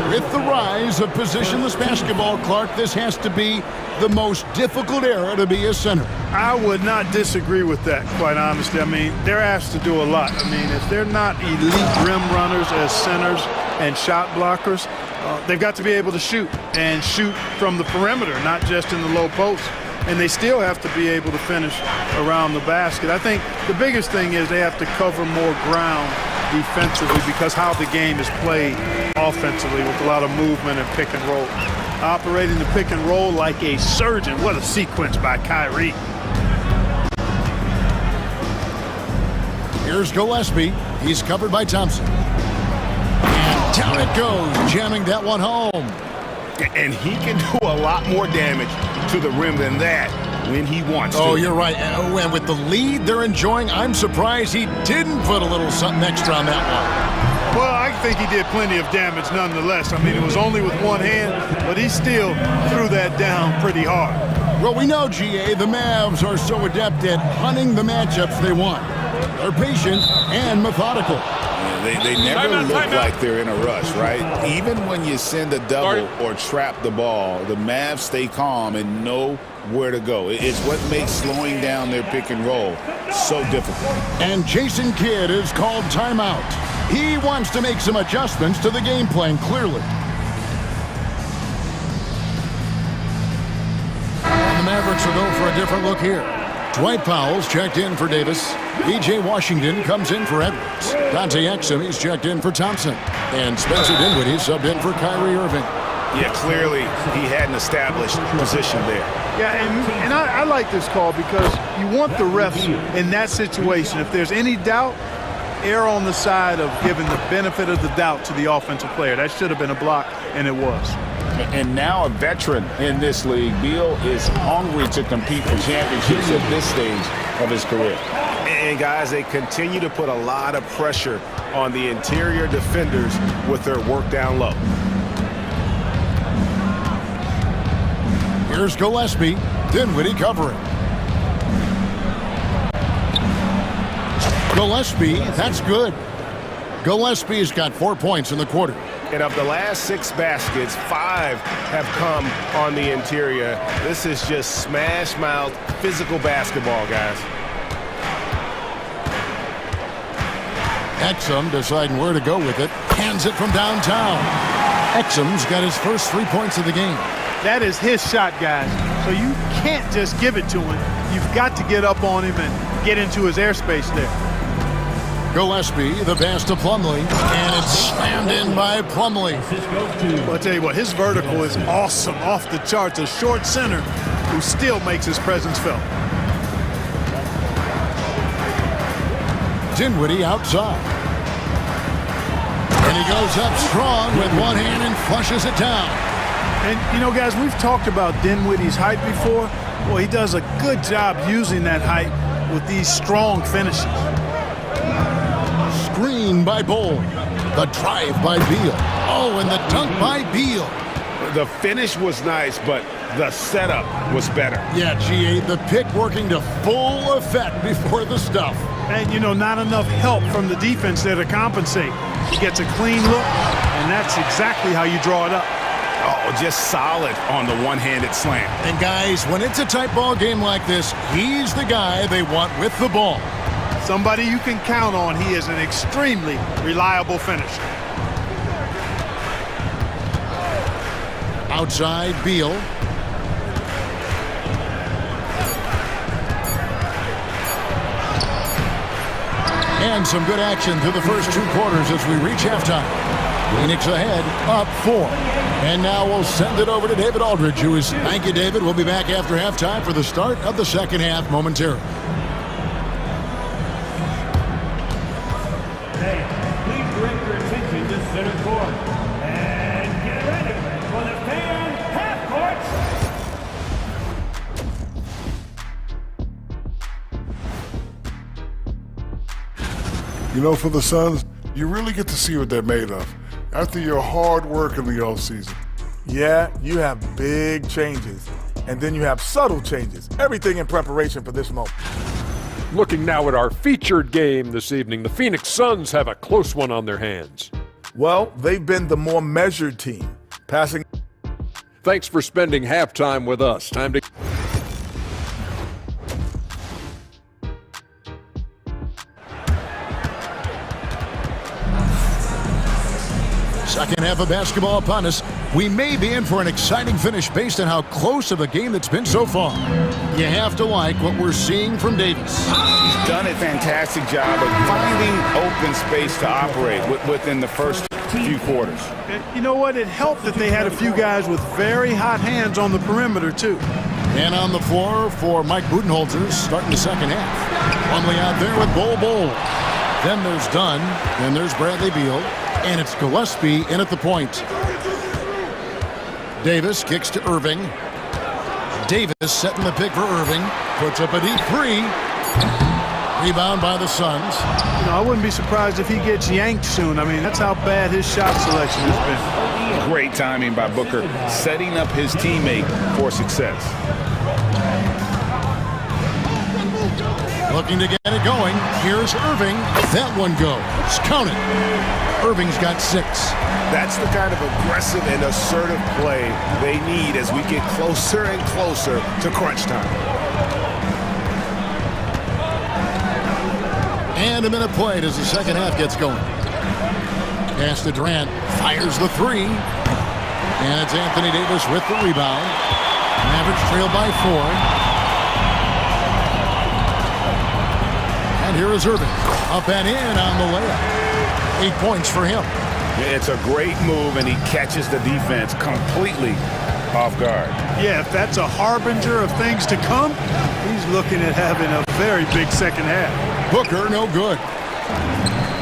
S1: With the rise of positionless basketball, Clark, this has to be the most difficult era to be a center.
S12: I would not disagree with that, quite honestly. I mean, they're asked to do a lot. I mean, if they're not elite rim runners as centers and shot blockers, they've got to be able to shoot and shoot from the perimeter, not just in the low post. And they still have to be able to finish around the basket. I think the biggest thing is they have to cover more ground defensively because how the game is played offensively with a lot of movement and pick and roll. Operating the pick and roll like a surgeon. What a sequence by Kyrie.
S1: Here's Gillespie. He's covered by Thompson. And down it goes, jamming that one home.
S3: And he can do a lot more damage to the rim than that when he wants to.
S1: Oh, you're right. And with the lead they're enjoying, I'm surprised he didn't put a little something extra on that one.
S12: Well, I think he did plenty of damage nonetheless. I mean, it was only with one hand, but he still threw that down pretty hard.
S1: Well, we know, GA, the Mavs are so adept at hunting the matchups they want. They're patient and methodical.
S7: They never look like they're in a rush, right? Even when you send a double or trap the ball, the Mavs stay calm and know where to go. It's what makes slowing down their pick and roll so difficult.
S1: And Jason Kidd is called timeout. He wants to make some adjustments to the game plan, clearly. And the Mavericks will go for a different look here. Dwight Powell's checked in for Davis. E.J. Washington comes in for Edwards. Dante Exum, he's checked in for Thompson. And Spencer Dinwiddie subbed in for Kyrie Irving.
S3: Yeah, clearly he had an established position there.
S12: Yeah, and I like this call because you want the refs in that situation. If there's any doubt, err on the side of giving the benefit of the doubt to the offensive player. That should have been a block, and it was.
S3: And now a veteran in this league, Beal is hungry to compete for championships at this stage of his career.
S9: And guys, they continue to put a lot of pressure on the interior defenders with their work down low.
S1: Here's Gillespie. Dinwiddie covering. Gillespie, that's good. Gillespie's got 4 points in the quarter.
S9: And of the last 6 baskets, 5 have come on the interior. This is just smash-mouth physical basketball, guys.
S1: Exum deciding where to go with it. Hands it from downtown. Exum's got his first 3 points of the game.
S12: That is his shot, guys. So you can't just give it to him. You've got to get up on him and get into his airspace there.
S1: Gillespie, the pass to Plumlee, and it's slammed in by Plumlee.
S12: Well, I'll tell you what, his vertical is awesome, off the charts. A short center who still makes his presence felt.
S1: Dinwiddie outside. And he goes up strong with one hand and flushes it down.
S12: And, you know, guys, we've talked about Dinwiddie's height before. Well, he does a good job using that height with these strong finishes.
S1: Screen by Bull. The drive by Beal. Oh, and the dunk by Beal.
S9: The finish was nice, but the setup was better.
S1: Yeah, G.A., the pick working to full effect before the stuff.
S12: And, you know, not enough help from the defense there to compensate. He gets a clean look, and that's exactly how you draw it up.
S3: Oh, just solid on the one-handed slam.
S1: And, guys, when it's a tight ball game like this, he's the guy they want with the ball.
S12: Somebody you can count on. He is an extremely reliable finisher.
S1: Outside, Beal. And some good action through the first 2 quarters as we reach halftime. Phoenix ahead, up 4. And now we'll send it over to David Aldridge, who is... Thank you, David. We'll be back after halftime for the start of the second half momentarily.
S8: Please direct your attention to center court. And get ready for the fan half
S5: court. You know, for the Suns, you really get to see what they're made of after your hard work in the offseason. Yeah, you have big changes, and then you have subtle changes. Everything in preparation for this moment.
S6: Looking now at our featured game this evening, the Phoenix Suns have a close one on their hands.
S5: Well, they've been the more measured team, passing.
S6: Thanks for spending halftime with us. Time to...
S1: Second half of basketball upon us. We may be in for an exciting finish based on how close of a game it's been so far. You have to like what we're seeing from Davis.
S3: He's done a fantastic job of finding open space to operate within the first few quarters.
S12: You know what? It helped that they had a few guys with very hot hands on the perimeter, too.
S1: And on the floor for Mike Budenholzer starting the second half. Plumlee out there with Bull. Then there's Dunn. Then there's Bradley Beal. And it's Gillespie in at the point. Davis kicks to Irving. Davis setting the pick for Irving. Puts up a deep 3. Rebound by the Suns.
S12: You know, I wouldn't be surprised if he gets yanked soon. I mean, that's how bad his shot selection has been.
S3: Great timing by Booker, setting up his teammate for success.
S1: Looking to get it going. Here's Irving. That one goes. Count it. Irving's got 6.
S3: That's the kind of aggressive and assertive play they need as we get closer and closer to crunch time.
S1: And a minute played as the second half gets going. Pass to Durant. Fires the 3. And it's Anthony Davis with the rebound. Mavericks trail by 4. And here is Irving. Up and in on the layup. 8 points for him.
S3: It's a great move, and he catches the defense completely off guard.
S12: Yeah, if that's a harbinger of things to come, he's looking at having a very big second half.
S1: Booker, no good.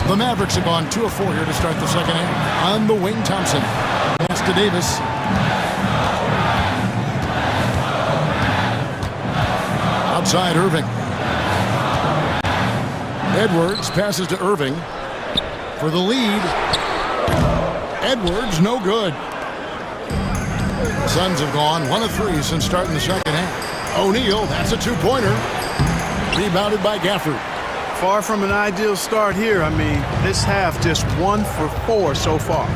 S1: The Mavericks have gone 2 of 4 here to start the second half. On the wing, Thompson. Pass to Davis. Outside, Irving. Edwards passes to Irving for the lead. Edwards, no good. The Suns have gone 1 of 3 since starting the second half. O'Neal, that's a 2-pointer. Rebounded by Gafford.
S12: Far from an ideal start here. I mean, this half just 1 for 4 so far.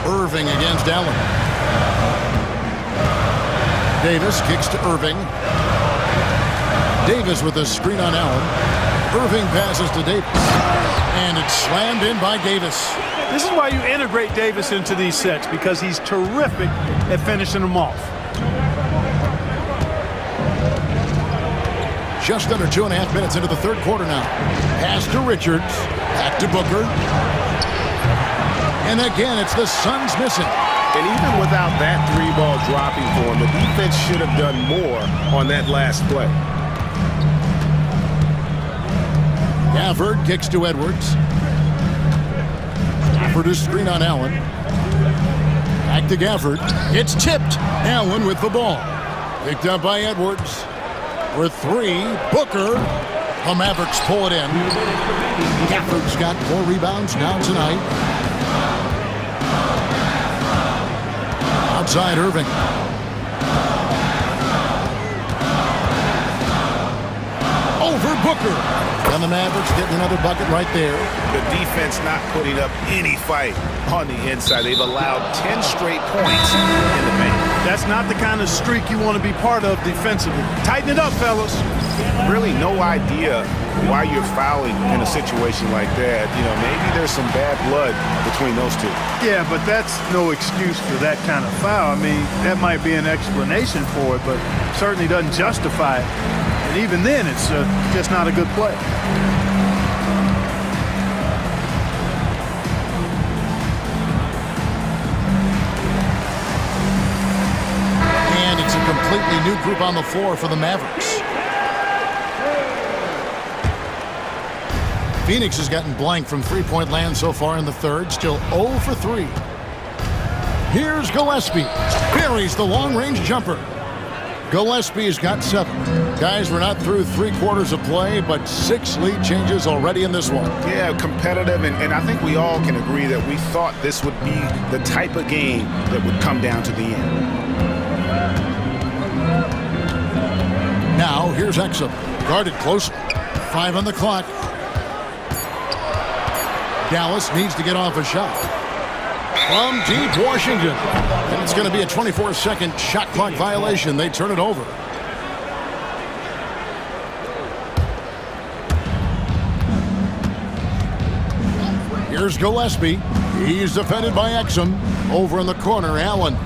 S1: Irving against Allen. Davis kicks to Irving. Davis with a screen on Allen. Irving passes to Davis. And it's slammed in by Davis.
S12: This is why you integrate Davis into these sets, because he's terrific at finishing them off.
S1: Just under 2.5 minutes into the third quarter now. Pass to Richards. Back to Booker. And again, it's the Suns missing.
S3: And even without that 3-ball dropping for him, the defense should have done more on that last play.
S1: Gafford kicks to Edwards. Gafford is screen on Allen. Back to Gafford. It's tipped. Allen with the ball. Picked up by Edwards. For 3, Booker. The Mavericks pull it in. Gafford's got 4 rebounds now tonight. Outside Irving. Over Booker. And the Mavericks getting another bucket right there.
S3: The defense not putting up any fight on the inside. They've allowed 10 straight points in the paint.
S12: That's not the kind of streak you want to be part of defensively. Tighten it up, fellas.
S3: Really no idea why you're fouling in a situation like that. You know, maybe there's some bad blood between those two.
S12: Yeah, but that's no excuse for that kind of foul. I mean, that might be an explanation for it, but certainly doesn't justify it. And even then, it's just not a good play.
S1: And it's a completely new group on the floor for the Mavericks. Phoenix has gotten blank from 3-point land so far in the third. Still 0 for 3. Here's Gillespie. Buries the long-range jumper. Gillespie's got 7. Guys, we're not through 3 quarters of play, but 6 lead changes already in this one.
S3: Yeah, competitive, and I think we all can agree that we thought this would be the type of game that would come down to the end.
S1: Now, here's Exum. Guarded closely. 5 on the clock. Dallas needs to get off a shot. From deep Washington. And it's going to be a 24-second shot clock violation. They turn it over. Here's Gillespie. He's defended by Exum. Over in the corner, Allen.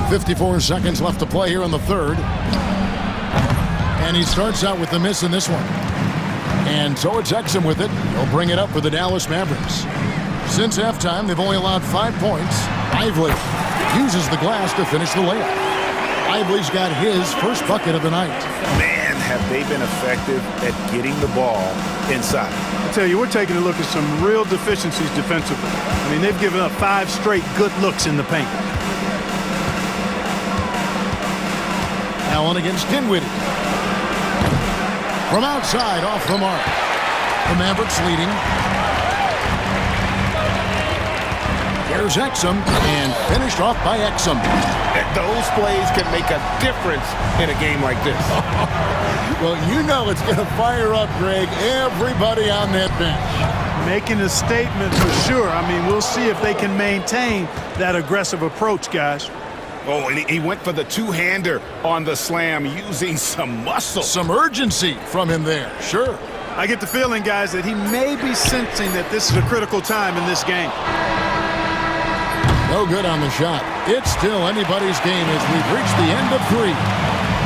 S1: 54 seconds left to play here in the third. And he starts out with the miss in this one. And so it's Exum with it. He'll bring it up for the Dallas Mavericks. Since halftime, they've only allowed 5 points. Lively uses the glass to finish the layup. Lively's got his first bucket of the night.
S3: Man, have they been effective at getting the ball inside.
S12: I tell you, we're taking a look at some real deficiencies defensively. I mean, they've given up 5 straight good looks in the paint.
S1: Allen against Dinwiddie. From outside, off the mark. The Mavericks leading. There's Exum, and finished off by Exum.
S3: Those plays can make a difference in a game like this.
S1: Well, you know it's going to fire up, Greg, everybody on that bench.
S12: Making a statement for sure. I mean, we'll see if they can maintain that aggressive approach, guys.
S3: Oh, and he went for the two-hander on the slam using some muscle.
S1: Some urgency from him there, sure.
S12: I get the feeling, guys, that he may be sensing that this is a critical time in this game.
S1: No good on the shot. It's still anybody's game as we've reached the end of 3.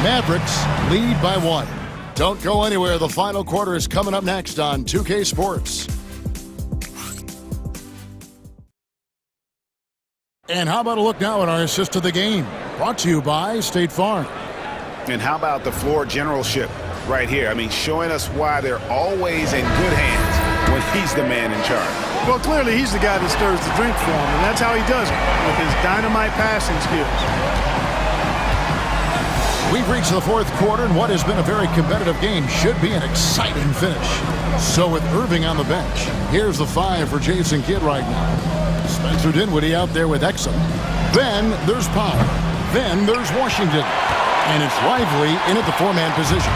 S1: Mavericks lead by 1. Don't go anywhere. The final quarter is coming up next on 2K Sports. And how about a look now at our assist to the game? Brought to you by State Farm.
S3: And how about the floor generalship right here? I mean, showing us why they're always in good hands when he's the man in charge.
S12: Well, clearly he's the guy that stirs the drink for him, and that's how he does it, with his dynamite passing skills.
S1: We've reached the 4th quarter, and what has been a very competitive game should be an exciting finish. So with Irving on the bench, here's the 5 for Jason Kidd right now. Spencer Dinwiddie out there with Exum. Then there's Powell. Then there's Washington. And it's Lively in at the 4-man position.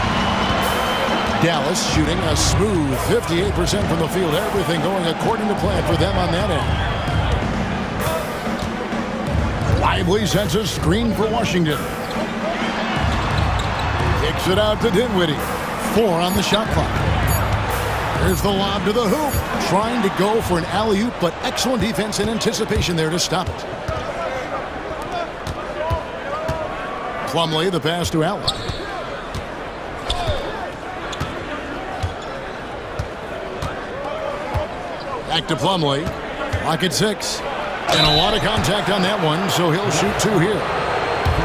S1: Dallas shooting a smooth 58% from the field. Everything going according to plan for them on that end. Lively sets a screen for Washington. Kicks it out to Dinwiddie. 4 on the shot clock. There's the lob to the hoop. Trying to go for an alley-oop, but excellent defense and anticipation there to stop it. Plumlee, the pass to Allen. Back to Plumlee. Lock at 6. And a lot of contact on that one, so he'll shoot 2 here.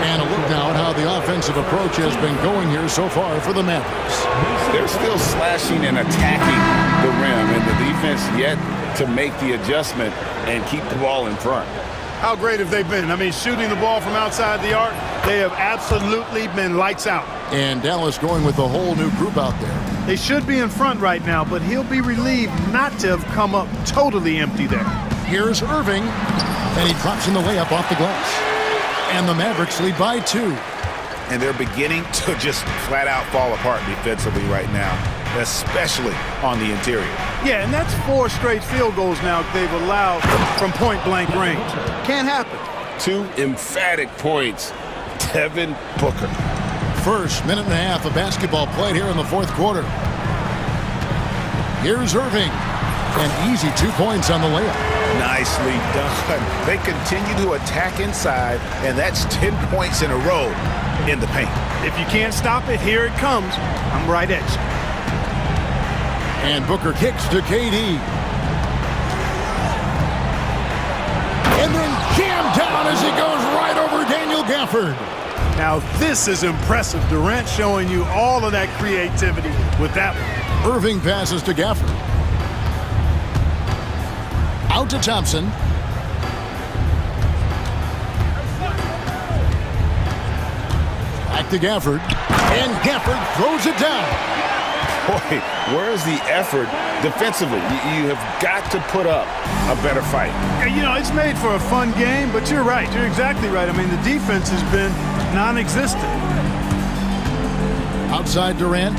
S1: And a look now at how the offensive approach has been going here so far for the Mavericks.
S3: They're still slashing and attacking the rim, and the defense yet to make the adjustment and keep the ball in front.
S12: How great have they been? I mean, shooting the ball from outside the arc, they have absolutely been lights out.
S1: And Dallas going with a whole new group out there.
S12: They should be in front right now, but he'll be relieved not to have come up totally empty there.
S1: Here's Irving, and he drops in the layup off the glass. And the Mavericks lead by 2.
S3: And they're beginning to just flat out fall apart defensively right now, especially on the interior.
S12: Yeah, and that's 4 straight field goals now they've allowed from point-blank range. Can't happen.
S3: 2 emphatic points. Devin Booker.
S1: First minute and a half of basketball played here in the 4th quarter. Here's Irving. An easy 2 points on the layup.
S3: Nicely done. They continue to attack inside, and that's 10 points in a row in the paint.
S12: If you can't stop it, here it comes. I'm right at you.
S1: And Booker kicks to KD. And then jammed down as he goes right over Daniel Gafford.
S12: Now this is impressive. Durant showing you all of that creativity with that one.
S1: Irving passes to Gafford. Out to Thompson. Back to Gafford. And Gafford throws it down.
S3: Boy, where's the effort defensively? You have got to put up a better fight.
S12: You know, it's made for a fun game, but you're right. You're exactly right. I mean, the defense has been non-existent.
S1: Outside Durant.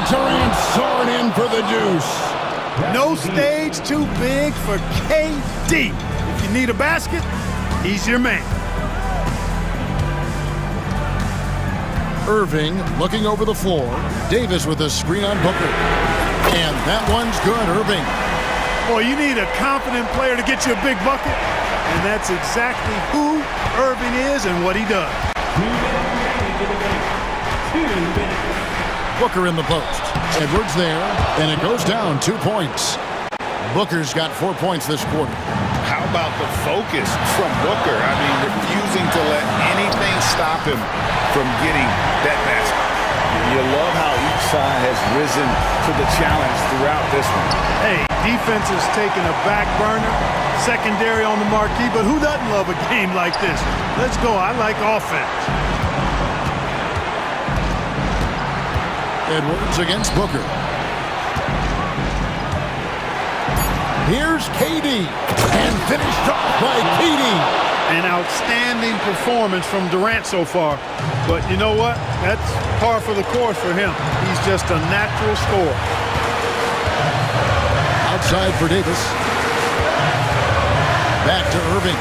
S1: Durant soaring in for the deuce.
S12: No stage too big for KD. If you need a basket, he's your man.
S1: Irving looking over the floor. Davis with a screen on Booker. And that one's good, Irving.
S12: Boy, you need a confident player to get you a big bucket. And that's exactly who Irving is and what he does.
S1: Booker in the post. Edwards there, and it goes down 2 points. Booker's got 4 points this quarter.
S3: How about the focus from Booker? I mean, refusing to let anything stop him from getting that basket. You love how each side has risen to the challenge throughout this one.
S12: Hey, defense is taking a back burner, secondary on the marquee, but who doesn't love a game like this? Let's go. I like offense. Edwards
S1: against Booker. Here's KD. And finished off by KD.
S12: An outstanding performance from Durant so far. But you know what? That's par for the course for him. He's just a natural scorer.
S1: Outside for Davis. Back to Irving.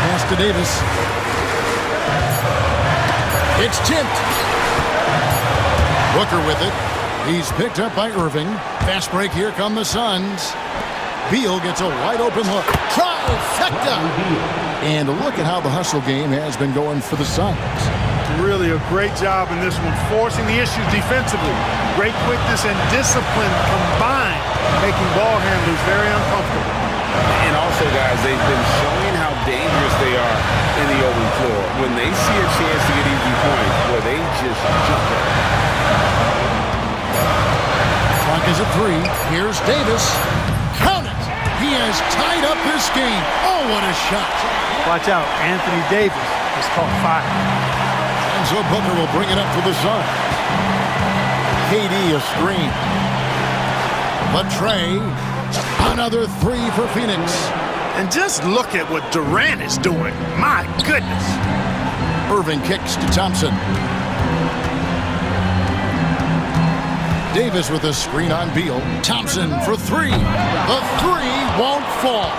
S1: Pass to Davis. It's tipped. Booker with it. He's picked up by Irving. Fast break. Here come the Suns. Beal gets a wide open look. Trifecta! And look at how the hustle game has been going for the Suns.
S12: Really a great job in this one, forcing the issues defensively. Great quickness and discipline combined, making ball handlers very uncomfortable.
S3: And also, guys, they've been showing how dangerous they are in the open floor. When they see a chance to get easy points, where they just jump it.
S1: Clock is at 3. Here's Davis. Count it! He has tied up this game. Oh, what a shot.
S12: Watch out, Anthony Davis has caught fire.
S1: And so Booker will bring it up for the Suns. KD a screen. But Trey, another 3 for Phoenix.
S12: And just look at what Durant is doing. My goodness.
S1: Irving kicks to Thompson. Davis with a screen on Beal. Thompson for 3. The 3 won't fall.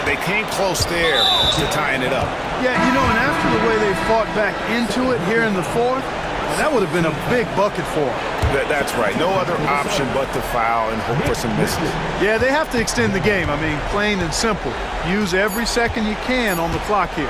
S3: They came close there to tying it up.
S12: Yeah, you know, and after the way they fought back into it here in the fourth, that would have been a big bucket for them.
S3: That's right. No other option but to foul and hope for some misses.
S12: Yeah, they have to extend the game. I mean, plain and simple. Use every second you can on the clock here.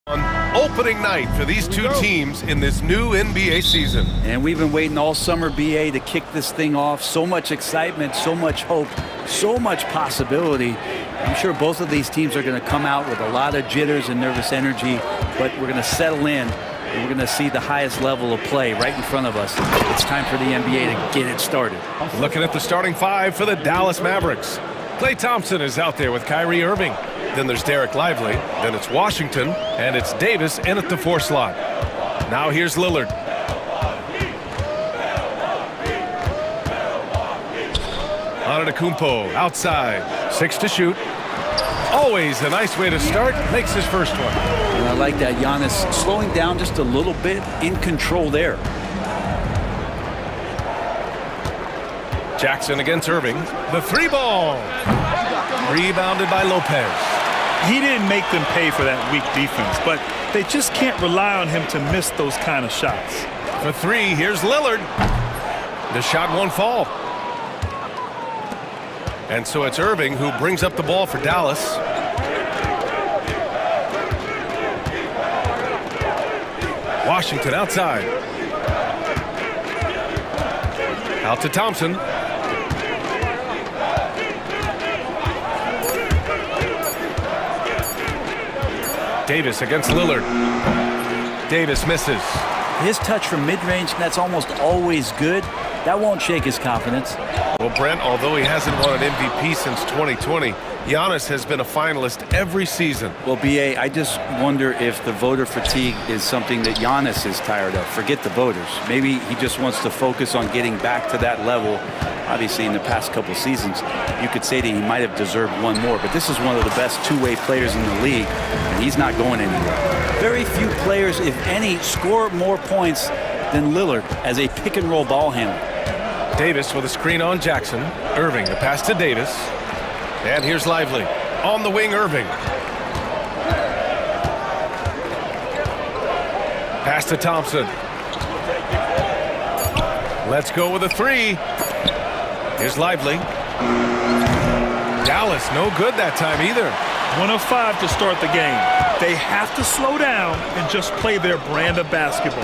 S9: Opening night for these two teams in this new NBA season.
S15: And we've been waiting all summer, BA, to kick this thing off. So much excitement, so much hope, so much possibility. I'm sure both of these teams are going to come out with a lot of jitters and nervous energy, but we're going to settle in, and we're going to see the highest level of play right in front of us. It's time for the NBA to get it started.
S9: Looking at the starting five for the Dallas Mavericks. Klay Thompson is out there with Kyrie Irving. Then there's Derek Lively. Then it's Washington. And it's Davis in at the 4 slot. Now here's Lillard. Antetokounmpo outside. 6 to shoot. Always a nice way to start. Makes his first one.
S15: And I like that. Giannis slowing down just a little bit, in control there.
S9: Jackson against Irving. The 3-ball. Rebounded by Lopez.
S13: He didn't make them pay for that weak defense, but they just can't rely on him to miss those kind of shots.
S9: For 3, here's Lillard. The shot won't fall. And so it's Irving who brings up the ball for Dallas. Washington outside. Out to Thompson. Davis against Lillard. Davis misses.
S15: His touch from mid-range, that's almost always good. That won't shake his confidence.
S9: Well, Brent, although he hasn't won an MVP since 2020, Giannis has been a finalist every season.
S15: Well, BA, I just wonder if the voter fatigue is something that Giannis is tired of. Forget the voters. Maybe he just wants to focus on getting back to that level. Obviously, in the past couple seasons, you could say that he might have deserved one more, but this is one of the best two-way players in the league, and he's not going anywhere. Very few players, if any, score more points than Lillard as a pick-and-roll ball handler.
S9: Davis with a screen on Jackson. Irving, the pass to Davis. And here's Lively. On the wing, Irving. Pass to Thompson. Let's go with a 3. Here's Lively. Dallas, no good that time either.
S13: 1 of 5 to start the game. They have to slow down and just play their brand of basketball.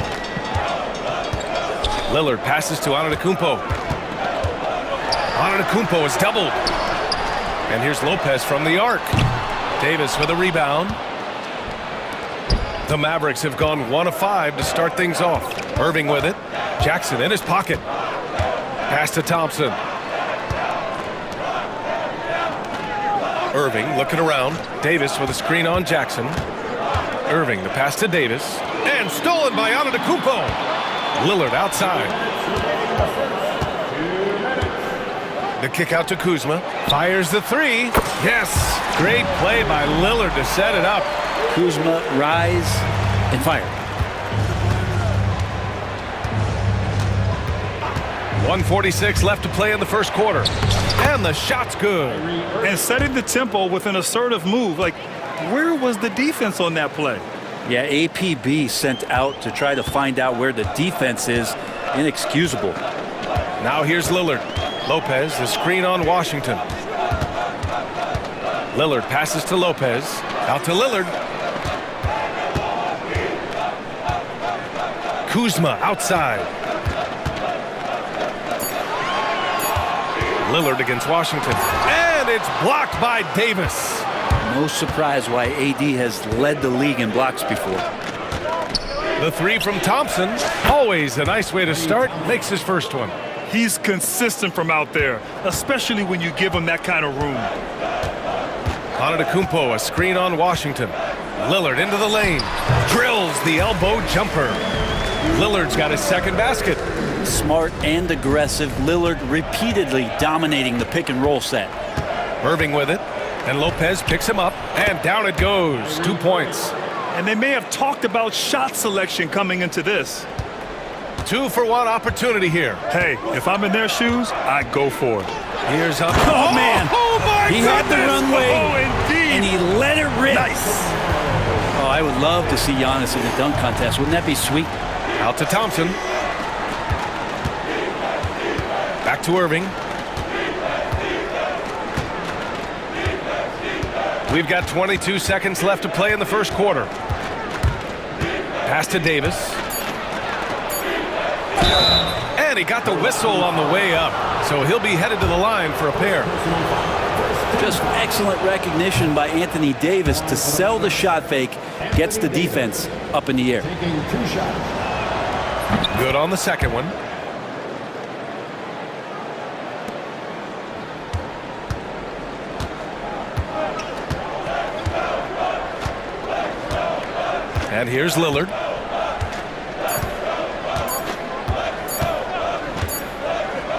S9: Lillard passes to Antetokounmpo. Antetokounmpo is doubled. And here's Lopez from the arc. Davis with a rebound. The Mavericks have gone 1 of 5 to start things off. Irving with it. Jackson in his pocket. Pass to Thompson. Irving looking around. Davis with a screen on Jackson. Irving, the pass to Davis. And stolen by Antetokounmpo. Lillard outside. The kick out to Kuzma. Fires the 3. Yes! Great play by Lillard to set it up.
S15: Kuzma, rise, and fire.
S9: 1:46 left to play in the first quarter. And the shot's good.
S13: And setting the tempo with an assertive move. Like, where was the defense on that play?
S15: Yeah, APB sent out to try to find out where the defense is. Inexcusable.
S9: Now here's Lillard. Lopez, the screen on Washington. Lillard passes to Lopez. Out to Lillard. Kuzma outside. Lillard against Washington. And it's blocked by Davis.
S15: No surprise why AD has led the league in blocks before.
S9: The 3 from Thompson. Always a nice way to start. Makes his first one.
S13: He's consistent from out there, especially when you give him that kind of room.
S9: Antetokounmpo, a screen on Washington. Lillard into the lane. Drills the elbow jumper. Lillard's got his second basket.
S15: Smart and aggressive. Lillard repeatedly dominating the pick and roll set.
S9: Irving with it. And Lopez picks him up. And down it goes. 2 points.
S13: And they may have talked about shot selection coming into this.
S9: 2-for-1 opportunity here.
S13: Hey, if I'm in their shoes, I'd go for it.
S9: Here's up.
S15: Oh, man.
S9: Oh, my
S15: He
S9: goodness.
S15: had the runway,
S13: indeed.
S15: and he let it rip.
S13: Nice.
S15: Oh, I would love to see Giannis in the dunk contest. Wouldn't that be sweet?
S9: Out to Thompson. Back to Irving. We've got 22 seconds left to play in the first quarter. Pass to Davis. And he got the whistle on the way up. So he'll be headed to the line for a pair.
S15: Just excellent recognition by Anthony Davis to sell the shot fake. Gets the defense up in the air.
S9: Good on the second one. And here's Lillard.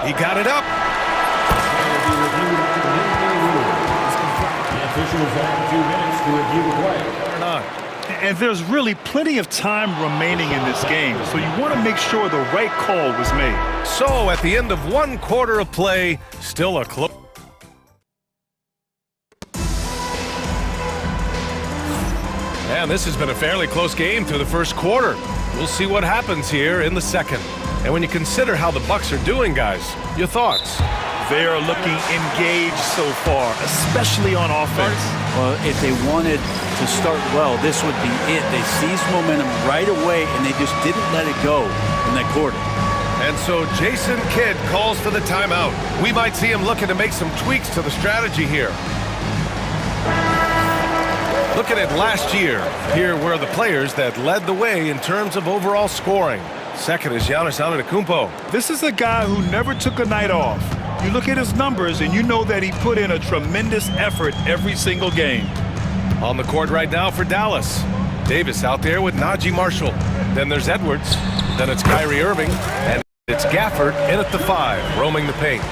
S9: He got it up.
S8: Officials have 2 minutes to review the play.
S9: Or not.
S13: And there's really plenty of time remaining in this game, so you want to make sure the right call was made.
S9: So at the end of 1 quarter of play, still a close. And this has been a fairly close game through the first quarter. We'll see what happens here in the second. And when you consider how the Bucks are doing, guys, your thoughts?
S13: They are looking engaged so far, especially on offense.
S15: Well, if they wanted to start well, this would be it. They seized momentum right away, and they just didn't let it go in that quarter.
S9: And so Jason Kidd calls for the timeout. We might see him looking to make some tweaks to the strategy here. Looking at last year, here were the players that led the way in terms of overall scoring. Second is Giannis Antetokounmpo.
S13: This is a guy who never took a night off. You look at his numbers and you know that he put in a tremendous effort every single game.
S9: On the court right now for Dallas. Davis out there with Najee Marshall. Then there's Edwards. Then it's Kyrie Irving. And it's Gafford in at the 5, roaming the paint.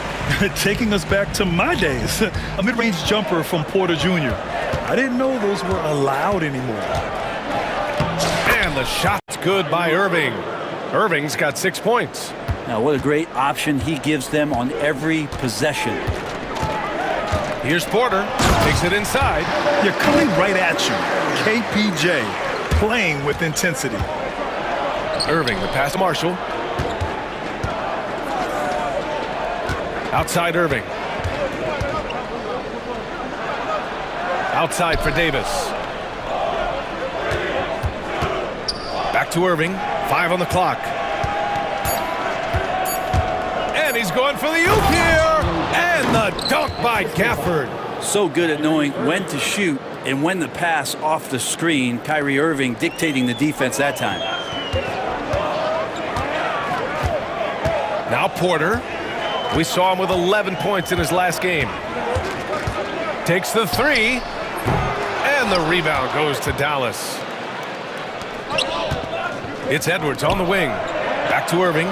S13: Taking us back to my days. A mid-range jumper from Porter Jr. I didn't know those were allowed anymore.
S9: And the shot's good by Irving. Irving's got 6 points.
S15: Now, what a great option he gives them on every possession.
S9: Here's Porter. Takes it inside.
S13: You're coming right at you. KPJ playing with intensity.
S9: Irving, the pass to Marshall. Outside Irving. Outside for Davis. Back to Irving. 5 on the clock. And he's going for the oop here. And the dunk by Gafford.
S15: So good at knowing when to shoot and when to pass off the screen. Kyrie Irving dictating the defense that time.
S9: Now Porter. We saw him with 11 points in his last game. Takes the 3. And the rebound goes to Dallas. It's Edwards on the wing. Back to Irving.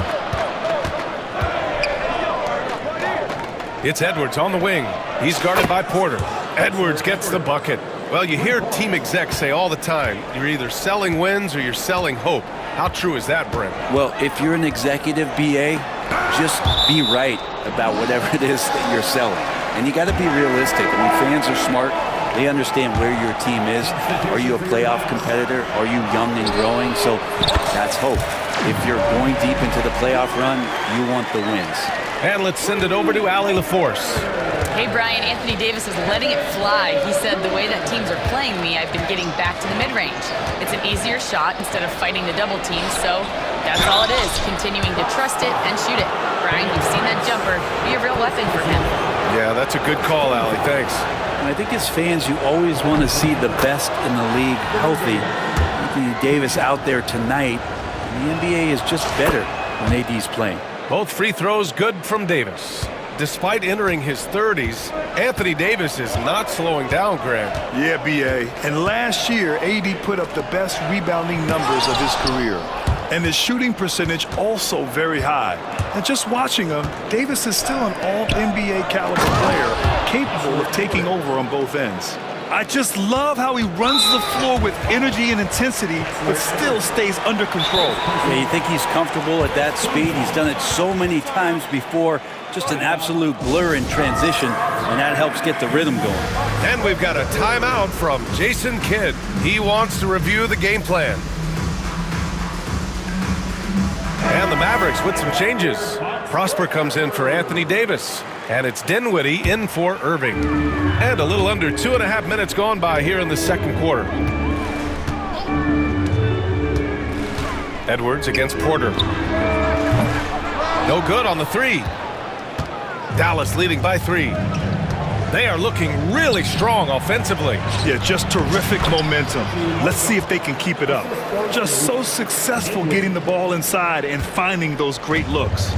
S9: It's Edwards on the wing. He's guarded by Porter. Edwards gets the bucket. Well, you hear team execs say all the time, you're either selling wins or you're selling hope. How true is that, Brent?
S15: Well, if you're an executive BA, just be right about whatever it is that you're selling. And you got to be realistic. I mean, fans are smart. They understand where your team is. Are you a playoff competitor? Are you young and growing? So that's hope. If you're going deep into the playoff run, you want the wins.
S9: And let's send it over to Allie LaForce.
S11: Hey, Brian, Anthony Davis is letting it fly. He said, the way that teams are playing me, I've been getting back to the mid-range. It's an easier shot instead of fighting the double team, so that's all it is, continuing to trust it and shoot it. Brian, you've seen that jumper be a real weapon for him.
S9: Yeah, that's a good call, Allie. Thanks.
S15: And I think as fans, you always want to see the best in the league healthy. Anthony Davis out there tonight, and the NBA is just better when AD's playing.
S9: Both free throws good from Davis. Despite entering his 30s, Anthony Davis is not slowing down, Grant.
S13: Yeah, BA. And last year, AD put up the best rebounding numbers of his career. And his shooting percentage also very high. And just watching him, Davis is still an all-NBA caliber player, capable of taking over on both ends. I just love how he runs the floor with energy and intensity, but still stays under control.
S15: Yeah, you think he's comfortable at that speed? He's done it so many times before. Just an absolute blur in transition, and that helps get the rhythm going.
S9: And we've got a timeout from Jason Kidd. He wants to review the game plan. And the Mavericks with some changes. Prosper comes in for Anthony Davis. And it's Dinwiddie in for Irving. And a little under 2.5 minutes gone by here in the second quarter. Edwards against Porter. No good on the three. Dallas leading by 3. They are looking really strong offensively.
S13: Yeah, just terrific momentum. Let's see if they can keep it up. Just so successful getting the ball inside and finding those great looks.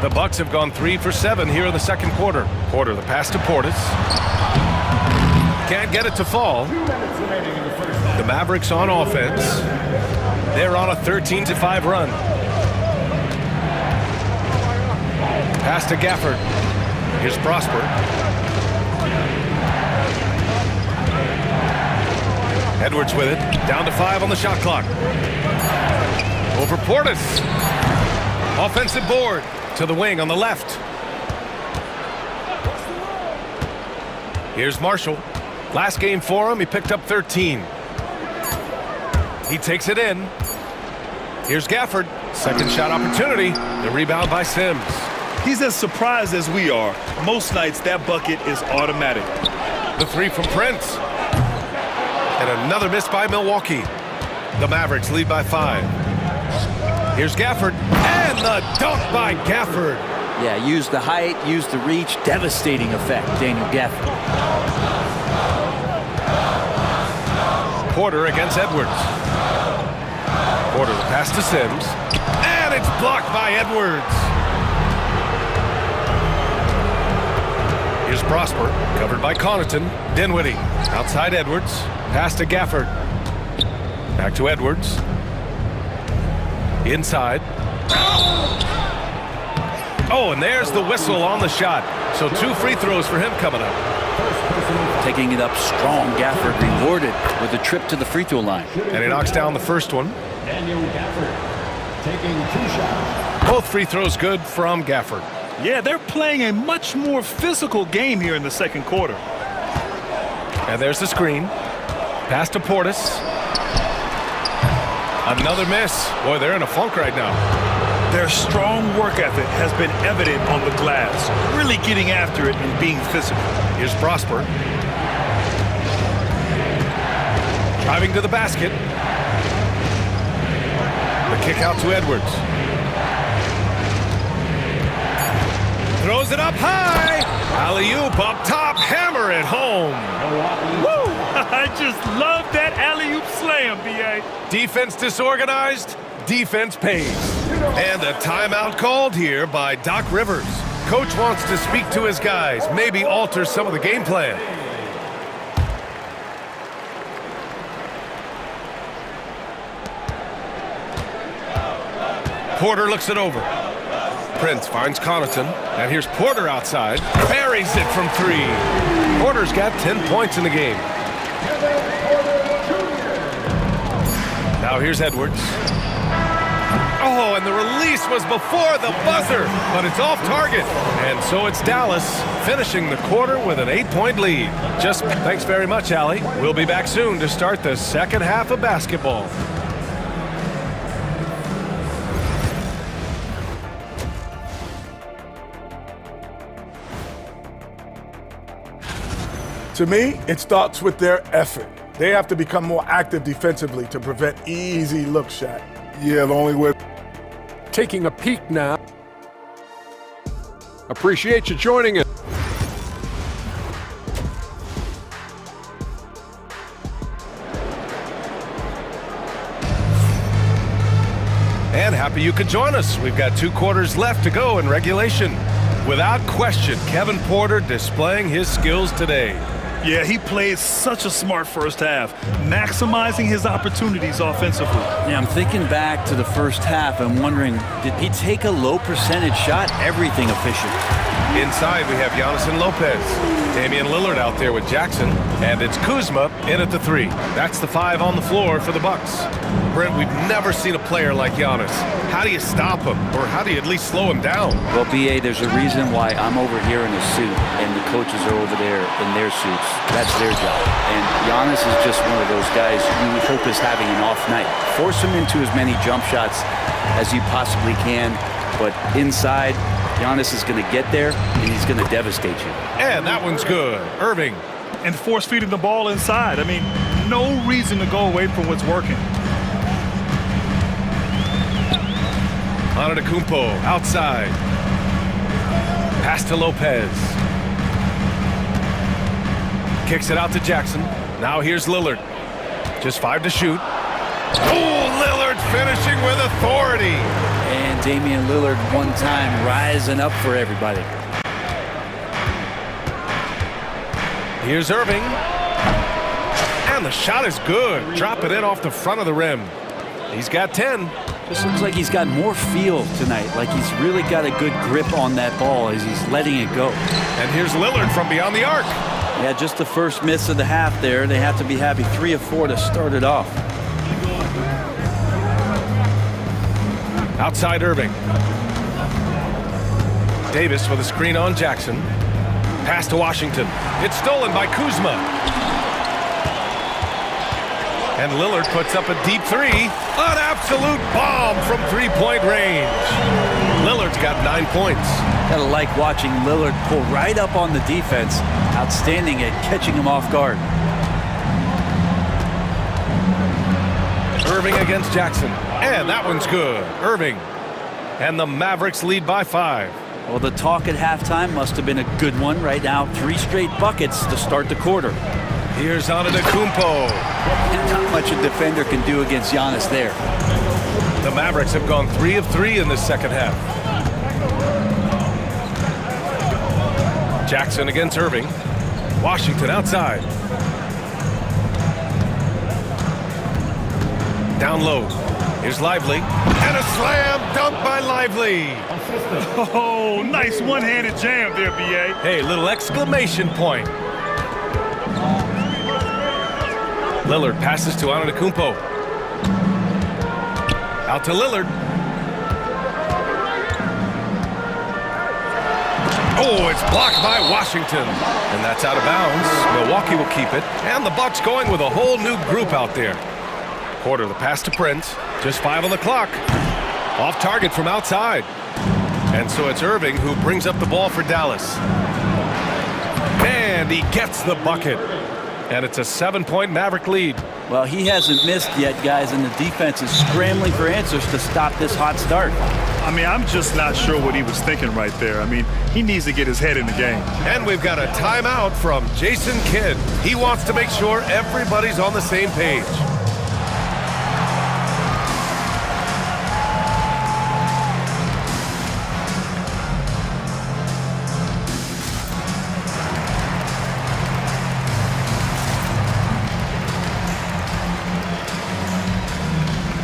S9: The Bucks have gone 3 for 7 here in the second quarter. Porter, the pass to Portis. Can't get it to fall. The Mavericks on offense. They're on a 13-5 run. Pass to Gafford. Here's Prosper. Edwards with it. Down to 5 on the shot clock. Over Portis. Offensive board to the wing on the left. Here's Marshall. Last game for him, he picked up 13. He takes it in. Here's Gafford. Second shot opportunity. The rebound by Sims.
S13: He's as surprised as we are. Most nights, that bucket is automatic.
S9: The three from Prince. And another miss by Milwaukee. The Mavericks lead by 5. Here's Gafford. And the dunk by Gafford.
S15: Yeah, use the height, use the reach. Devastating effect, Daniel Gafford.
S9: Porter against Edwards. Porter, the pass to Sims. And it's blocked by Edwards. Here's Prosper, covered by Connaughton. Dinwiddie, outside Edwards. Pass to Gafford. Back to Edwards. Inside. Oh, and there's the whistle on the shot. So 2 free throws for him coming up.
S15: Taking it up strong, Gafford rewarded with a trip to the free throw line.
S9: And he knocks down the first one.
S8: Daniel Gafford taking 2 shots.
S9: Both free throws good from Gafford.
S13: Yeah, they're playing a much more physical game here in the second quarter.
S9: And there's the screen. Pass to Portis. Another miss. Boy, they're in a funk right now.
S13: Their strong work ethic has been evident on the glass, really getting after it and being physical.
S9: Here's Prosper. Driving to the basket. The kick out to Edwards. Throws it up high. Alley-oop up top. Hammer it home.
S13: Woo! I just love that alley-oop slam, B.A.
S9: Defense disorganized. Defense pays. And a timeout called here by Doc Rivers. Coach wants to speak to his guys, maybe alter some of the game plan. Porter looks it over. Prince finds Connaughton, and here's Porter outside. Buries it from 3. Porter's got 10 points in the game. Now here's Edwards. Oh, and the release was before the buzzer, but it's off target. And so it's Dallas finishing the quarter with an 8-point lead. Just thanks very much, Allie. We'll be back soon to start the second half of basketball.
S5: To me, it starts with their effort. They have to become more active defensively to prevent easy look shot.
S16: Yeah, the only way.
S6: Taking a peek now. Appreciate you joining us.
S9: And happy you could join us. We've got 2 quarters left to go in regulation. Without question, Kevin Porter displaying his skills today.
S13: Yeah, he played such a smart first half, maximizing his opportunities offensively.
S15: Yeah, I'm thinking back to the first half and wondering, did he take a low percentage shot? Everything efficient.
S9: Inside, we have Giannis and Lopez. Damian Lillard out there with Jackson. And it's Kuzma in at the 3. That's the 5 on the floor for the Bucks. Brent, we've never seen a player like Giannis. How do you stop him? Or how do you at least slow him down?
S15: Well, B.A., there's a reason why I'm over here in a suit and the coaches are over there in their suits. That's their job. And Giannis is just one of those guys you hope is having an off night. Force him into as many jump shots as you possibly can. But inside, Giannis is going to get there, and he's going to devastate you.
S9: And that one's good. Irving.
S13: And force-feeding the ball inside. I mean, no reason to go away from what's working.
S9: Antetokounmpo outside. Pass to Lopez. Kicks it out to Jackson. Now here's Lillard. Just 5 to shoot. Oh, Lillard finishing with authority.
S15: And Damian Lillard one time rising up for everybody.
S9: Here's Irving. And the shot is good. Drop it in off the front of the rim. He's got 10.
S15: Just looks like he's got more feel tonight, like he's really got a good grip on that ball as he's letting it go.
S9: And here's Lillard from beyond the arc.
S15: Yeah, just the first miss of the half there. They have to be happy. 3 of 4 to start it off.
S9: Outside Irving. Davis with a screen on Jackson. Pass to Washington. It's stolen by Kuzma. And Lillard puts up a deep 3. An absolute bomb from three-point range. Lillard's got 9 points.
S15: Gotta like watching Lillard pull right up on the defense. Outstanding at catching him off guard.
S9: Irving against Jackson. And that one's good. Irving. And the Mavericks lead by 5.
S15: Well, the talk at halftime must have been a good one. Right now, 3 straight buckets to start the quarter.
S9: Here's Antetokounmpo.
S15: And not much a defender can do against Giannis there.
S9: The Mavericks have gone 3 of 3 in the second half. Jackson against Irving. Washington outside. Down low. Here's Lively. And a slam dunk by Lively.
S13: Oh, nice one-handed jam there, B.A.
S9: Hey, little exclamation point. Lillard passes to Antetokounmpo. Out to Lillard. Oh, it's blocked by Washington. And that's out of bounds. Milwaukee will keep it. And the Bucks going with a whole new group out there. Porter, the pass to Prince. Just 5 on the clock. Off target from outside. And so it's Irving who brings up the ball for Dallas. And he gets the bucket. And it's a 7-point Maverick lead.
S15: Well, he hasn't missed yet, guys, and the defense is scrambling for answers to stop this hot start.
S13: I mean, I'm just not sure what he was thinking right there. I mean, he needs to get his head in the game.
S9: And we've got a timeout from Jason Kidd. He wants to make sure everybody's on the same page.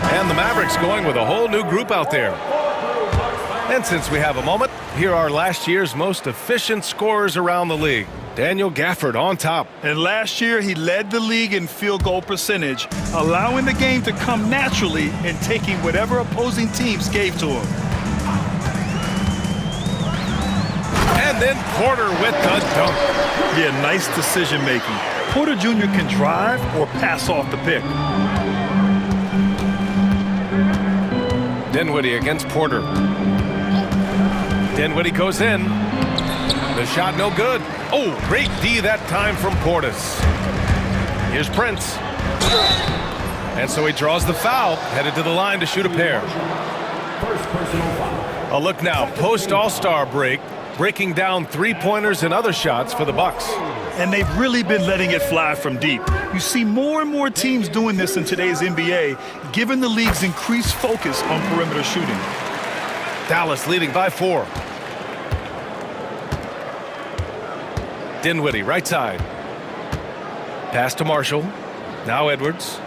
S9: And the Mavericks going with a whole new group out there. And since we have a moment, here are last year's most efficient scorers around the league. Daniel Gafford on top.
S13: And last year, he led the league in field goal percentage, allowing the game to come naturally and taking whatever opposing teams gave to him.
S9: And then Porter with the dunk.
S13: Yeah, nice decision making. Porter Jr. can drive or pass off the pick.
S9: Dinwiddie against Porter. Dinwiddie goes in. The shot no good. Oh, great D that time from Portis. Here's Prince. And so he draws the foul, headed to the line to shoot a pair. A look now, post All-Star break, breaking down three-pointers and other shots for the Bucks.
S13: And they've really been letting it fly from deep. You see more and more teams doing this in today's NBA, given the league's increased focus on perimeter shooting.
S9: Dallas leading by 4. Dinwiddie, right side. Pass to Marshall. Now Edwards.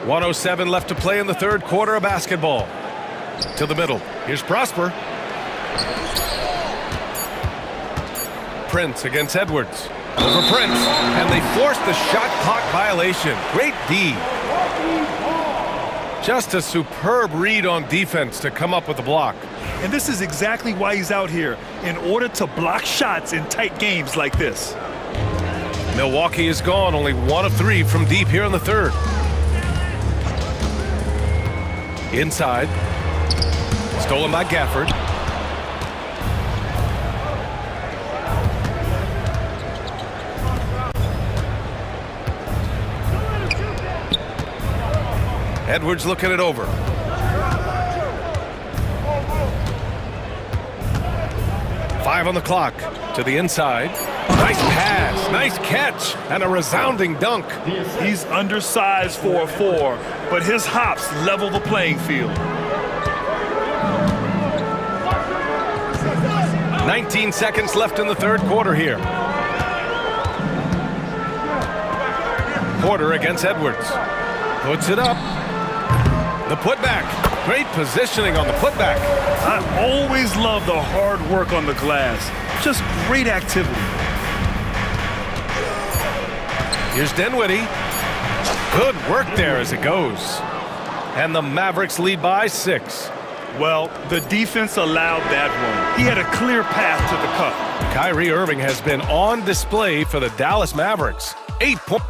S9: 1:07 left to play in the third quarter of basketball. To the middle. Here's Prosper. Prince against Edwards. Over Prince. And they force the shot clock violation. Great D. Just a superb read on defense to come up with the block.
S13: And this is exactly why he's out here, in order to block shots in tight games like this.
S9: Milwaukee is gone, only 1 of 3 from deep here in the third. Inside. Stolen by Gafford. Edwards looking it over. Five on the clock. To the inside. Nice pass, nice catch, and a resounding dunk.
S13: He's undersized for a 4, but his hops level the playing field.
S9: 19 seconds left in the third quarter here. Porter against Edwards. Puts it up. The putback. Great positioning on the putback.
S13: I always love the hard work on the glass. Just great activity.
S9: Here's Dinwiddie. Good work there as it goes. And the Mavericks lead by 6.
S13: Well, the defense allowed that one. He had a clear path to the cup.
S9: Kyrie Irving has been on display for the Dallas Mavericks. 8 points.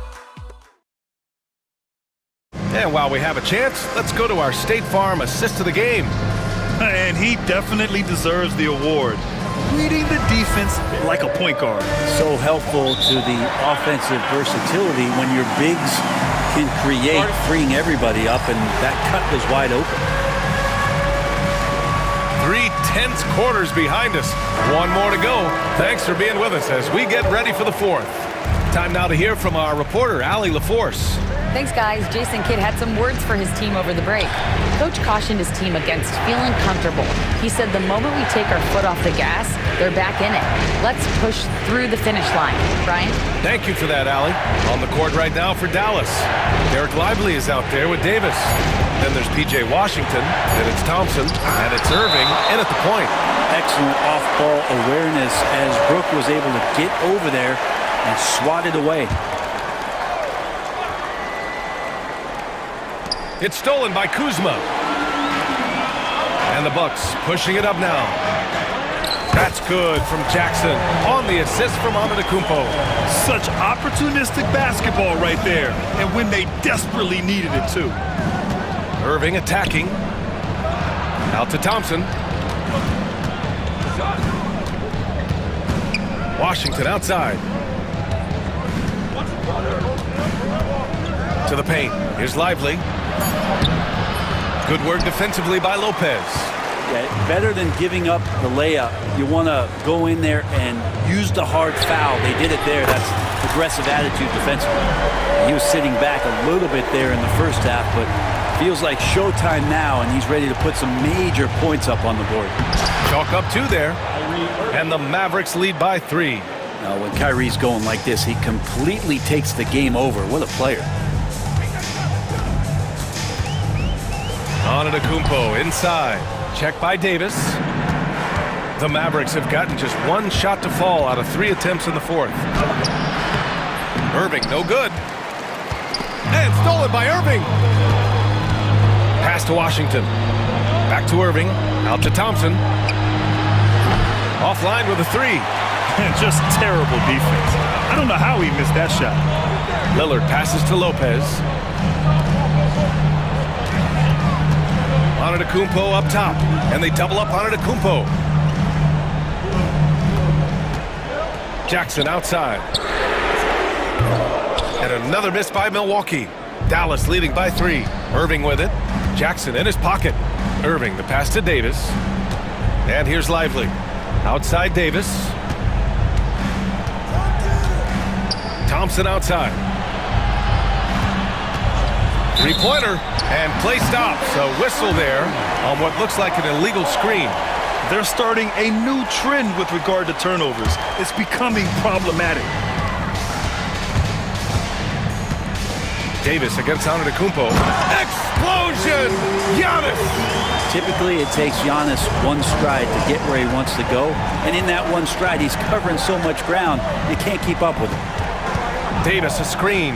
S9: And while we have a chance, let's go to our State Farm assist of the game.
S13: And he definitely deserves the award. Reading the defense like a point guard.
S15: So helpful to the offensive versatility when your bigs can create, freeing everybody up, and that cut was wide open.
S9: 3 tense quarters behind us. One more to go. Thanks for being with us as we get ready for the fourth. Time now to hear from our reporter, Allie LaForce.
S11: Thanks, guys. Jason Kidd had some words for his team over the break. Coach cautioned his team against feeling comfortable. He said the moment we take our foot off the gas, they're back in it. Let's push through the finish line. Brian?
S9: Thank you for that, Allie. On the court right now for Dallas. Derek Lively is out there with Davis. Then there's P.J. Washington. Then it's Thompson. And it's Irving in at the point.
S15: Excellent off-ball awareness as Brook was able to get over there and swat it away.
S9: It's stolen by Kuzma. And the Bucks pushing it up now. That's good from Jackson on the assist from Antetokounmpo.
S13: Such opportunistic basketball right there. And when they desperately needed it too.
S9: Irving attacking. Out to Thompson. Washington outside. To the paint. Here's Lively. Good work defensively by Lopez.
S15: Yeah, better than giving up the layup. You want to go in there and use the hard foul. They did it there. That's aggressive attitude defensively. He was sitting back a little bit there in the first half, but feels like showtime now, and he's ready to put some major points up on the board.
S9: Chalk up 2 there. And the Mavericks lead by 3.
S15: Now, when Kyrie's going like this, he completely takes the game over. What a player.
S9: Antetokounmpo inside. Check by Davis. The Mavericks have gotten just 1 shot to fall out of 3 attempts in the fourth. Irving, no good. And stolen by Irving. Pass to Washington. Back to Irving. Out to Thompson. Offline with a 3.
S13: And just terrible defense. I don't know how he missed that shot.
S9: Lillard passes to Lopez. Antetokounmpo up top, and they double up Antetokounmpo. Jackson outside. And another miss by Milwaukee. Dallas leading by 3. Irving with it. Jackson in his pocket. Irving, the pass to Davis. And here's Lively. Outside Davis. Thompson outside. Three-pointer, and play stops. A whistle there on what looks like an illegal screen.
S13: They're starting a new trend with regard to turnovers. It's becoming problematic.
S9: Davis against Antetokounmpo. Explosion! Giannis!
S15: Typically, it takes Giannis 1 stride to get where he wants to go. And in that 1 stride, he's covering so much ground, you can't keep up with him.
S9: Davis, a screen.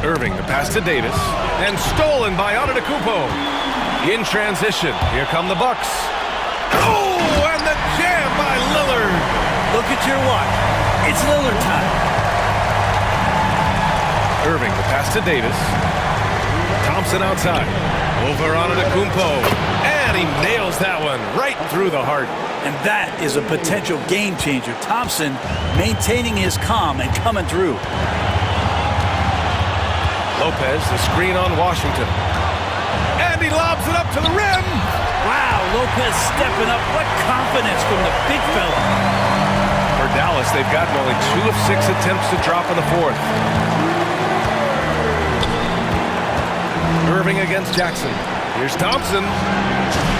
S9: Irving, the pass to Davis. And stolen by Antetokounmpo. In transition, here come the Bucks. Oh, and the jam by Lillard.
S15: Look at your watch. It's Lillard time.
S9: Irving, the pass to Davis. Thompson outside. Over Antetokounmpo. And he nails that one right through the heart.
S15: And that is a potential game changer. Thompson maintaining his calm and coming through.
S9: Lopez, the screen on Washington. And he lobs it up to the rim.
S15: Wow, Lopez stepping up. What confidence from the big fella.
S9: For Dallas, they've gotten only 2 of 6 attempts to drop in the fourth. Irving against Jackson. Here's Thompson.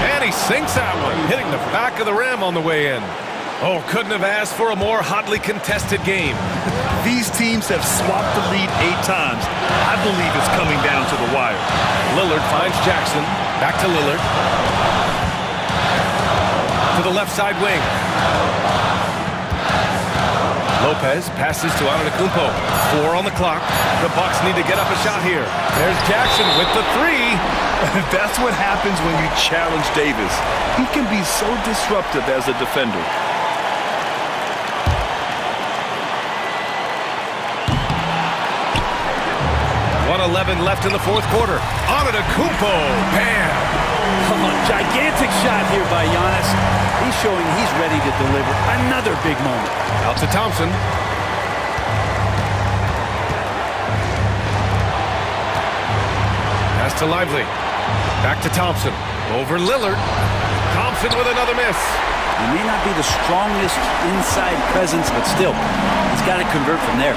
S9: And he sinks that one, hitting the back of the rim on the way in. Oh, couldn't have asked for a more hotly contested game.
S13: These teams have swapped the lead 8 times. I believe it's coming down to the wire.
S9: Lillard finds Jackson. Back to Lillard. To the left side wing. Lopez passes to Antetokounmpo. 4 on the clock. The Bucks need to get up a shot here. There's Jackson with the 3.
S13: That's what happens when you challenge Davis. He can be so disruptive as a defender.
S9: 1:11 left in the fourth quarter. Antetokounmpo. Bam!
S15: Oh, gigantic shot here by Giannis. He's showing he's ready to deliver another big moment.
S9: Out to Thompson. Pass to Lively. Back to Thompson. Over Lillard. Thompson with another miss.
S15: He may not be the strongest inside presence, but still, he's got to convert from there.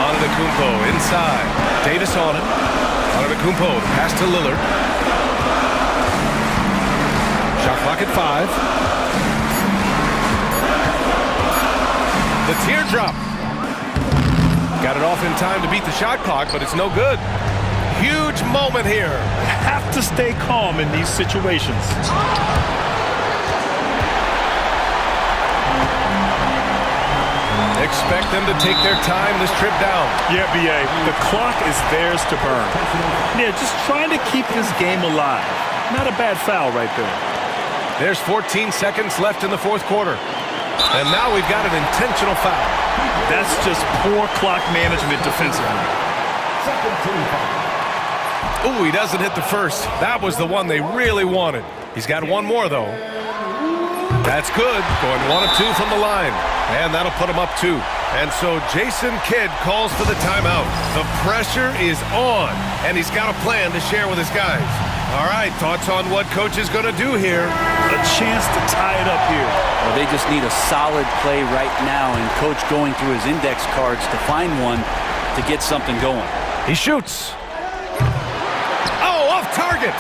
S9: Antetokounmpo inside. Davis on him. Antetokounmpo, pass to Lillard. Shot clock at 5. The teardrop. Got it off in time to beat the shot clock, but it's no good. Huge moment here.
S13: Have to stay calm in these situations.
S9: Expect them to take their time this trip down.
S13: Yeah, B.A., the clock is theirs to burn. Yeah, just trying to keep this game alive. Not a bad foul right there.
S9: There's 14 seconds left in the fourth quarter. And now we've got an intentional foul.
S13: That's just poor clock management defensively.
S9: Ooh, he doesn't hit the first. That was the one they really wanted. He's got one more, though. That's good. Going 1 of 2 from the line. And that'll put him up 2. And so Jason Kidd calls for the timeout. The pressure is on, and he's got a plan to share with his guys. All right, thoughts on what coach is going to do here?
S13: A chance to tie it up here.
S15: Well, they just need a solid play right now, and coach going through his index cards to find one to get something going.
S9: He shoots. Oh, off target.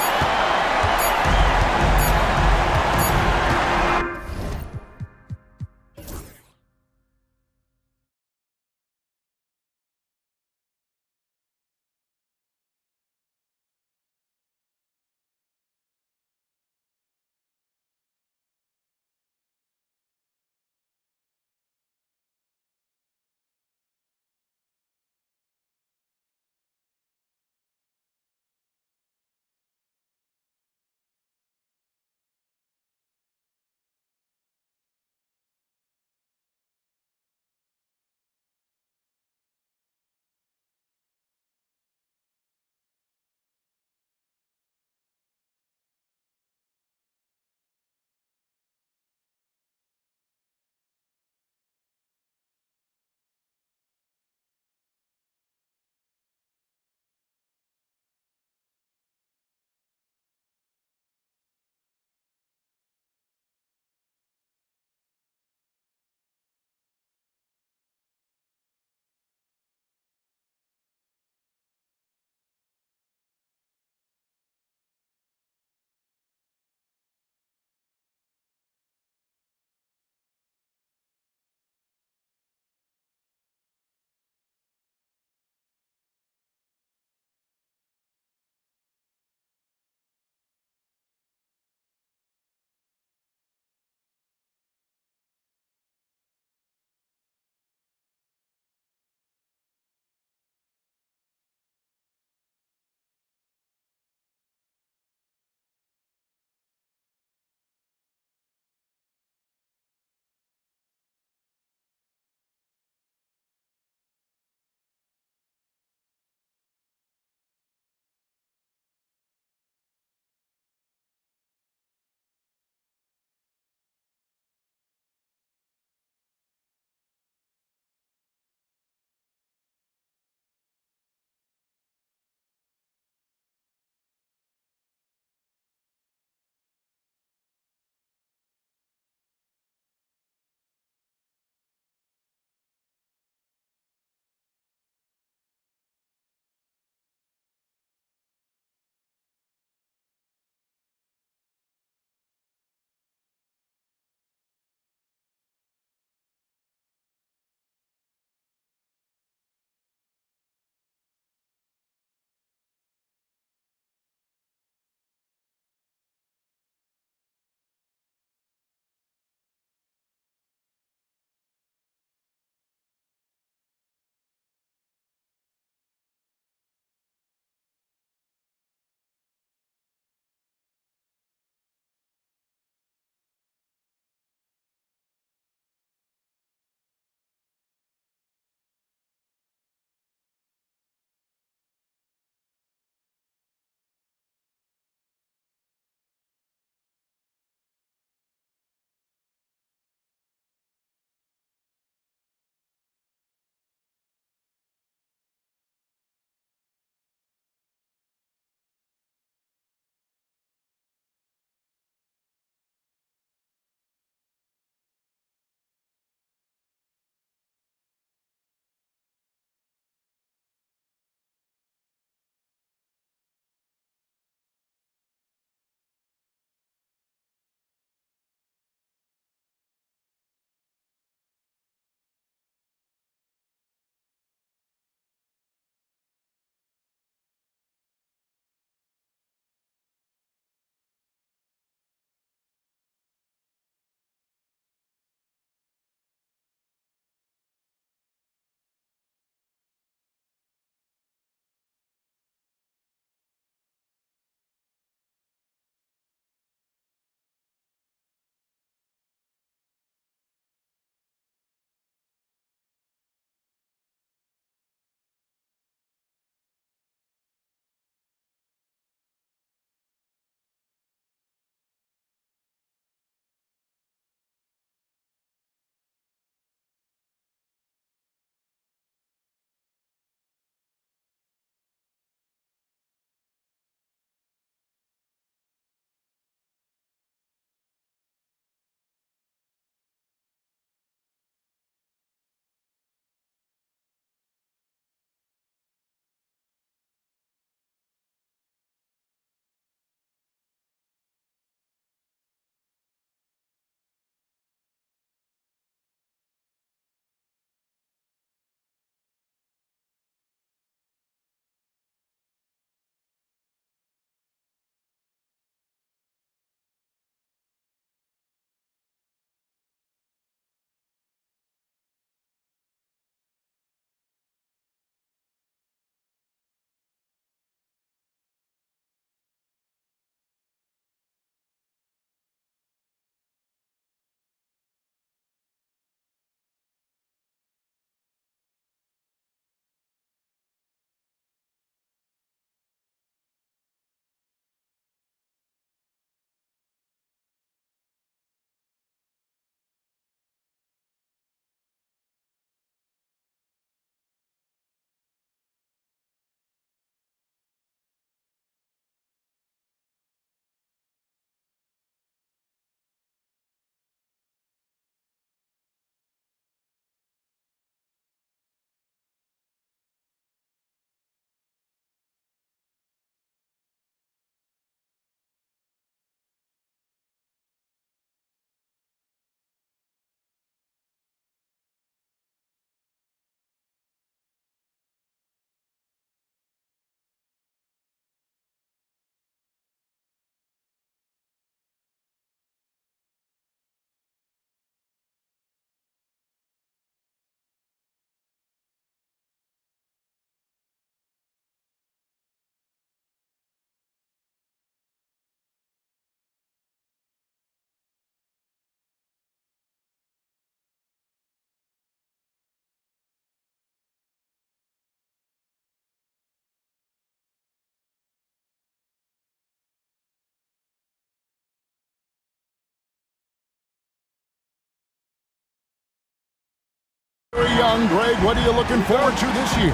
S1: Very young, Greg. What are you looking forward to this year?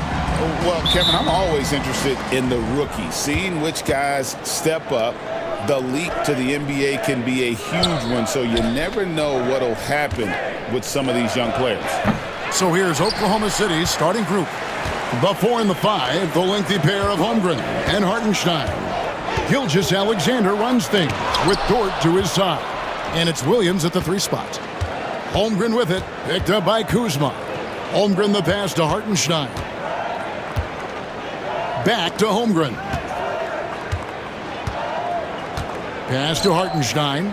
S7: Well, Kevin, I'm always interested in the rookies, seeing which guys step up. The leap to the NBA can be a huge one, so you never know what will happen with some of these young players.
S1: So here's Oklahoma City's starting group. The 4 and the 5, the lengthy pair of Holmgren and Hartenstein. Gilgeous-Alexander runs things with Dort to his side. And it's Williams at the 3 spot. Holmgren with it, picked up by Kuzma. Holmgren the pass to Hartenstein. Back to Holmgren. Pass to Hartenstein.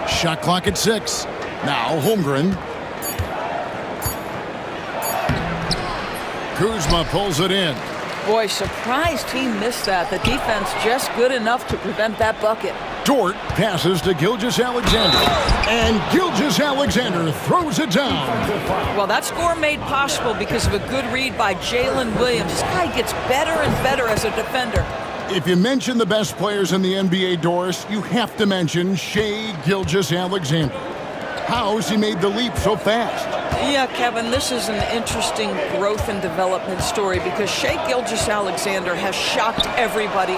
S1: Shot clock at 6. Now Holmgren. Kuzma pulls it in.
S2: Boy, surprised he missed that. The defense just good enough to prevent that bucket.
S1: Dort passes to Gilgeous-Alexander. And Gilgeous-Alexander throws it down.
S2: Well, that score made possible because of a good read by Jalen Williams. This guy gets better and better as a defender.
S1: If you mention the best players in the NBA, Doris, you have to mention Shai Gilgeous-Alexander. How's he made the leap so fast?
S2: Yeah, Kevin, this is an interesting growth and development story because Shai Gilgeous-Alexander has shocked everybody.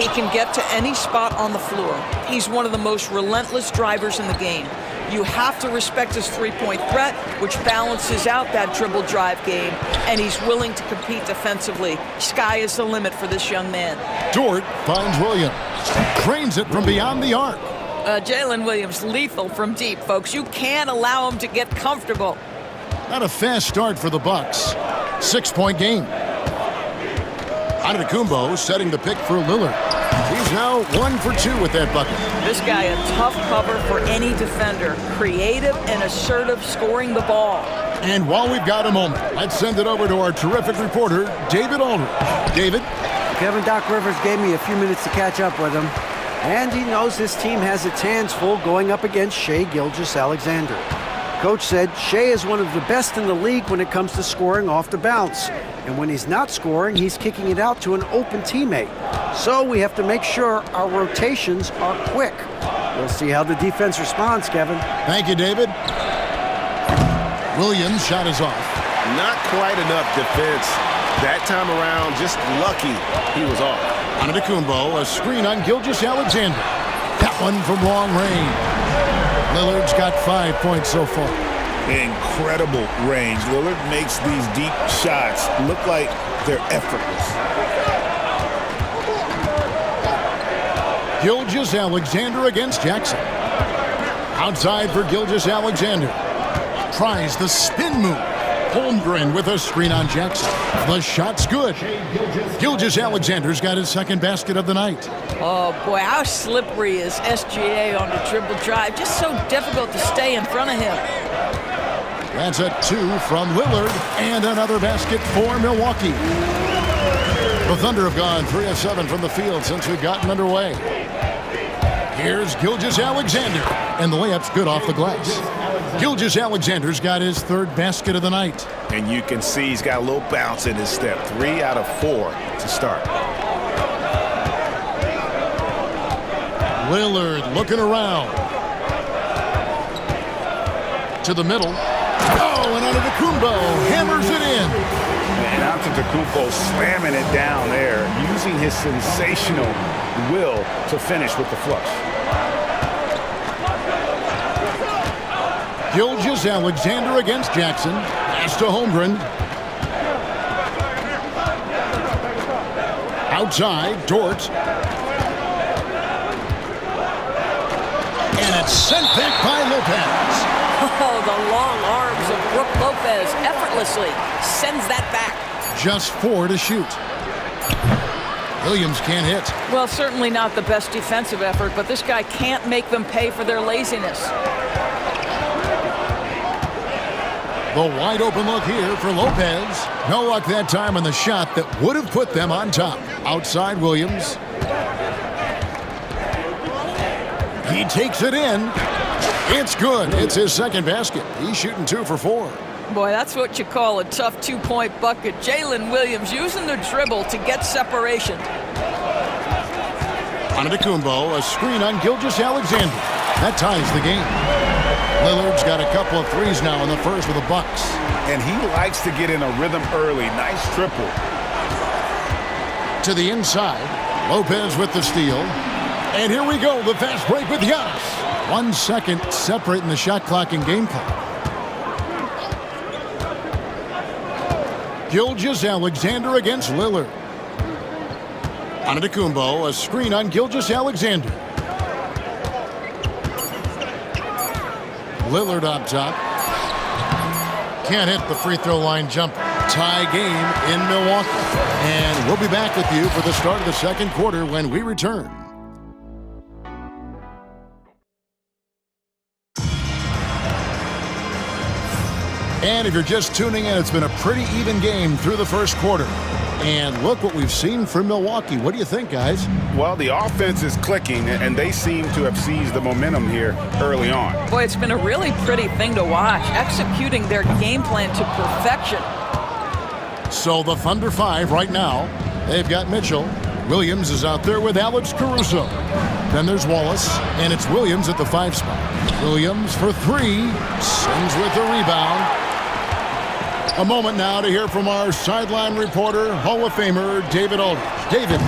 S2: He can get to any spot on the floor. He's one of the most relentless drivers in the game. You have to respect his three-point threat, which balances out that dribble drive game, and he's willing to compete defensively. Sky is the limit for this young man.
S1: Dort finds Williams. Trains it from beyond the arc.
S2: Jalen Williams, lethal from deep, folks. You can't allow him to get comfortable.
S1: Not a fast start for the Bucks. 6-point game. Antetokounmpo setting the pick for Lillard. He's now 1 for 2 with that bucket.
S2: This guy a tough cover for any defender. Creative and assertive scoring the ball.
S1: And while we've got a moment, let's send it over to our terrific reporter, David Aldridge. David?
S4: Kevin, Doc Rivers gave me a few minutes to catch up with him. And he knows this team has its hands full going up against Shai Gilgeous-Alexander. Coach said Shai is one of the best in the league when it comes to scoring off the bounce. And when he's not scoring, he's kicking it out to an open teammate. So we have to make sure our rotations are quick. We'll see how the defense responds, Kevin.
S1: Thank you, David. Williams' shot is off.
S3: Not quite enough defense. That time around, just lucky he was off.
S1: Antetokounmpo, a screen on Gilgeous-Alexander. That one from long range. Lillard's got 5 points so far.
S7: Incredible range. Lillard makes these deep shots look like they're effortless.
S1: Gilgeous-Alexander against Jackson. Outside for Gilgeous-Alexander. Tries the spin move. Holmgren with a screen on Jackson. The shot's good. Gilgeous-Alexander's got his second basket of the night.
S2: Oh, boy, how slippery is SGA on the dribble drive? Just so difficult to stay in front of him.
S1: That's a 2 from Lillard, and another basket for Milwaukee. The Thunder have gone 3 of 7 from the field since we've gotten underway. Here's Gilgeous-Alexander, and the layup's good off the glass. Gilgeous-Alexander's got his third basket of the night.
S3: And you can see he's got a little bounce in his step. 3 out of 4 to start.
S1: Lillard looking around. To the middle. Oh, and Antetokounmpo hammers it in.
S3: And Antetokounmpo slamming it down there, using his sensational will to finish with the flush.
S1: Gilgeous-Alexander against Jackson. Pass to Holmgren. Outside, Dort. And it's sent back by Lopez.
S2: Oh, the long arms of Brook Lopez effortlessly sends that back.
S1: Just 4 to shoot. Williams can't hit.
S2: Well, certainly not the best defensive effort, but this guy can't make them pay for their laziness.
S1: The wide open look here for Lopez. No luck that time on the shot that would have put them on top. Outside Williams. He takes it in. It's good. It's his second basket. He's shooting 2 for 4.
S2: Boy, that's what you call a tough 2-point bucket. Jalen Williams using the dribble to get separation.
S1: Antetokounmpo, a screen on Gilgeous-Alexander. That ties the game. Lillard's got a couple of threes now in the first with the Bucks.
S3: And he likes to get in a rhythm early. Nice triple.
S1: To the inside. Lopez with the steal. And here we go, the fast break with Giannis. 1 second separating the shot clock and game clock. Gilgeous-Alexander against Lillard. Antetokounmpo, a screen on Gilgeous-Alexander. Lillard up top. Can't hit the free throw line jumper. Tie game in Milwaukee. And we'll be back with you for the start of the second quarter when we return. And if you're just tuning in, it's been a pretty even game through the first quarter. And look what we've seen from Milwaukee. What do you think, guys?
S3: Well, the offense is clicking, and they seem to have seized the momentum here early on.
S2: Boy, it's been a really pretty thing to watch, executing their game plan to perfection.
S1: So the Thunder 5 right now. They've got Mitchell. Williams is out there with Alex Caruso. Then there's Wallace, and it's Williams at the 5 spot. Williams for 3. Sends with the rebound. A moment now to hear from our sideline reporter, Hall of Famer David Aldridge. David.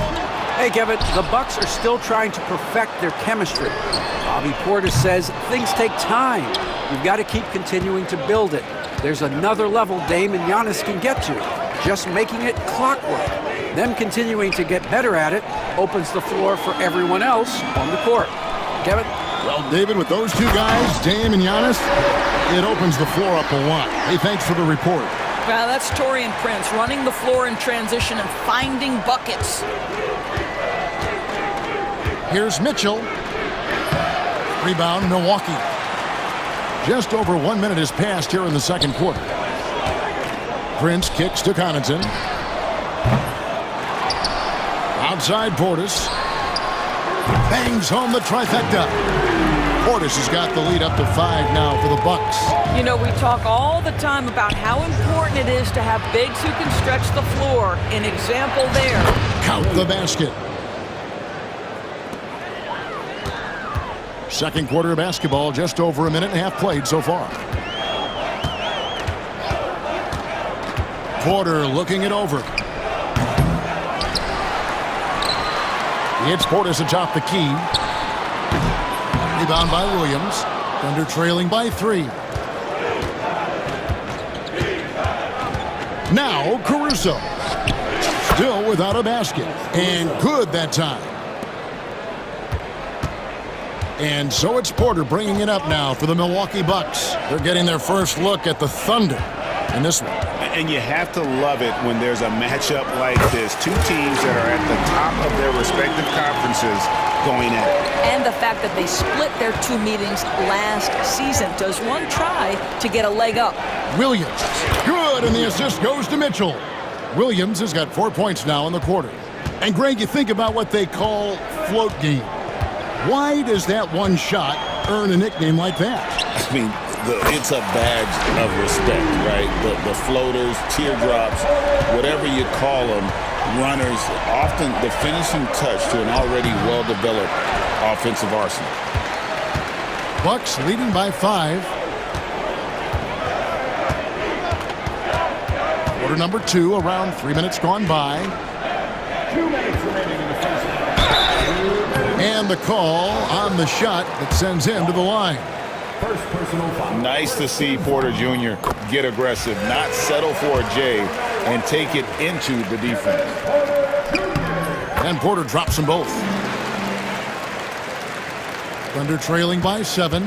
S4: Hey, Kevin, the Bucks are still trying to perfect their chemistry. Bobby Portis says things take time. You've got to keep continuing to build it. There's another level Dame and Giannis can get to, just making it clockwork. Them continuing to get better at it opens the floor for everyone else on the court. Kevin?
S1: Well, David, with those two guys, Dame and Giannis, it opens the floor up a lot. Hey, thanks for the report.
S2: Well, that's Taurean Prince running the floor in transition and finding buckets.
S1: Here's Mitchell. Rebound, Milwaukee. Just over 1 minute has passed here in the second quarter. Prince kicks to Connaughton. Outside Portis. Bangs home the trifecta. Portis has got the lead up to 5 now for the Bucks.
S2: You know, we talk all the time about how important it is to have bigs who can stretch the floor. An example there.
S1: Count the basket. Second quarter of basketball, just over a minute and a half played so far. Porter looking it over. It's Portis atop the key. Rebound by Williams. Thunder trailing by 3. Now Caruso. Still without a basket. And good that time. And so it's Porter bringing it up now for the Milwaukee Bucks. They're getting their first look at the Thunder in this one.
S3: And you have to love it when there's a matchup like this. Two teams that are at the top of their respective conferences going at it.
S2: And the fact that they split their 2 meetings last season. Does one try to get a leg up?
S1: Williams. Good, and the assist goes to Mitchell. Williams has got 4 points now in the quarter. And Greg, you think about what they call float game. Why does that one shot earn a nickname like that?
S7: I mean, it's a badge of respect, right? The floaters, teardrops, whatever you call them, runners, often the finishing touch to an already well-developed offensive arsenal.
S1: Bucks leading by 5. Quarter number 2, around 3 minutes gone by.
S8: 2 minutes remaining in the first.
S1: And the call on the shot that sends him to the line.
S8: First personal foul.
S3: Nice to see Porter Jr. get aggressive, not settle for a J, and take it into the defense.
S1: And Porter drops them both. Thunder trailing by 7.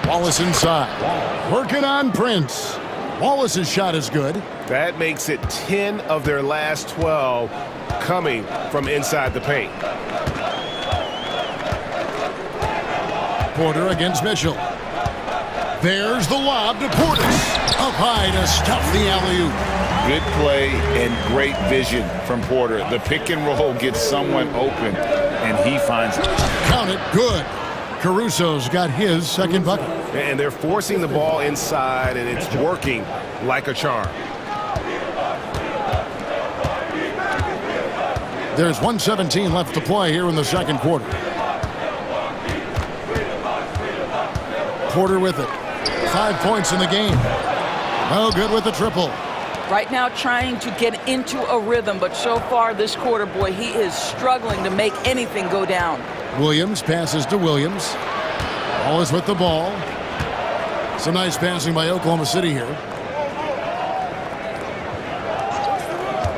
S1: Wallace inside. Working on Prince. Wallace's shot is good.
S9: That makes it 10 of their last 12 coming from inside the paint.
S1: Porter against Mitchell. There's the lob to Portis. Up high to stuff the alley-oop.
S3: Good play and great vision from Porter. The pick and roll gets someone open, and he finds it.
S1: Count it, good. Caruso's got his second bucket.
S9: And they're forcing the ball inside, and it's working like a charm.
S1: There's 1:17 left to play here in the second quarter. Porter with it. 5 points in the game. No good with the triple.
S2: Right now trying to get into a rhythm, but so far this quarter, boy, he is struggling to make anything go down.
S1: Williams passes to Williams. Always with the ball. Some nice passing by Oklahoma City here.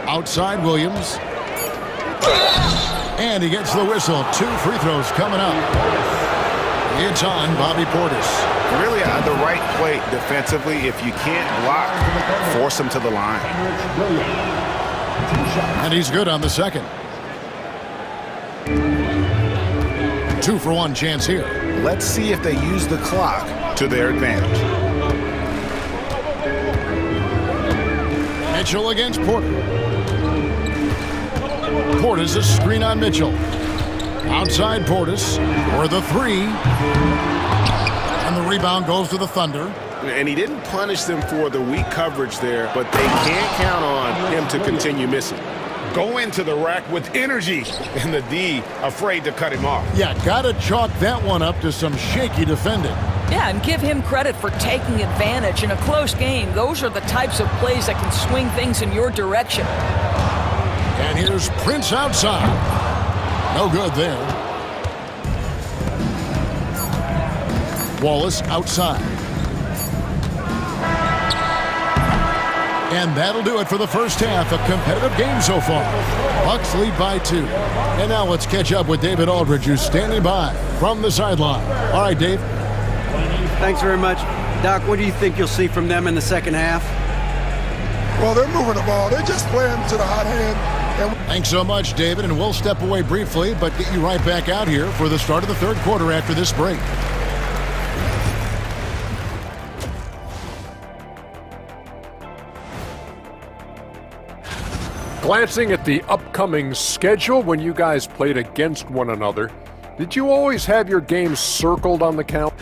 S1: Outside Williams. And he gets the whistle. 2 free throws coming up. It's on Bobby Portis.
S3: Really the right play defensively. If you can't block, force him to the line.
S1: And he's good on the second. 2-for-1 chance here.
S3: Let's see if they use the clock to their advantage.
S1: Mitchell against Porter. Portis a screen on Mitchell. Outside Portis for the 3. And the rebound goes to the Thunder.
S3: And he didn't punish them for the weak coverage there, but they can't count on him to continue missing. Go into the rack with energy, and the D afraid to cut him off.
S1: Yeah, gotta chalk that one up to some shaky defending.
S2: Yeah, and give him credit for taking advantage in a close game. Those are the types of plays that can swing things in your direction.
S1: And here's Prince outside. No good there. Wallace outside. And that'll do it for the first half. A competitive game so far. Bucks lead by 2. And now let's catch up with David Aldridge, who's standing by from the sideline. All right, Dave.
S4: Thanks very much. Doc, what do you think you'll see from them in the second half?
S16: Well, they're moving the ball. They're just playing to the hot hand.
S1: Thanks so much, David. And we'll step away briefly, but get you right back out here for the start of the third quarter after this break.
S6: Glancing at the upcoming schedule when you guys played against one another, did you always have your games circled on the calendar?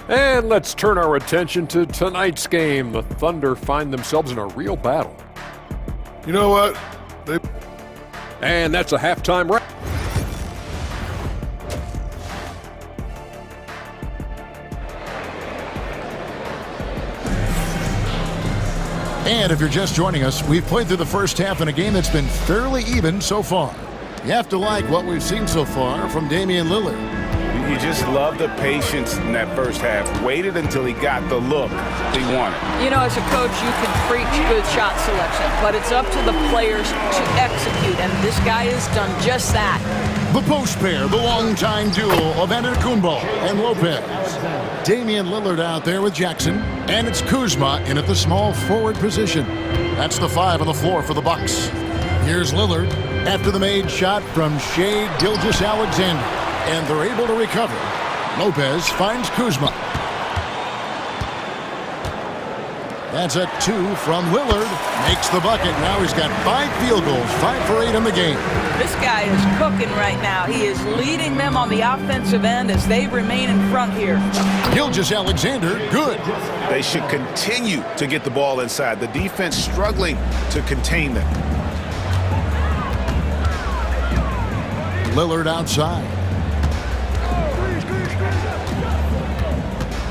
S6: And let's turn our attention to tonight's game. The Thunder find themselves in a real battle.
S16: You know what?
S6: And that's a halftime wrap.
S1: And if you're just joining us, we've played through the first half in a game that's been fairly even so far. You have to like what we've seen so far from Damian Lillard.
S3: You just love the patience in that first half. Waited until he got the look he wanted.
S2: You know, as a coach, you can preach good shot selection, but it's up to the players to execute, and this guy has done just that.
S1: The post pair, the longtime duo of Antetokounmpo and Lopez. Damian Lillard out there with Jackson, and it's Kuzma in at the small forward position. That's the 5 on the floor for the Bucks. Here's Lillard after the made shot from Shai Gilgeous-Alexander, and they're able to recover. Lopez finds Kuzma. That's a 2 from Lillard. Makes the bucket. Now he's got 5 field goals, 5 for 8 in the game.
S2: This guy is cooking right now. He is leading them on the offensive end as they remain in front here.
S1: Gilgeous-Alexander, good.
S3: They should continue to get the ball inside. The defense struggling to contain them.
S1: Lillard outside.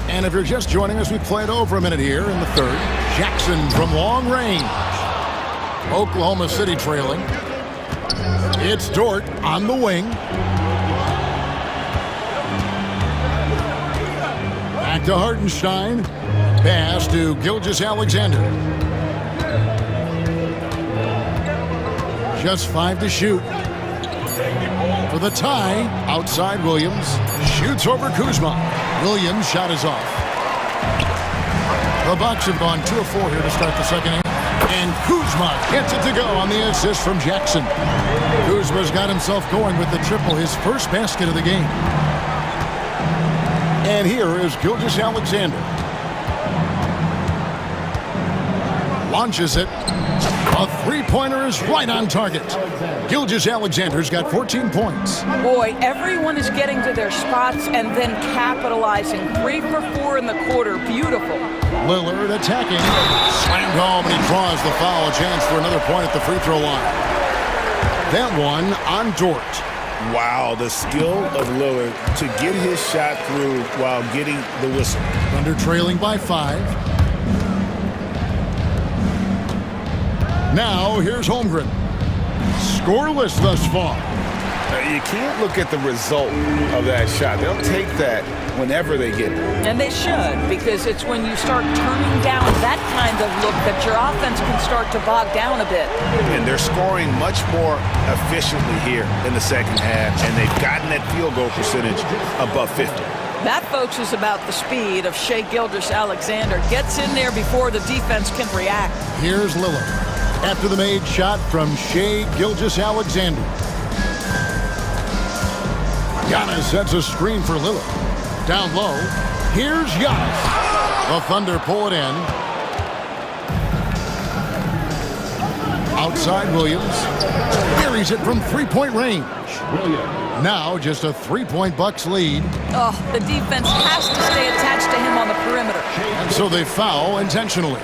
S1: And if you're just joining us, we played over a minute here in the third. Jackson from long range. Oklahoma City trailing. It's Dort on the wing. Back to Hartenstein. Pass to Gilgeous-Alexander. Just 5 to shoot. For the tie, outside Williams. Shoots over Kuzma. Williams' shot is off. The Bucks have gone 2 of 4 here to start the second half. And Kuzma gets it to go on the assist from Jackson. Kuzma's got himself going with the triple, his first basket of the game. And here is Gilgeous-Alexander. Launches it. A three-pointer is right on target. Gilgeous-Alexander's got 14 points.
S2: Boy, everyone is getting to their spots and then capitalizing. 3 for 4 in the quarter. Beautiful.
S1: Lillard attacking. Slammed home, and he draws the foul. A chance for another point at the free throw line. That one on Dort.
S3: Wow, the skill of Lillard to get his shot through while getting the whistle.
S1: Thunder trailing by 5. Now here's Holmgren. Scoreless thus far.
S3: You can't look at the result of that shot. They'll take that whenever they get it.
S2: And they should, because it's when you start turning down that kind of look that your offense can start to bog down a bit.
S3: And they're scoring much more efficiently here in the second half, and they've gotten that field goal percentage above 50.
S2: That, folks, is about the speed of Shai Gilgeous-Alexander. Gets in there before the defense can react.
S1: Here's Lillard. After the made shot from Shai Gilgeous-Alexander. Giannis sets a screen for Lillard. Down low, here's Giannis. The Thunder pull it in. Outside Williams. Buries it from three-point range. Now just a 3-point Bucks lead.
S2: Oh, the defense has to stay attached to him on the perimeter.
S1: And so they foul intentionally.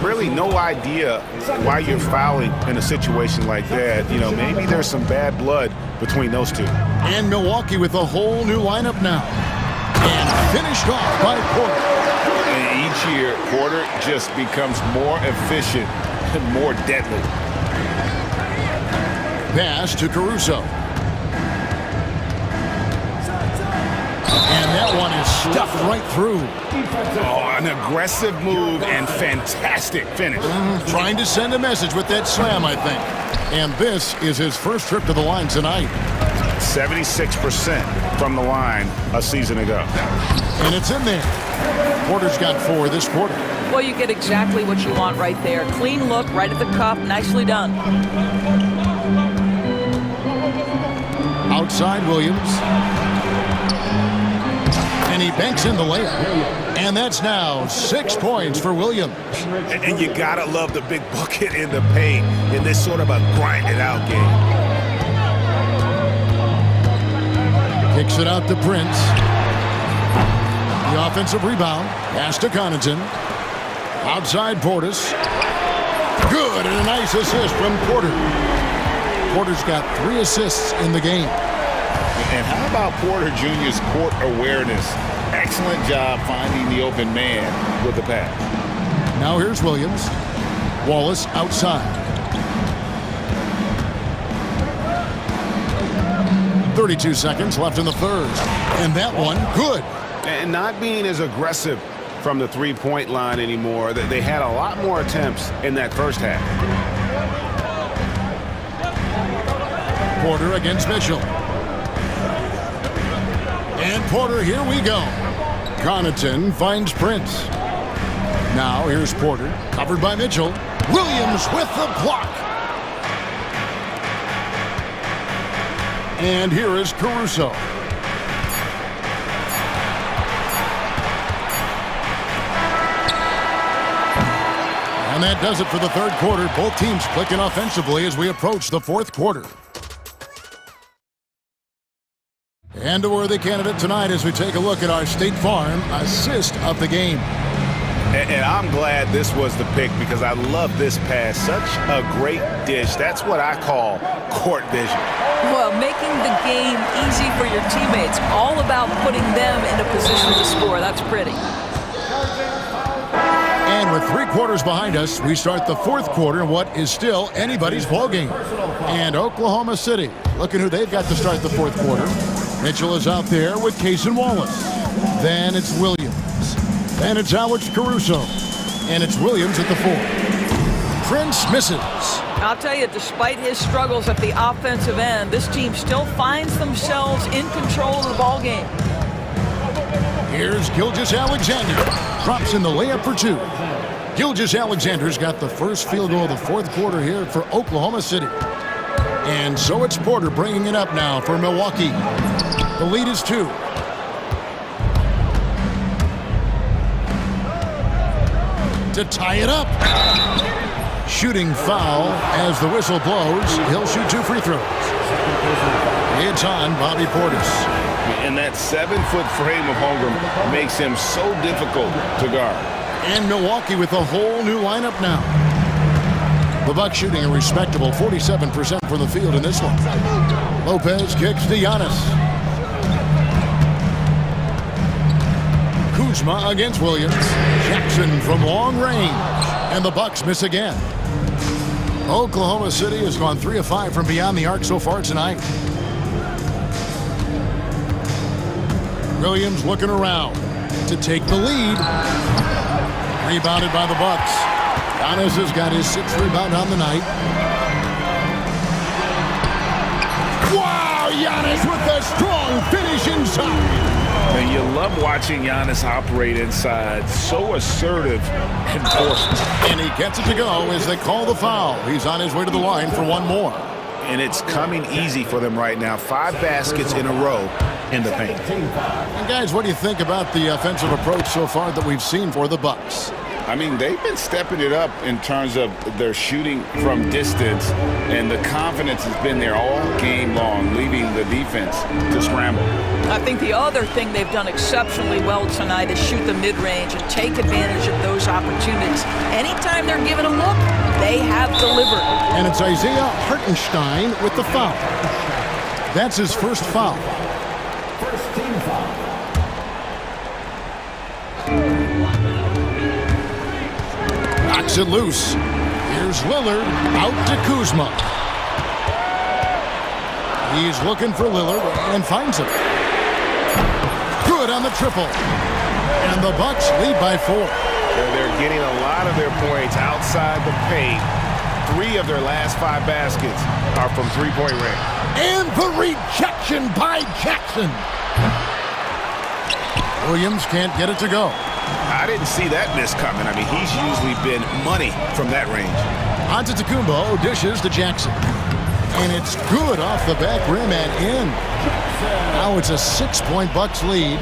S3: Really no idea why you're fouling in a situation like that. You know, maybe there's some bad blood between those two.
S1: And Milwaukee with a whole new lineup now. And finished off by Porter.
S3: And each year, Porter just becomes more efficient and more deadly.
S1: Pass to Caruso. And that one is stuffed right through.
S3: Oh, an aggressive move and fantastic finish.
S1: Trying to send a message with that slam, I think. And this is his first trip to the line tonight.
S3: 76% from the line a season ago.
S1: And it's in there. Porter's got 4 this quarter.
S2: Well, you get exactly what you want right there. Clean look, right at the cup, nicely done.
S1: Outside Williams. And he banks in the layup. And that's now 6 points for Williams.
S3: And you gotta love the big bucket in the paint in this sort of a grind-it-out game.
S1: Kicks it out to Prince. The offensive rebound. Pass to Connaughton. Outside Portis. Good, and a nice assist from Porter. Porter's got 3 assists in the game.
S7: And how about Porter Jr.'s court awareness? Excellent job finding the open man with the pass.
S1: Now here's Williams. Wallace outside. 32 seconds left in the third. And that one, good.
S3: And not being as aggressive from the three-point line anymore. They had a lot more attempts in that first half.
S1: Porter against Mitchell. And Porter, here we go. Connaughton finds Prince. Now here's Porter, covered by Mitchell. Williams with the block. And here is Caruso. And that does it for the third quarter. Both teams clicking offensively as we approach the fourth quarter. And a worthy candidate tonight as we take a look at our State Farm assist of the game.
S3: And I'm glad this was the pick because I love this pass. Such a great dish. That's what I call court vision.
S2: Well, making the game easy for your teammates. All about putting them in a position to score. That's pretty.
S1: And with 3 quarters behind us, we start the fourth quarter in what is still anybody's ballgame. And Oklahoma City, looking who they've got to start the fourth quarter. Mitchell is out there with Case and Wallace. Then it's Williams. Then it's Alex Caruso. And it's Williams at the 4. Prince misses.
S2: I'll tell you, despite his struggles at the offensive end, this team still finds themselves in control of the ball game.
S1: Here's Gilgeous-Alexander. Drops in the layup for 2. Gilgeous-Alexander's got the first field goal of the fourth quarter here for Oklahoma City. And so it's Porter bringing it up now for Milwaukee. The lead is 2. To tie it up. Shooting foul as the whistle blows. He'll shoot 2 free throws. It's on Bobby Portis.
S7: And that 7-foot frame of Holmgren makes him so difficult to guard.
S1: And Milwaukee with a whole new lineup now. The Bucks shooting a respectable 47% from the field in this one. Lopez kicks to Giannis. Kuzma against Williams. Jackson from long range. And the Bucks miss again. Oklahoma City has gone 3 of 5 from beyond the arc so far tonight. Williams looking around to take the lead. Rebounded by the Bucks. Giannis has got his 6th rebound on the night. Wow, Giannis with a strong finish inside.
S3: And you love watching Giannis operate inside. So assertive and forceful.
S1: And he gets it to go as they call the foul. He's on his way to the line for one more.
S3: And it's coming easy for them right now. 5 baskets in a row in the paint.
S1: And guys, what do you think about the offensive approach so far that we've seen for the Bucks?
S7: I mean, they've been stepping it up in terms of their shooting from distance, and the confidence has been there all game long, leaving the defense to scramble.
S2: I think the other thing they've done exceptionally well tonight is shoot the mid-range and take advantage of those opportunities. Anytime they're given a look, they have delivered.
S1: And it's Isaiah Hartenstein with the foul. That's his first foul.
S8: First team foul.
S1: Knocks it loose. Here's Lillard out to Kuzma. He's looking for Lillard and finds him. Good on the triple. And the Bucks lead by 4.
S3: They're getting a lot of their points outside the paint. 3 of their last 5 baskets are from three-point range.
S1: And the rejection by Jackson. Williams can't get it to go.
S3: I didn't see that miss coming. I mean, he's usually been money from that range.
S1: Antetokounmpo dishes to Jackson. And it's good off the back rim and in. Now it's a 6-point Bucks lead.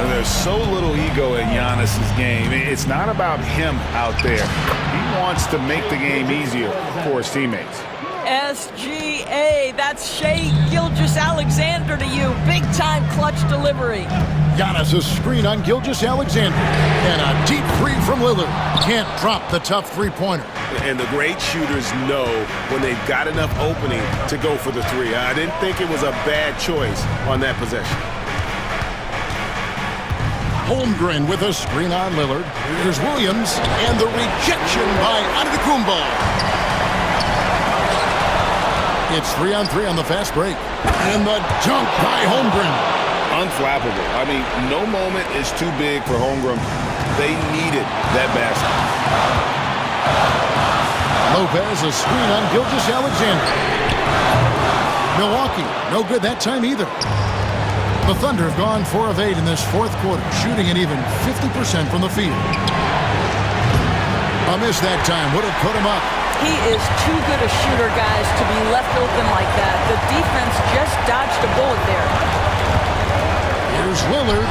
S3: There's so little ego in Giannis's game. It's not about him out there. He wants to make the game easier for his teammates.
S2: SGA, that's Shai Gilgeous-Alexander to you. Big-time clutch delivery.
S1: Giannis' screen on Gilgeous-Alexander. And a deep 3 from Lillard. Can't drop the tough three-pointer.
S3: And the great shooters know when they've got enough opening to go for the 3. I didn't think it was a bad choice on that possession.
S1: Holmgren with a screen on Lillard. Here's Williams. And the rejection by Antetokounmpo. It's 3-on-3 on the fast break. And the dunk by Holmgren.
S3: Unflappable. I mean, no moment is too big for Holmgren. They needed that basket.
S1: Lopez, a screen on Gilgeous-Alexander. Milwaukee, no good that time either. The Thunder have gone 4 of 8 in this 4th quarter, shooting at even 50% from the field. A miss that time would have put him up.
S2: He is too good a shooter, guys, to be left open like that. The defense just dodged a bullet there.
S1: Here's Lillard.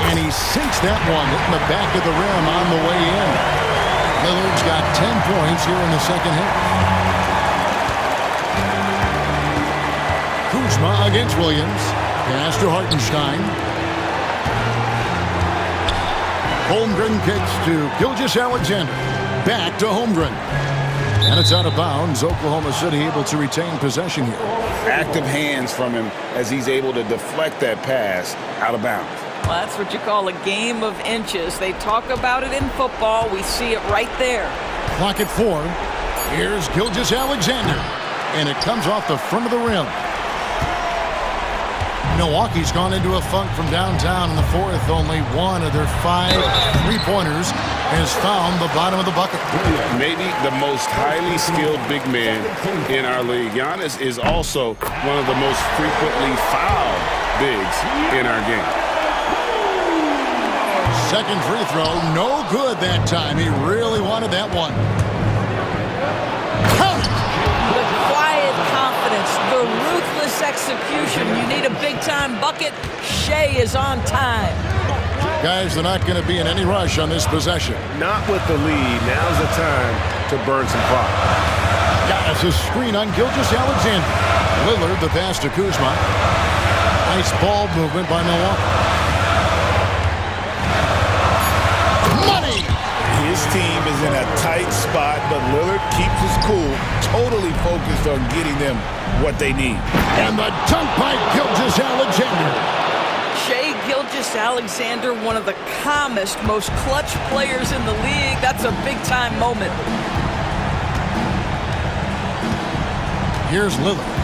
S1: And he sinks that one in the back of the rim on the way in. Lillard's got 10 points here in the second half. Kuzma against Williams. Pass to Hartenstein. Holmgren kicks to Gilgeous-Alexander. Back to Holmgren. And it's out of bounds. Oklahoma City able to retain possession here.
S7: Active hands from him as he's able to deflect that pass out of bounds.
S2: Well, that's what you call a game of inches. They talk about it in football. We see it right there.
S1: Clock at 4. Here's Gilgeous-Alexander. And it comes off the front of the rim. Milwaukee's gone into a funk from downtown in the 4th. Only 1 of their 5 three-pointers has found the bottom of the bucket.
S7: Maybe the most highly skilled big man in our league. Giannis is also one of the most frequently fouled bigs in our game.
S1: Second free throw, no good that time. He really wanted that one.
S2: The quiet confidence, the ruthless execution. You need a big-time bucket. Shai is on time.
S1: Guys, they're not going to be in any rush on this possession.
S3: Not with the lead. Now's the time to burn some clock.
S1: Giannis a screen on Gilgeous-Alexander. Lillard the pass to Kuzma. Nice ball movement by Milwaukee.
S3: His team is in a tight
S7: tight spot, but Lillard keeps his cool, totally focused on getting them what they need.
S1: And the dunk by Gilgeous-Alexander.
S2: Shai Gilgeous-Alexander, one of the calmest, most clutch players in the league. That's a big-time moment.
S1: Here's Lillard.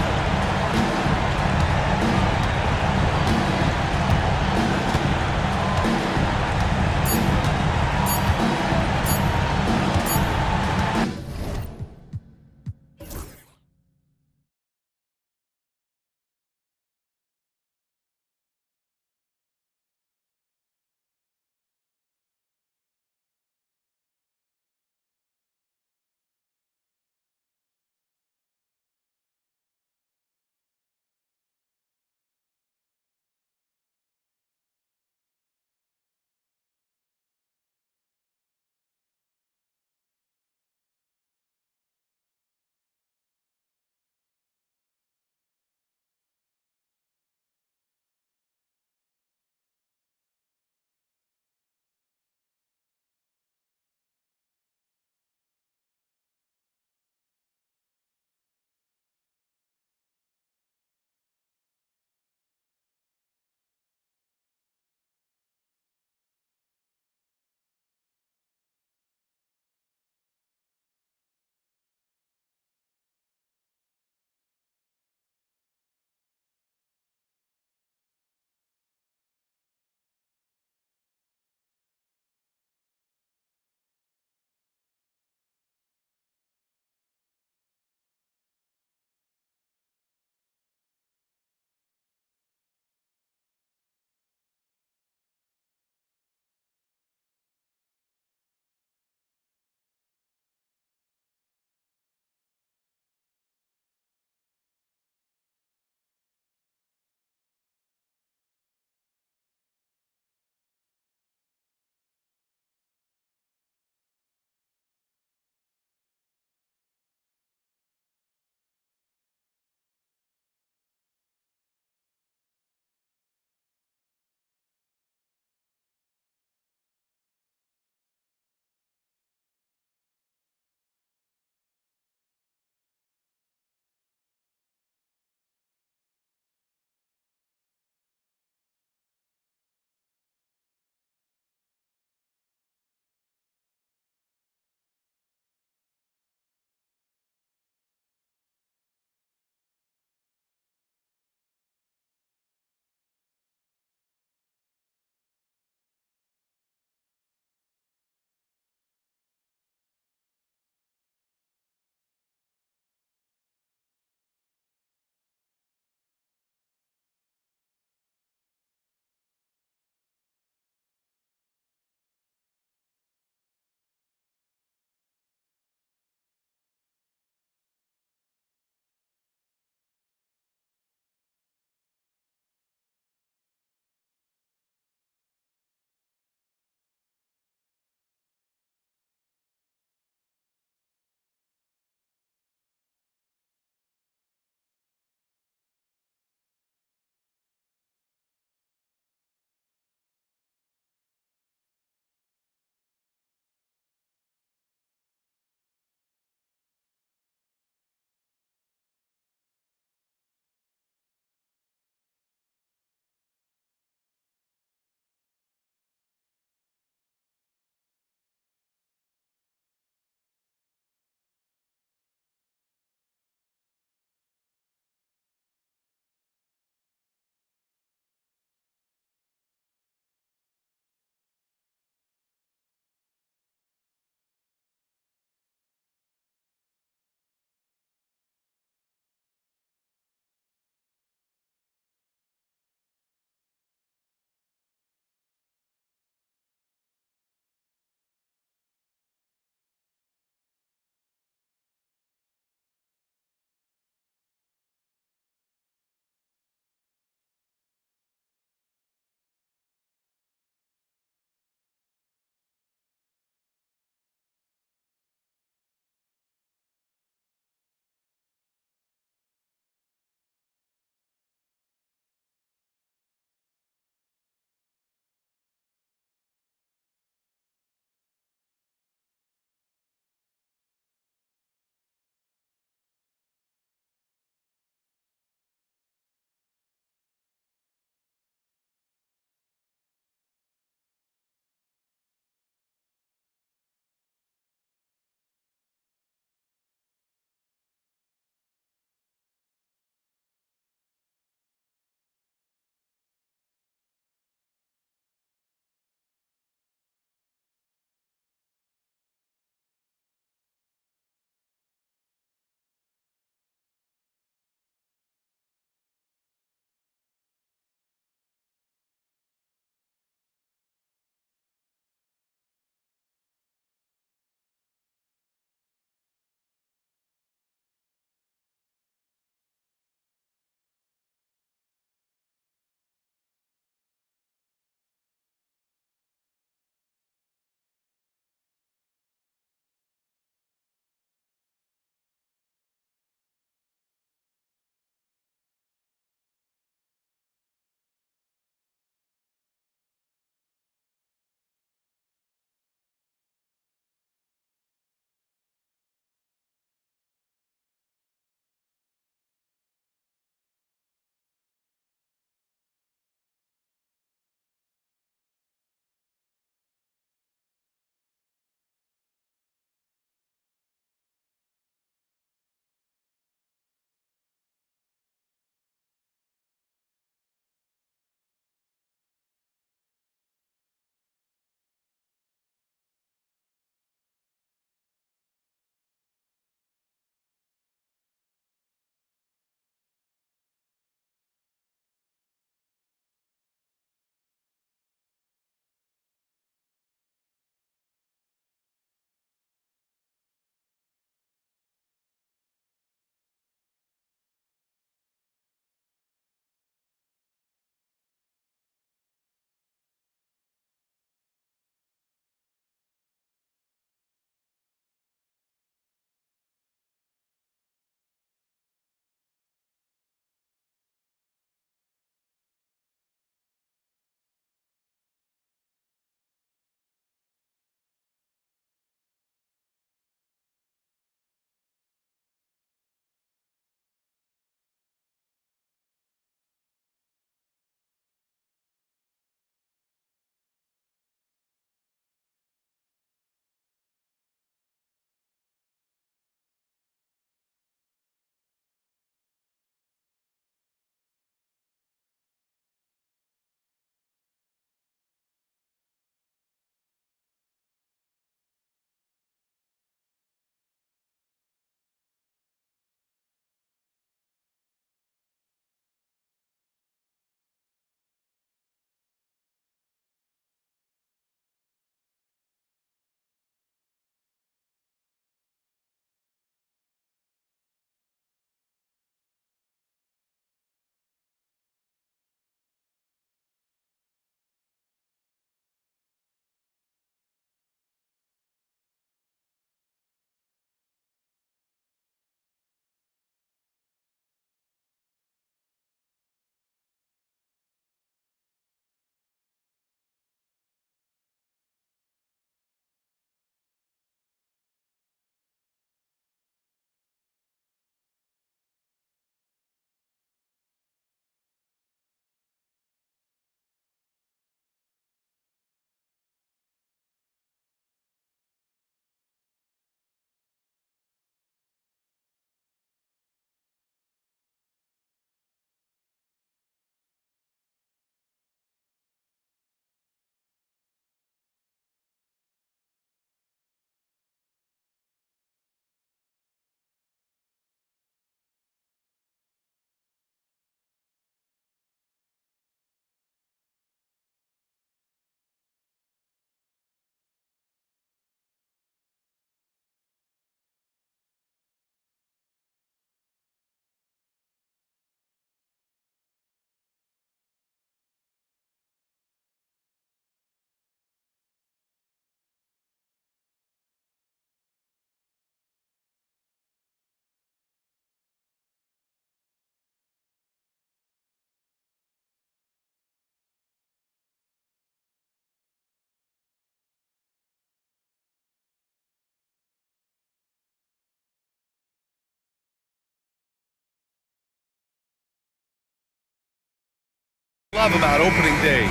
S9: love about opening day?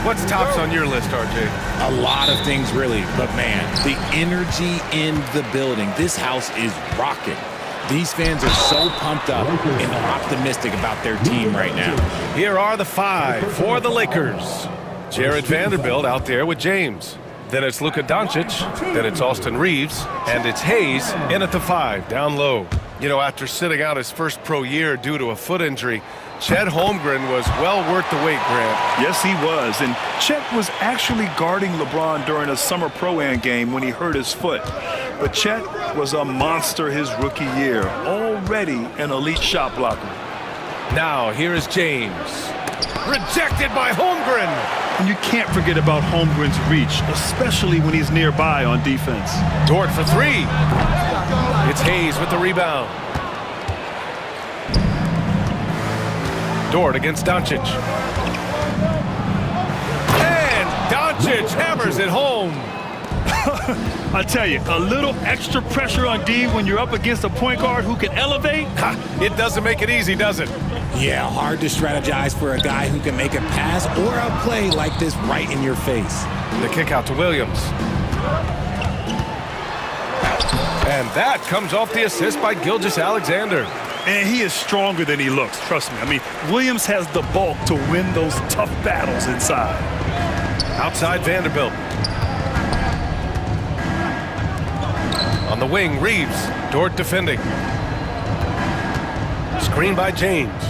S9: What's tops on your list, RJ?
S10: A lot of things, really. But, man, the energy in the building. This house is rocking. These fans are so pumped up and optimistic about their team right now.
S9: Here are the 5 for the Lakers. Jared Vanderbilt out there with James. Then it's Luka Doncic. Then it's Austin Reeves. And it's Hayes in at the 5, down low. You know, after sitting out his first pro year due to a foot injury, Chet Holmgren was well worth the wait, Grant.
S13: Yes, he was. And Chet was actually guarding LeBron during a summer Pro-Am game when he hurt his foot. But Chet was a monster his rookie year, already an elite shot blocker.
S9: Now, here is James. Rejected by Holmgren.
S13: And you can't forget about Holmgren's reach, especially when he's nearby on defense.
S9: Dort for 3. It's Hayes with the rebound. Dort against Doncic. And Doncic hammers it home.
S13: I tell you, a little extra pressure on D when you're up against a point guard who can elevate.
S9: It doesn't make it easy, does it?
S10: Yeah, hard to strategize for a guy who can make a pass or a play like this right in your face.
S9: The kick out to Williams. And that comes off the assist by Gilgeous-Alexander.
S13: And he is stronger than he looks, trust me. I mean, Williams has the bulk to win those tough battles inside.
S9: Outside Vanderbilt. On the wing, Reeves. Dort defending. Screen by James.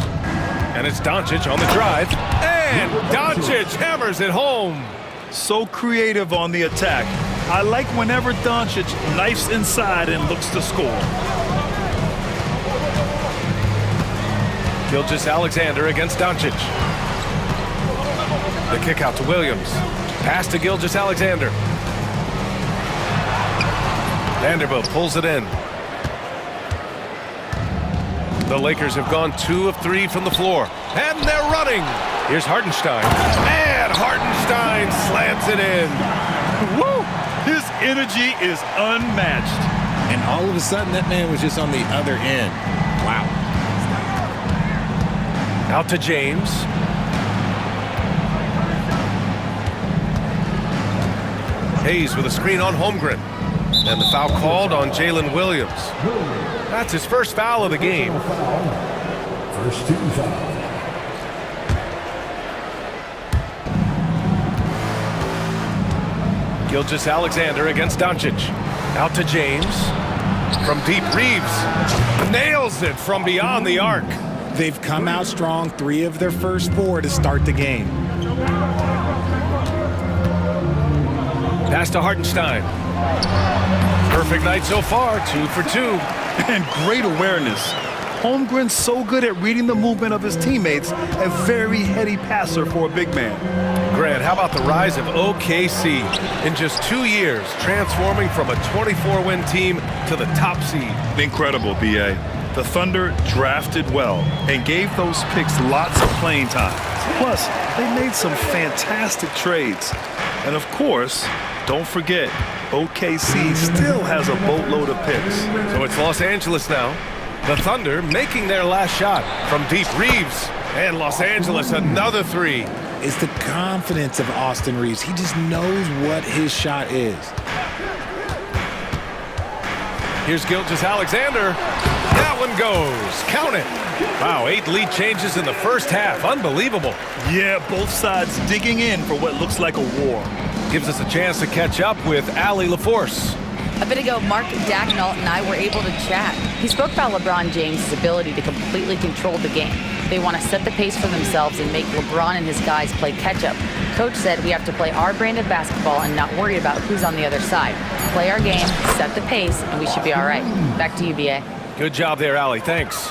S9: And it's Doncic on the drive. And Doncic hammers it home.
S13: So creative on the attack. I like whenever Doncic knifes inside and looks to score.
S9: Gilgeous-Alexander against Doncic. The kick out to Williams. Pass to Gilgeous-Alexander. Vanderbilt pulls it in. The Lakers have gone 2 of 3 from the floor. And they're running. Here's Hartenstein. And Hartenstein slams it in.
S13: Woo! His energy is unmatched.
S10: And all of a sudden, that man was just on the other end. Wow.
S9: Out to James. Hayes with a screen on Holmgren. And the foul called on Jalen Williams. That's his first foul of the game.
S8: First team foul.
S9: Gilgeous-Alexander against Doncic. Out to James. From deep, Reeves nails it from beyond the arc.
S10: They've come out strong, 3 of their first 4 to start the game.
S9: Pass to Hartenstein. Perfect night so far, 2 for 2.
S13: And great awareness. Holmgren's so good at reading the movement of his teammates, a very heady passer for a big man.
S9: Grant, how about the rise of OKC? In just 2 years, transforming from a 24-win team to the top seed.
S13: Incredible, B.A. The Thunder drafted well and gave those picks lots of playing time. Plus, they made some fantastic trades. And of course, don't forget, OKC still has a boatload of picks.
S9: So it's Los Angeles now. The Thunder making their last shot from deep, Reeves. And Los Angeles another 3.
S10: It's the confidence of Austin Reeves. He just knows what his shot is.
S9: Here's Gilgeous-Alexander. That one goes. Count it. Wow, 8 lead changes in the first half. Unbelievable.
S13: Yeah, both sides digging in for what looks like a war.
S9: Gives us a chance to catch up with Allie LaForce.
S11: A bit ago, Mark Dagnall and I were able to chat. He spoke about LeBron James' ability to completely control the game. They want to set the pace for themselves and make LeBron and his guys play catch-up. Coach said we have to play our brand of basketball and not worry about who's on the other side. Play our game, set the pace, and we should be all right. Back to you, B.A.
S9: Good job there, Allie. Thanks.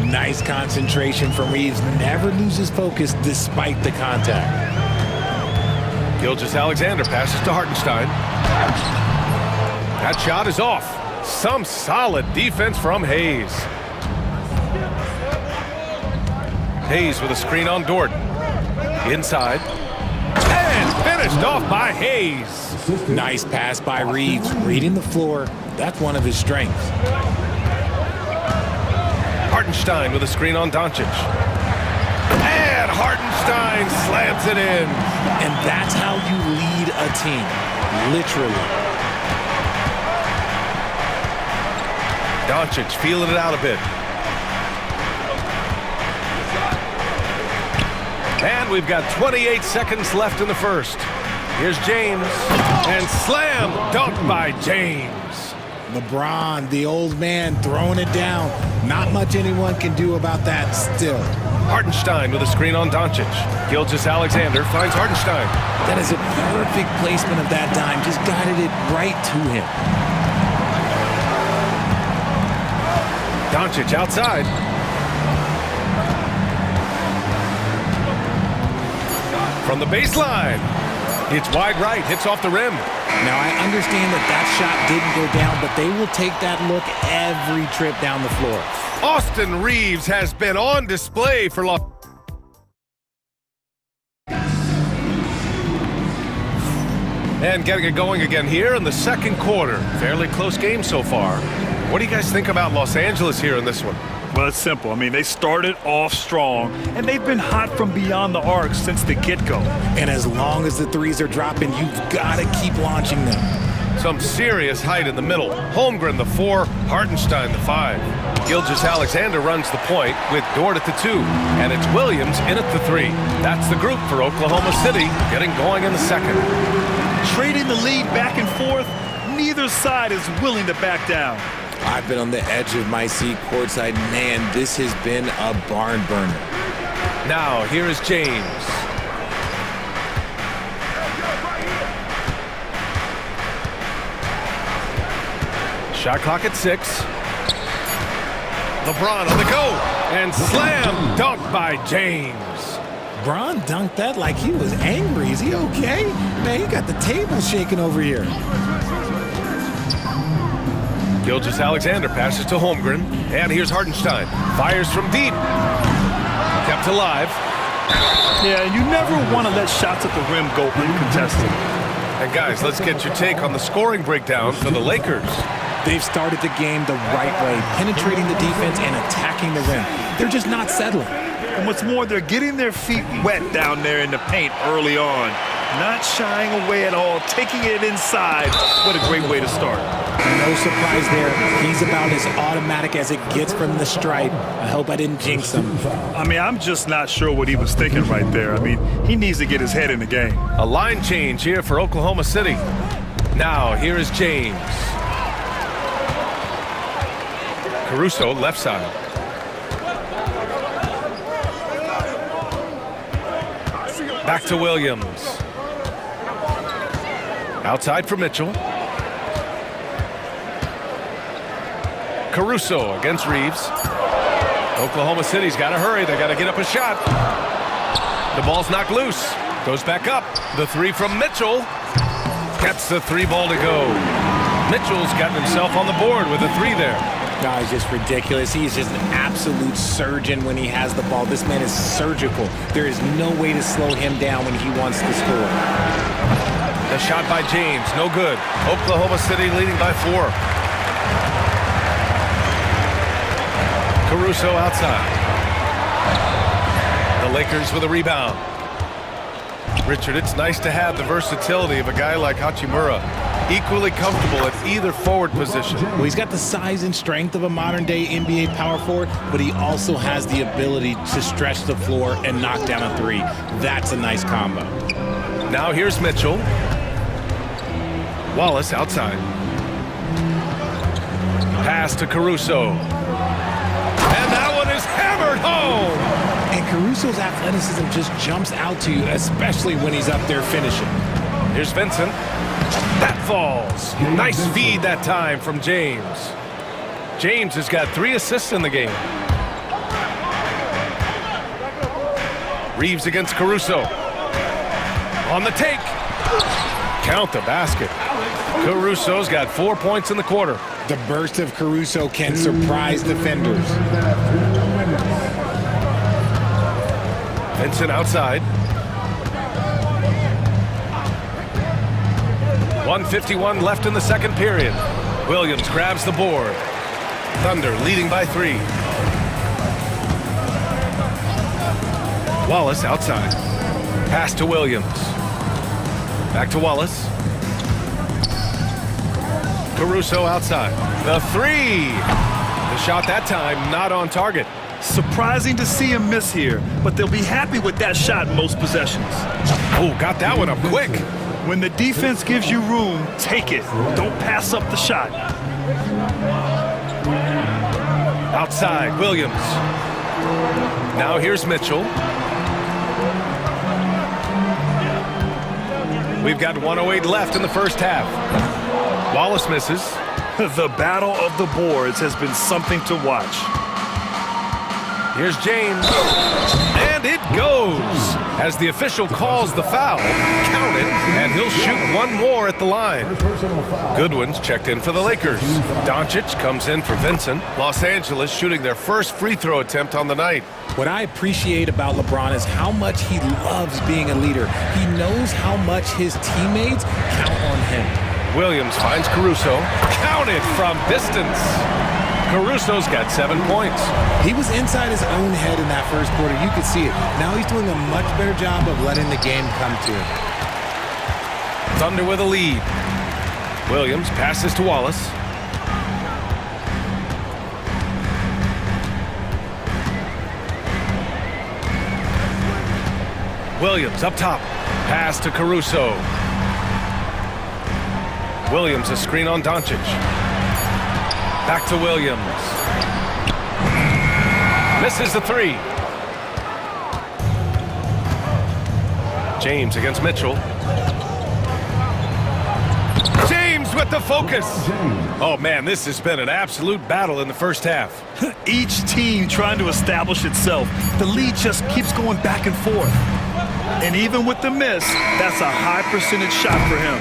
S10: Nice concentration from Reeves. Never loses focus despite the contact.
S9: Gilgeous-Alexander passes to Hartenstein. That shot is off. Some solid defense from Hayes. Hayes with a screen on Dort. Inside. And finished off by Hayes.
S10: Nice pass by Reeves. Reading the floor. That's one of his strengths.
S9: Hartenstein with a screen on Doncic. And Hartenstein slams it in.
S10: And that's how you lead a team, literally.
S9: Doncic feeling it out a bit. And we've got 28 seconds left in the first. Here's James, and slam dunk by James.
S10: LeBron, the old man, throwing it down. Not much anyone can do about that still.
S9: Hartenstein with a screen on Doncic. Gilgeous-Alexander finds Hartenstein.
S10: That is a perfect placement of that dime. Just guided it right to him.
S9: Doncic outside. From the baseline. It's wide right, hits off the rim.
S10: Now, I understand that shot didn't go down, but they will take that look every trip down the floor.
S9: Austin Reeves has been on display for Los... And getting it going again here in the second quarter. Fairly close game so far. What do you guys think about Los Angeles here in this one?
S13: Well, it's simple. I mean, they started off strong, and they've been hot from beyond the arc since the get-go.
S10: And as long as the threes are dropping, you've got to keep launching them.
S9: Some serious height in the middle. Holmgren, the 4, Hartenstein, the 5. Gilgeous-Alexander runs the point with Dort at the 2, and it's Williams in at the 3. That's the group for Oklahoma City, getting going in the second.
S13: Trading the lead back and forth, neither side is willing to back down.
S10: I've been on the edge of my seat courtside. Man, this has been a barn burner.
S9: Now, here is James. Shot clock at 6. LeBron on the go. And slam dunk by James.
S10: Bron dunked that like he was angry. Is he okay? Man, he got the table shaking over here.
S9: Gilgeous-Alexander passes to Holmgren, and here's Hartenstein. Fires from deep. Kept alive.
S13: Yeah, you never want to let shots at the rim go uncontested.
S9: And guys, let's get your take on the scoring breakdown for the Lakers.
S10: They've started the game the right way, penetrating the defense and attacking the rim. They're just not settling.
S13: And what's more, they're getting their feet wet down there in the paint early on. Not shying away at all, taking it inside. What a great way to start.
S10: No surprise there. He's about as automatic as it gets from the stripe. I hope I didn't jinx him.
S13: I mean, I'm just not sure what he was thinking right there. I mean, he needs to get his head in the game.
S9: A line change here for Oklahoma City. Now, here is James. Caruso, left side. Back to Williams. Outside for Mitchell. Caruso against Reeves. Oklahoma City's got to hurry. They got to get up a shot. The ball's knocked loose. Goes back up. The 3 from Mitchell. Gets the 3 ball to go. Mitchell's gotten himself on the board with a 3 there.
S10: No, he's just ridiculous. He's just an absolute surgeon when he has the ball. This man is surgical. There is no way to slow him down when he wants to score.
S9: The shot by James, no good. Oklahoma City leading by 4. Caruso outside. The Lakers with a rebound. Richard, it's nice to have the versatility of a guy like Hachimura. Equally comfortable at either forward position.
S10: Well, he's got the size and strength of a modern-day NBA power forward, but he also has the ability to stretch the floor and knock down a 3. That's a nice combo.
S9: Now here's Mitchell. Wallace outside. Pass to Caruso. And that one is hammered home.
S10: And Caruso's athleticism just jumps out to you, especially when he's up there finishing.
S9: Here's Vincent. That falls. Nice feed that time from James. James has got 3 assists in the game. Reeves against Caruso. On the take. Count the basket. Caruso's got 4 points in the quarter.
S10: The burst of Caruso can surprise defenders.
S9: Vincent outside. 1:51 left in the second period. Williams grabs the board. Thunder leading by 3. Wallace outside. Pass to Williams. Back to Wallace. Caruso outside. The three. The shot that time not on target.
S13: Surprising to see him miss here, but they'll be happy with that shot most possessions.
S9: Oh, got that one up quick.
S13: When the defense gives you room, take it. Don't pass up the shot.
S9: Outside, Williams. Now here's Mitchell. We've got 1:08 left in the first half. Wallace misses.
S13: The battle of the boards has been something to watch.
S9: Here's James. And it goes. As the official calls the foul, count it, and he'll shoot one more at the line. Goodwin's checked in for the Lakers. Doncic comes in for Vincent. Los Angeles shooting their first free throw attempt on the night.
S10: What I appreciate about LeBron is how much he loves being a leader. He knows how much his teammates count on him.
S9: Williams finds Caruso. Counted from distance. Caruso's got 7 points.
S10: He was inside his own head in that first quarter. You could see it. Now he's doing a much better job of letting the game come to him.
S9: Thunder with a lead. Williams passes to Wallace. Williams up top. Pass to Caruso. Williams a screen on Doncic. Back to Williams. Misses the three. James against Mitchell. James with the focus. Oh man, this has been an absolute battle in the first half.
S13: Each team trying to establish itself. The lead just keeps going back and forth. And even with the miss, that's a high percentage shot for him.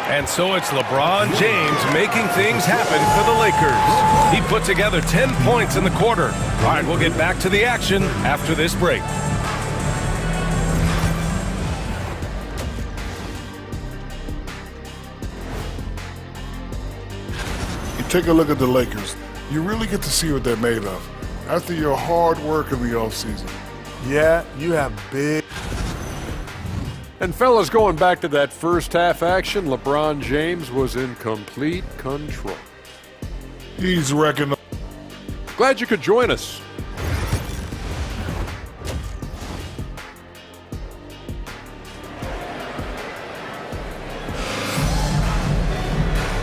S9: And so it's LeBron James making things happen for the Lakers. He put together 10 points in the quarter. All right, we'll get back to the action after this break.
S5: You take a look at the Lakers, you really get to see what they're made of. After your hard work in the offseason, yeah, you have big...
S6: And fellas, going back to that first half action, LeBron James was in complete control.
S5: He's wrecking.
S6: Glad you could join us.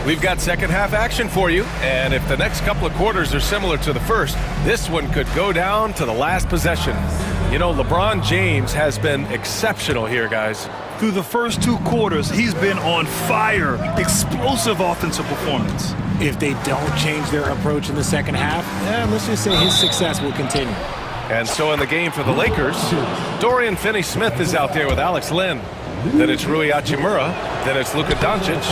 S9: We've got second half action for you, and if the next couple of quarters are similar to the first, this one could go down to the last possession. You know, LeBron James has been exceptional here, guys.
S13: Through the first 2 quarters, he's been on fire. Explosive offensive performance.
S10: If they don't change their approach in the second half, let's just say his success will continue.
S9: And so in the game for the Lakers, Dorian Finney-Smith is out there with Alex Len. Then it's Rui Hachimura. Then it's Luka Doncic.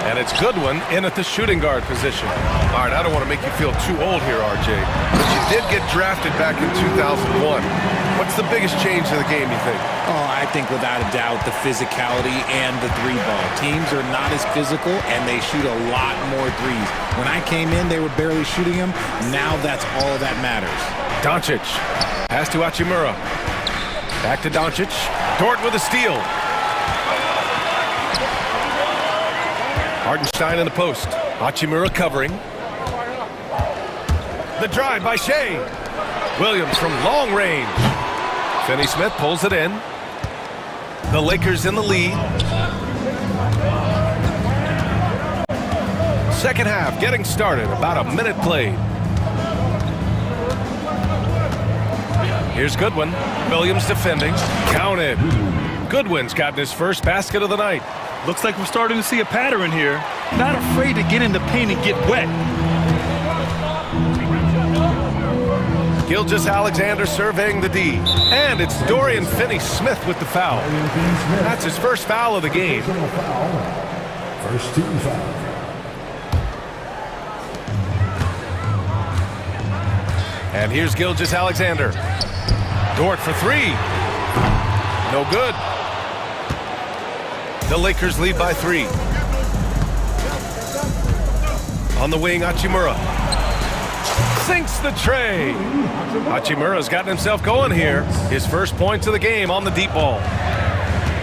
S9: And it's Goodwin in at the shooting guard position.
S17: All right, I don't want to make you feel too old here, RJ, but you did get drafted back in 2001. What's the biggest change in the game, you think?
S10: Oh, I think without a doubt the physicality and the three ball. Teams are not as physical, and they shoot a lot more threes. When I came in, they were barely shooting them. Now that's all that matters.
S9: Doncic. Pass to Hachimura. Back to Doncic. Dort with a steal. Hartenstein in the post. Hachimura covering. The drive by Shea. Williams from long range. Finney-Smith pulls it in. The Lakers in the lead. Second half getting started. About a minute played. Here's Goodwin. Williams defending. Counted. Goodwin's gotten his first basket of the night.
S13: Looks like we're starting to see a pattern here. Not afraid to get in the paint and get wet.
S9: Gilgeous-Alexander surveying the D. And it's Dorian Finney-Smith with the foul. That's his first foul of the game.
S8: First team foul.
S9: And here's Gilgeous-Alexander. Dort for three. No good. The Lakers lead by 3. On the wing, Hachimura. sinks the tray. Hachimura's gotten himself going here. His first points of the game on the deep ball.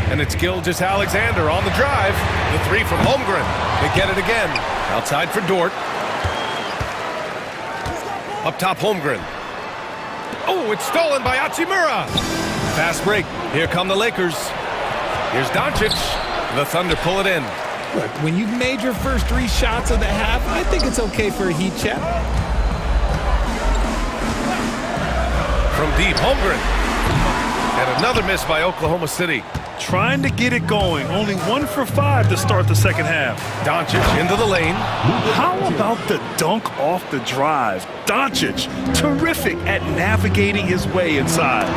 S9: And it's Gilgeous-Alexander on the drive. The three from Holmgren. They get it again. Outside for Dort. Up top, Holmgren. Oh, it's stolen by Hachimura. Fast break. Here come the Lakers. Here's Doncic. The Thunder pull it in.
S10: Look, when you've made your first 3 shots of the half, I think it's okay for a heat check.
S9: From deep, Holmgren. And another miss by Oklahoma City.
S13: Trying to get it going. Only 1 for 5 to start the second half.
S9: Doncic into the lane.
S13: How about the dunk off the drive? Doncic, terrific at navigating his way inside.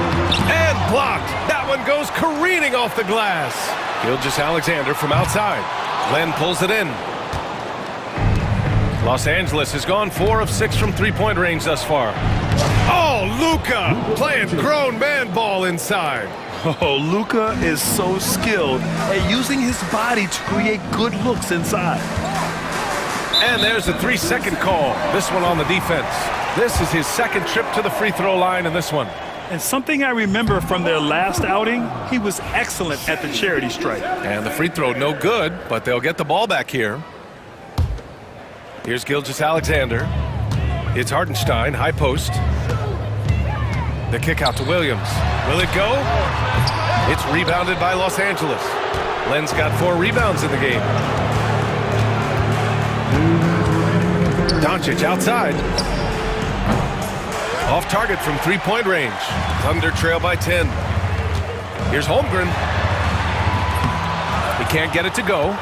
S9: And blocked. That one goes careening off the glass. Gilgeous-Alexander from outside. Len pulls it in. Los Angeles has gone 4 of 6 from three-point range thus far. Oh, Luka playing grown man ball inside.
S13: Oh, Luka is so skilled at using his body to create good looks inside.
S9: And there's a 3-second call. This one on the defense. This is his second trip to the free throw line in this one.
S13: And something I remember from their last outing, he was excellent at the charity stripe.
S9: And the free throw no good, but they'll get the ball back here. Here's Gilgeous-Alexander. It's Hartenstein, high post. The kick out to Williams. Will it go? It's rebounded by Los Angeles. Len's got 4 rebounds in the game. Doncic outside. Off target from three-point range. Thunder trail by 10. Here's Holmgren. He can't get it to go.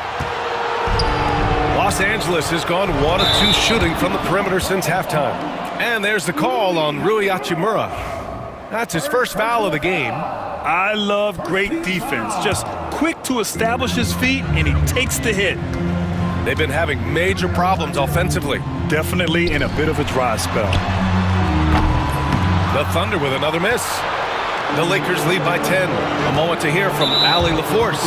S9: Los Angeles has gone 1 of 2 shooting from the perimeter since halftime. And there's the call on Rui Hachimura. That's his first foul of the game.
S13: I love great defense. Just quick to establish his feet, and he takes the hit.
S9: They've been having major problems offensively.
S13: Definitely in a bit of a dry spell.
S9: The Thunder with another miss. The Lakers lead by 10. A moment to hear from Allie LaForce.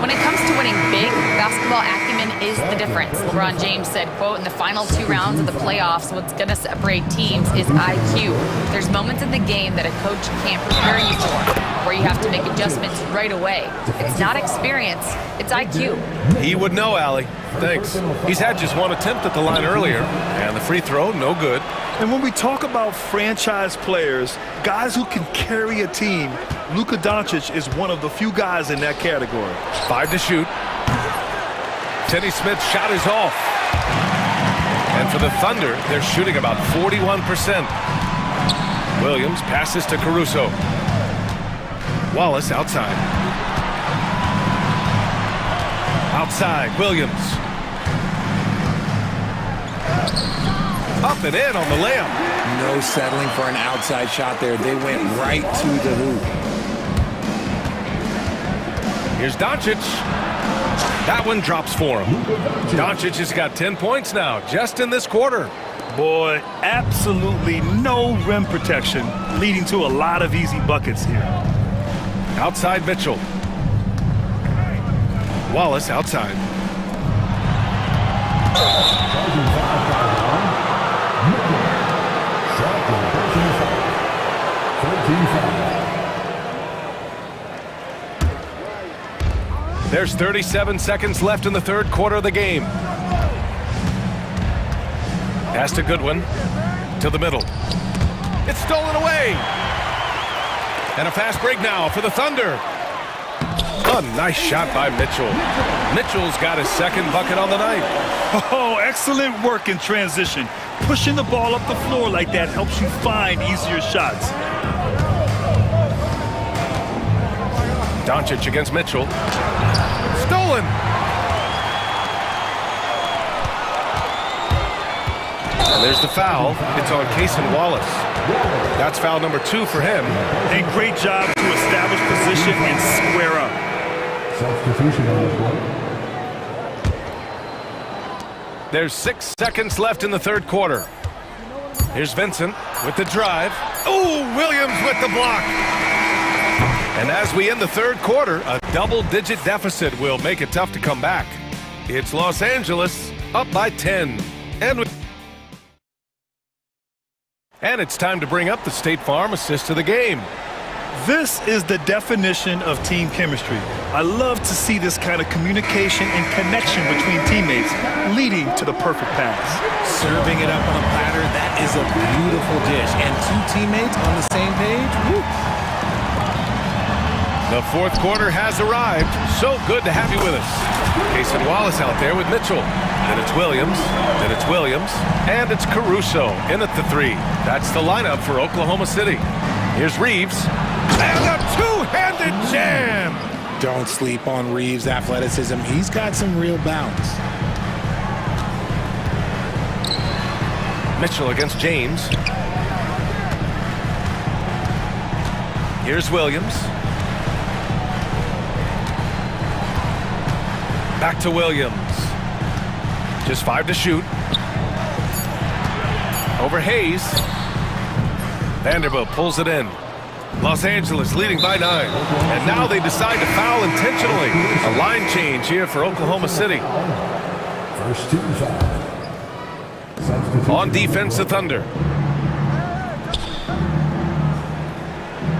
S11: When it comes to winning big, basketball acumen is the difference. LeBron James said, quote, in the final 2 rounds of the playoffs, what's going to separate teams is IQ. There's moments in the game that a coach can't prepare you for, where you have to make adjustments right away. It's not experience, it's IQ.
S9: He would know, Allie. Thanks. He's had just 1 attempt at the line earlier, and the free throw, no good.
S13: And when we talk about franchise players, guys who can carry a team, Luka Doncic is one of the few guys in that category.
S9: 5 to shoot. Finney Smith's shot is off. And for the Thunder, they're shooting about 41%. Williams passes to Caruso. Wallace outside. Outside, Williams. Up and in on the layup.
S18: No settling for an outside shot there. They went right to the hoop.
S9: Here's Doncic. That one drops for him. Doncic has got 10 points now, just in this quarter.
S13: Boy, absolutely no rim protection, leading to a lot of easy buckets here.
S9: Outside Mitchell. Wallace outside. There's 37 seconds left in the third quarter of the game. Pass to Goodwin. To the middle. It's stolen away. And a fast break now for the Thunder. A nice shot by Mitchell. Mitchell's got his second bucket on the night.
S13: Oh, excellent work in transition. Pushing the ball up the floor like that helps you find easier shots.
S9: Doncic against Mitchell. Stolen. And there's the foul. It's on Cason Wallace. That's foul number 2 for him.
S13: A great job to establish position and square up.
S8: Substitution on the floor.
S9: There's 6 seconds left in the third quarter. Here's Vincent with the drive. Oh, Williams with the block. And as we end the third quarter, a double-digit deficit will make it tough to come back. It's Los Angeles up by 10. And with And it's time to bring up the State Farm assist of the game.
S13: This is the definition of team chemistry. I love to see this kind of communication and connection between teammates leading to the perfect pass.
S10: Serving it up on a platter, that is a beautiful dish. And two teammates on the same page, woo.
S9: The fourth quarter has arrived. So good to have you with us. Jason Wallace out there with Mitchell. Then it's Williams. Then it's Williams. And it's Caruso in at the three. That's the lineup for Oklahoma City. Here's Reeves. And a two-handed jam.
S10: Don't sleep on Reeves' athleticism. He's got some real bounce.
S9: Mitchell against James. Here's Williams. Back to Williams. Just 5 to shoot. Over Hayes. Vanderbilt pulls it in. Los Angeles leading by 9. And now they decide to foul intentionally. A line change here for Oklahoma City.
S8: First team foul.
S9: On defense, the Thunder.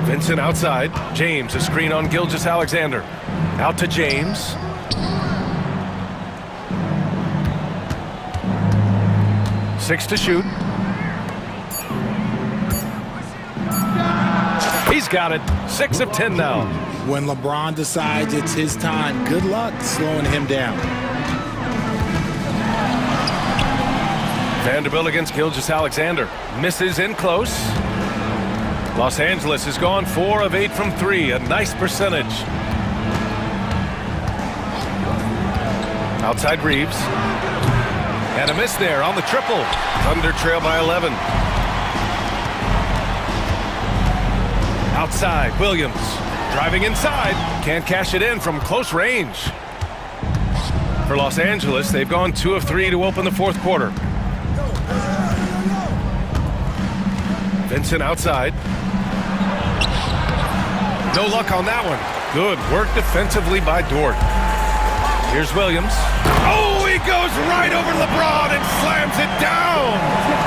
S9: Vincent outside. James, a screen on Gilgeous-Alexander. Out to James. Six to shoot. He's got it. 6 of 10 now.
S10: When LeBron decides it's his time, good luck slowing him down.
S9: Vanderbilt against Gilgeous-Alexander. Misses in close. Los Angeles has gone 4 of 8 from 3. A nice percentage. Outside Reeves. And a miss there on the triple. Thunder trail by 11. Outside, Williams. Driving inside. Can't cash it in from close range. For Los Angeles, they've gone 2 of 3 to open the fourth quarter. Vincent outside. No luck on that one. Good work defensively by Dort. Here's Williams. Oh, he goes right over LeBron and slams it down.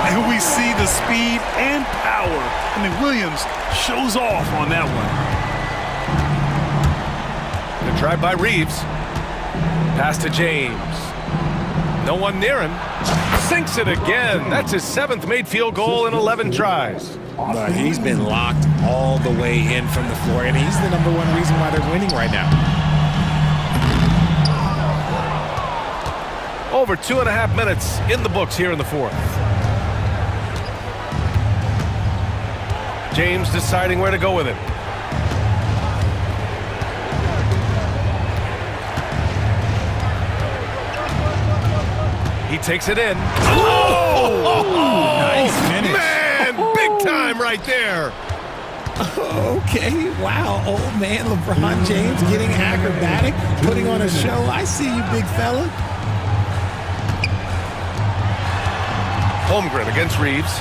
S13: And we see the speed and power. I mean, Williams shows off on that one.
S9: Good try by Reeves. Pass to James. No one near him. Sinks it again. That's his 7th made field goal in 11 tries.
S10: But he's been locked all the way in from the floor, and he's the #1 reason why they're winning right now.
S9: Over 2.5 minutes in the books here in the fourth. James deciding where to go with it. He takes it in. Oh!
S10: Nice finish.
S9: Man, big time right there.
S10: Okay, wow. Old man LeBron James getting acrobatic, putting on a show. I see you, big fella.
S9: Holmgren against Reeves.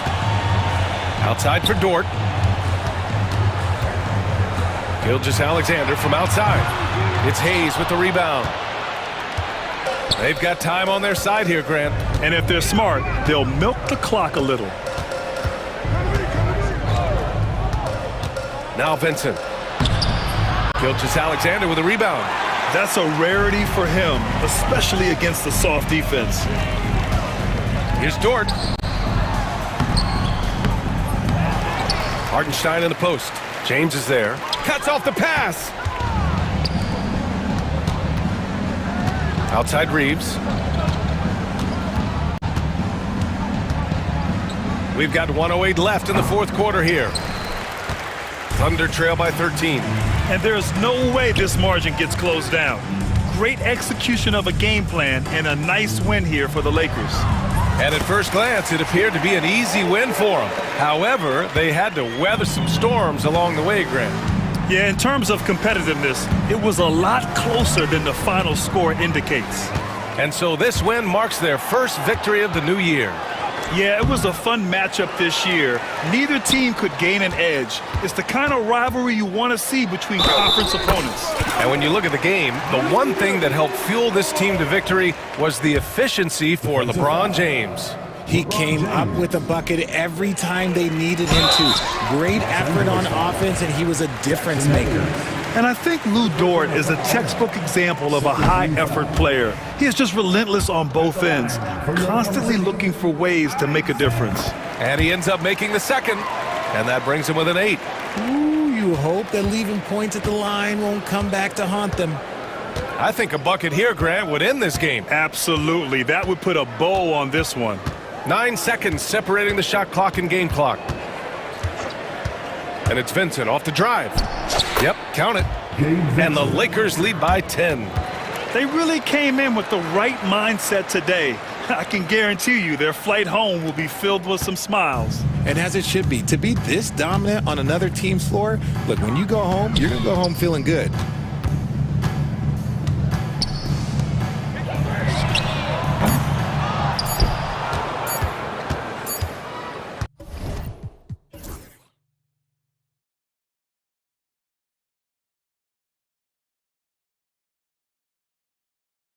S9: Outside for Dort. Gilgeous-Alexander from outside. It's Hayes with the rebound. They've got time on their side here, Grant.
S13: And if they're smart, they'll milk the clock a little.
S9: Now Vincent. Gilgeous-Alexander with a rebound.
S13: That's a rarity for him, especially against the soft defense.
S9: Here's Dort. Hartenstein in the post. James is there. Cuts off the pass. Outside Reeves. We've got 1:08 left in the fourth quarter here. Thunder trail by 13.
S13: And there's no way this margin gets closed down. Great execution of a game plan and a nice win here for the Lakers.
S9: And at first glance, it appeared to be an easy win for them. However, they had to weather some storms along the way, Grant.
S13: Yeah, in terms of competitiveness, it was a lot closer than the final score indicates.
S9: And so this win marks their first victory of the new year.
S13: Yeah, it was a fun matchup this year. Neither team could gain an edge. It's the kind of rivalry you want to see between conference opponents.
S9: And when you look at the game, the one thing that helped fuel this team to victory was the efficiency for LeBron James.
S10: He came up with a bucket every time they needed him to. Great effort on offense, and he was a difference maker.
S13: And I think Lou Dort is a textbook example of a high-effort player. He is just relentless on both ends, constantly looking for ways to make a difference.
S9: And he ends up making the second, and that brings him with an 8.
S10: Ooh, you hope that leaving points at the line won't come back to haunt them.
S9: I think a bucket here, Grant, would end this game.
S13: Absolutely. That would put a bow on this one.
S9: 9 seconds separating the shot clock and game clock. And it's Vincent off the drive. Yep, count it. And the Lakers lead by 10.
S13: They really came in with the right mindset today. I can guarantee you their flight home will be filled with some smiles.
S10: And as it should be. To be this dominant on another team's floor, look, when you go home, you're going to go home feeling good.